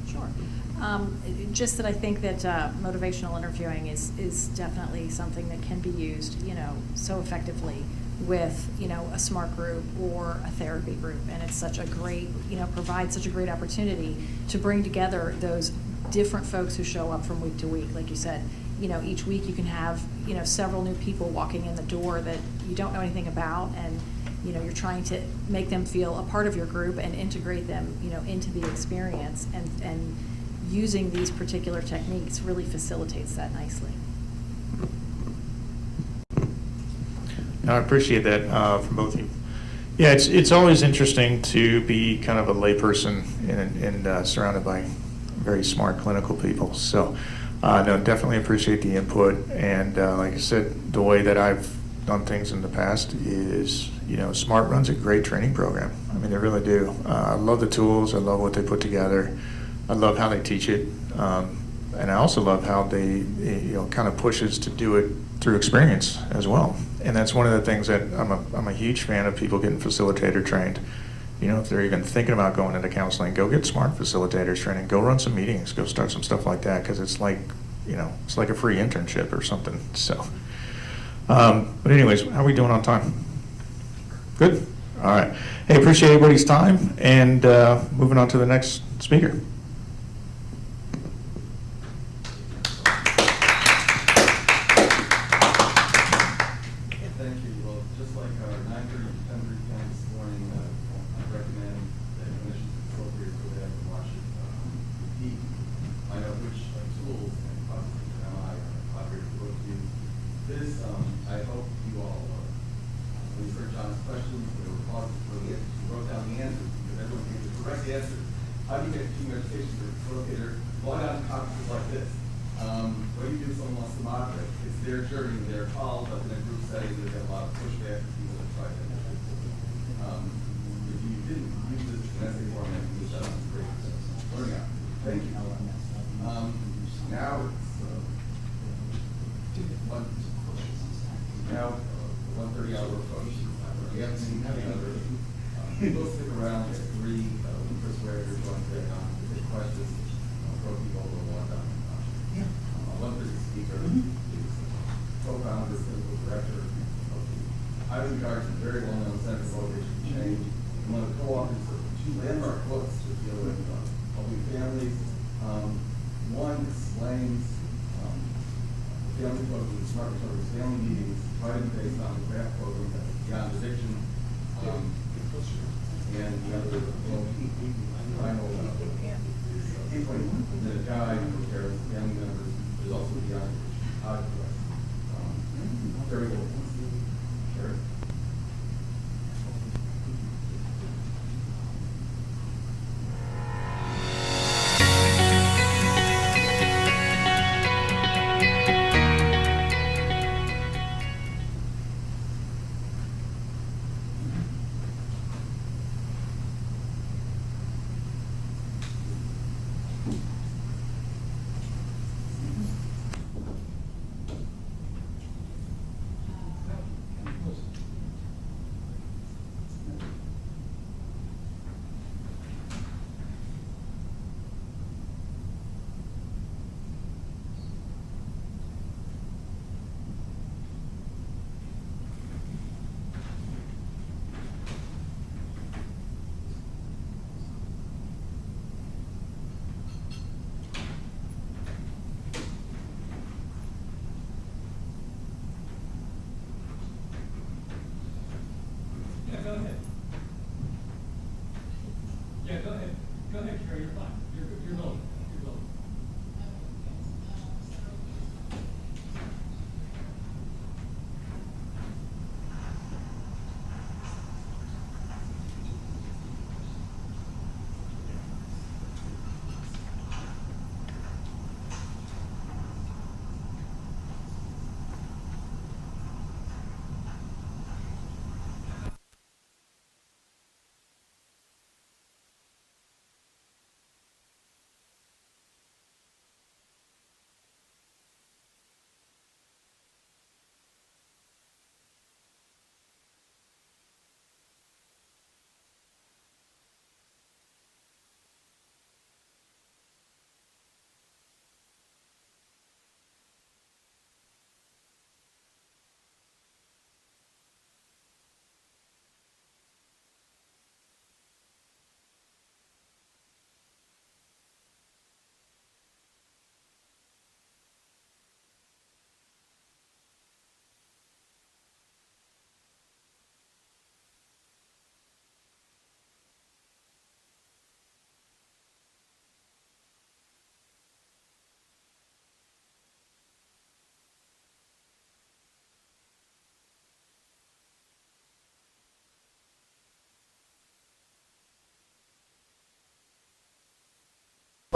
Sure. Just that I think that motivational interviewing is definitely something that can be used, so effectively with, a SMART group or a therapy group. And it's such a great, provides such a great opportunity to bring together those different folks who show up from week to week. Like you said, each week you can have, several new people walking in the door that you don't know anything about, and you're trying to make them feel a part of your group and integrate them, into the experience, and using these particular techniques really facilitates that nicely. No, I appreciate that from both of you. Yeah, it's always interesting to be kind of a layperson and surrounded by very smart clinical people. So, no, definitely appreciate the input. And like I said, the way that I've done things in the past is, SMART runs a great training program. I mean, they really do. I love the tools. I love what they put together. I love how they teach it. And I also love how they, kind of pushes to do it through experience as well. And that's one of the things that I'm a huge fan of, people getting facilitator trained. If they're even thinking about going into counseling, go get SMART facilitators training, go run some meetings, go start some stuff like that, because it's like, it's like a free internship or something. So, but anyways, how are we doing on time? Good? All right. Hey, appreciate everybody's time, and moving on to the next speaker.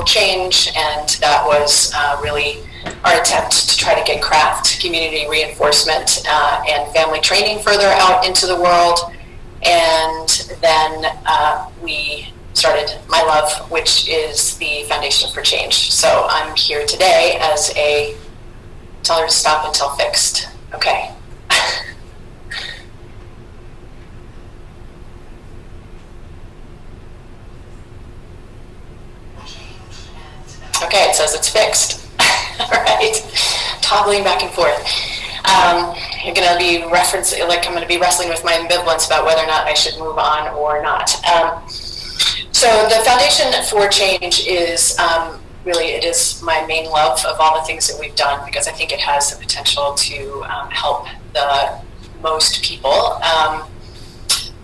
Change, and that was really our attempt to try to get craft, community reinforcement, and family training further out into the world. And then we started My Love, which is the Foundation for Change. So I'm here today as a tell her to stop until fixed. Okay. Okay, it says it's fixed. All right, toggling back and forth. You're going to be referencing, like I'm going to be wrestling with my ambivalence about whether or not I should move on or not. So the Foundation for Change is really, it is my main love of all the things that we've done, because I think it has the potential to help the most people.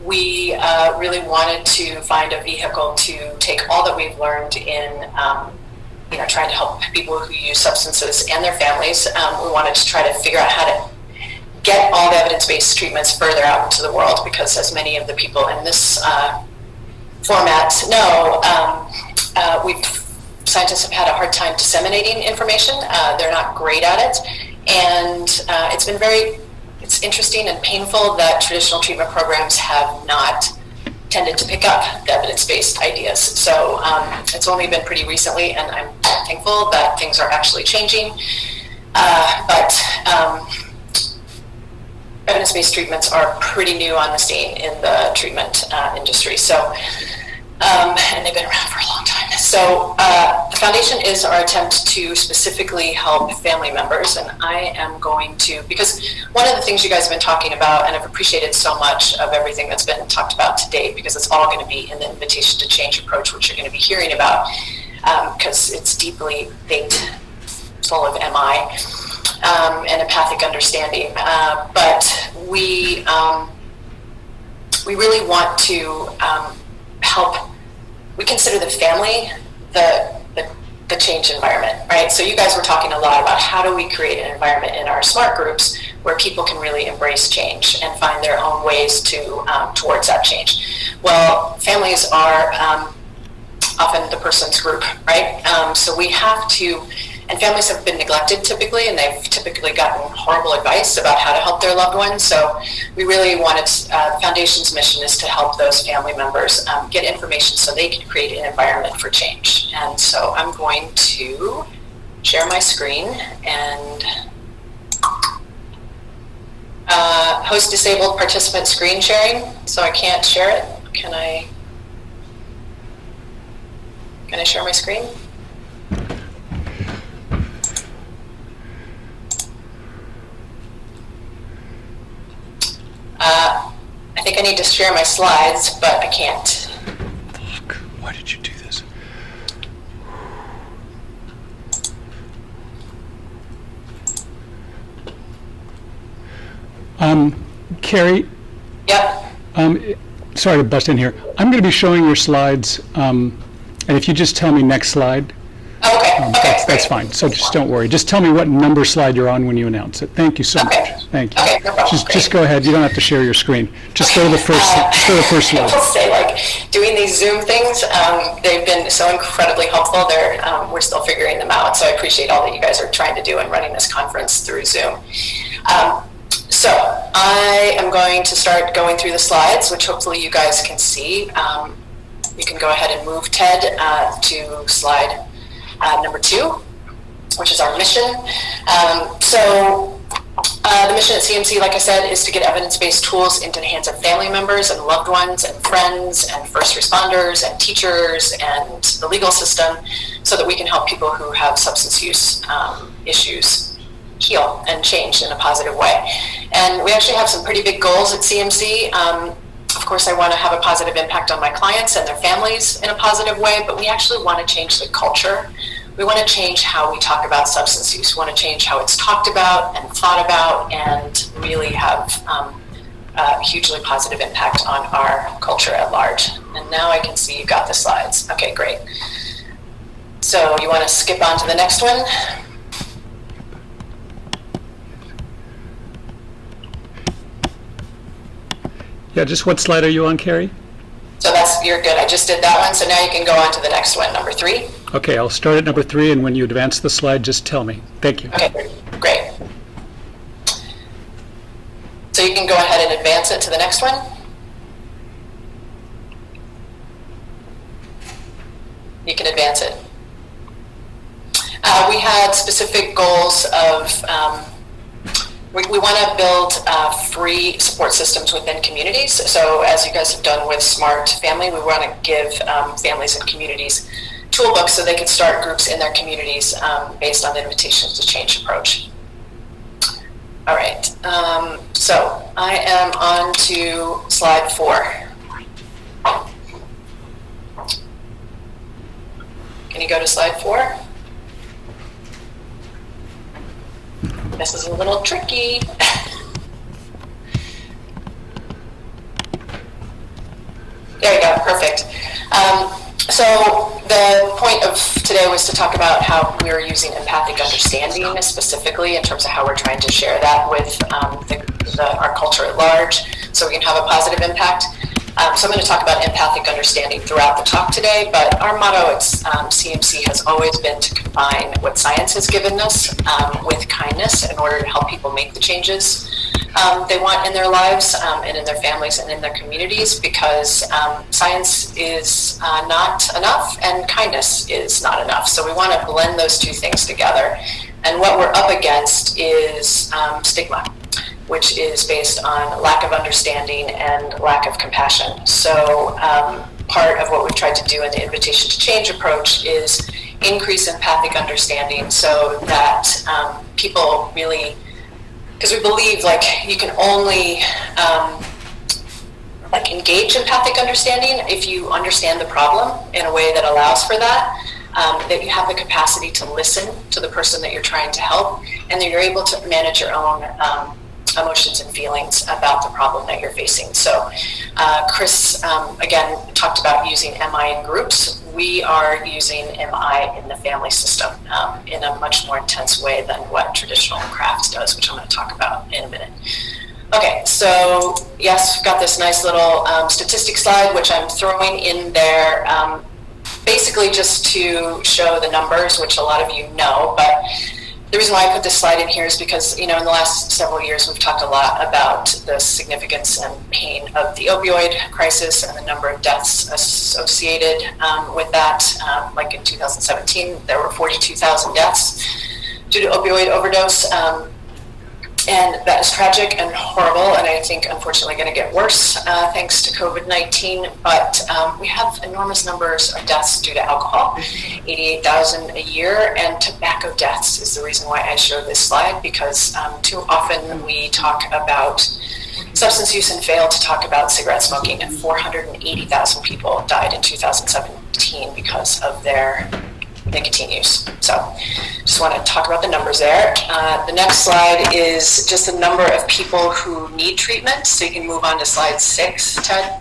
We really wanted to find a vehicle to take all that we've learned in trying to help people who use substances and their families. We wanted to try to figure out how to get all the evidence-based treatments further out into the world, because as many of the people in this format know, scientists have had a hard time disseminating information. They're not great at it, and it's interesting and painful that traditional treatment programs have not tended to pick up the evidence-based ideas. So it's only been pretty recently, and I'm thankful that things are actually changing. But evidence-based treatments are pretty new on the scene in the treatment industry. So, and they've been around for a long time. So the Foundation is our attempt to specifically help family members, and I am going to, because one of the things you guys have been talking about, and I've appreciated so much of everything that's been talked about to date, because it's all going to be in the Invitation to Change approach, which you're going to be hearing about, because it's deeply baked full of MI and empathic understanding. But we really want to help. We consider the family the change environment, right? So you guys were talking a lot about how do we create an environment in our SMART groups where people can really embrace change and find their own ways to towards that change. Well, families are often the person's group, right? So we have to, and families have been neglected typically, and they've typically gotten horrible advice about how to help their loved ones. So we really wanted, the Foundation's mission is to help those family members get information so they can create an environment for change. And so I'm going to share my screen and host disabled participant screen sharing. So I can't share it. Can I share my screen? I think I need to share my slides, but I can't. Fuck, why did you do this? Carrie? Yep. Sorry to bust in here. I'm going to be showing your slides And if you just tell me next slide, that's fine. So just don't worry. Just tell me what number slide you're on when you announce it. Thank you so much. Thank you. Okay, no problem. Just go ahead. You don't have to share your screen. Just go to the first slide. I will say, like, doing these Zoom things, they've been so incredibly helpful. We're still figuring them out, so I appreciate all that you guys are trying to do in running this conference through Zoom. So I am going to start going through the slides, which hopefully you guys can see. You can go ahead and move Ted to slide number 2, which is our mission. The mission at CMC, like I said, is to get evidence-based tools into the hands of family members and loved ones and friends and first responders and teachers and the legal system so that we can help people who have substance use issues heal and change in a positive way. And we actually have some pretty big goals at CMC. Of course, I want to have a positive impact on my clients and their families in a positive way, but we actually want to change the culture. We want to change how we talk about substance use. We want to change how it's talked about and thought about and really have a hugely positive impact on our culture at large. And now I can see you got the slides. Okay, great. So you want to skip on to the next one? Yeah, just what slide are you on, Carrie? So you're good. I just did that one. So now you can go on to the next one, number 3. Okay, I'll start at number 3, and when you advance the slide, just tell me. Thank you. Okay, great. So you can go ahead and advance it to the next one. You can advance it. We had specific goals of we want to build free support systems within communities. So as you guys have done with Smart Family, we want to give families and communities toolbooks so they can start groups in their communities based on the Invitation to Change approach. All right, so I am on to slide 4. Can you go to slide 4? This is a little tricky. There you go, perfect. So the point of today was to talk about how we're using empathic understanding specifically in terms of how we're trying to share that with our culture at large so we can have a positive impact. So I'm going to talk about empathic understanding throughout the talk today, but our motto at CMC has always been to combine what science has given us with kindness in order to help people make the changes they want in their lives and in their families and in their communities, because science is not enough and kindness is not enough. So we want to blend those two things together. And what we're up against is stigma, which is based on lack of understanding and lack of compassion. So part of what we've tried to do in the Invitation to Change approach is increase empathic understanding so that people really, because we believe like you can only like engage empathic understanding if you understand the problem in a way that allows for that. That you have the capacity to listen to the person that you're trying to help, and that you're able to manage your own emotions and feelings about the problem that you're facing. So Chris, again, talked about using MI in groups. We are using MI in the family system in a much more intense way than what traditional crafts does, which I'm going to talk about in a minute. Okay, so yes, we've got this nice little statistic slide, which I'm throwing in there basically just to show the numbers, which a lot of you know, but the reason why I put this slide in here is because, you know, in the last several years, we've talked a lot about the significance and pain of the opioid crisis and the number of deaths associated with that. Like in 2017, there were 42,000 deaths due to opioid overdose. And that is tragic and horrible, and I think unfortunately going to get worse thanks to COVID-19. But we have enormous numbers of deaths due to alcohol, 88,000 a year, and tobacco deaths is the reason why I showed this slide, because too often we talk about substance use and fail to talk about cigarette smoking, and 480,000 people died in 2017 because of their nicotine use. So just want to talk about the numbers there. The next slide is just the number of people who need treatment. So you can move on to slide 6, Ted.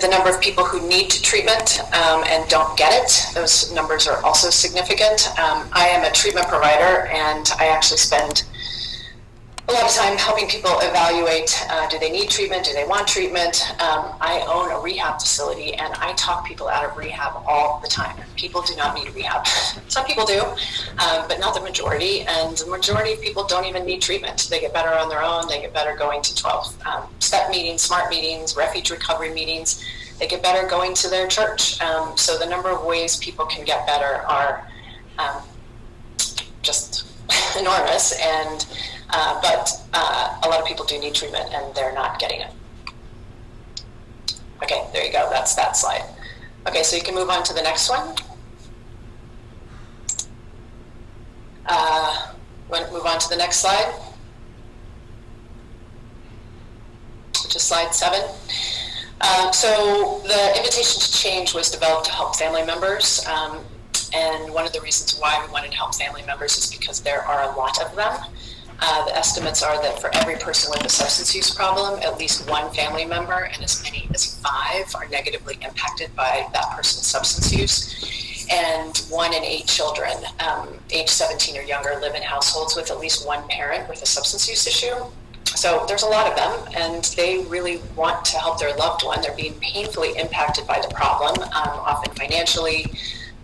the number of people who need treatment and don't get it, those numbers are also significant. I am a treatment provider, and I actually spend a lot of time helping people evaluate, do they need treatment, do they want treatment? I own a rehab facility, and I talk people out of rehab all the time. People do not need rehab. Some people do, but not the majority, and the majority of people don't even need treatment. They get better on their own. They get better going to 12-step meetings, SMART meetings, refuge recovery meetings. They get better going to their church. So the number of ways people can get better are just enormous, and but a lot of people do need treatment and they're not getting it. Okay, there you go, that's that slide. Okay, so you can move on to the next one. Move on to the next slide, which is slide 7. So the invitation to change was developed to help family members. And one of the reasons why we wanted to help family members is because there are a lot of them. The estimates are that for every person with a substance use problem, at least one family member and as many as 5 are negatively impacted by that person's substance use. And 1 in 8 children, age 17 or younger, live in households with at least one parent with a substance use issue. So there's a lot of them, and they really want to help their loved one. They're being painfully impacted by the problem, often financially,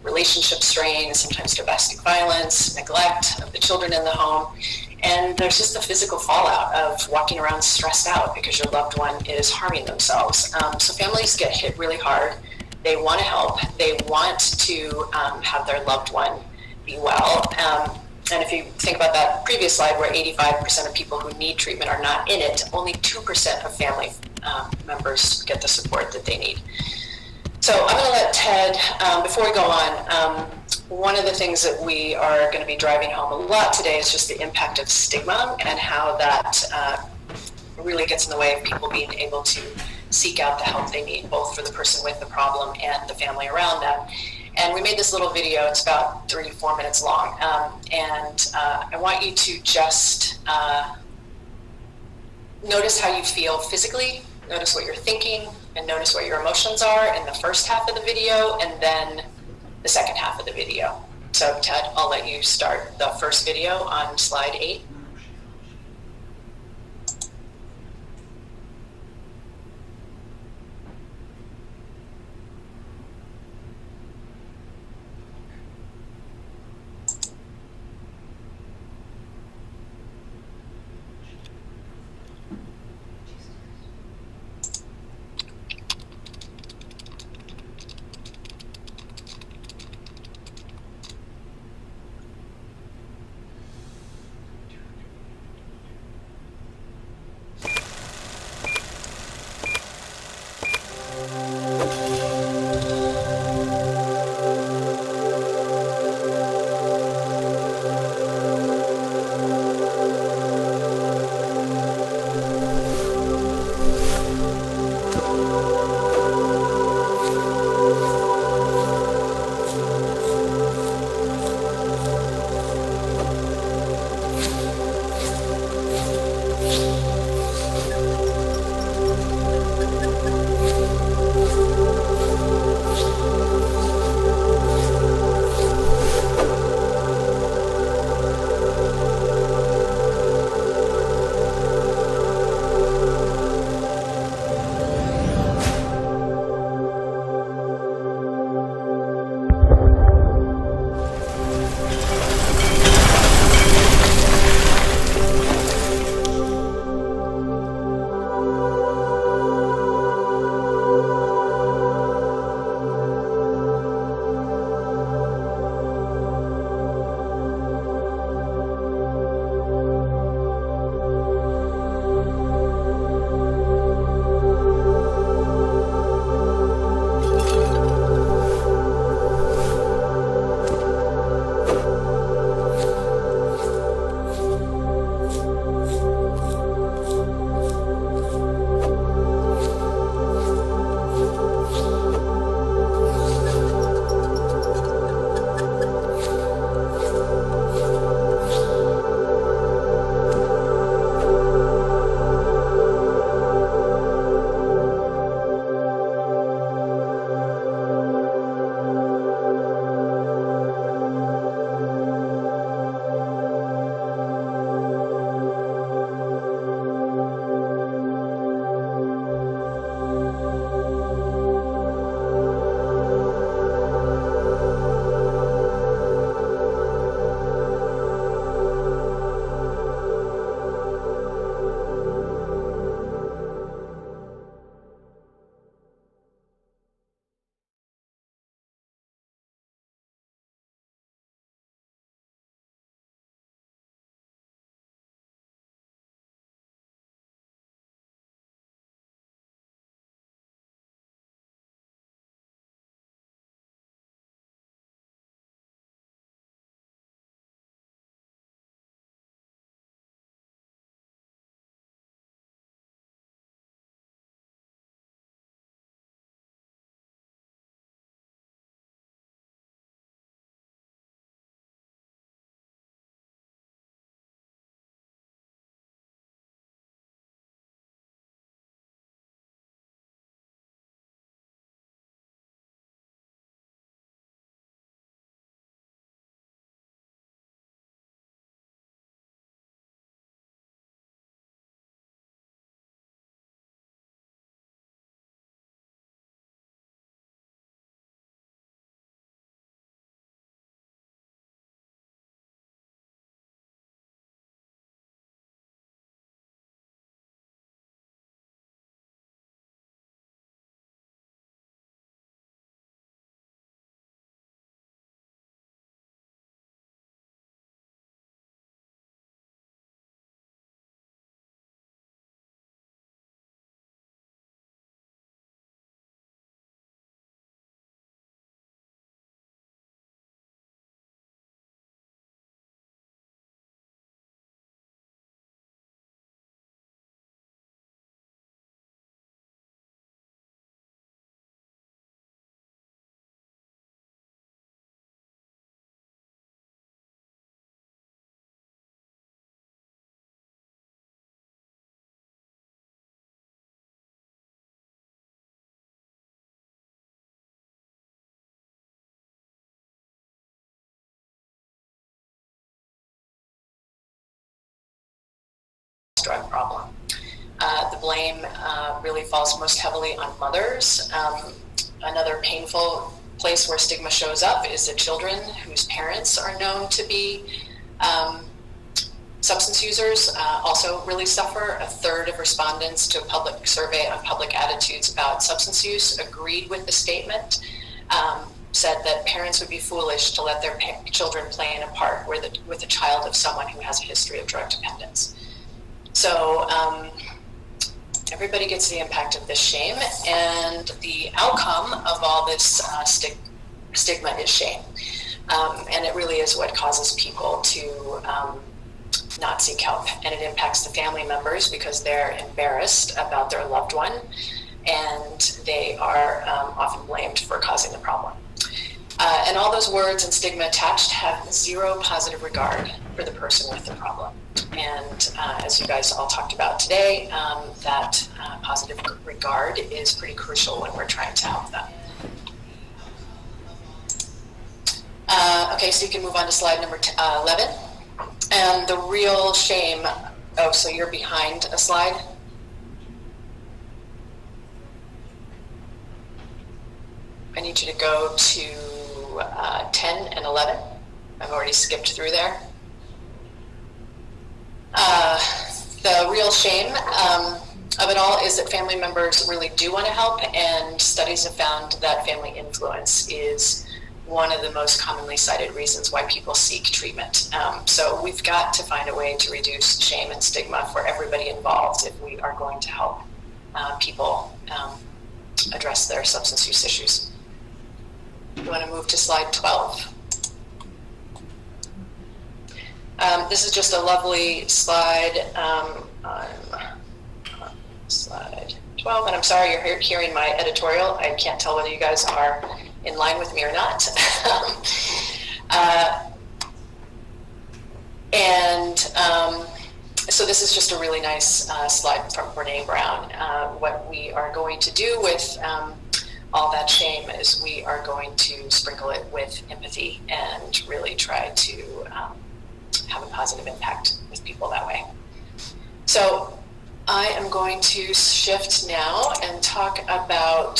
relationship strain, sometimes domestic violence, neglect of the children in the home. And there's just the physical fallout of walking around stressed out because your loved one is harming themselves. So families get hit really hard. They want to help. They want to have their loved one be well. And if you think about that previous slide where 85% of people who need treatment are not in it, only 2% of family members get the support that they need. So I'm going to let Ted, before we go on, one of the things that we are going to be driving home a lot today is just the impact of stigma and how that really gets in the way of people being able to seek out the help they need, both for the person with the problem and the family around them. And we made this little video, it's about 3 to 4 minutes long, and I want you to just notice how you feel physically, notice what you're thinking, and notice what your emotions are in the first half of the video, and then the second half of the video. So Ted, I'll let you start the first video on slide 8. blame really falls most heavily on mothers. Another painful place where stigma shows up is the children whose parents are known to be substance users also really suffer. A third of respondents to a public survey on public attitudes about substance use agreed with the statement, said that parents would be foolish to let their children play in a park with a child of someone who has a history of drug dependence. So everybody gets the impact of this shame, and the outcome of all this stigma is shame. And it really is what causes people to not seek help. And it impacts the family members because they're embarrassed about their loved one, and they are often blamed for causing the problem. And all those words and stigma attached have zero positive regard for the person with the problem. And as you guys all talked about today, that positive regard is pretty crucial when we're trying to help them. Okay, so you can move on to slide number 11. And the real shame, oh, so you're behind a slide? I need you to go to 10 and 11. I've already skipped through there. The real shame of it all is that family members really do want to help, and studies have found that family influence is one of the most commonly cited reasons why people seek treatment. So we've got to find a way to reduce shame and stigma for everybody involved if we are going to help people address their substance use issues. You want to move to slide 12. This is just a lovely slide on slide 12, and I'm sorry you're hearing my editorial. I can't tell whether you guys are in line with me or not. So this is just a really nice slide from Brene Brown. What we are going to do with all that shame is we are going to sprinkle it with empathy and really try to have a positive impact with people that way. So I am going to shift now and talk about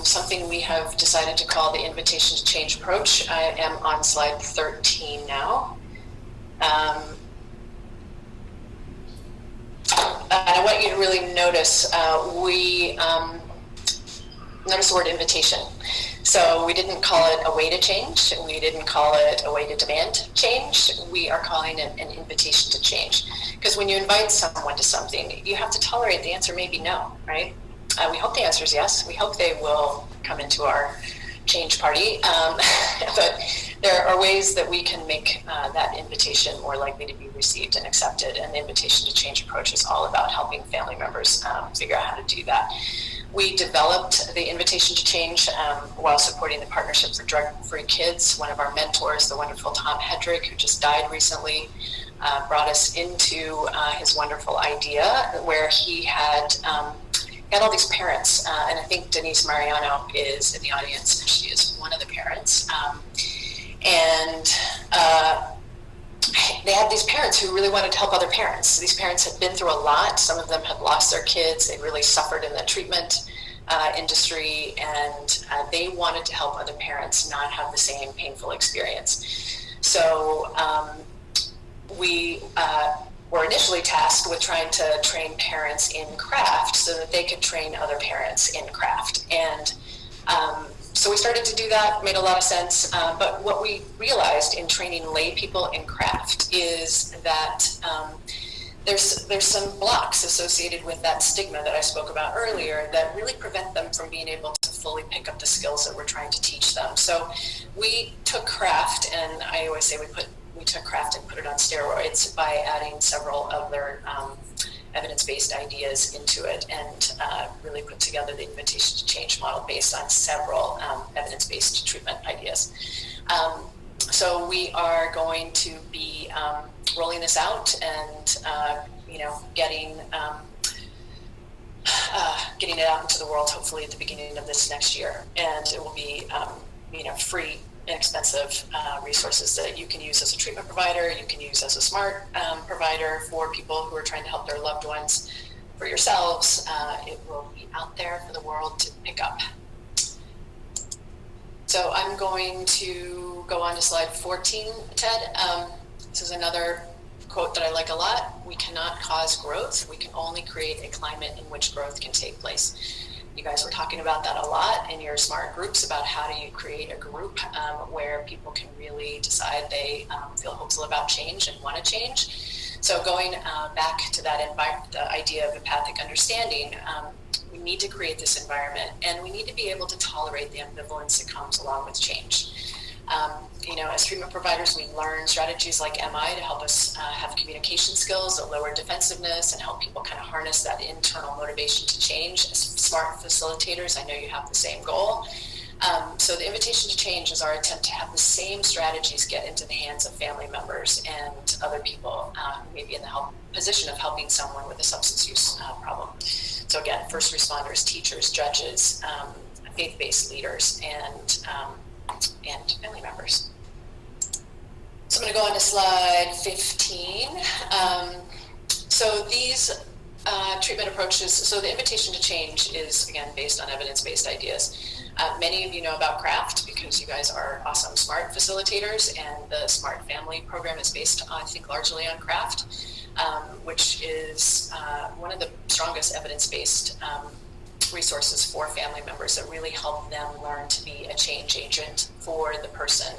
something we have decided to call the Invitation to Change approach. I am on slide 13 now. I want you to really notice, notice the word invitation. So we didn't call it a way to change. We didn't call it a way to demand change. We are calling it an invitation to change. Because when you invite someone to something, you have to tolerate the answer may be no, right? We hope the answer is yes. We hope they will come into our change party. But there are ways that we can make that invitation more likely to be received and accepted. And the Invitation to Change approach is all about helping family members figure out how to do that. We developed the Invitation to Change while supporting the Partnership for Drug-Free Kids. One of our mentors, the wonderful Tom Hedrick, who just died recently, brought us into his wonderful idea where he had all these parents, and I think Denise Mariano is in the audience, and she is one of the parents. They had these parents who really wanted to help other parents. These parents had been through a lot. Some of them had lost their kids. They really suffered in the treatment industry, and they wanted to help other parents not have the same painful experience. So we were initially tasked with trying to train parents in craft so that they could train other parents in craft. And so we started to do that, made a lot of sense. But what we realized in training lay people in craft is that there's some blocks associated with that stigma that I spoke about earlier that really prevent them from being able to fully pick up the skills that we're trying to teach them. So we took craft, and I always say we took craft and put it on steroids by adding several other evidence-based ideas into it, and really put together the Invitation to Change model based on several evidence-based treatment ideas. So we are going to be rolling this out and getting it out into the world hopefully at the beginning of this next year, and it will be free, inexpensive resources that you can use as a treatment provider, you can use as a smart provider for people who are trying to help their loved ones for yourselves. It will be out there for the world to pick up. So I'm going to go on to slide 14, Ted. This is another quote that I like a lot. We cannot cause growth. We can only create a climate in which growth can take place. You guys were talking about that a lot in your SMART groups about how do you create a group where people can really decide they feel hopeful about change and want to change. So going back to that the idea of empathic understanding, we need to create this environment, and we need to be able to tolerate the ambivalence that comes along with change. As treatment providers, we learn strategies like MI to help us have communication skills that lower defensiveness and help people kind of harness that internal motivation to change. As SMART facilitators, I know you have the same goal. So the invitation to change is our attempt to have the same strategies get into the hands of family members and other people, maybe in the position of helping someone with a substance use problem. So again, first responders, teachers, judges, faith-based leaders, and family members. So I'm going to go on to slide 15. So these treatment approaches, so the invitation to change is, again, based on evidence-based ideas. Many of you know about CRAFT because you guys are awesome SMART facilitators, and the SMART family program is based, I think, largely on CRAFT, which is one of the strongest evidence-based resources for family members that really help them learn to be a change agent for the person,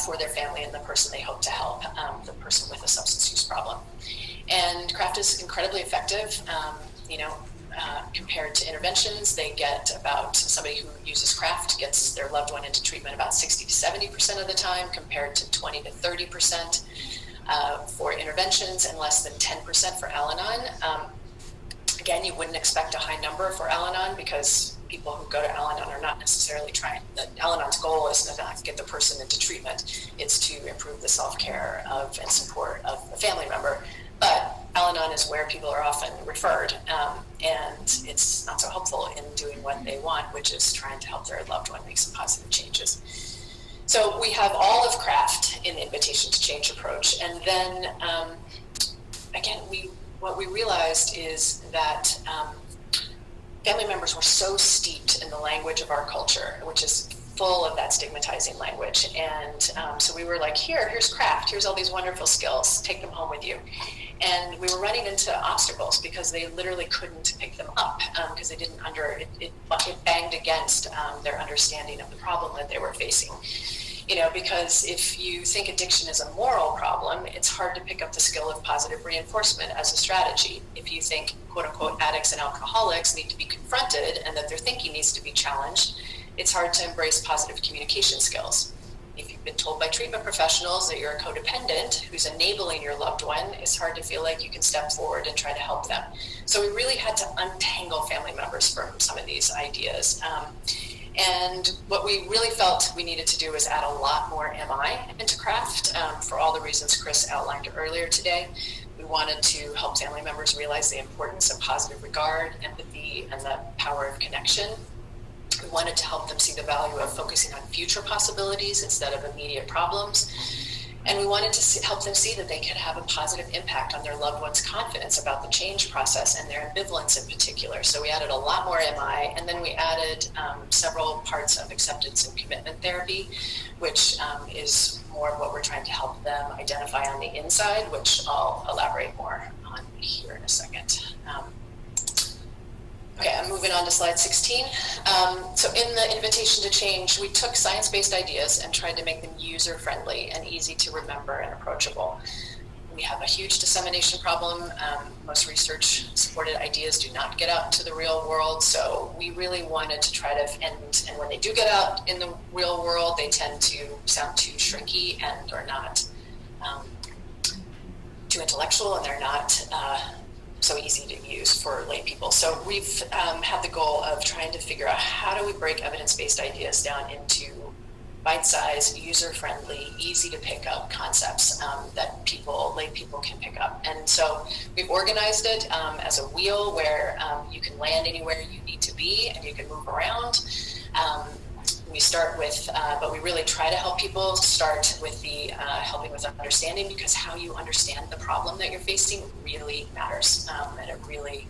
for their family and the person they hope to help, the person with a substance use problem. And CRAFT is incredibly effective. Compared to interventions, they get about, somebody who uses CRAFT gets their loved one into treatment about 60 to 70% of the time, compared to 20 to 30% for interventions and less than 10% for Al-Anon. Again, you wouldn't expect a high number for Al-Anon because people who go to Al-Anon are not necessarily trying. Al-Anon's goal is not to get the person into treatment. It's to improve the self-care of and support of a family member. But Al-Anon is where people are often referred, and it's not so helpful in doing what they want, which is trying to help their loved one make some positive changes. So we have all of CRAFT in the invitation to change approach, and then again, what we realized is that family members were so steeped in the language of our culture, which is full of that stigmatizing language. And so we were like, here's CRAFT, here's all these wonderful skills, take them home with you. And we were running into obstacles because they literally couldn't pick them up because they didn't it banged against their understanding of the problem that they were facing. Because if you think addiction is a moral problem, it's hard to pick up the skill of positive reinforcement as a strategy. If you think, quote unquote, addicts and alcoholics need to be confronted and that their thinking needs to be challenged, it's hard to embrace positive communication skills. If you've been told by treatment professionals that you're a codependent who's enabling your loved one, it's hard to feel like you can step forward and try to help them. So we really had to untangle family members from some of these ideas. And what we really felt we needed to do was add a lot more MI into CRAFT for all the reasons Chris outlined earlier today. We wanted to help family members realize the importance of positive regard, empathy, and the power of connection. We wanted to help them see the value of focusing on future possibilities instead of immediate problems. And we wanted to help them see that they could have a positive impact on their loved one's confidence about the change process and their ambivalence in particular. So we added a lot more MI, and then we added several parts of acceptance and commitment therapy, which is more of what we're trying to help them identify on the inside, which I'll elaborate more on here in a second. Okay, I'm moving on to slide 16. So in the invitation to change, we took science-based ideas and tried to make them user-friendly and easy to remember and approachable. We have a huge dissemination problem. Most research-supported ideas do not get out into the real world, so we really wanted to try to, and when they do get out in the real world, they tend to sound too shrinky and are not too intellectual, and they're not so easy to use for lay people. So we've had the goal of trying to figure out how do we break evidence-based ideas down into bite-sized, user-friendly, easy to pick up concepts that lay people can pick up. And so we've organized it as a wheel where you can land anywhere you need to be and you can move around. We start with, but we really try to help people start with the helping with understanding, because how you understand the problem that you're facing really matters, and it really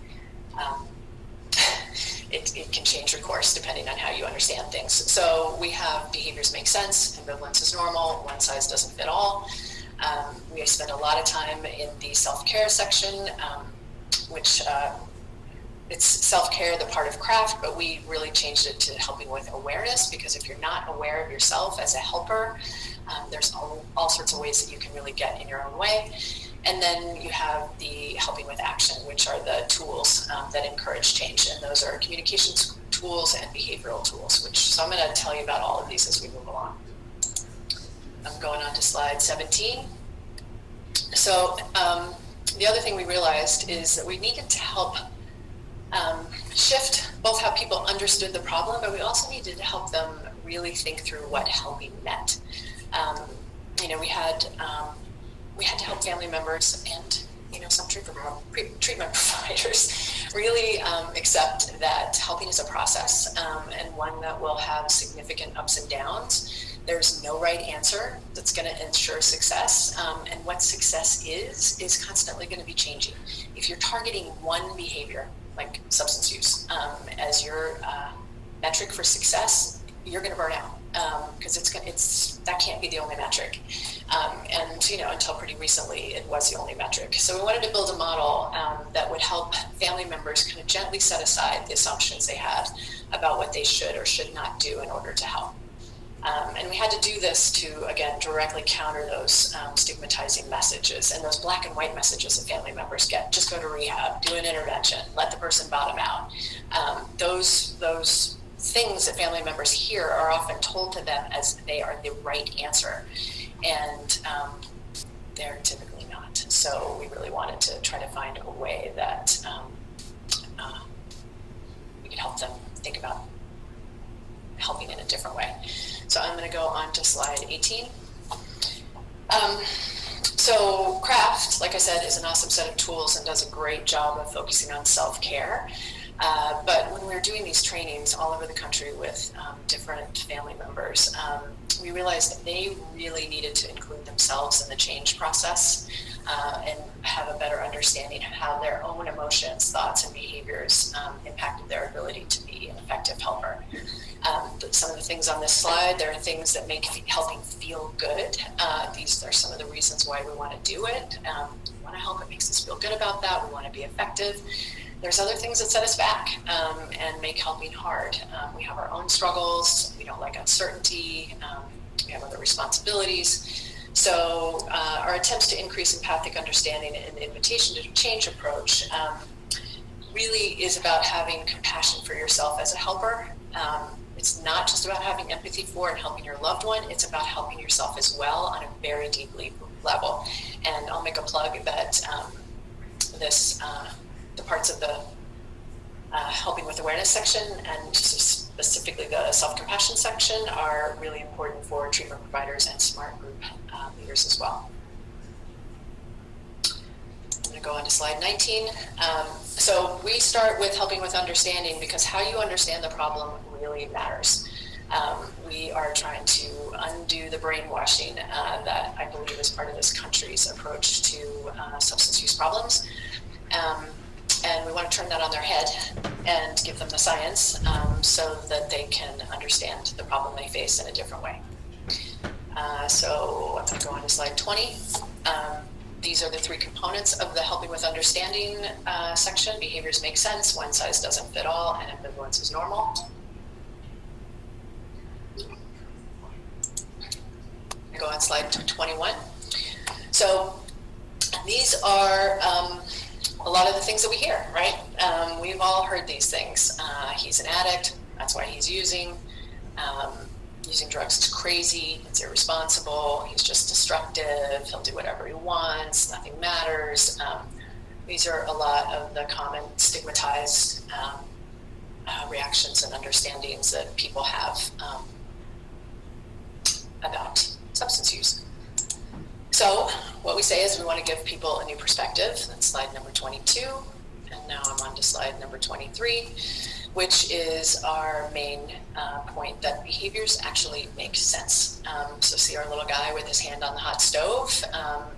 it can change your course depending on how you understand things. So we have behaviors make sense, ambivalence is normal, one size doesn't fit all. We spend a lot of time in the self-care section, which it's self-care, the part of craft, but we really changed it to helping with awareness, because if you're not aware of yourself as a helper, there's all sorts of ways that you can really get in your own way. And then you have the helping with action, which are the tools that encourage change. And those are communications tools and behavioral tools, so I'm going to tell you about all of these as we move along. I'm going on to slide 17. So the other thing we realized is that we needed to help shift both how people understood the problem, but we also needed to help them really think through what helping meant. We had to help family members and some treatment providers really accept that helping is a process, and one that will have significant ups and downs. There's no right answer that's going to ensure success, and what success is constantly going to be changing. If you're targeting one behavior, like substance use, as your metric for success, you're going to burn out, because that can't be the only metric. And until pretty recently, it was the only metric. So we wanted to build a model that would help family members kind of gently set aside the assumptions they had about what they should or should not do in order to help. And we had to do this to, again, directly counter those stigmatizing messages and those black and white messages that family members get. Just go to rehab, do an intervention, let the person bottom out. Those things that family members hear are often told to them as they are the right answer. And they're typically not. So we really wanted to try to find a way that we could help them think about helping in a different way. So I'm going to go on to slide 18. So CRAFT, like I said, is an awesome set of tools and does a great job of focusing on self-care. But when we were doing these trainings all over the country with different family members, we realized that they really needed to include themselves in the change process and have a better understanding of how their own emotions, thoughts, and behaviors impacted their ability to be an effective helper. Some of the things on this slide, there are things that make helping feel good. These are some of the reasons why we want to do it. We want to help, it makes us feel good about that. We want to be effective. There's other things that set us back and make helping hard. We have our own struggles. We don't like uncertainty. We have other responsibilities. So our attempts to increase empathic understanding and the invitation to change approach really is about having compassion for yourself as a helper. It's not just about having empathy for and helping your loved one. It's about helping yourself as well on a very deeply level. And I'll make a plug that the parts of the helping with awareness section and specifically the self-compassion section are really important for treatment providers and SMART group leaders as well. I'm going to go on to slide 19. So we start with helping with understanding because how you understand the problem really matters. We are trying to undo the brainwashing that I believe is part of this country's approach to substance use problems. And we want to turn that on their head and give them the science so that they can understand the problem they face in a different way. So I'm going to go on to slide 20. These are the three components of the helping with understanding section. Behaviors make sense, one size doesn't fit all, and ambivalence is normal. I go on slide 21. So these are a lot of the things that we hear, right? We've all heard these things. He's an addict, that's why he's using. Using drugs is crazy, it's irresponsible, he's just destructive, he'll do whatever he wants, nothing matters. These are a lot of the common stigmatized reactions and understandings that people have about substance use. So what we say is we want to give people a new perspective. That's slide number 22. And now I'm on to slide number 23, which is our main point that behaviors actually make sense. So see our little guy with his hand on the hot stove.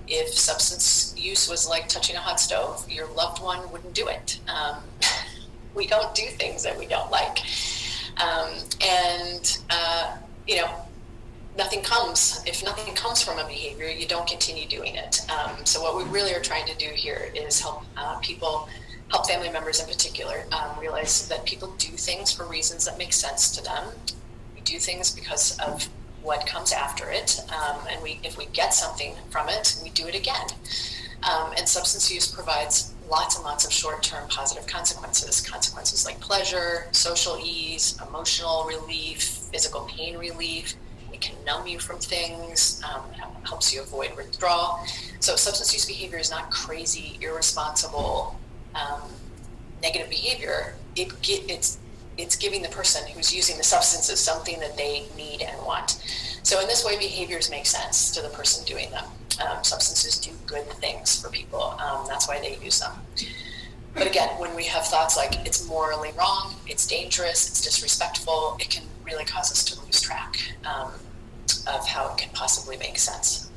If substance use was like touching a hot stove, your loved one wouldn't do it. We don't do things that we don't like. Nothing comes. If nothing comes from a behavior, you don't continue doing it. So what we really are trying to do here is help family members in particular, realize that people do things for reasons that make sense to them. We do things because of what comes after it, and if we get something from it, we do it again. And substance use provides lots and lots of short-term positive consequences like pleasure, social ease, emotional relief, physical pain relief. It can numb you from things, helps you avoid withdrawal. So substance use behavior is not crazy, irresponsible, negative behavior. It's giving the person who's using the substances something that they need and want. So in this way, behaviors make sense to the person doing them. Substances do good things for people. That's why they use them. But again, when we have thoughts like it's morally wrong, it's dangerous, it's disrespectful, it can really cause us to lose track of how it can possibly make sense.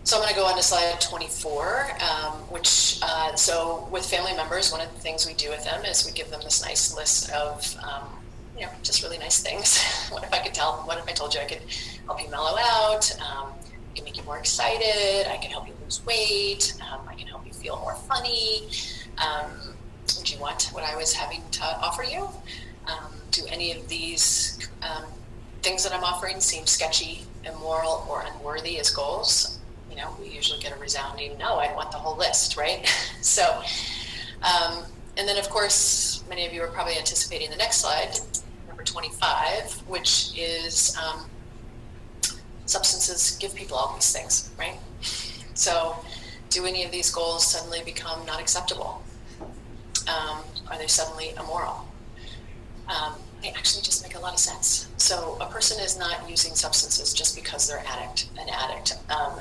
So I'm going to go on to slide 24, so with family members, one of the things we do with them is we give them this nice list of, just really nice things. What if I told you I could help you mellow out? I can make you more excited. I can help you lose weight. I can help you feel more funny. Would you want what I was having to offer you? Do any of these things that I'm offering seem sketchy, immoral, or unworthy as goals? We usually get a resounding no. I'd want the whole list, right? So, and then of course, many of you are probably anticipating the next slide, number 25, which is substances give people all these things, right? So, do any of these goals suddenly become not acceptable? Are they suddenly immoral? They actually just make a lot of sense. So a person is not using substances just because they're an addict.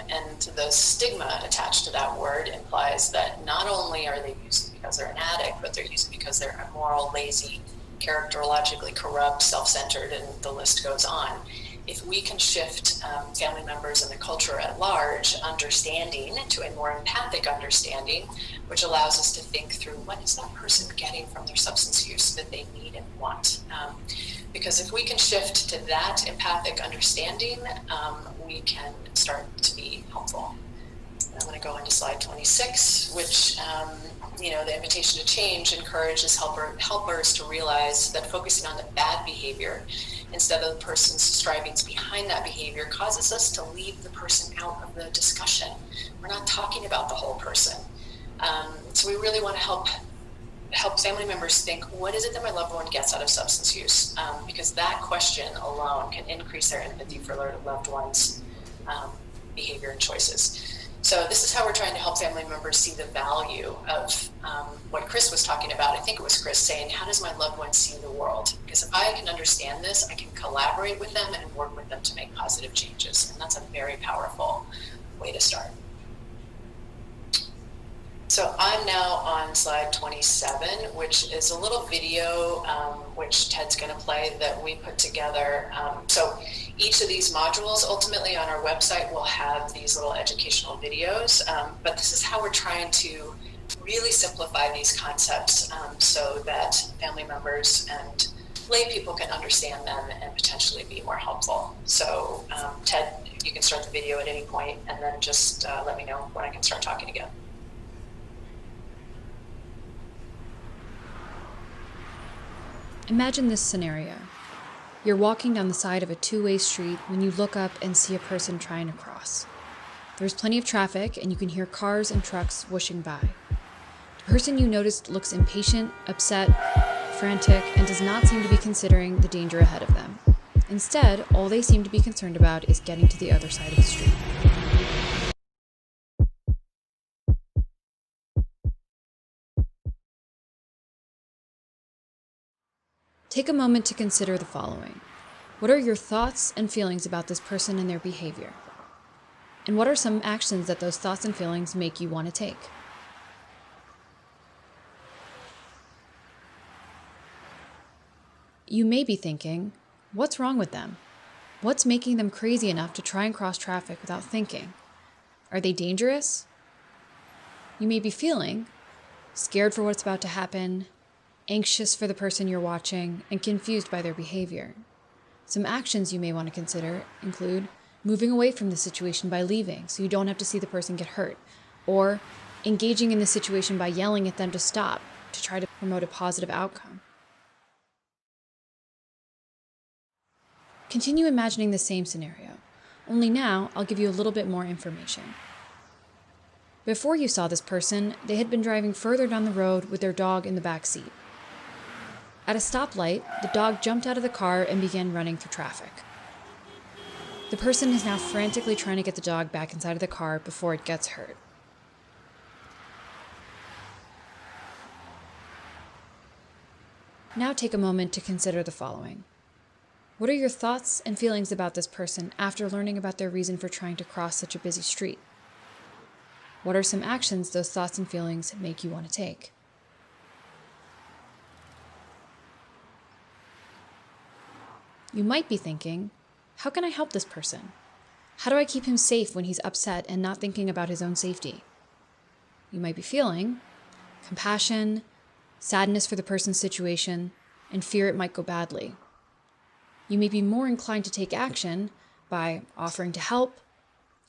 And the stigma attached to that word implies that not only are they using because they're an addict, but they're using because they're immoral, lazy, characterologically corrupt, self-centered, and the list goes on. If we can shift family members and the culture at large understanding to a more empathic understanding, which allows us to think through what is that person getting from their substance use that they need and want. Because if we can shift to that empathic understanding, we can start to be helpful. I'm going to go into slide 26, which the invitation to change encourages helpers to realize that focusing on the bad behavior instead of the person's strivings behind that behavior causes us to leave the person out of the discussion. We're not talking about the whole person. So we really want to help family members think, what is it that my loved one gets out of substance use? Because that question alone can increase their empathy for their loved one's behavior and choices. So this is how we're trying to help family members see the value of what Chris was talking about. I think it was Chris saying, how does my loved one see the world? Because if I can understand this, I can collaborate with them and work with them to make positive changes. And that's a very powerful way to start. So I'm now on slide 27, which is a little video which Ted's going to play that we put together. So each of these modules ultimately on our website will have these little educational videos, but this is how we're trying to really simplify these concepts so that family members and lay people can understand them and potentially be more helpful. So Ted, you can start the video at any point and then just let me know when I can start talking again. Imagine this scenario. You're walking down the side of a two-way street when you look up and see a person trying to cross. There's plenty of traffic and you can hear cars and trucks whooshing by. The person you noticed looks impatient, upset, frantic, and does not seem to be considering the danger ahead of them. Instead, all they seem to be concerned about is getting to the other side of the street. Take a moment to consider the following. What are your thoughts and feelings about this person and their behavior? And what are some actions that those thoughts and feelings make you want to take? You may be thinking, what's wrong with them? What's making them crazy enough to try and cross traffic without thinking? Are they dangerous? You may be feeling, scared for what's about to happen, anxious for the person you're watching, and confused by their behavior. Some actions you may want to consider include moving away from the situation by leaving so you don't have to see the person get hurt, or engaging in the situation by yelling at them to stop to try to promote a positive outcome. Continue imagining the same scenario, only now I'll give you a little bit more information. Before you saw this person, they had been driving further down the road with their dog in the back seat. At a stoplight, the dog jumped out of the car and began running through traffic. The person is now frantically trying to get the dog back inside of the car before it gets hurt. Now take a moment to consider the following. What are your thoughts and feelings about this person after learning about their reason for trying to cross such a busy street? What are some actions those thoughts and feelings make you want to take? You might be thinking, how can I help this person? How do I keep him safe when he's upset and not thinking about his own safety? You might be feeling compassion, sadness for the person's situation, and fear it might go badly. You may be more inclined to take action by offering to help,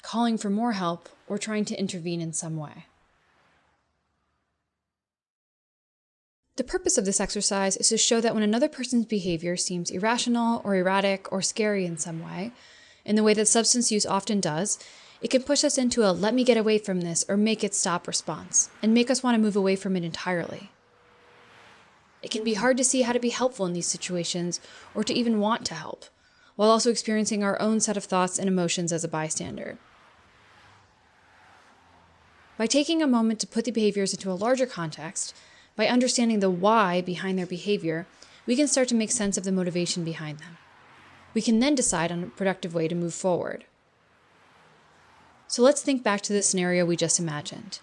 calling for more help, or trying to intervene in some way. The purpose of this exercise is to show that when another person's behavior seems irrational or erratic or scary in some way, in the way that substance use often does, it can push us into a let me get away from this or make it stop response, and make us want to move away from it entirely. It can be hard to see how to be helpful in these situations or to even want to help, while also experiencing our own set of thoughts and emotions as a bystander. By taking a moment to put the behaviors into a larger context, by understanding the why behind their behavior, we can start to make sense of the motivation behind them. We can then decide on a productive way to move forward. So let's think back to the scenario we just imagined.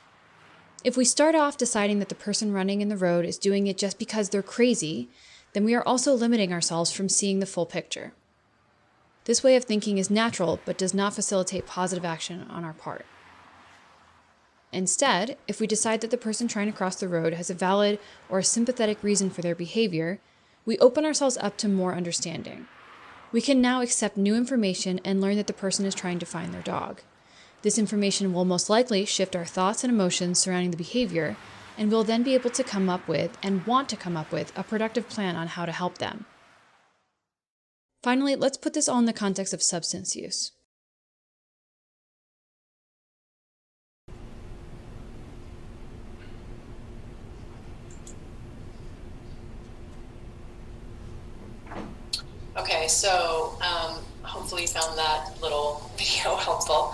If we start off deciding that the person running in the road is doing it just because they're crazy, then we are also limiting ourselves from seeing the full picture. This way of thinking is natural, but does not facilitate positive action on our part. Instead, if we decide that the person trying to cross the road has a valid or a sympathetic reason for their behavior, we open ourselves up to more understanding. We can now accept new information and learn that the person is trying to find their dog. This information will most likely shift our thoughts and emotions surrounding the behavior, and we'll then be able to come up with, and want to come up with, a productive plan on how to help them. Finally, let's put this all in the context of substance use. Okay, so hopefully you found that little video helpful.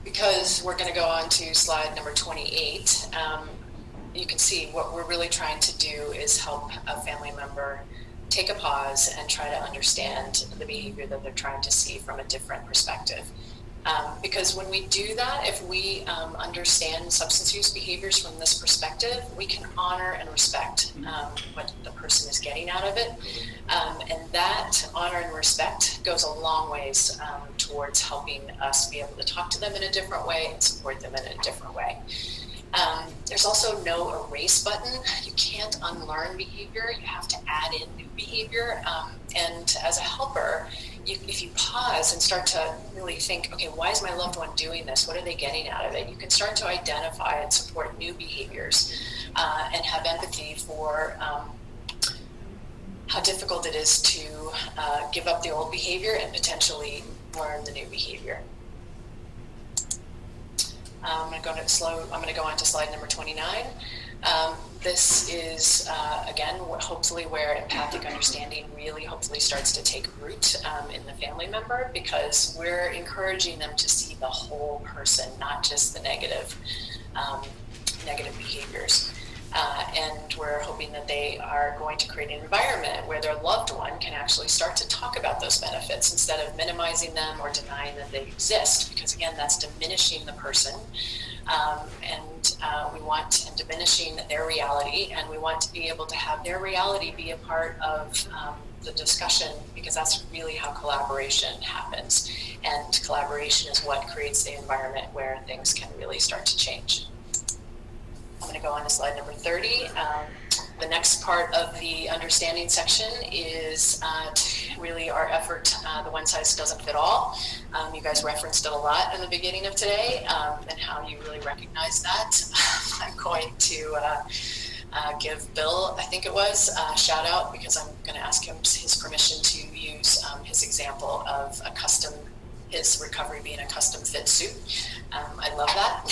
Because we're going to go on to slide number 28, you can see what we're really trying to do is help a family member take a pause and try to understand the behavior that they're trying to see from a different perspective. Because when we do that, if we understand substance use behaviors from this perspective, we can honor and respect what the person is getting out of it. And that honor and respect goes a long ways towards helping us be able to talk to them in a different way and support them in a different way. There's also no erase button. You can't unlearn behavior. You have to add in new behavior. And as a helper, if you pause and start to really think, okay, why is my loved one doing this? What are they getting out of it? You can start to identify and support new behaviors and have empathy for how difficult it is to give up the old behavior and potentially learn the new behavior. I'm going to go on to slide number 29. This is, again, hopefully where empathic understanding really hopefully starts to take root in the family member, because we're encouraging them to see the whole person, not just the negative behaviors. And we're hoping that they are going to create an environment where their loved one can actually start to talk about those benefits instead of minimizing them or denying that they exist, because again, that's diminishing the person. And we want and diminishing their reality, and we want to be able to have their reality be a part of the discussion, because that's really how collaboration happens. And collaboration is what creates the environment where things can really start to change. I'm going going to go on to slide number 30. The next part of the understanding section is really our effort, the one size doesn't fit all. You guys referenced it a lot in the beginning of today, and how you really recognize that. I'm going to give Bill, I think it was, a shout out, because I'm going to ask him his permission to use his example of his recovery being a custom fit suit. I love that.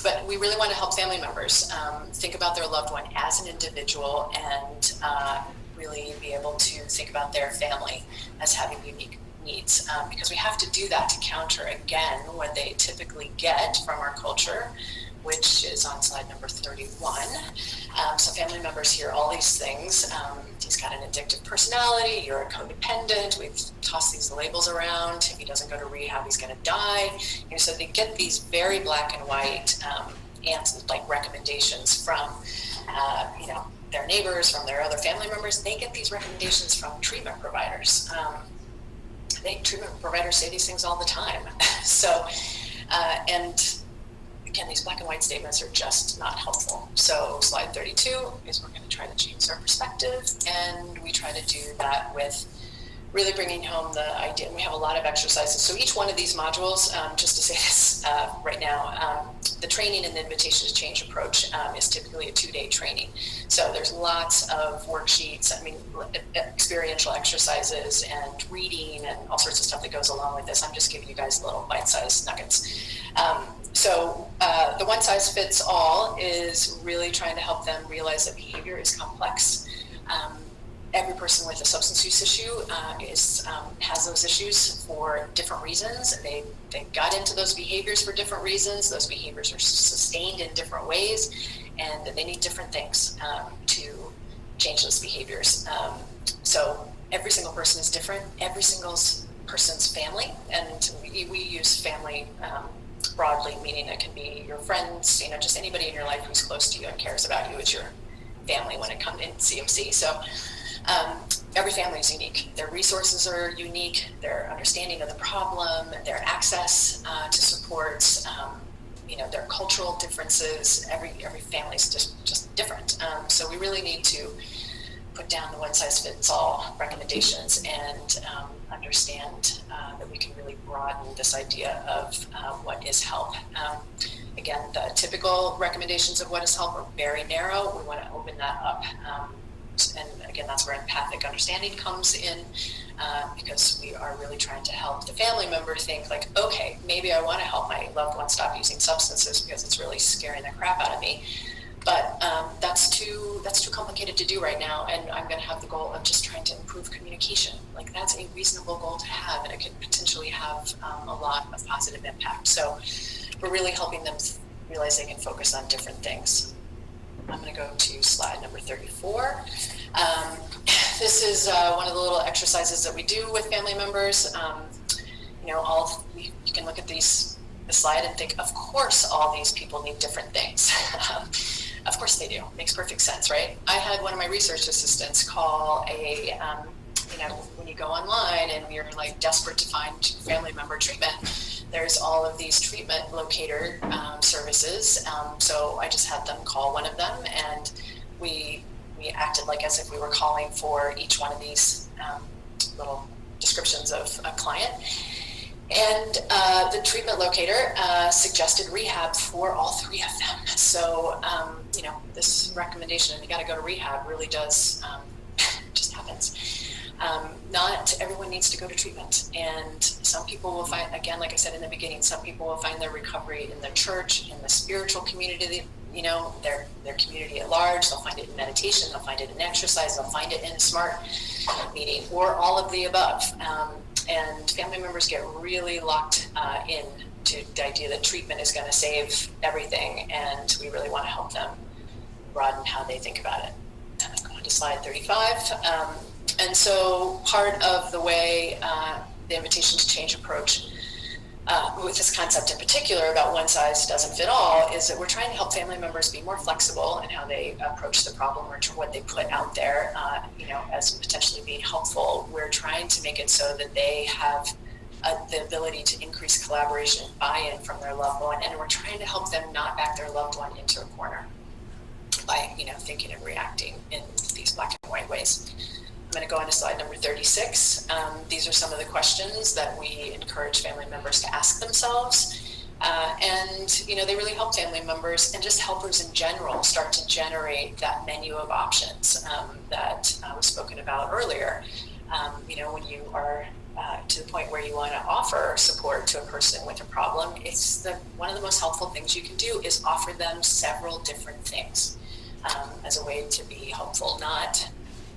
But we really want to help family members think about their loved one as an individual, and really be able to think about their family as having unique needs, because we have to do that to counter again what they typically get from our culture, which is on slide number 31. So family members hear all these things. He's got an addictive personality, you're a codependent, we've tossed these labels around, if he doesn't go to rehab, he's gonna die. So they get these very black and white recommendations from their neighbors, from their other family members. They get these recommendations from treatment providers. Treatment providers say these things all the time. So, and again, these black and white statements are just not helpful. So slide 32 is we're going to try to change our perspective, and we try to do that with really bringing home the idea. And we have a lot of exercises. So each one of these modules, just to say this right now, the training and the invitation to change approach is typically a 2-day training. So there's lots of worksheets, experiential exercises and reading and all sorts of stuff that goes along with this. I'm just giving you guys little bite-sized nuggets. So the one size fits all is really trying to help them realize that behavior is complex. Every person with a substance use issue has those issues for different reasons. They got into those behaviors for different reasons. Those behaviors are sustained in different ways, and they need different things to change those behaviors. So every single person is different. Every single person's family, and we use family broadly, meaning it can be your friends, just anybody in your life who's close to you and cares about you is your family when it comes in CMC. So every family is unique. Their resources are unique, their understanding of the problem, their access to supports, their cultural differences. Every family is just different. So we really need to put down the one size fits all recommendations and understand that we can really broaden this idea of what is help. Again, the typical recommendations of what is help are very narrow. We want to open that up. And again, that's where empathic understanding comes in, because we are really trying to help the family member think like, okay, maybe I want to help my loved one stop using substances because it's really scaring the crap out of me. But that's too complicated to do right now, and I'm going to have the goal of just trying to improve communication. Like, that's a reasonable goal to have, and it could potentially have a lot of positive impact. So we're really helping them realize they can focus on different things. I'm going to go to slide number 34. This is one of the little exercises that we do with family members. You can look at the slide and think, of course, all these people need different things. Of course they do. Makes perfect sense, right? I had one of my research assistants call when you go online and you're like desperate to find family member treatment, there's all of these treatment locator services. So I just had them call one of them, and we acted like as if we were calling for each one of these little descriptions of a client. And the treatment locator suggested rehab for all three of them. So, this recommendation, you got to go to rehab, really does, just happens. Not everyone needs to go to treatment. And some people will find, again, like I said in the beginning, some people will find their recovery in the church, in the spiritual community, their community at large. They'll find it in meditation, they'll find it in exercise, they'll find it in a SMART meeting, or all of the above. And family members get really locked in to the idea that treatment is going to save everything, and we really want to help them broaden how they think about it. Going to slide 35. And so part of the way the invitation to change approach with this concept in particular about one size doesn't fit all is that we're trying to help family members be more flexible in how they approach the problem or what they put out there, as potentially being helpful. We're trying to make it so that they have the ability to increase collaboration and buy-in from their loved one, and we're trying to help them not back their loved one into a corner by, thinking and reacting in these black and white ways. I'm going to go on to slide number 36. These are some of the questions that we encourage family members to ask themselves. And they really help family members and just helpers in general start to generate that menu of options that was spoken about earlier. When you are to the point where you want to offer support to a person with a problem, it's one of the most helpful things you can do is offer them several different things as a way to be helpful, not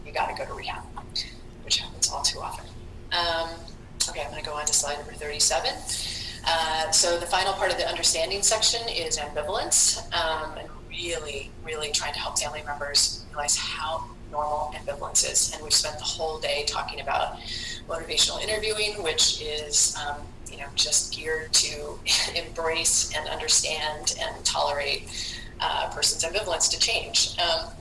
you got to go to rehab, which happens all too often. Okay, I'm going to go on to slide number 37. So the final part of the understanding section is ambivalence, and really, really trying to help family members realize how normal ambivalence is. And we've spent the whole day talking about motivational interviewing, which is, just geared to embrace and understand and tolerate a person's ambivalence to change.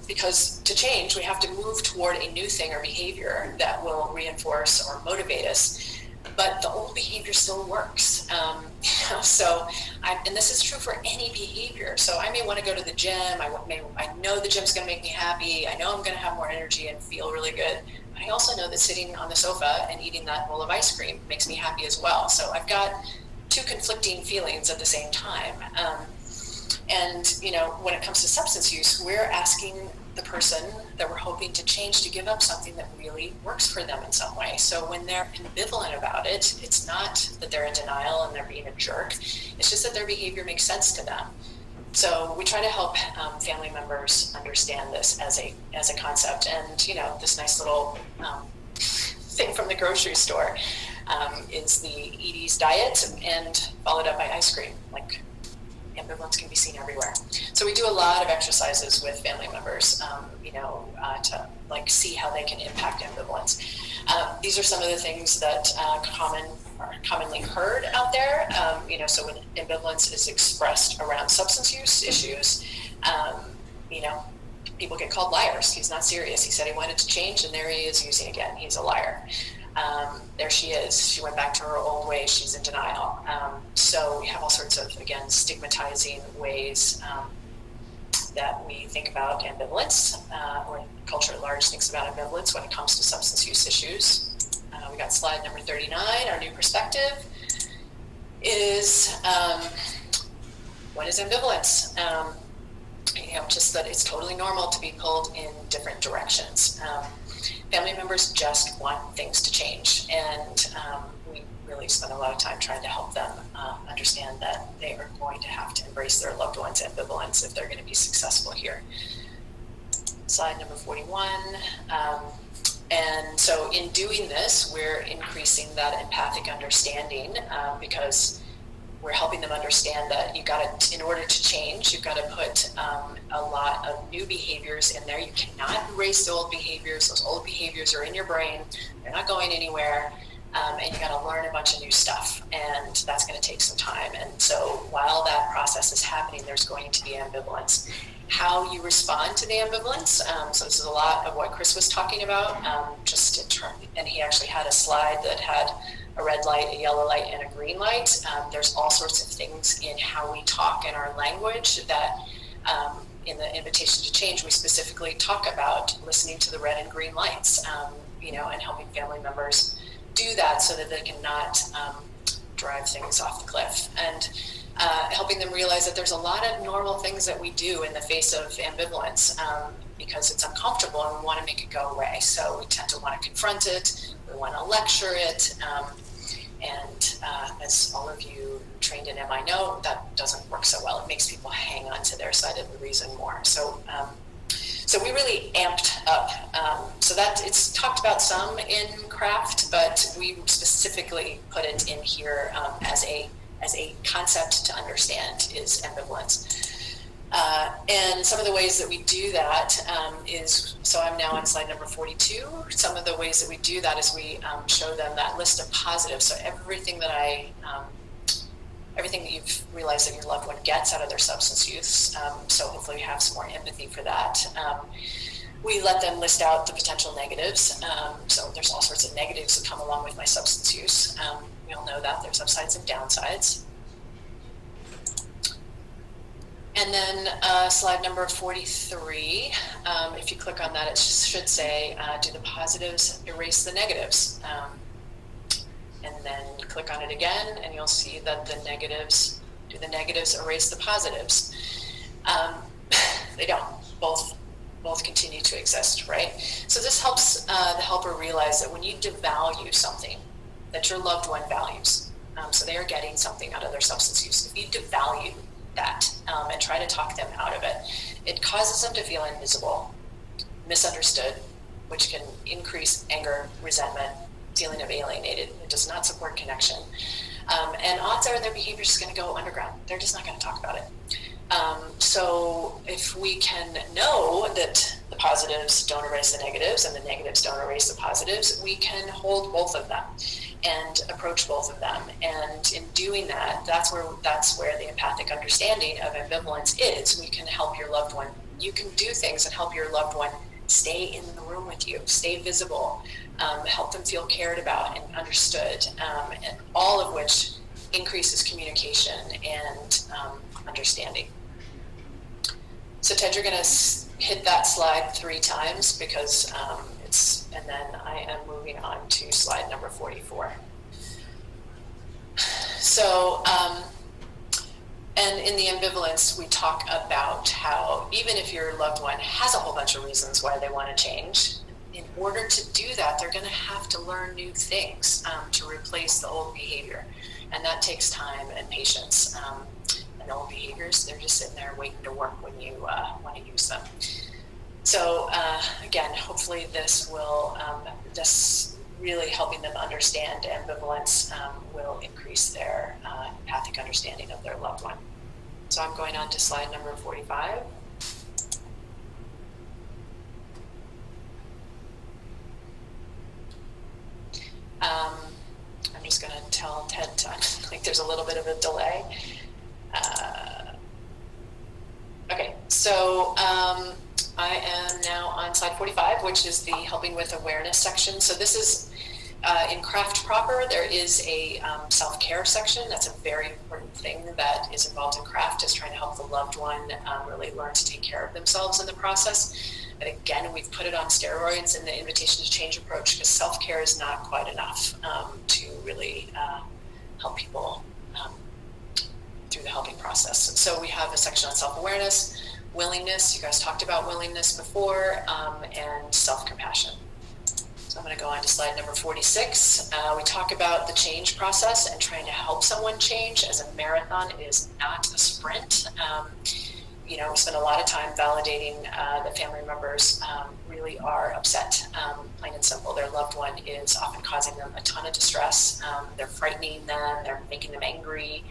Because to change, we have to move toward a new thing or behavior that will reinforce or motivate us. But the old behavior still works. And this is true for any behavior. So I may want to go to the gym. I know the gym's going to make me happy. I know I'm going to have more energy and feel really good. But I also know that sitting on the sofa and eating that bowl of ice cream makes me happy as well. So I've got two conflicting feelings at the same time. When it comes to substance use, we're asking the person that we're hoping to change to give up something that really works for them in some way. So when they're ambivalent about it, it's not that they're in denial and they're being a jerk. It's just that their behavior makes sense to them. So we try to help family members understand this as a concept. And this nice little thing from the grocery store is the Edie's diet, and followed up by ice cream. Ambivalence can be seen everywhere. So we do a lot of exercises with family members, to see how they can impact ambivalence. These are some of the things that are commonly heard out there. So when ambivalence is expressed around substance use issues, people get called liars. He's not serious. He said he wanted to change, and there he is using again. He's a liar. There she is. She went back to her old ways. She's in denial. So we have all sorts of, again, stigmatizing ways that we think about ambivalence, or culture at large thinks about ambivalence when it comes to substance use issues. We got slide number 39. Our new perspective is, what is ambivalence? Just that it's totally normal to be pulled in different directions. Family members just want things to change, and we really spend a lot of time trying to help them understand that they are going to have to embrace their loved one's ambivalence if they're going to be successful here. Slide number 41. And so in doing this, we're increasing that empathic understanding because we're helping them understand that in order to change, you've got to put a lot of new behaviors in there. You cannot erase the old behaviors. Those old behaviors are in your brain. They're not going anywhere. And you got to learn a bunch of new stuff. And that's going to take some time. And so while that process is happening, there's going to be ambivalence. How you respond to the ambivalence. So this is a lot of what Chris was talking about. And he actually had a slide that had a red light, a yellow light, and a green light. There's all sorts of things in how we talk in our language that in the invitation to change, we specifically talk about listening to the red and green lights, and helping family members do that so that they cannot drive things off the cliff. And helping them realize that there's a lot of normal things that we do in the face of ambivalence because it's uncomfortable and we want to make it go away. So we tend to want to confront it, we want to lecture it, and as all of you trained in MI know, that doesn't work so well. It makes people hang on to their side of the reason more. So we really amped up. So that it's talked about some in craft, but we specifically put it in here as a concept to understand is ambivalence. And some of the ways that we do that is, so I'm now on slide number 42. Some of the ways that we do that is we show them that list of positives. So everything that you've realized that your loved one gets out of their substance use. So hopefully we have some more empathy for that. We let them list out the potential negatives. So there's all sorts of negatives that come along with my substance use. We We all know that there's upsides and downsides. And then slide number 43, if you click on that, it should say, do the positives erase the negatives? And then click on it again, and you'll see that the negatives, do the negatives erase the positives? They don't. Both continue to exist, right? So this helps the helper realize that when you devalue something that your loved one values, so they are getting something out of their substance use, if you devalue that and try to talk them out of it, it causes them to feel invisible, misunderstood, which can increase anger, resentment, feeling of alienated. It does not support connection. And odds are their behavior is just going to go underground. They're just not going to talk about it. So if we can know that the positives don't erase the negatives and the negatives don't erase the positives, we can hold both of them and approach both of them. And in doing that, that's where the empathic understanding of ambivalence is. We can help your loved one. You can do things and help your loved one stay in the room with you, stay visible, help them feel cared about and understood, and all of which increases communication and understanding. So Ted, you're going to hit that slide 3 times because and then I am moving on to slide number 44. So, and in the ambivalence, we talk about how even if your loved one has a whole bunch of reasons why they want to change, in order to do that, they're going to have to learn new things to replace the old behavior. And that takes time and patience. And old behaviors, they're just sitting there waiting to work when you want to use them. So again, hopefully this will, this really helping them understand ambivalence will increase their empathic understanding of their loved one. So I'm going on to slide number 45. I'm just going to tell Ted, like there's a little bit of a delay. Okay, so I am now on slide 45, which is the helping with awareness section. So this is in craft proper, there is a self-care section. That's a very important thing that is involved in craft, is trying to help the loved one really learn to take care of themselves in the process. But again, we've put it on steroids in the invitation to change approach because self-care is not quite enough to really help people through the helping process. And so we have a section on self-awareness, willingness, you guys talked about willingness before, and self-compassion. So I'm going to go on to slide number 46. We talk about the change process and trying to help someone change as a marathon. It is not a sprint. You know, we spend a lot of time validating that family members really are upset, plain and simple. Their loved one is often causing them a ton of distress. They're frightening them, they're making them angry.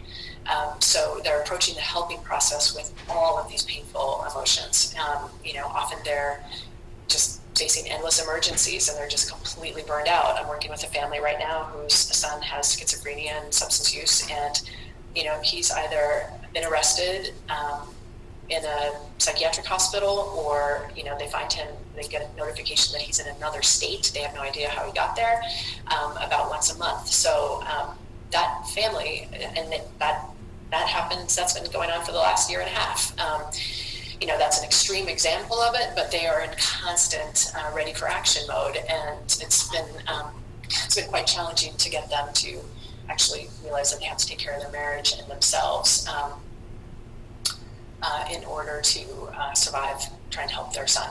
So they're approaching the helping process with all of these painful emotions. You know, often they're just facing endless emergencies and they're just completely burned out. I'm working with a family right now whose son has schizophrenia and substance use, and you know, he's either been arrested in a psychiatric hospital, or you know, they find him, they get a notification that he's in another state. They have no idea how he got there, about once a month. So that family, and that happens, that's been going on for the last year and a half. You know, that's an extreme example of it, but they are in constant ready for action mode, and it's been quite challenging to get them to actually realize that they have to take care of their marriage and themselves in order to survive trying to help their son.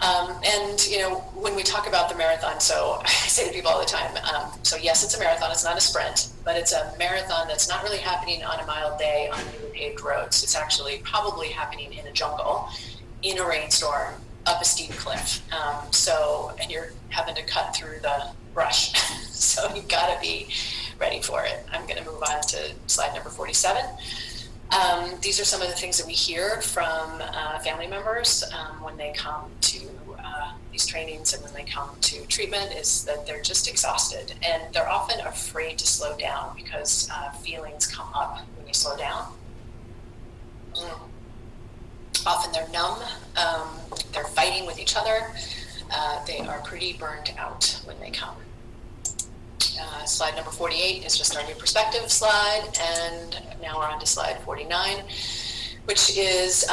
And, you know, when we talk about the marathon, so I say to people all the time, so yes, it's a marathon, it's not a sprint, but it's a marathon that's not really happening on a mild day on newly paved roads. It's actually probably happening in a jungle, in a rainstorm, up a steep cliff. And you're having to cut through the brush. So you've got to be ready for it. I'm going to move on to slide number 47. These are some of the things that we hear from family members when they come to these trainings and when they come to treatment, is that they're just exhausted, and they're often afraid to slow down because feelings come up when you slow down. Often they're numb, they're fighting with each other, they are pretty burned out when they come. Slide number 48 is just our new perspective slide, and now we're on to slide 49, which is,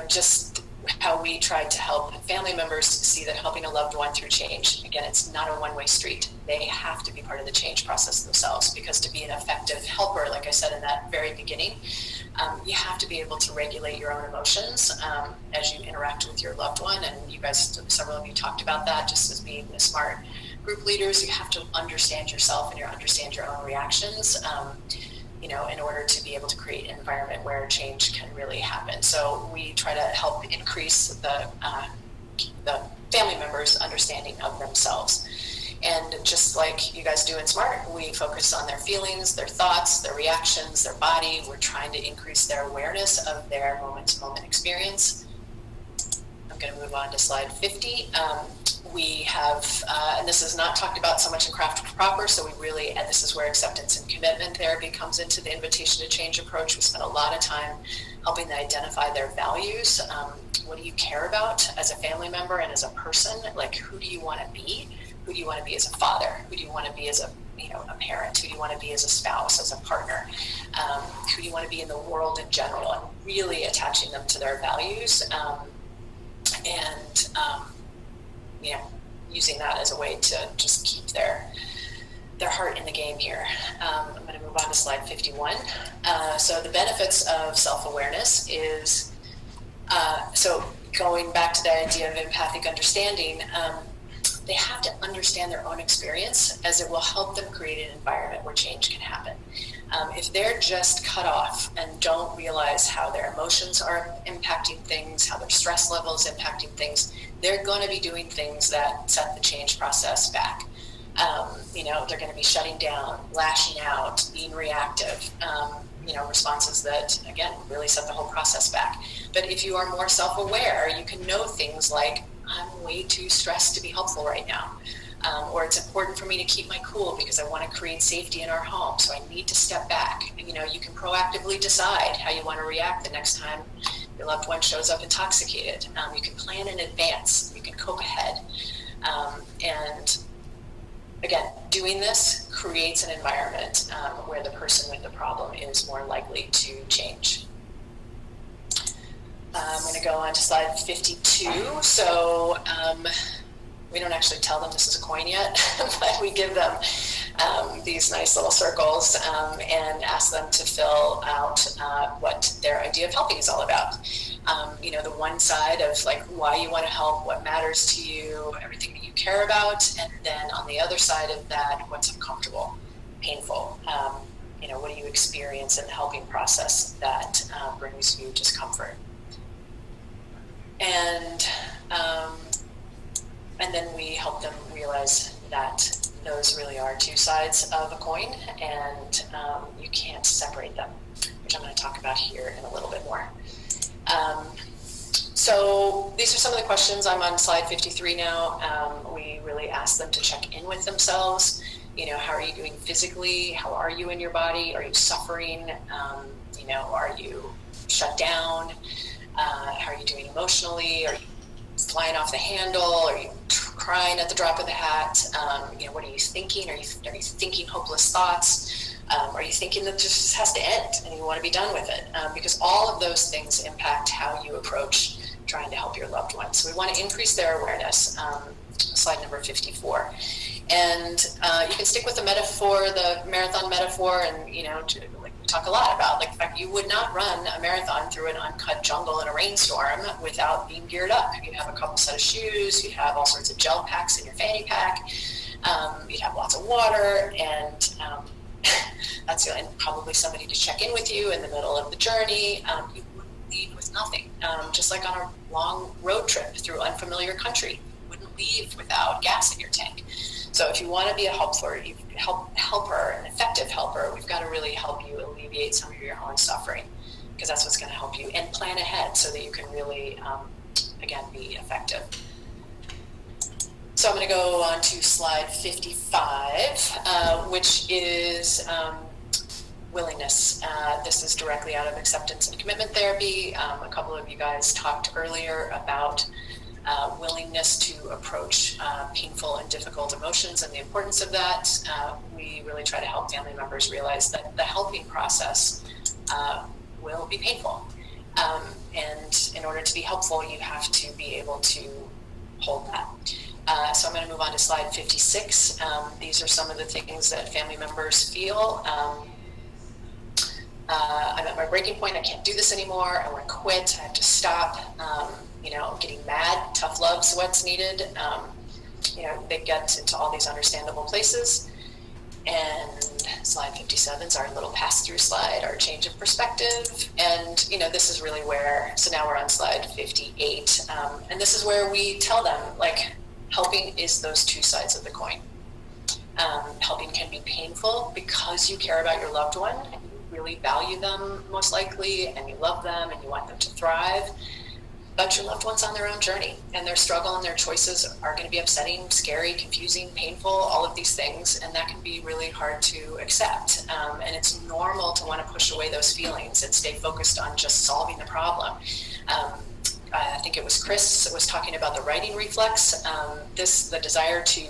just how we try to help family members see that helping a loved one through change. Again, it's not a one-way street. They have to be part of the change process themselves, because to be an effective helper, like I said in that very beginning, you have to be able to regulate your own emotions as you interact with your loved one. And you guys, several of you talked about that, just as being the smart group leaders, you have to understand yourself and understand your own reactions. In order to be able to create an environment where change can really happen. So we try to help increase the family members' understanding of themselves. And just like you guys do in SMART, we focus on their feelings, their thoughts, their reactions, their body. We're trying to increase their awareness of their moment-to-moment experience. I'm going to move on to slide 50. We have, and this is not talked about so much in Craft Proper, so we really, and this is where acceptance and commitment therapy comes into the invitation to change approach. We spend a lot of time helping them identify their values. What do you care about as a family member and as a person? Like, who do you want to be? Who do you want to be as a father? Who do you want to be as a parent? Who do you want to be as a spouse, as a partner? Who do you want to be in the world in general? And really attaching them to their values. Using that as a way to just keep their heart in the game here. I'm going to move on to slide 51. So the benefits of self-awareness is, so going back to the idea of empathic understanding, they have to understand their own experience, as it will help them create an environment where change can happen. If they're just cut off and don't realize how their emotions are impacting things, how their stress level is impacting things, they're going to be doing things that set the change process back. They're going to be shutting down, lashing out, being reactive, responses that, again, really set the whole process back. But if you are more self-aware, you can know things like, I'm way too stressed to be helpful right now. Or it's important for me to keep my cool because I want to create safety in our home, so I need to step back. You can proactively decide how you want to react the next time your loved one shows up intoxicated. You can plan in advance. You can cope ahead. And again, doing this creates an environment where the person with the problem is more likely to change. I'm going to go on to slide 52. So we don't actually tell them this is a coin yet, but we give them these nice little circles and ask them to fill out what their idea of helping is all about. The one side of like why you want to help, what matters to you, everything that you care about, and then on the other side of that, what's uncomfortable, painful. What do you experience in the helping process that brings you discomfort? And then we help them realize that those really are two sides of a coin, and you can't separate them, which I'm going to talk about here in a little bit more. So these are some of the questions. I'm on slide 53 now. We really ask them to check in with themselves. How are you doing physically? How are you in your body? Are you suffering? Are you shut down? How are you doing emotionally? Are you flying off the handle? Are you crying at the drop of the hat? What are you thinking? Are you thinking hopeless thoughts? Are you thinking that this just has to end and you want to be done with it? Because all of those things impact how you approach trying to help your loved ones. So we want to increase their awareness. Slide number 54. And you can stick with the metaphor, the marathon metaphor, and we talk a lot about, like, the fact you would not run a marathon through an uncut jungle in a rainstorm without being geared up. You'd have a couple set of shoes, you'd have all sorts of gel packs in your fanny pack, you'd have lots of water, and and probably somebody to check in with you in the middle of the journey. You wouldn't leave with nothing. Just like on a long road trip through unfamiliar country, you wouldn't leave without gas in your tank. So if you want to be a helper, an effective helper, we've got to really help you alleviate some of your own suffering, because that's what's going to help you, and plan ahead so that you can really, again, be effective. So I'm going to go on to slide 55, which is willingness. This is directly out of acceptance and commitment therapy. A couple of you guys talked earlier about willingness to approach painful and difficult emotions and the importance of that. We really try to help family members realize that the helping process will be painful. And in order to be helpful, you have to be able to hold that. So I'm going to move on to slide 56. These are some of the things that family members feel. I'm at my breaking point. I can't do this anymore. I want to quit. I have to stop. Getting mad. Tough love's what's needed. They get into all these understandable places. And slide 57 is our little pass-through slide, our change of perspective. And, this is really where, so now we're on slide 58. And this is where we tell them, helping is those two sides of the coin. Helping can be painful because you care about your loved one, and you really value them most likely, and you love them, and you want them to thrive. But your loved one's on their own journey, and their struggle and their choices are going to be upsetting, scary, confusing, painful, all of these things, and that can be really hard to accept. And it's normal to want to push away those feelings and stay focused on just solving the problem. I think it was Chris that was talking about the righting reflex, the desire to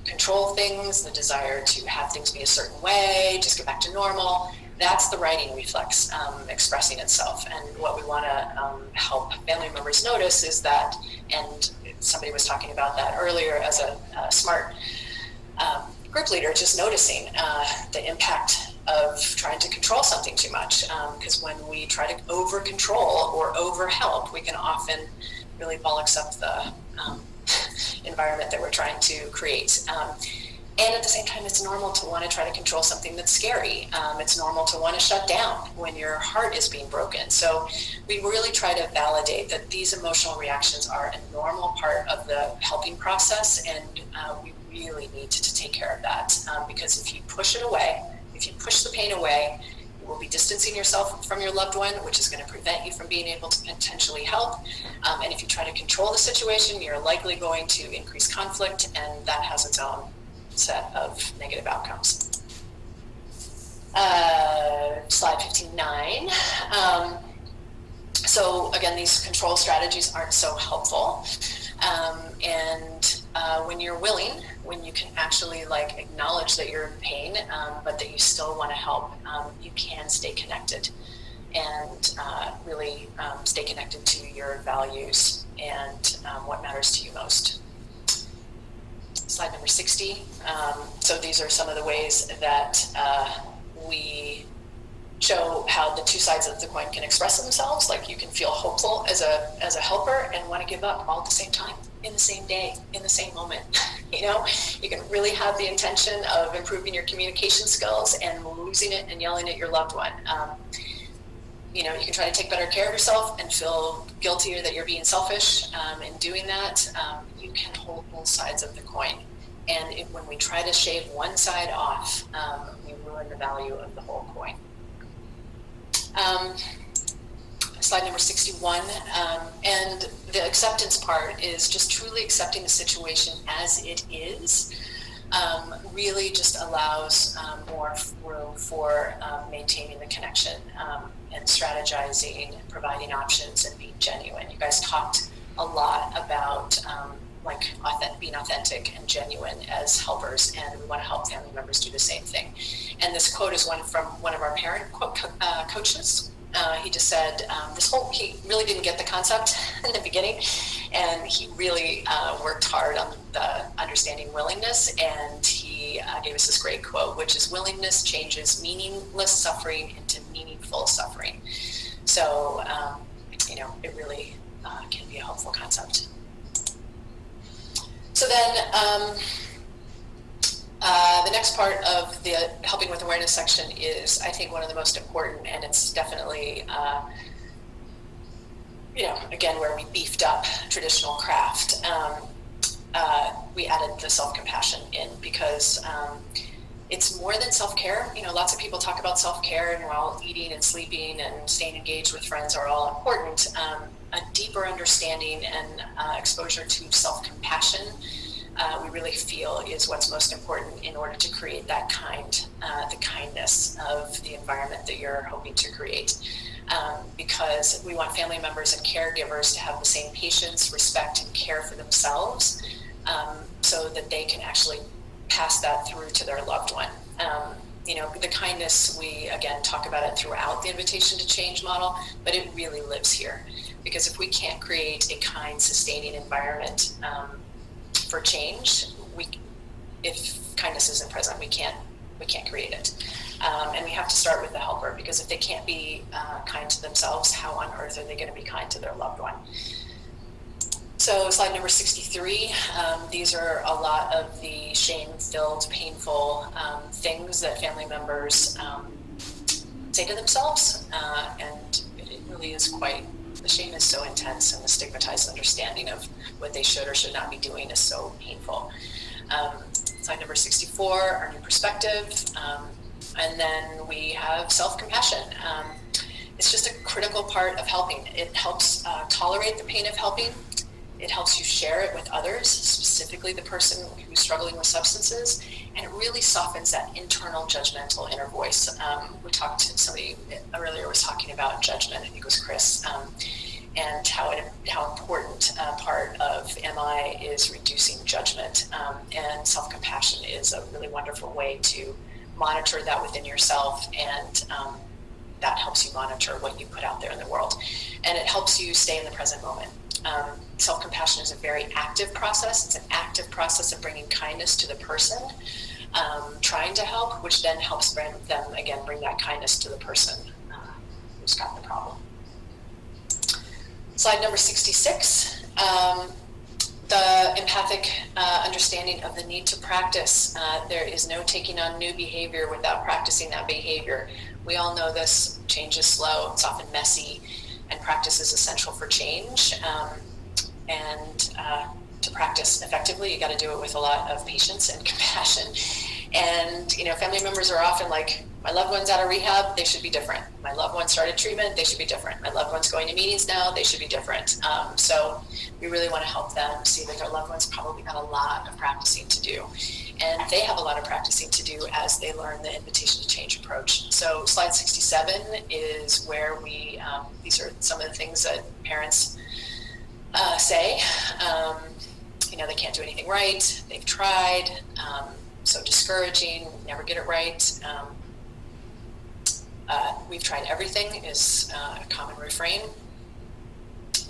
control things, the desire to have things be a certain way, just get back to normal. That's the righting reflex expressing itself. And what we want to help family members notice is that, and somebody was talking about that earlier as a smart group leader, just noticing the impact of trying to control something too much. Because when we try to over-control or over-help, we can often really bollocks up the environment that we're trying to create. And at the same time, it's normal to want to try to control something that's scary. It's normal to want to shut down when your heart is being broken. So we really try to validate that these emotional reactions are a normal part of the helping process, and we really need to take care of that. Because if you push it away, if you push the pain away, you will be distancing yourself from your loved one, which is going to prevent you from being able to potentially help. And if you try to control the situation, you're likely going to increase conflict, and that has its own set of negative outcomes. Slide 59. So again, these control strategies aren't so helpful. When you're willing, when you can actually acknowledge that you're in pain, but that you still want to help, you can stay connected and really stay connected to your values and what matters to you most. Slide number 60. So these are some of the ways that we show how the two sides of the coin can express themselves. Like you can feel hopeful as a helper and want to give up all at the same time, in the same day, in the same moment. You can really have the intention of improving your communication skills and losing it and yelling at your loved one. You can try to take better care of yourself and feel guilty or that you're being selfish in doing that. You can hold both sides of the coin. And when we try to shave one side off, we ruin the value of the whole coin. Slide number 61. And the acceptance part is just truly accepting the situation as it is. Really just allows more room for maintaining the connection and strategizing, and providing options, and being genuine. You guys talked a lot about being authentic and genuine as helpers, and we want to help family members do the same thing. And this quote is one from one of our parent coaches. He just said, he really didn't get the concept in the beginning, and he really worked hard on the understanding willingness, and he gave us this great quote, which is, willingness changes meaningless suffering into meaningful suffering. So, it really can be a helpful concept. So then, the next part of the Helping with Awareness section is, I think, one of the most important, and it's definitely, again, where we beefed up traditional craft. We added the self-compassion in because it's more than self-care. Lots of people talk about self-care, and while eating and sleeping and staying engaged with friends are all important, a deeper understanding and exposure to self-compassion we really feel is what's most important in order to create that the kindness of the environment that you're hoping to create. Because we want family members and caregivers to have the same patience, respect, and care for themselves, so that they can actually pass that through to their loved one. The kindness, we again talk about it throughout the Invitation to Change model, but it really lives here. Because if we can't create a kind, sustaining environment for change, if kindness isn't present, we can't create it. And we have to start with the helper, because if they can't be kind to themselves, how on earth are they going to be kind to their loved one? So slide number 63, these are a lot of the shame-filled, painful things that family members say to themselves, and it really is the shame is so intense, and the stigmatized understanding of what they should or should not be doing is so painful. Slide number 64, our new perspective, and then we have self-compassion. It's just a critical part of helping. It helps tolerate the pain of helping. It helps you share it with others, specifically the person who's struggling with substances, and it really softens that internal judgmental inner voice. Somebody earlier was talking about judgment, I think it was Chris, and how important part of MI is reducing judgment. And self-compassion is a really wonderful way to monitor that within yourself, and that helps you monitor what you put out there in the world. And it helps you stay in the present moment. Self-compassion is a very active process. It's an active process of bringing kindness to the person trying to help, which then helps them, again, bring that kindness to the person who's got the problem. Slide number 66, the empathic understanding of the need to practice. There is no taking on new behavior without practicing that behavior. We all know this. Change is slow, it's often messy, and practice is essential for change. To practice effectively, you got to do it with a lot of patience and compassion. And family members are often like, my loved one's out of rehab, they should be different. My loved one started treatment, they should be different. My loved one's going to meetings now, they should be different. So we really want to help them see that their loved one's probably got a lot of practicing to do. And they have a lot of practicing to do as they learn the Invitation to Change approach. So slide 67 is where these are some of the things that parents say. They can't do anything right, they've tried, so discouraging, never get it right. We've tried everything is a common refrain.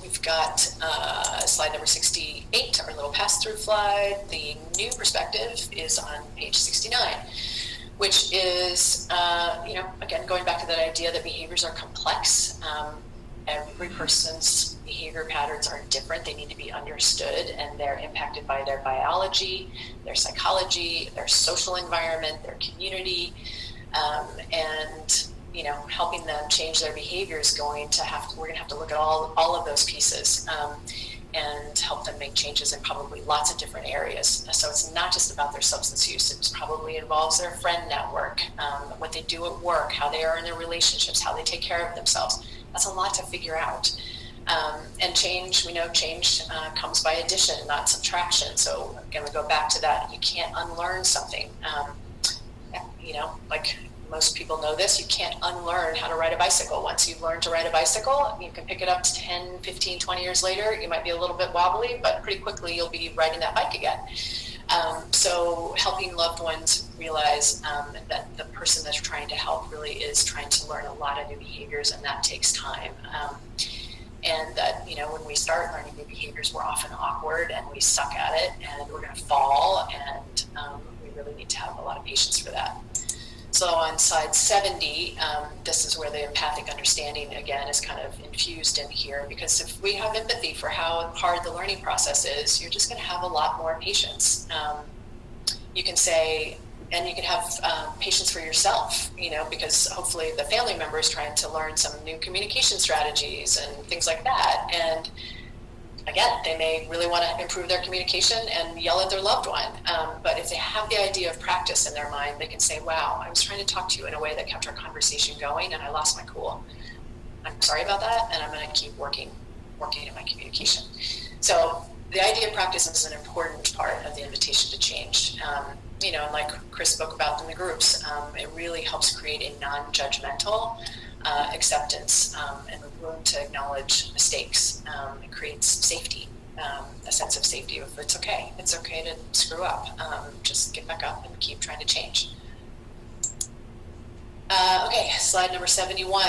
We've got slide number 68, our little pass-through slide. The new perspective is on page 69, which is, again, going back to that idea that behaviors are complex. Every person's behavior patterns are different. They need to be understood, and they're impacted by their biology, their psychology, their social environment, their community, and helping them change their behavior is we're going to have to look at all of those pieces and help them make changes in probably lots of different areas. So it's not just about their substance use. It probably involves their friend network, what they do at work, how they are in their relationships, how they take care of themselves. That's a lot to figure out. And change, we know change comes by addition, not subtraction. So again, we go back to that. You can't unlearn something. Like most people know this, you can't unlearn how to ride a bicycle. Once you've learned to ride a bicycle, you can pick it up 10, 15, 20 years later. You might be a little bit wobbly, but pretty quickly you'll be riding that bike again. So helping loved ones realize that the person that's trying to help really is trying to learn a lot of new behaviors, and that takes time. And that, when we start learning new behaviors, we're often awkward and we suck at it and we're going to fall, and we really need to have a lot of patience for that. So on slide 70, this is where the empathic understanding, again, is kind of infused in here, because if we have empathy for how hard the learning process is, you're just going to have a lot more patience. You can say, and you can have patience for yourself, because hopefully the family member is trying to learn some new communication strategies and things like that. And again, they may really want to improve their communication and yell at their loved one. But if they have the idea of practice in their mind, they can say, wow, I was trying to talk to you in a way that kept our conversation going and I lost my cool. I'm sorry about that, and I'm going to keep working in my communication. So the idea of practice is an important part of the invitation to change. And like Chris spoke about in the groups, it really helps create a non-judgmental acceptance and room to acknowledge mistakes. It creates safety, a sense of safety of it's okay to screw up, just get back up and keep trying to change. Okay, slide number 71.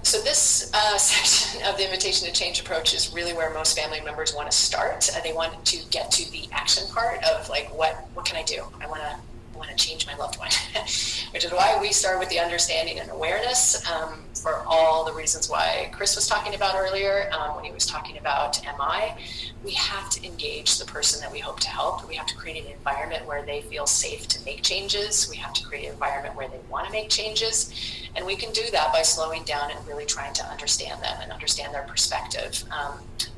So this section of the invitation to change approach is really where most family members want to start. They want to get to the action part of like, what can I do? I want to change my loved one, which is why we start with the understanding and awareness for all the reasons why Chris was talking about earlier when he was talking about MI. We have to engage the person that we hope to help. We have to create an environment where they feel safe to make changes. We have to create an environment where they want to make changes. And we can do that by slowing down and really trying to understand them and understand their perspective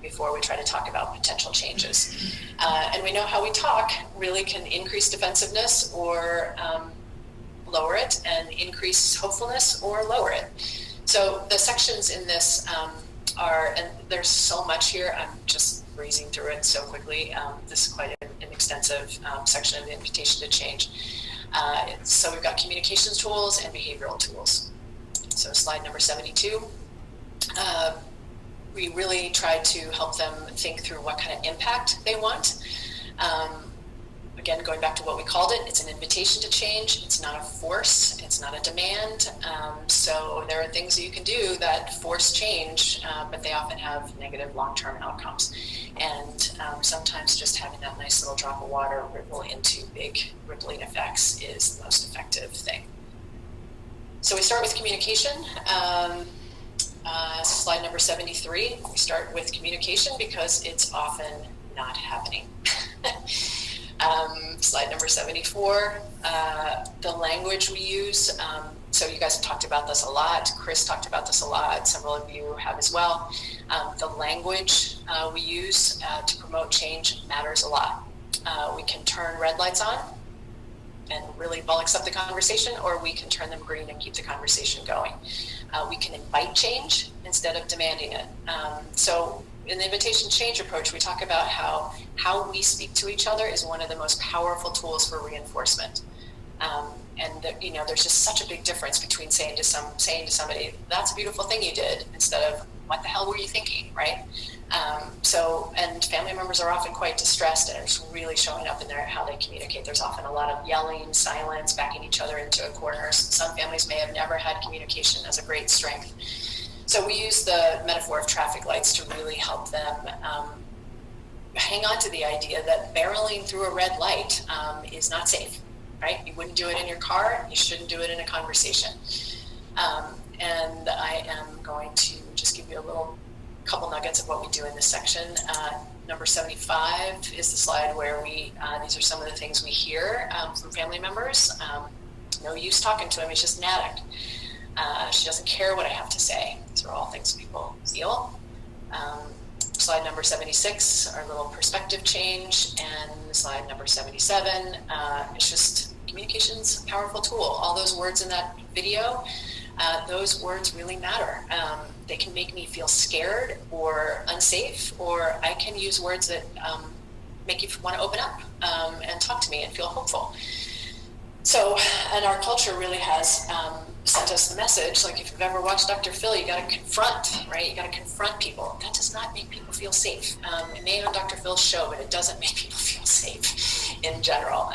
before we try to talk about potential changes. And we know how we talk really can increase defensiveness or lower it, and increase hopefulness or lower it. So the sections in this and there's so much here, I'm just breezing through it so quickly. This is quite an extensive section of the invitation to change. So we've got communications tools and behavioral tools. So slide number 72. We really try to help them think through what kind of impact they want. Again, going back to what we called it, it's an invitation to change. It's not a force. It's not a demand. So there are things that you can do that force change, but they often have negative long-term outcomes. And sometimes just having that nice little drop of water ripple into big rippling effects is the most effective thing. So we start with communication. Slide number 73. We start with communication because it's often not happening. Slide number 74, the language we use. So you guys have talked about this a lot. Chris talked about this a lot. Several of you have as well. The language we use to promote change matters a lot. We can turn red lights on and really bollocks up the conversation, or we can turn them green and keep the conversation going. We can invite change instead of demanding it. So in the invitation change approach, we talk about how we speak to each other is one of the most powerful tools for reinforcement. There's just such a big difference between saying to somebody, "That's a beautiful thing you did," instead of "What the hell were you thinking?" Right? And family members are often quite distressed, and it's really showing up in how they communicate. There's often a lot of yelling, silence, backing each other into a corner. Some families may have never had communication as a great strength. So we use the metaphor of traffic lights to really help them hang on to the idea that barreling through a red light is not safe, right? You wouldn't do it in your car. You shouldn't do it in a conversation. And I am going to just give you a couple nuggets of what we do in this section. Number 75 is the slide where these are some of the things we hear from family members. No use talking to him. He's just an addict. She doesn't care what I have to say. These are all things people feel. Slide number 76, our little perspective change, and slide number 77, it's just communication's a powerful tool. All those words in that video, those words really matter. They can make me feel scared or unsafe, or I can use words that make you want to open up and talk to me and feel hopeful. So, and our culture really has sent us the message, like if you've ever watched Dr. Phil, you got to confront, right? You got to confront people. That does not make people feel safe. It may on Dr. Phil's show, but it doesn't make people feel safe in general.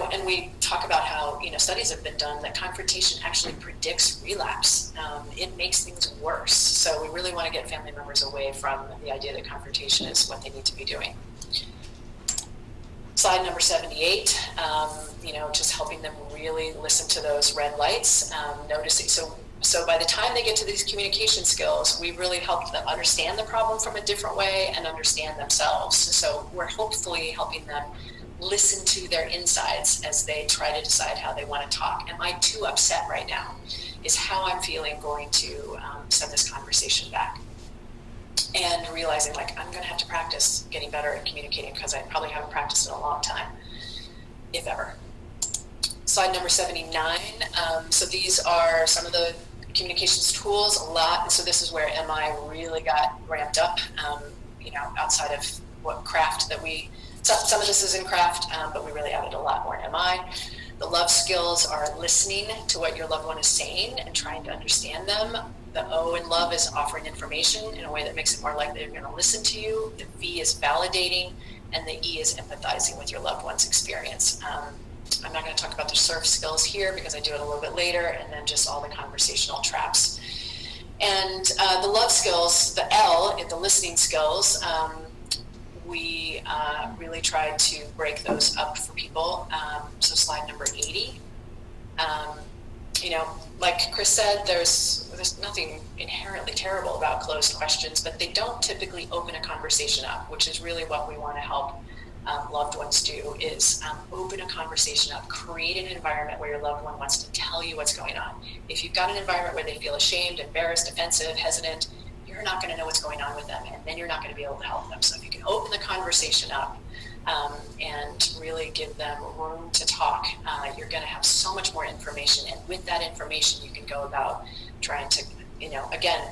And we talk about how, studies have been done that confrontation actually predicts relapse. It makes things worse. So we really want to get family members away from the idea that confrontation is what they need to be doing. Slide number 78, just helping them really listen to those red lights, noticing. So by the time they get to these communication skills, we really helped them understand the problem from a different way and understand themselves. So we're hopefully helping them listen to their insides as they try to decide how they want to talk. Am I too upset right now? Is how I'm feeling going to send this conversation back? And realizing I'm going to have to practice getting better at communicating because I probably haven't practiced in a long time, if ever. Slide number 79. So these are some of the communications tools, a lot. So this is where MI really got ramped up, outside of what craft that some of this is in craft, but we really added a lot more in MI. The love skills are listening to what your loved one is saying and trying to understand them. The O in love is offering information in a way that makes it more likely they're going to listen to you. The V is validating, and the E is empathizing with your loved one's experience. I'm not going to talk about the surf skills here because I do it a little bit later, and then just all the conversational traps. And the love skills, the L, the listening skills, we really tried to break those up for people. So slide number 80. Like Chris said, there's nothing inherently terrible about closed questions, but they don't typically open a conversation up, which is really what we want to help loved ones do, is open a conversation up, create an environment where your loved one wants to tell you what's going on. If you've got an environment where they feel ashamed, embarrassed, defensive, hesitant, you're not going to know what's going on with them, and then you're not going to be able to help them. So if you can open the conversation up and really give them room to talk, you're going to have so much more information, and with that information you can go about trying to, again,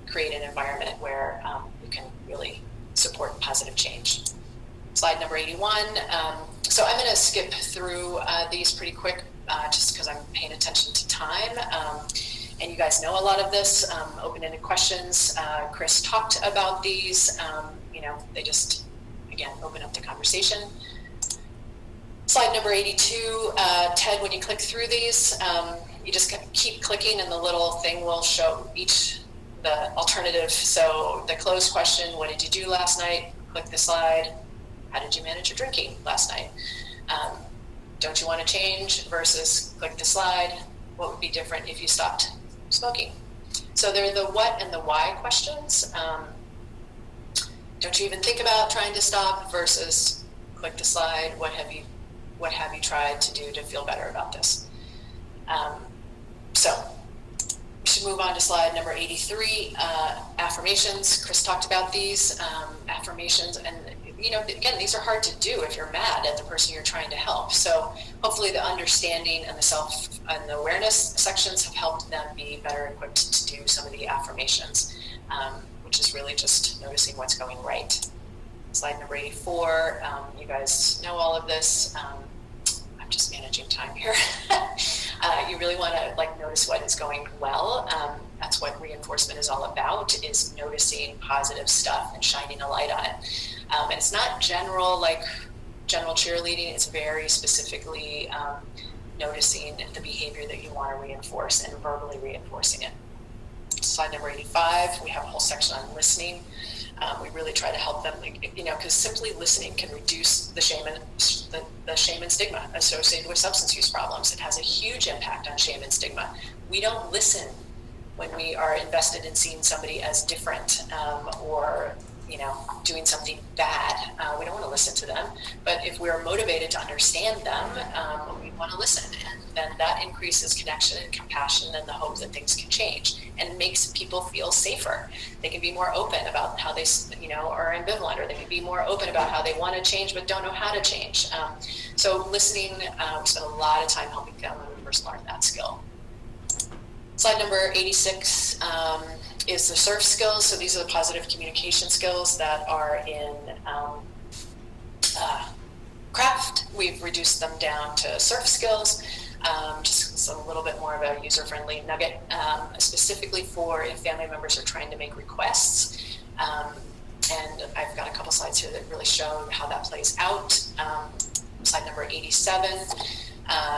create an environment where you can really support positive change. Slide number 81. So I'm going to skip through these pretty quick just because I'm paying attention to time. And you guys know a lot of this, open-ended questions. Chris talked about these. They just, again, open up the conversation. Slide number 82, Ted, when you click through these, you just keep clicking and the little thing will show the alternative. So the closed question, what did you do last night? Click the slide. How did you manage your drinking last night? Don't you want to change? Versus click the slide. What would be different if you stopped smoking? So they're the what and the why questions. Don't you even think about trying to stop? Versus click the slide. What have you tried to do to feel better about this? So we should move on to slide number 83. Affirmations. Chris talked about these affirmations, and again, these are hard to do if you're mad at the person you're trying to help. So hopefully the understanding and the self and the awareness sections have helped them be better equipped to do some of the affirmations, which is really just noticing what's going right. Slide number 84, you guys know all of this. I'm just managing time here. You really want to notice what is going well. That's what reinforcement is all about, is noticing positive stuff and shining a light on it. And it's not general cheerleading. It's very specifically noticing the behavior that you want to reinforce and verbally reinforcing it. Slide number 85, we have a whole section on listening. We really try to help them, because simply listening can reduce the shame and stigma associated with substance use problems. It has a huge impact on shame and stigma. We don't listen when we are invested in seeing somebody as different or doing something bad. We don't want to listen to them, but if we're motivated to understand them, we want to listen, and then that increases connection and compassion and the hope that things can change, and makes people feel safer. They can be more open about how they are ambivalent, or they can be more open about how they want to change but don't know how to change. So listening, we spend a lot of time helping family members learn that skill. Slide number 86 is the SURF skills. So these are the positive communication skills that are in craft. We've reduced them down to SURF skills, just a little bit more of a user-friendly nugget, specifically for if family members are trying to make requests. And I've got a couple slides here that really show how that plays out. Slide number 87.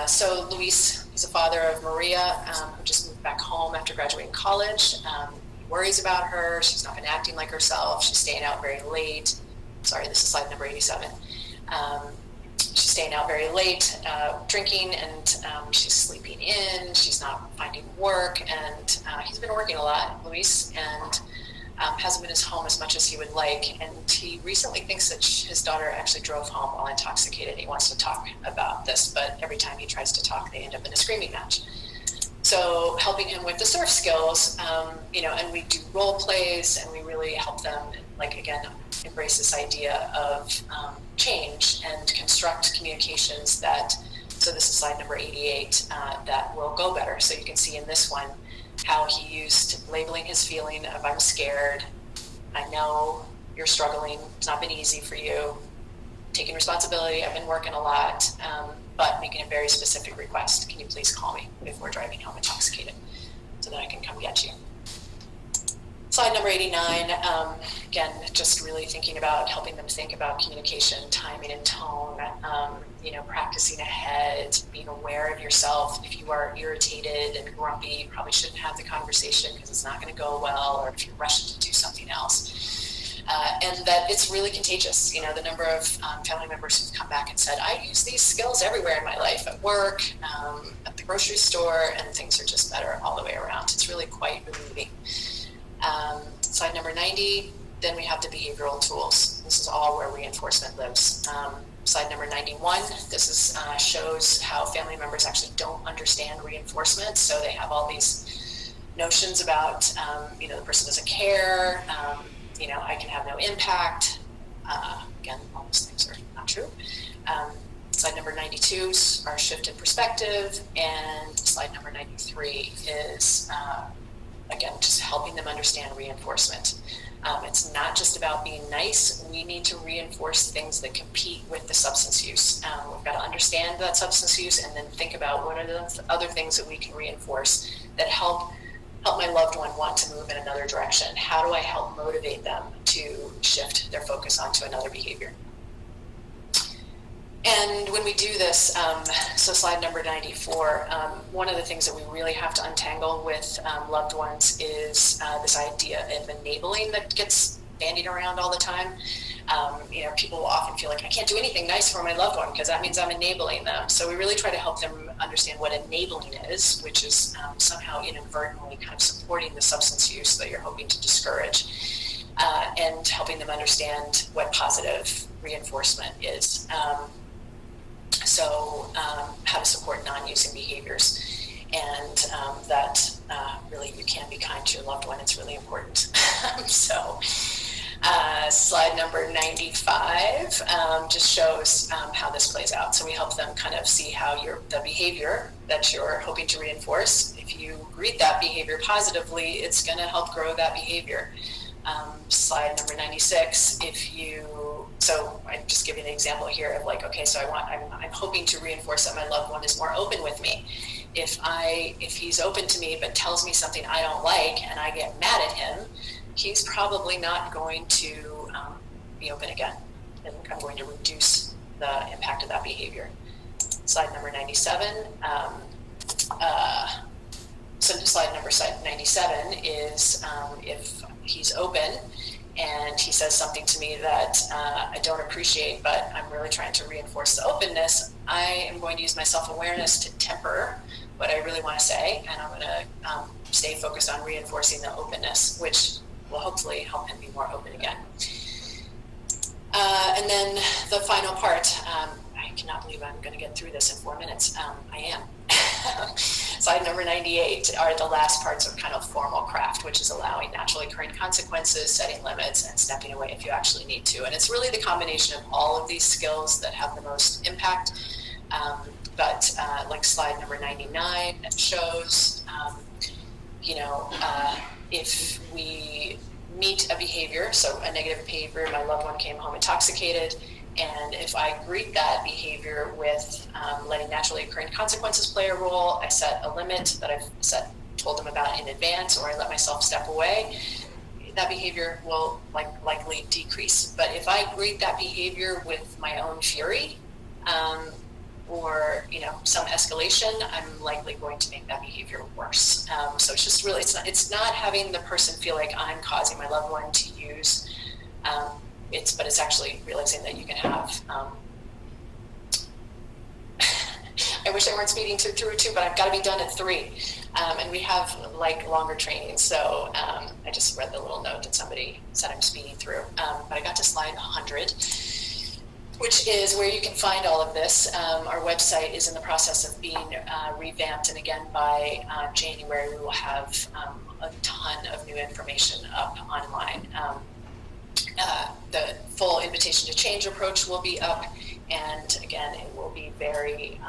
So Luis is the father of Maria, who just moved back home after graduating college. He worries about her. She's not been acting like herself. She's staying out very late. Sorry, this is slide number 87. She's staying out very late, drinking, and she's sleeping in. She's not finding work, and he's been working a lot, Luis, and hasn't been at home as much as he would like. And he recently thinks that his daughter actually drove home while intoxicated. He wants to talk about this, but every time he tries to talk, they end up in a screaming match. So helping him with the surf skills, and we do role plays, and we really help them, again, embrace this idea of change and construct communications so this is slide number 88, that will go better. So you can see in this one, how he used labeling his feeling of I'm scared, I know you're struggling, it's not been easy for you, taking responsibility, I've been working a lot, but making a very specific request. Can you please call me if we're driving home intoxicated so that I can come get you? Slide number 89, again, just really thinking about helping them think about communication, timing and tone, practicing ahead, being aware of yourself. If you are irritated and grumpy, you probably shouldn't have the conversation because it's not going to go well, or if you're rushing to do something else. And that it's really contagious. The number of family members who've come back and said, I use these skills everywhere in my life, at work, at the grocery store, and things are just better all the way around. It's really quite relieving. Slide number 90, then we have the behavioral tools. This is all where reinforcement lives. Slide number 91, this is shows how family members actually don't understand reinforcement. So they have all these notions about, the person doesn't care, I can have no impact. Again, all those things are not true. Slide number 92 is our shift in perspective, and slide number 93 is, again, just helping them understand reinforcement. It's not just about being nice. We need to reinforce things that compete with the substance use. We've got to understand that substance use and then think about what are the other things that we can reinforce that help my loved one want to move in another direction. How do I help motivate them to shift their focus onto another behavior? And when we do this, so slide number 94, one of the things that we really have to untangle with loved ones is this idea of enabling that gets bandied around all the time. People will often feel like, I can't do anything nice for my loved one because that means I'm enabling them. So we really try to help them understand what enabling is, which is somehow inadvertently kind of supporting the substance use that you're hoping to discourage, and helping them understand what positive reinforcement is. So how to support non-using behaviors, and that really you can be kind to your loved one. It's really important. So slide number 95 just shows how this plays out. So we help them kind of see how the behavior that you're hoping to reinforce, if you greet that behavior positively, it's going to help grow that behavior. Slide number 96, so I'm just giving an example here of like, okay, so I'm hoping to reinforce that my loved one is more open with me. If he's open to me but tells me something I don't like and I get mad at him, he's probably not going to be open again. And I'm going to reduce the impact of that behavior. Slide number 97. So slide number 97 is if he's open and he says something to me that I don't appreciate, but I'm really trying to reinforce the openness, I am going to use my self-awareness to temper what I really want to say, and I'm going to stay focused on reinforcing the openness, which will hopefully help him be more open again. And then the final part, I cannot believe I'm going to get through this in 4 minutes. I am. Slide number 98 are the last parts of kind of formal craft, which is allowing naturally occurring consequences, setting limits, and stepping away if you actually need to. And it's really the combination of all of these skills that have the most impact. But like slide number 99 shows, if we meet a behavior, so a negative behavior, my loved one came home intoxicated, and if I greet that behavior with letting naturally occurring consequences play a role, I set a limit that I've told them about in advance, or I let myself step away, that behavior will likely decrease. But if I greet that behavior with my own fury, or some escalation, I'm likely going to make that behavior worse. So it's just really, it's not having the person feel like I'm causing my loved one to use. But it's actually realizing that you can have. I wish I weren't speeding through too, but I've got to be done at 3, and we have longer training. So I just read the little note that somebody said I'm speeding through, but I got to slide 100. Which is where you can find all of this. Our website is in the process of being revamped, and again, by January, we will have a ton of new information up online. The full invitation to change approach will be up, and again, it will be very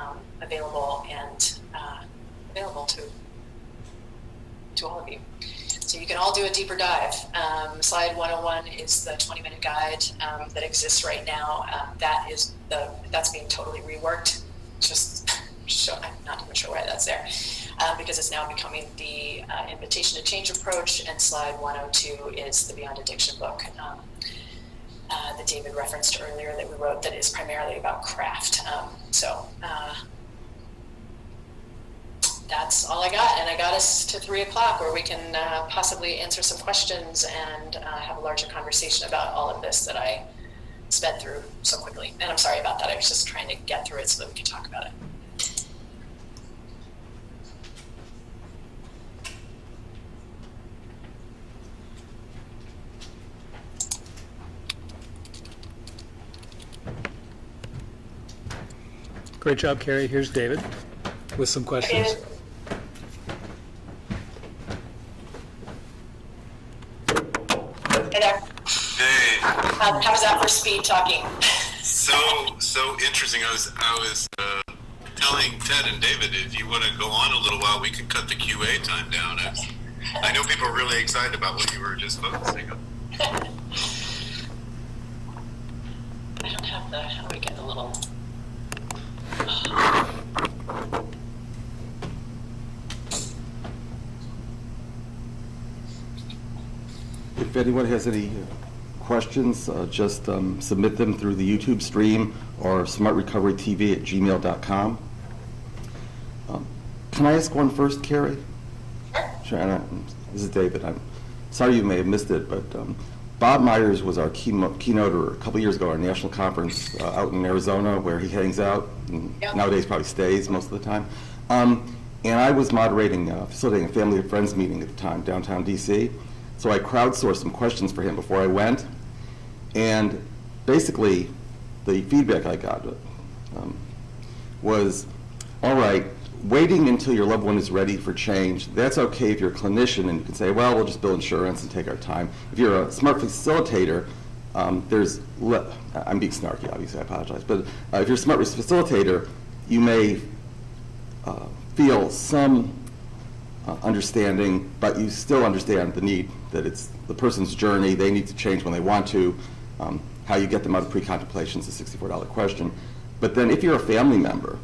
available and available to to all of you. So you can all do a deeper dive. Slide 101 is the 20-minute guide that exists right now. That's being totally reworked. I'm not even sure why that's there, because it's now becoming the invitation to change approach, and slide 102 is the Beyond Addiction book that David referenced earlier that we wrote, that is primarily about craft. That's all I got, and I got us to 3 o'clock where we can possibly answer some questions and have a larger conversation about all of this that I sped through so quickly. And I'm sorry about that. I was just trying to get through it so that we could talk about it. Great job, Carrie. Here's David with some questions. Hey there. Hey. How was that for speed talking? So interesting. I was telling Ted and David, if you want to go on a little while, we could cut the QA time down. I know people are really excited about what you were just focusing on. I don't have the, how do we get the little... If anyone has any questions, just submit them through the YouTube stream or smartrecoverytv@gmail.com. Can I ask one first, Carrie? Sure. This is David. I'm sorry you may have missed it, but Bob Myers was our keynoter a couple years ago at our national conference out in Arizona, where he hangs out, and nowadays probably stays most of the time. And I was facilitating a family and friends meeting at the time, downtown DC. So I crowdsourced some questions for him before I went. And basically, the feedback I got was, all right, waiting until your loved one is ready for change, that's okay if you're a clinician and you can say, well, we'll just bill insurance and take our time. If you're a smart facilitator, I'm being snarky, obviously, I apologize, but if you're a smart facilitator, you may feel some understanding, but you still understand the need, that it's the person's journey, they need to change when they want to. How you get them out of pre-contemplation is a $64 question. But then if you're a family member,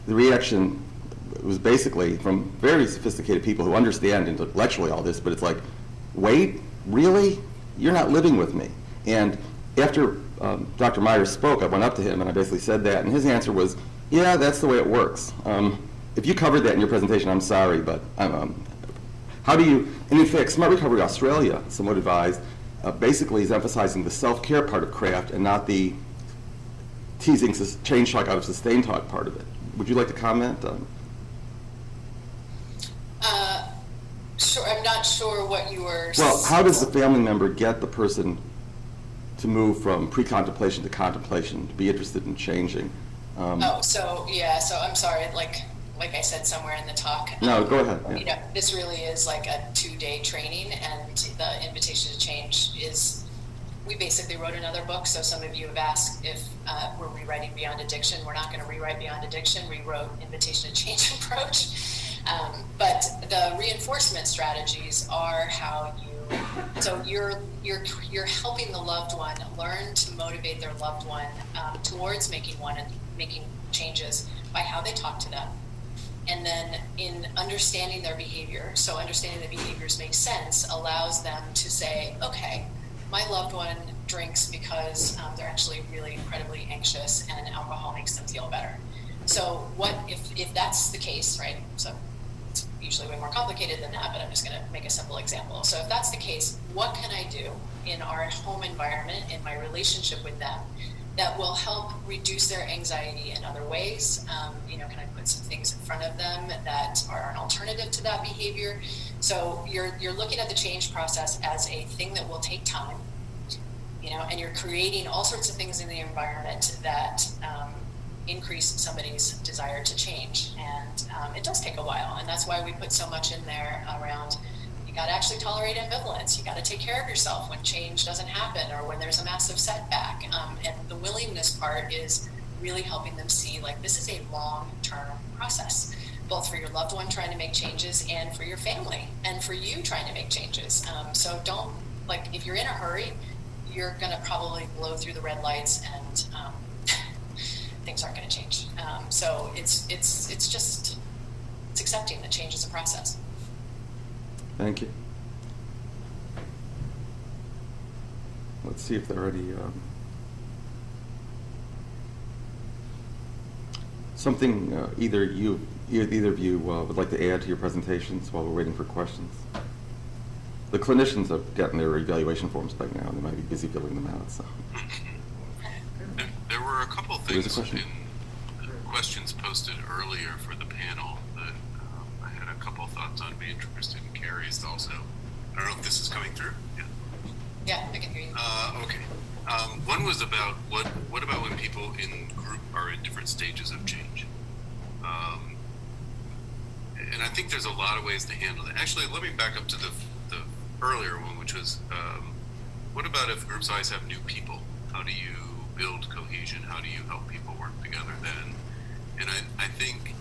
the reaction was basically from very sophisticated people who understand intellectually all this, but it's like, wait, really? You're not living with me. And after Dr. Myers spoke, I went up to him and I basically said that, and his answer was, yeah, that's the way it works. If you covered that in your presentation, I'm sorry, but how do you, and in fact, Smart Recovery Australia, somewhat advised, basically is emphasizing the self-care part of craft and not the teasing change talk out of sustain talk part of it. Would you like to comment? Sure, I'm not sure what you were... Well, how does the family member get the person to move from pre-contemplation to contemplation, to be interested in changing? So I'm sorry, like I said somewhere in the talk. No, go ahead. Yeah. You know, this really is like a 2-day training, and the invitation to change is, we basically wrote another book. So some of you have asked if we're rewriting Beyond Addiction. We're not going to rewrite Beyond Addiction. We wrote Invitation to Change approach. But the reinforcement strategies are how you're helping the loved one learn to motivate their loved one towards making changes by how they talk to them. And then in understanding their behavior, so understanding the behaviors make sense, allows them to say, okay, my loved one drinks because they're actually really incredibly anxious and alcohol makes them feel better. So what if that's the case, right? So it's usually way more complicated than that, but I'm just going to make a simple example. So if that's the case, what can I do in our home environment, in my relationship with them, that will help reduce their anxiety in other ways? Can I put some things in front of them that are an alternative to that behavior? So you're looking at the change process as a thing that will take time, and you're creating all sorts of things in the environment that increase somebody's desire to change. And it does take a while, and that's why we put so much in there around, you got to actually tolerate ambivalence. You got to take care of yourself when change doesn't happen or when there's a massive setback. And the willingness part is really helping them see, like, this is a long-term process. both for your loved one trying to make changes and for your family and for you trying to make changes. So don't, like, if you're in a hurry, you're going to probably blow through the red lights and things aren't going to change. So it's accepting that change is a process. Thank you. Let's see if there are any something either of you would like to add to your presentations while we're waiting for questions. The clinicians have gotten their evaluation forms back now, and they might be busy filling them out. So. There were a couple of things question. in questions posted earlier for the panel that I had a couple of thoughts on. Be interested in Carrie's also. I don't know if this is coming through. Yeah, I can hear you. Okay. One was about what about when people in group are in different stages of change? And I think there's a lot of ways to handle that. Actually, let me back up to the earlier one, which was what about if group size have new people? How do you build cohesion? How do you help people work together then? And I think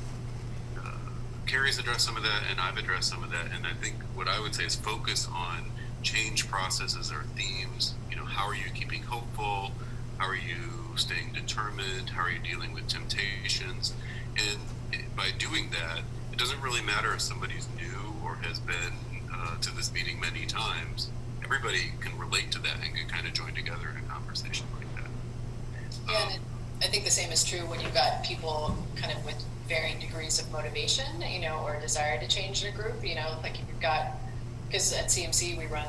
Carrie's addressed some of that, and I've addressed some of that. And I think what I would say is focus on change processes or themes. You know, how are you keeping hopeful? How are you staying determined? How are you dealing with temptations? And by doing that, it doesn't really matter if somebody's new or has been to this meeting many times. Everybody can relate to that and can kind of join together in a conversation like that. Yeah, and I think the same is true when you've got people kind of with varying degrees of motivation, you know, or desire to change in a group. You know, like you've got, because at CMC we run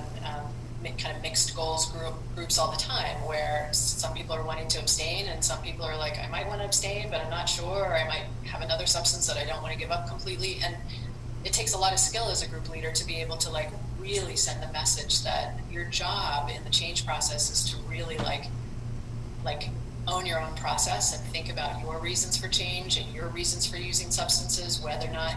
kind of mixed goals groups all the time, where some people are wanting to abstain and some people are like, I might want to abstain, but I'm not sure, or I might have another substance that I don't want to give up completely. And it takes a lot of skill as a group leader to be able to like really send the message that your job in the change process is to really like own your own process and think about your reasons for change and your reasons for using substances, whether or not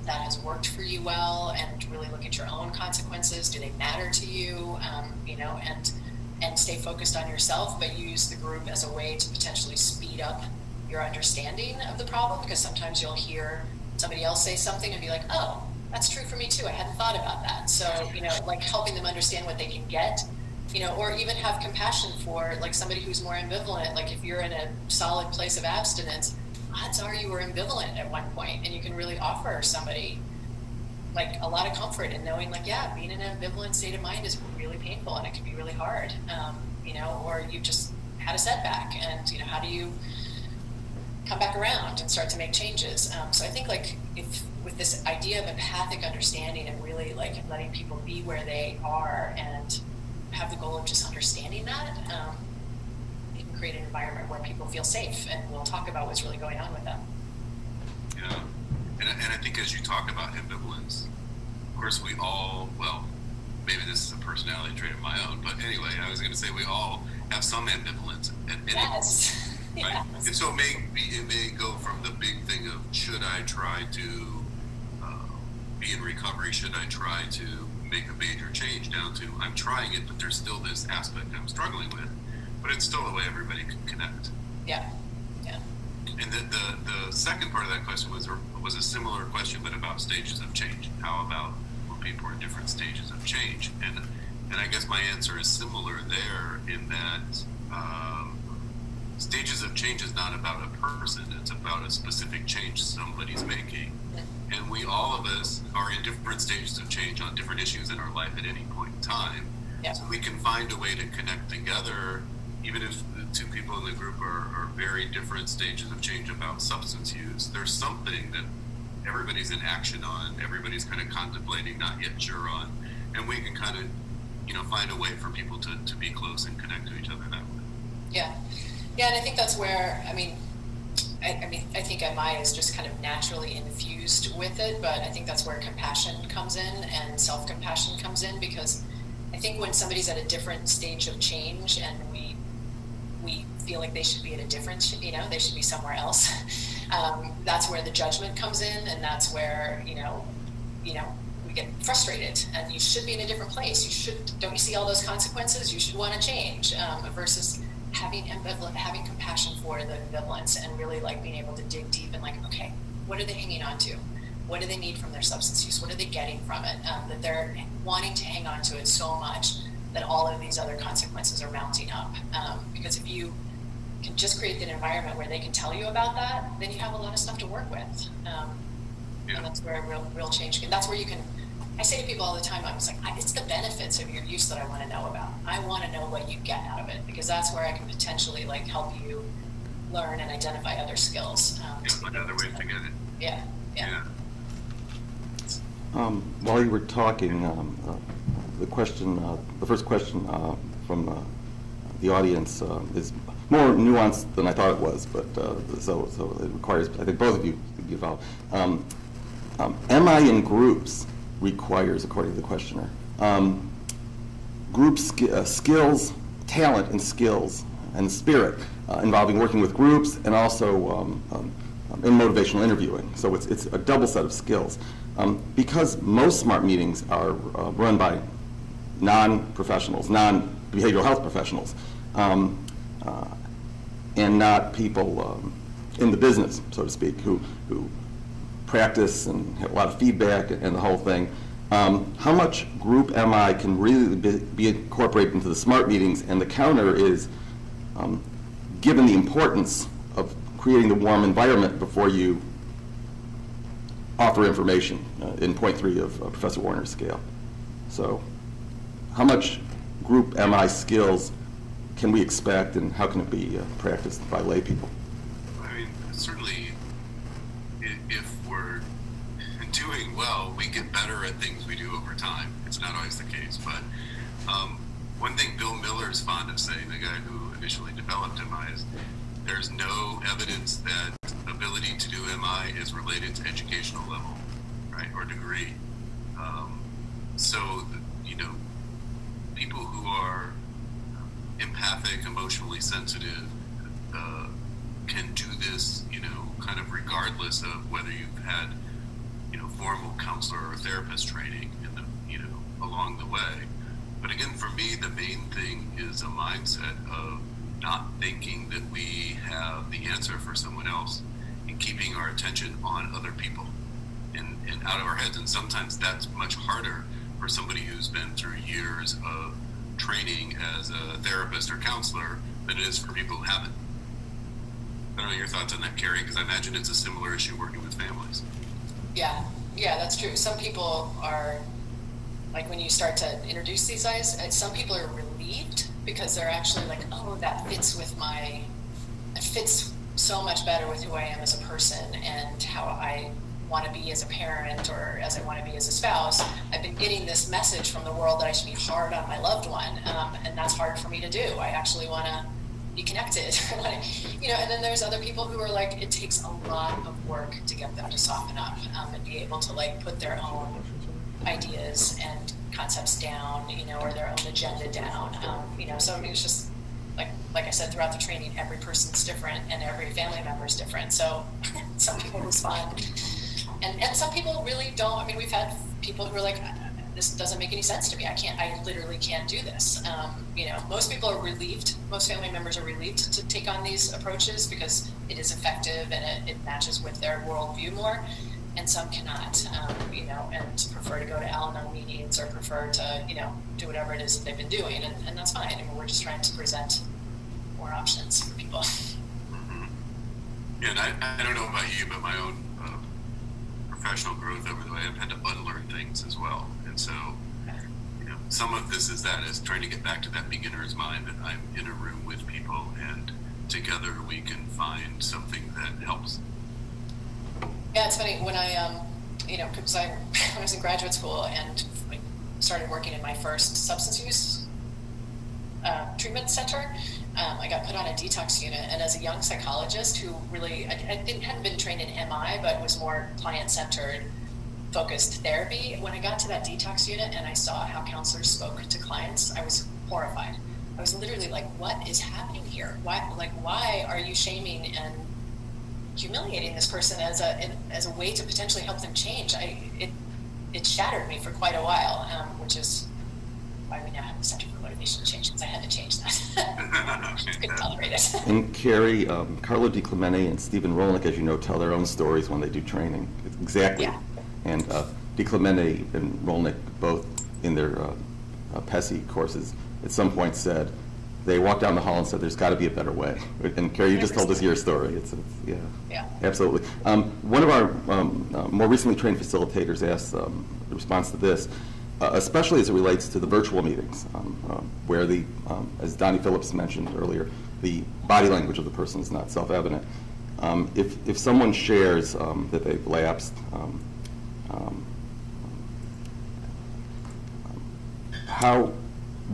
that has worked for you well, and really look at your own consequences. Do they matter to you? You know, and stay focused on yourself, but use the group as a way to potentially speed up your understanding of the problem, because sometimes you'll hear somebody else say something and be like, oh, that's true for me too. I hadn't thought about that. So, you know, like helping them understand what they can get, you know, or even have compassion for like somebody who's more ambivalent. Like if you're in a solid place of abstinence, odds are you were ambivalent at one point, and you can really offer somebody like a lot of comfort in knowing like, yeah, being in an ambivalent state of mind is really painful and it can be really hard, you know, or you just had a setback, and, you know, how do you come back around and start to make changes? So I think like if with this idea of empathic understanding and really like letting people be where they are and have the goal of just understanding that, you can create an environment where people feel safe and we'll talk about what's really going on with them. Yeah, and I think as you talk about ambivalence, of course we all, well, maybe this is a personality trait of my own, but anyway, I was going to say we all have some ambivalence at any point, right? Yes. And so it may go from the big thing of should I try to be in recovery, should I try to make a major change, down to I'm trying it, but there's still this aspect I'm struggling with, but it's still a way everybody can connect. Yeah, yeah. And the second part of that question was a similar question, but about stages of change. How about when people are in different stages of change? And I guess my answer is similar there, in that stages of change is not about a person, it's about a specific change somebody's making. And we, all of us, are in different stages of change on different issues in our life at any point in time. Yeah. So we can find a way to connect together, even if the two people in the group are very different stages of change about substance use. There's something that everybody's in action on, everybody's kind of contemplating, not yet sure on, and we can kind of, you know, find a way for people to be close and connect to each other that way. Yeah, yeah, and I think that's where, I think MI is just kind of naturally infused with it, but I think that's where compassion comes in and self-compassion comes in, because I think when somebody's at a different stage of change and we feel like they should be at a different, you know, they should be somewhere else, that's where the judgment comes in, and that's where, you know, we get frustrated, and you should be in a different place. Don't you see all those consequences? You should want to change, versus having compassion for the ambivalence and really like being able to dig deep and like, okay, what are they hanging on to? What do they need from their substance use? What are they getting from it? That they're wanting to hang on to it so much that all of these other consequences are mounting up. Because if you can just create an environment where they can tell you about that, then you have a lot of stuff to work with. And that's where real change, and that's where you can, I say to people all the time, I'm just like, it's the benefits of your use that I want to know about. I want to know what you get out of it, because that's where I can potentially like help you learn and identify other skills. Find other ways to get it. Yeah. While you were talking, the first question from the audience is more nuanced than I thought it was, but so it requires, I think, both of you to be involved. Am I in groups requires, according to the questioner, group skills, talent and skills and spirit involving working with groups and also in motivational interviewing. So it's a double set of skills. Because most SMART meetings are run by non-professionals, non-behavioral health professionals, and not people in the business, so to speak, who practice and have a lot of feedback and the whole thing. How much group MI can really be incorporated into the SMART meetings? And the counter is, given the importance of creating the warm environment before you offer information in point 3 of Professor Warner's scale. So how much group MI skills can we expect, and how can it be practiced by lay people? I mean, certainly if we're doing well, we get better at things we do over time. It's not always the case, but one thing Bill Miller is fond of saying, the guy who initially developed MI, is there's no evidence that ability to do MI is related to educational level, right, or degree. So, people who are empathic, emotionally sensitive, can do this, kind of regardless of whether you've had, formal counselor or therapist training in the, along the way. But again, for me, the main thing is a mindset of not thinking that we have the answer for someone else and keeping our attention on other people and out of our heads. And sometimes that's much harder for somebody who's been through years of training as a therapist or counselor than it is for people who haven't. I don't know your thoughts on that, Carrie, because I imagine it's a similar issue working with families. Yeah, that's true. Some people are, like when you start to introduce these guys, some people are relieved because they're actually like, oh, that fits so much better with who I am as a person and how I want to be as a parent or as I want to be as a spouse. I've been getting this message from the world that I should be hard on my loved one, and that's hard for me to do. I actually want to be connected, and then there's other people who are like, it takes a lot of work to get them to soften up and be able to like put their own ideas and concepts down, or their own agenda down, so it's just like I said, throughout the training, every person's different and every family member's different. So some people respond and some people really don't. I mean, we've had people who are like, this doesn't make any sense to me. I literally can't do this. Most people are relieved. Most family members are relieved to take on these approaches because it is effective and it matches with their worldview more. And some cannot, and prefer to go to Al-Anon meetings or prefer to, do whatever it is that they've been doing. And that's fine. I mean, we're just trying to present more options for people. Mm-hmm. Yeah, and I don't know about you, but my own professional growth over the way, I've had to unlearn things as well. And so, some of this is trying to get back to that beginner's mind that I'm in a room with people and together we can find something that helps. Yeah, it's funny when I, because when I was in graduate school and started working in my first substance use treatment center, I got put on a detox unit, and as a young psychologist who really, hadn't been trained in MI, but was more client-centered, focused therapy, when I got to that detox unit and I saw how counselors spoke to clients, I was horrified. I was literally like, what is happening here? Why are you shaming and humiliating this person as a way to potentially help them change? It shattered me for quite a while, which is why we now have the Center for Motivational Change, because I had to change that. Couldn't tolerate it. And Carrie, Carlo Di Clemente and Stephen Rolnick, as you know, tell their own stories when they do training. Exactly And DeClemente and Rolnick, both in their PESI courses, at some point said, they walked down the hall and said, there's got to be a better way. And Carrie, you just told us your story. Yeah, absolutely. One of our more recently trained facilitators asked the response to this, especially as it relates to the virtual meetings, where as Donny Phillips mentioned earlier, the body language of the person is not self-evident. If someone shares that they've lapsed,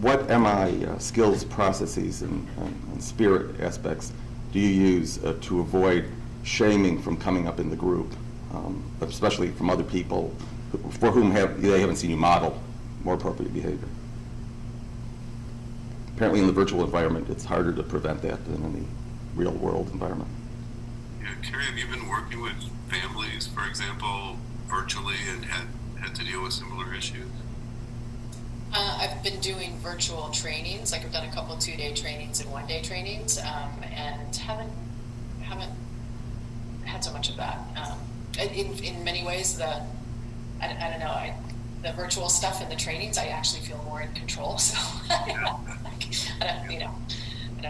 what MI skills, processes, and spirit aspects do you use to avoid shaming from coming up in the group, especially from other people for whom they haven't seen you model more appropriate behavior? Apparently in the virtual environment, it's harder to prevent that than in the real world environment. Yeah, Carrie, have you been working with families, for example, virtually and had to deal with similar issues? I've been doing virtual trainings, like I've done a couple 2-day trainings and 1-day trainings, and haven't had so much of that. In many ways, I don't know, the virtual stuff and the trainings, I actually feel more in control. So I don't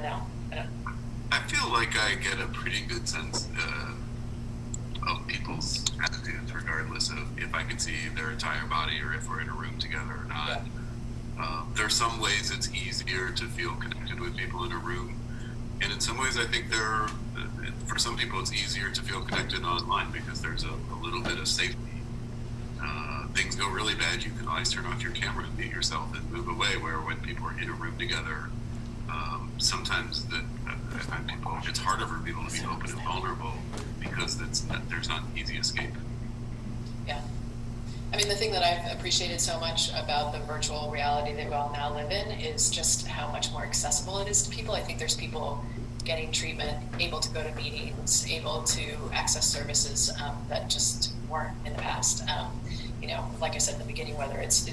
know. I feel like I get a pretty good sense of people's attitudes, regardless of if I can see their entire body or if we're in a room together or not. There are some ways it's easier to feel connected with people in a room, and in some ways I think for some people it's easier to feel connected online because there's a little bit of safety. Things go really bad, you can always turn off your camera and mute yourself and move away, where when people are in a room together, sometimes I find it's harder for people to be open and vulnerable because there's not an easy escape. Yeah. I mean, the thing that I've appreciated so much about the virtual reality that we all now live in is just how much more accessible it is to people. I think there's people getting treatment, able to go to meetings, able to access services that just weren't in the past. Like I said in the beginning, whether it's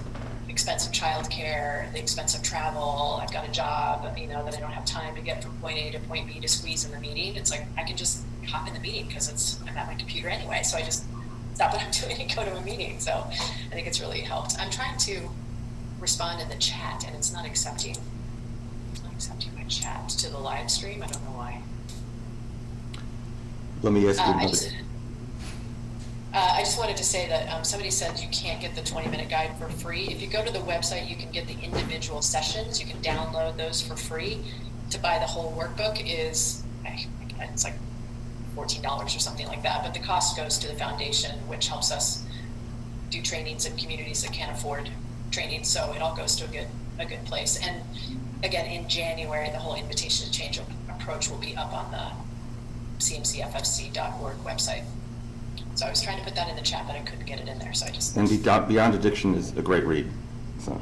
expensive childcare, the expense of travel, I've got a job, that I don't have time to get from point A to point B to squeeze in the meeting. It's like I can just hop in the meeting because I'm at my computer anyway, so I just stop what I'm doing and go to a meeting. So I think it's really helped. I'm trying to respond in the chat, and it's not accepting my chat to the live stream. I don't know why. Let me ask you I just wanted to say that somebody said you can't get the 20-minute guide for free. If you go to the website, you can get the individual sessions. You can download those for free. To buy the whole workbook it's like $14 or something like that. But the cost goes to the foundation, which helps us do trainings in communities that can't afford training. So it all goes to a good place. And again, in January, the whole invitation to change approach will be up on the cmcffc.org website. So I was trying to put that in the chat, but I couldn't get it in there, so I just... And Beyond Addiction is a great read. So.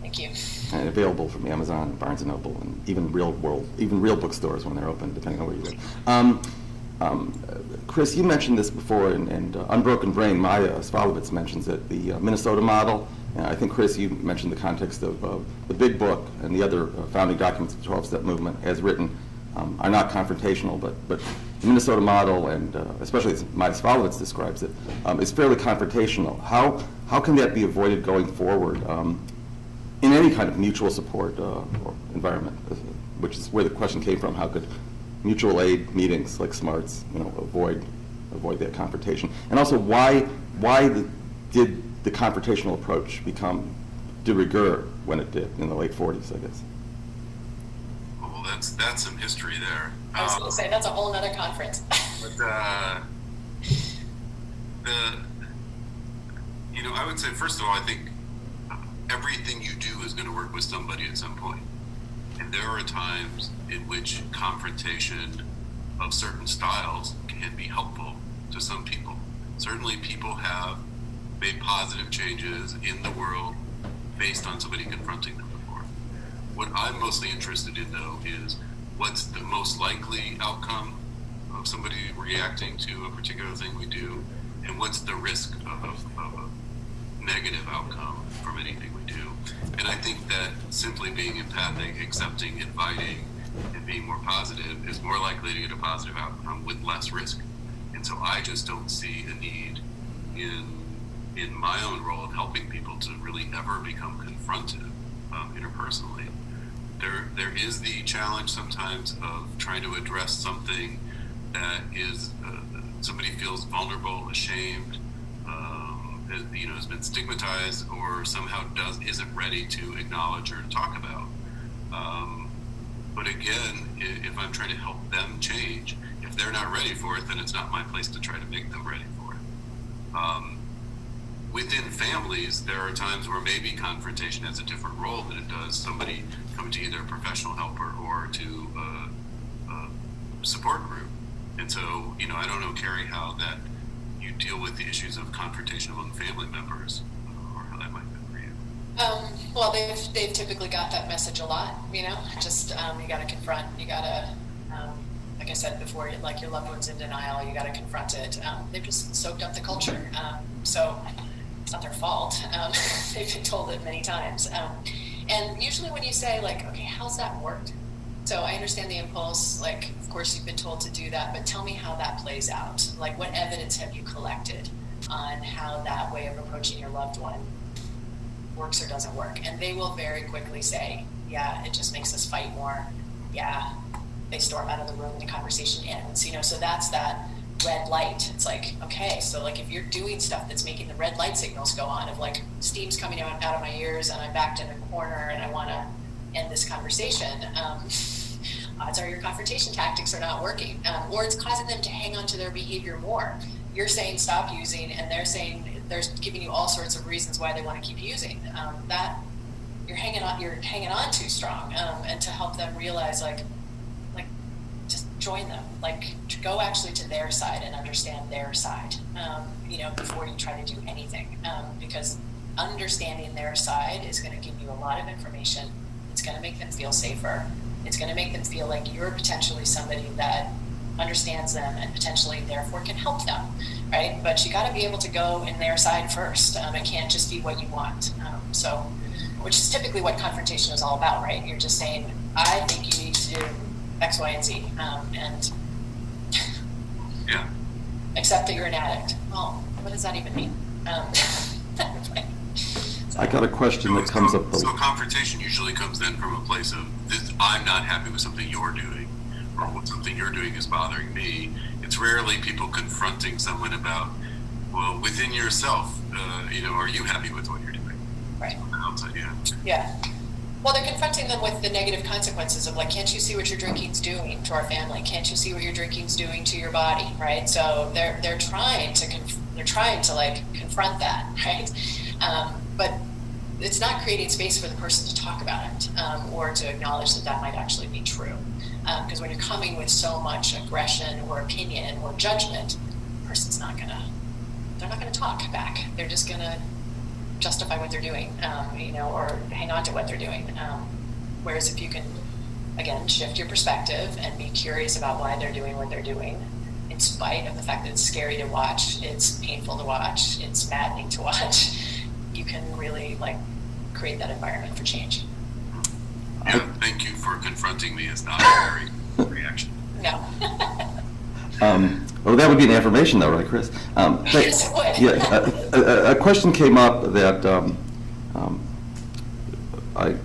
Thank you. And available from Amazon, Barnes & Noble, and even real bookstores when they're open, depending on where you live. Chris, you mentioned this before, and Unbroken Brain, Maya Svalovitz mentions it, the Minnesota model. I think, Chris, you mentioned the context of the big book and the other founding documents of the 12-step movement as written are not confrontational, but the Minnesota model, and especially as Maya Svalovitz describes it, is fairly confrontational. How can that be avoided going forward in any kind of mutual support or environment, which is where the question came from? How could mutual aid meetings like SMARTS, avoid that confrontation? And also, why did the confrontational approach become de rigueur when it did in the late 40s, I guess? Well, that's some history there. I was going to say, that's a whole nother conference. But I would say, first of all, I think everything you do is going to work with somebody at some point. And there are times in which confrontation of certain styles can be helpful to some people. Certainly people have made positive changes in the world based on somebody confronting them before. What I'm mostly interested in, though, is what's the most likely outcome of somebody reacting to a particular thing we do, and what's the risk of a negative outcome from anything we do. And I think that simply being empathic, accepting, inviting, and being more positive is more likely to get a positive outcome with less risk. And so I just don't see a need in in my own role of helping people to really ever become confronted interpersonally, there is the challenge sometimes of trying to address something that is somebody feels vulnerable, ashamed, has been stigmatized, or somehow isn't ready to acknowledge or to talk about. But again, if I'm trying to help them change, if they're not ready for it, then it's not my place to try to make them ready for it. Within families, there are times where maybe confrontation has a different role than it does somebody coming to either a professional helper or to a support group. And so, I don't know, Carrie, how that you deal with the issues of confrontation among family members, or how that might be for you. Well, they've typically got that message a lot, just you got to confront, you got to, like I said before, like your loved one's in denial, you got to confront it. They've just soaked up the culture. So it's not their fault. They've been told it many times. And usually when you say like, okay, how's that worked? So I understand the impulse, like, of course you've been told to do that, but tell me how that plays out. Like, what evidence have you collected on how that way of approaching your loved one works or doesn't work? And they will very quickly say, yeah, it just makes us fight more. Yeah, they storm out of the room and the conversation ends. So that's that red light. It's like, okay, so like if you're doing stuff that's making the red light signals go on, of like steam's coming out of my ears and I'm backed in a corner and I want to end this conversation, odds are your confrontation tactics are not working, or it's causing them to hang on to their behavior more. You're saying stop using, and they're saying, they're giving you all sorts of reasons why they want to keep using. That you're hanging on too strong, and to help them realize, like just join them, like to go actually to their side and understand their side, before you try to do anything, because understanding their side is going to give you a lot of information. It's going to make them feel safer. It's going to make them feel like you're potentially somebody that understands them and potentially therefore can help them, right? But you got to be able to go in their side first. It can't just be what you want. Which is typically what confrontation is all about, right? You're just saying, I think you need to do X, Y, and Z, and yeah, accept that you're an addict. Well, what does that even mean? I got a question that comes up. So confrontation usually comes then from a place of, I'm not happy with something you're doing, or what something you're doing is bothering me. It's rarely people confronting someone about, well, within yourself, are you happy with what you're doing? Right. On the outside, yeah. Yeah. Well, they're confronting them with the negative consequences of, like, can't you see what your drinking's doing to our family? Can't you see what your drinking's doing to your body, right? So they're trying to confront that, right? But it's not creating space for the person to talk about it, or to acknowledge that might actually be true. Because when you're coming with so much aggression or opinion or judgment, the person's they're not gonna talk back. They're just gonna justify what they're doing, or hang on to what they're doing. Whereas if you can, again, shift your perspective and be curious about why they're doing what they're doing, in spite of the fact that it's scary to watch, it's painful to watch, it's maddening to watch, you can really create that environment for change. Yeah, thank you for confronting me is not a very reaction. No. Well, that would be an affirmation, though, right, Chris? Yes, it would. Yeah, a question came up that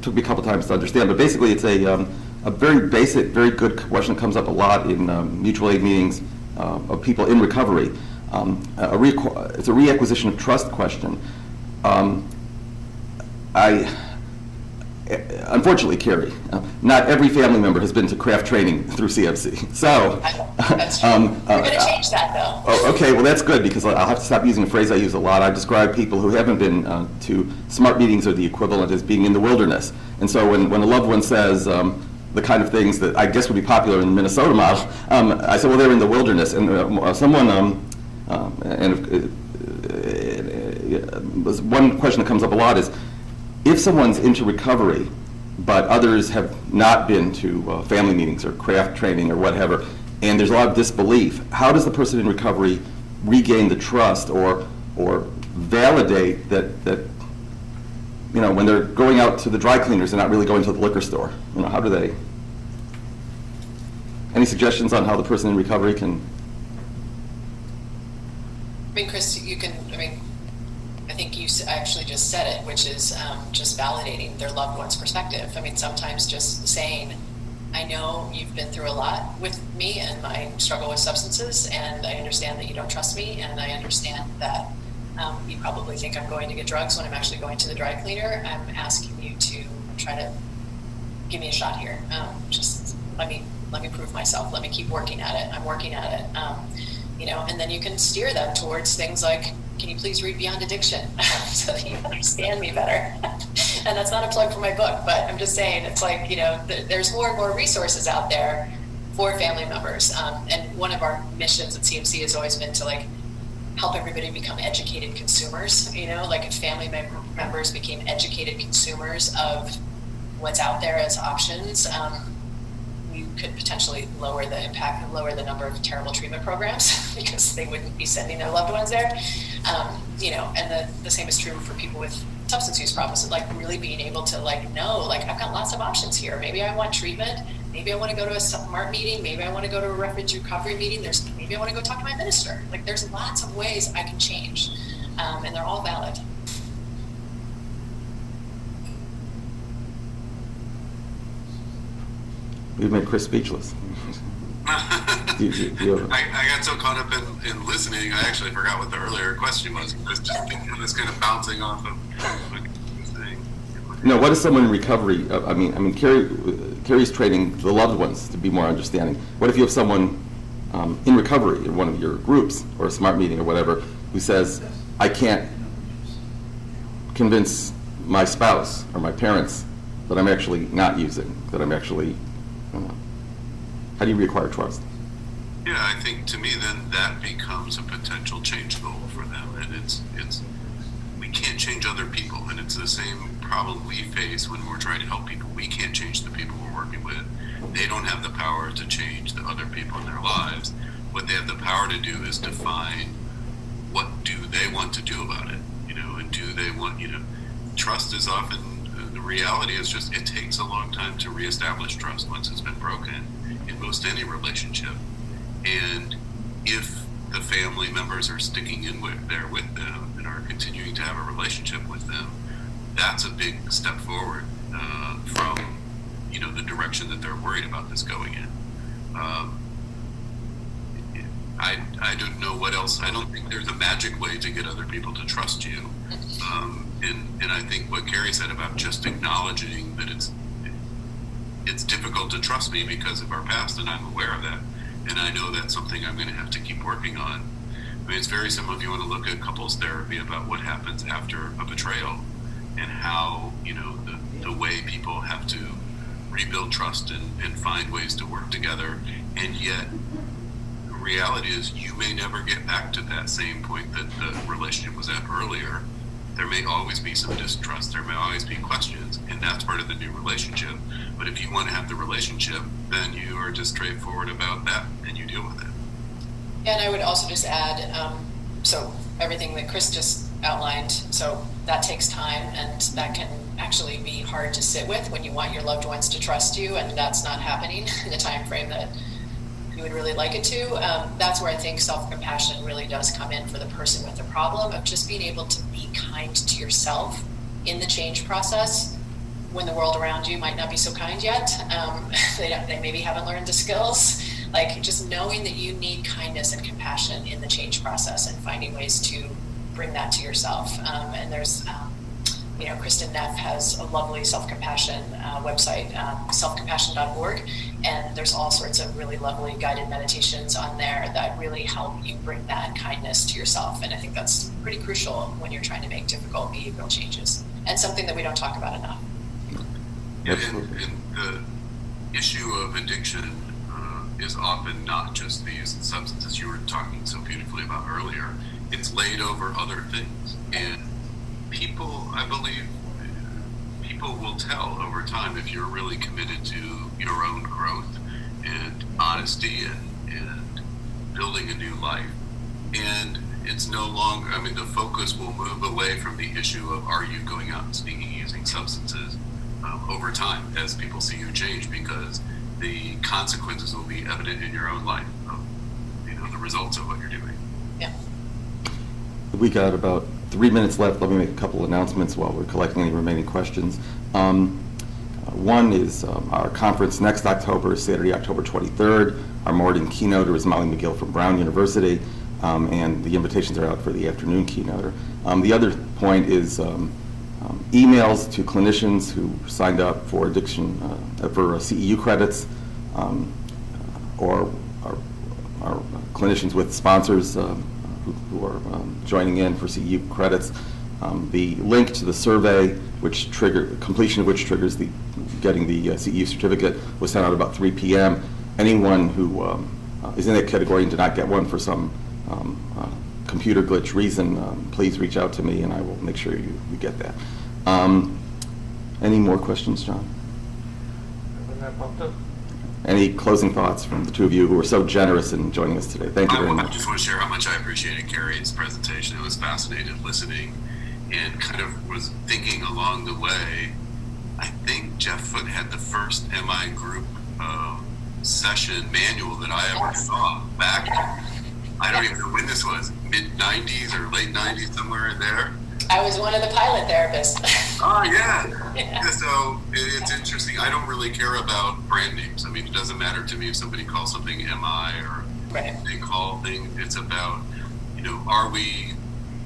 took me a couple times to understand, but basically it's a very basic, very good question that comes up a lot in mutual aid meetings of people in recovery. It's a reacquisition of trust question. Unfortunately, Carrie, not every family member has been to craft training through CFC. So, that's true. We're going to change that, though. Oh, okay, well that's good, because I'll have to stop using a phrase I use a lot. I describe people who haven't been to SMART meetings or the equivalent as being in the wilderness. And so when a loved one says the kind of things that I guess would be popular in the Minnesota model, I say, well, they're in the wilderness. And one question that comes up a lot is, if someone's into recovery, but others have not been to family meetings or craft training or whatever, and there's a lot of disbelief, how does the person in recovery regain the trust or validate that when they're going out to the dry cleaners, they're not really going to the liquor store? How do they? Any suggestions on how the person in recovery can? Chris, I think you actually just said it, which is just validating their loved one's perspective. I mean, sometimes just saying, I know you've been through a lot with me and my struggle with substances, and I understand that you don't trust me, and I understand that you probably think I'm going to get drugs when I'm actually going to the dry cleaner. I'm asking you to try to give me a shot here. Just let me prove myself. Let me keep working at it. I'm working at it. And then you can steer them towards things like, can you please read Beyond Addiction so that you understand me better? And that's not a plug for my book, but I'm just saying, it's like, there's more and more resources out there for family members. And one of our missions at CMC has always been to help everybody become educated consumers. Like if family members became educated consumers of what's out there as options, we could potentially lower the impact and lower the number of terrible treatment programs because they wouldn't be sending their loved ones there. And the same is true for people with substance use problems, really being able to know, I've got lots of options here. Maybe I want treatment. Maybe I want to go to a SMART meeting. Maybe I want to go to a refuge recovery meeting. Maybe I want to go talk to my minister. There's lots of ways I can change, and they're all valid. You've made Chris speechless. I got so caught up in listening, I actually forgot what the earlier question was. I was just thinking of this kind of bouncing off of this thing. No, what is someone in recovery? I mean, Carrie's training the loved ones to be more understanding. What if you have someone in recovery in one of your groups or a SMART meeting or whatever who says, I can't convince my spouse or my parents that I'm actually not using, that I'm actually, how do you reacquire trust? Yeah, I think to me then that becomes a potential change goal for them, and it's we can't change other people, and it's the same problem we face when we're trying to help people. We can't change the people we're working with. They don't have the power to change the other people in their lives. What they have the power to do is define what do they want to do about it, and do they want, trust is often, the reality is just it takes a long time to reestablish trust once it's been broken in most any relationship. And if the family members are sticking in there with them and are continuing to have a relationship with them, that's a big step forward from the direction that they're worried about this going in. I don't know what else. I don't think there's a magic way to get other people to trust you. And I think what Carrie said about just acknowledging that it's difficult to trust me because of our past, and I'm aware of that. And I know that's something I'm going to have to keep working on. I mean, it's very similar if you want to look at couples therapy about what happens after a betrayal and how, the way people have to rebuild trust and find ways to work together. And yet, the reality is you may never get back to that same point that the relationship was at earlier. There may always be some distrust. There may always be questions, and that's part of the new relationship. But if you want to have the relationship, then you are just straightforward about that, and you deal with it. And I would also just add, so everything that Chris just outlined, so that takes time, and that can actually be hard to sit with when you want your loved ones to trust you, and that's not happening in the time frame that you would really like it to. That's where I think self-compassion really does come in for the person with the problem, of just being able to be kind to yourself in the change process when the world around you might not be so kind yet. They maybe haven't learned the skills. Just knowing that you need kindness and compassion in the change process and finding ways to bring that to yourself. And there's, Kristen Neff has a lovely self-compassion website, selfcompassion.org, and there's all sorts of really lovely guided meditations on there that really help you bring that kindness to yourself. And I think that's pretty crucial when you're trying to make difficult behavioral changes, and something that we don't talk about enough. Yeah, and the issue of addiction is often not just these substances you were talking so beautifully about earlier. It's laid over other things. And people, I believe, people will tell over time if you're really committed to your own growth and honesty and building a new life. And it's no longer, the focus will move away from the issue of are you going out and sneaking using substances over time as people see you change, because the consequences will be evident in your own life of the results of what you're doing. Yeah. We got about 3 minutes left. Let me make a couple announcements while we're collecting any remaining questions. One is our conference next October, Saturday, October 23rd. Our morning keynoter is Molly McGill from Brown University, and the invitations are out for the afternoon keynoter. The other point is emails to clinicians who signed up for addiction, for CEU credits, or our clinicians with sponsors who are joining in for CEU credits. The link to the survey, completion of which triggers getting the CEU certificate, was sent out about 3 p.m. Anyone who is in that category and did not get one for some computer glitch reason, please reach out to me and I will make sure you get that. Any more questions, John? Any closing thoughts from the two of you who were so generous in joining us today? Thank you very much. I just want to share how much I appreciated Carrie's presentation. It was fascinating listening and kind of was thinking along the way. I think Jeff Foote had the first MI group session manual that I ever saw back, I don't even know when this was, mid-90s or late 90s, somewhere in there. I was one of the pilot therapists. Oh, yeah. So it's interesting. I don't really care about brand names. I mean, it doesn't matter to me if somebody calls something MI or they call thing. It's about, are we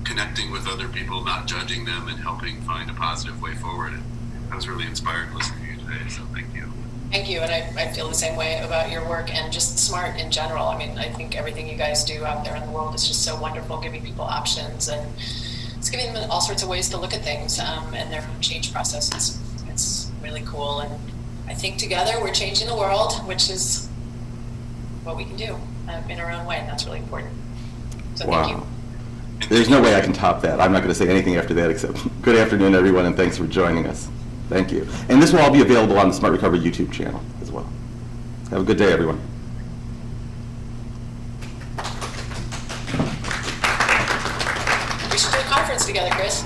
connecting with other people, not judging them, and helping find a positive way forward. And I was really inspired listening to you today, so thank you. Thank you, and I feel the same way about your work and just SMART in general. I mean, I think everything you guys do out there in the world is just so wonderful, giving people options and it's giving them all sorts of ways to look at things and their own change processes. It's really cool, and I think together we're changing the world, which is what we can do in our own way, and that's really important. So thank you. There's no way I can top that. I'm not going to say anything after that except good afternoon, everyone, and thanks for joining us. Thank you. And this will all be available on the Smart Recovery YouTube channel as well. Have a good day, everyone. We should do a conference together, Chris.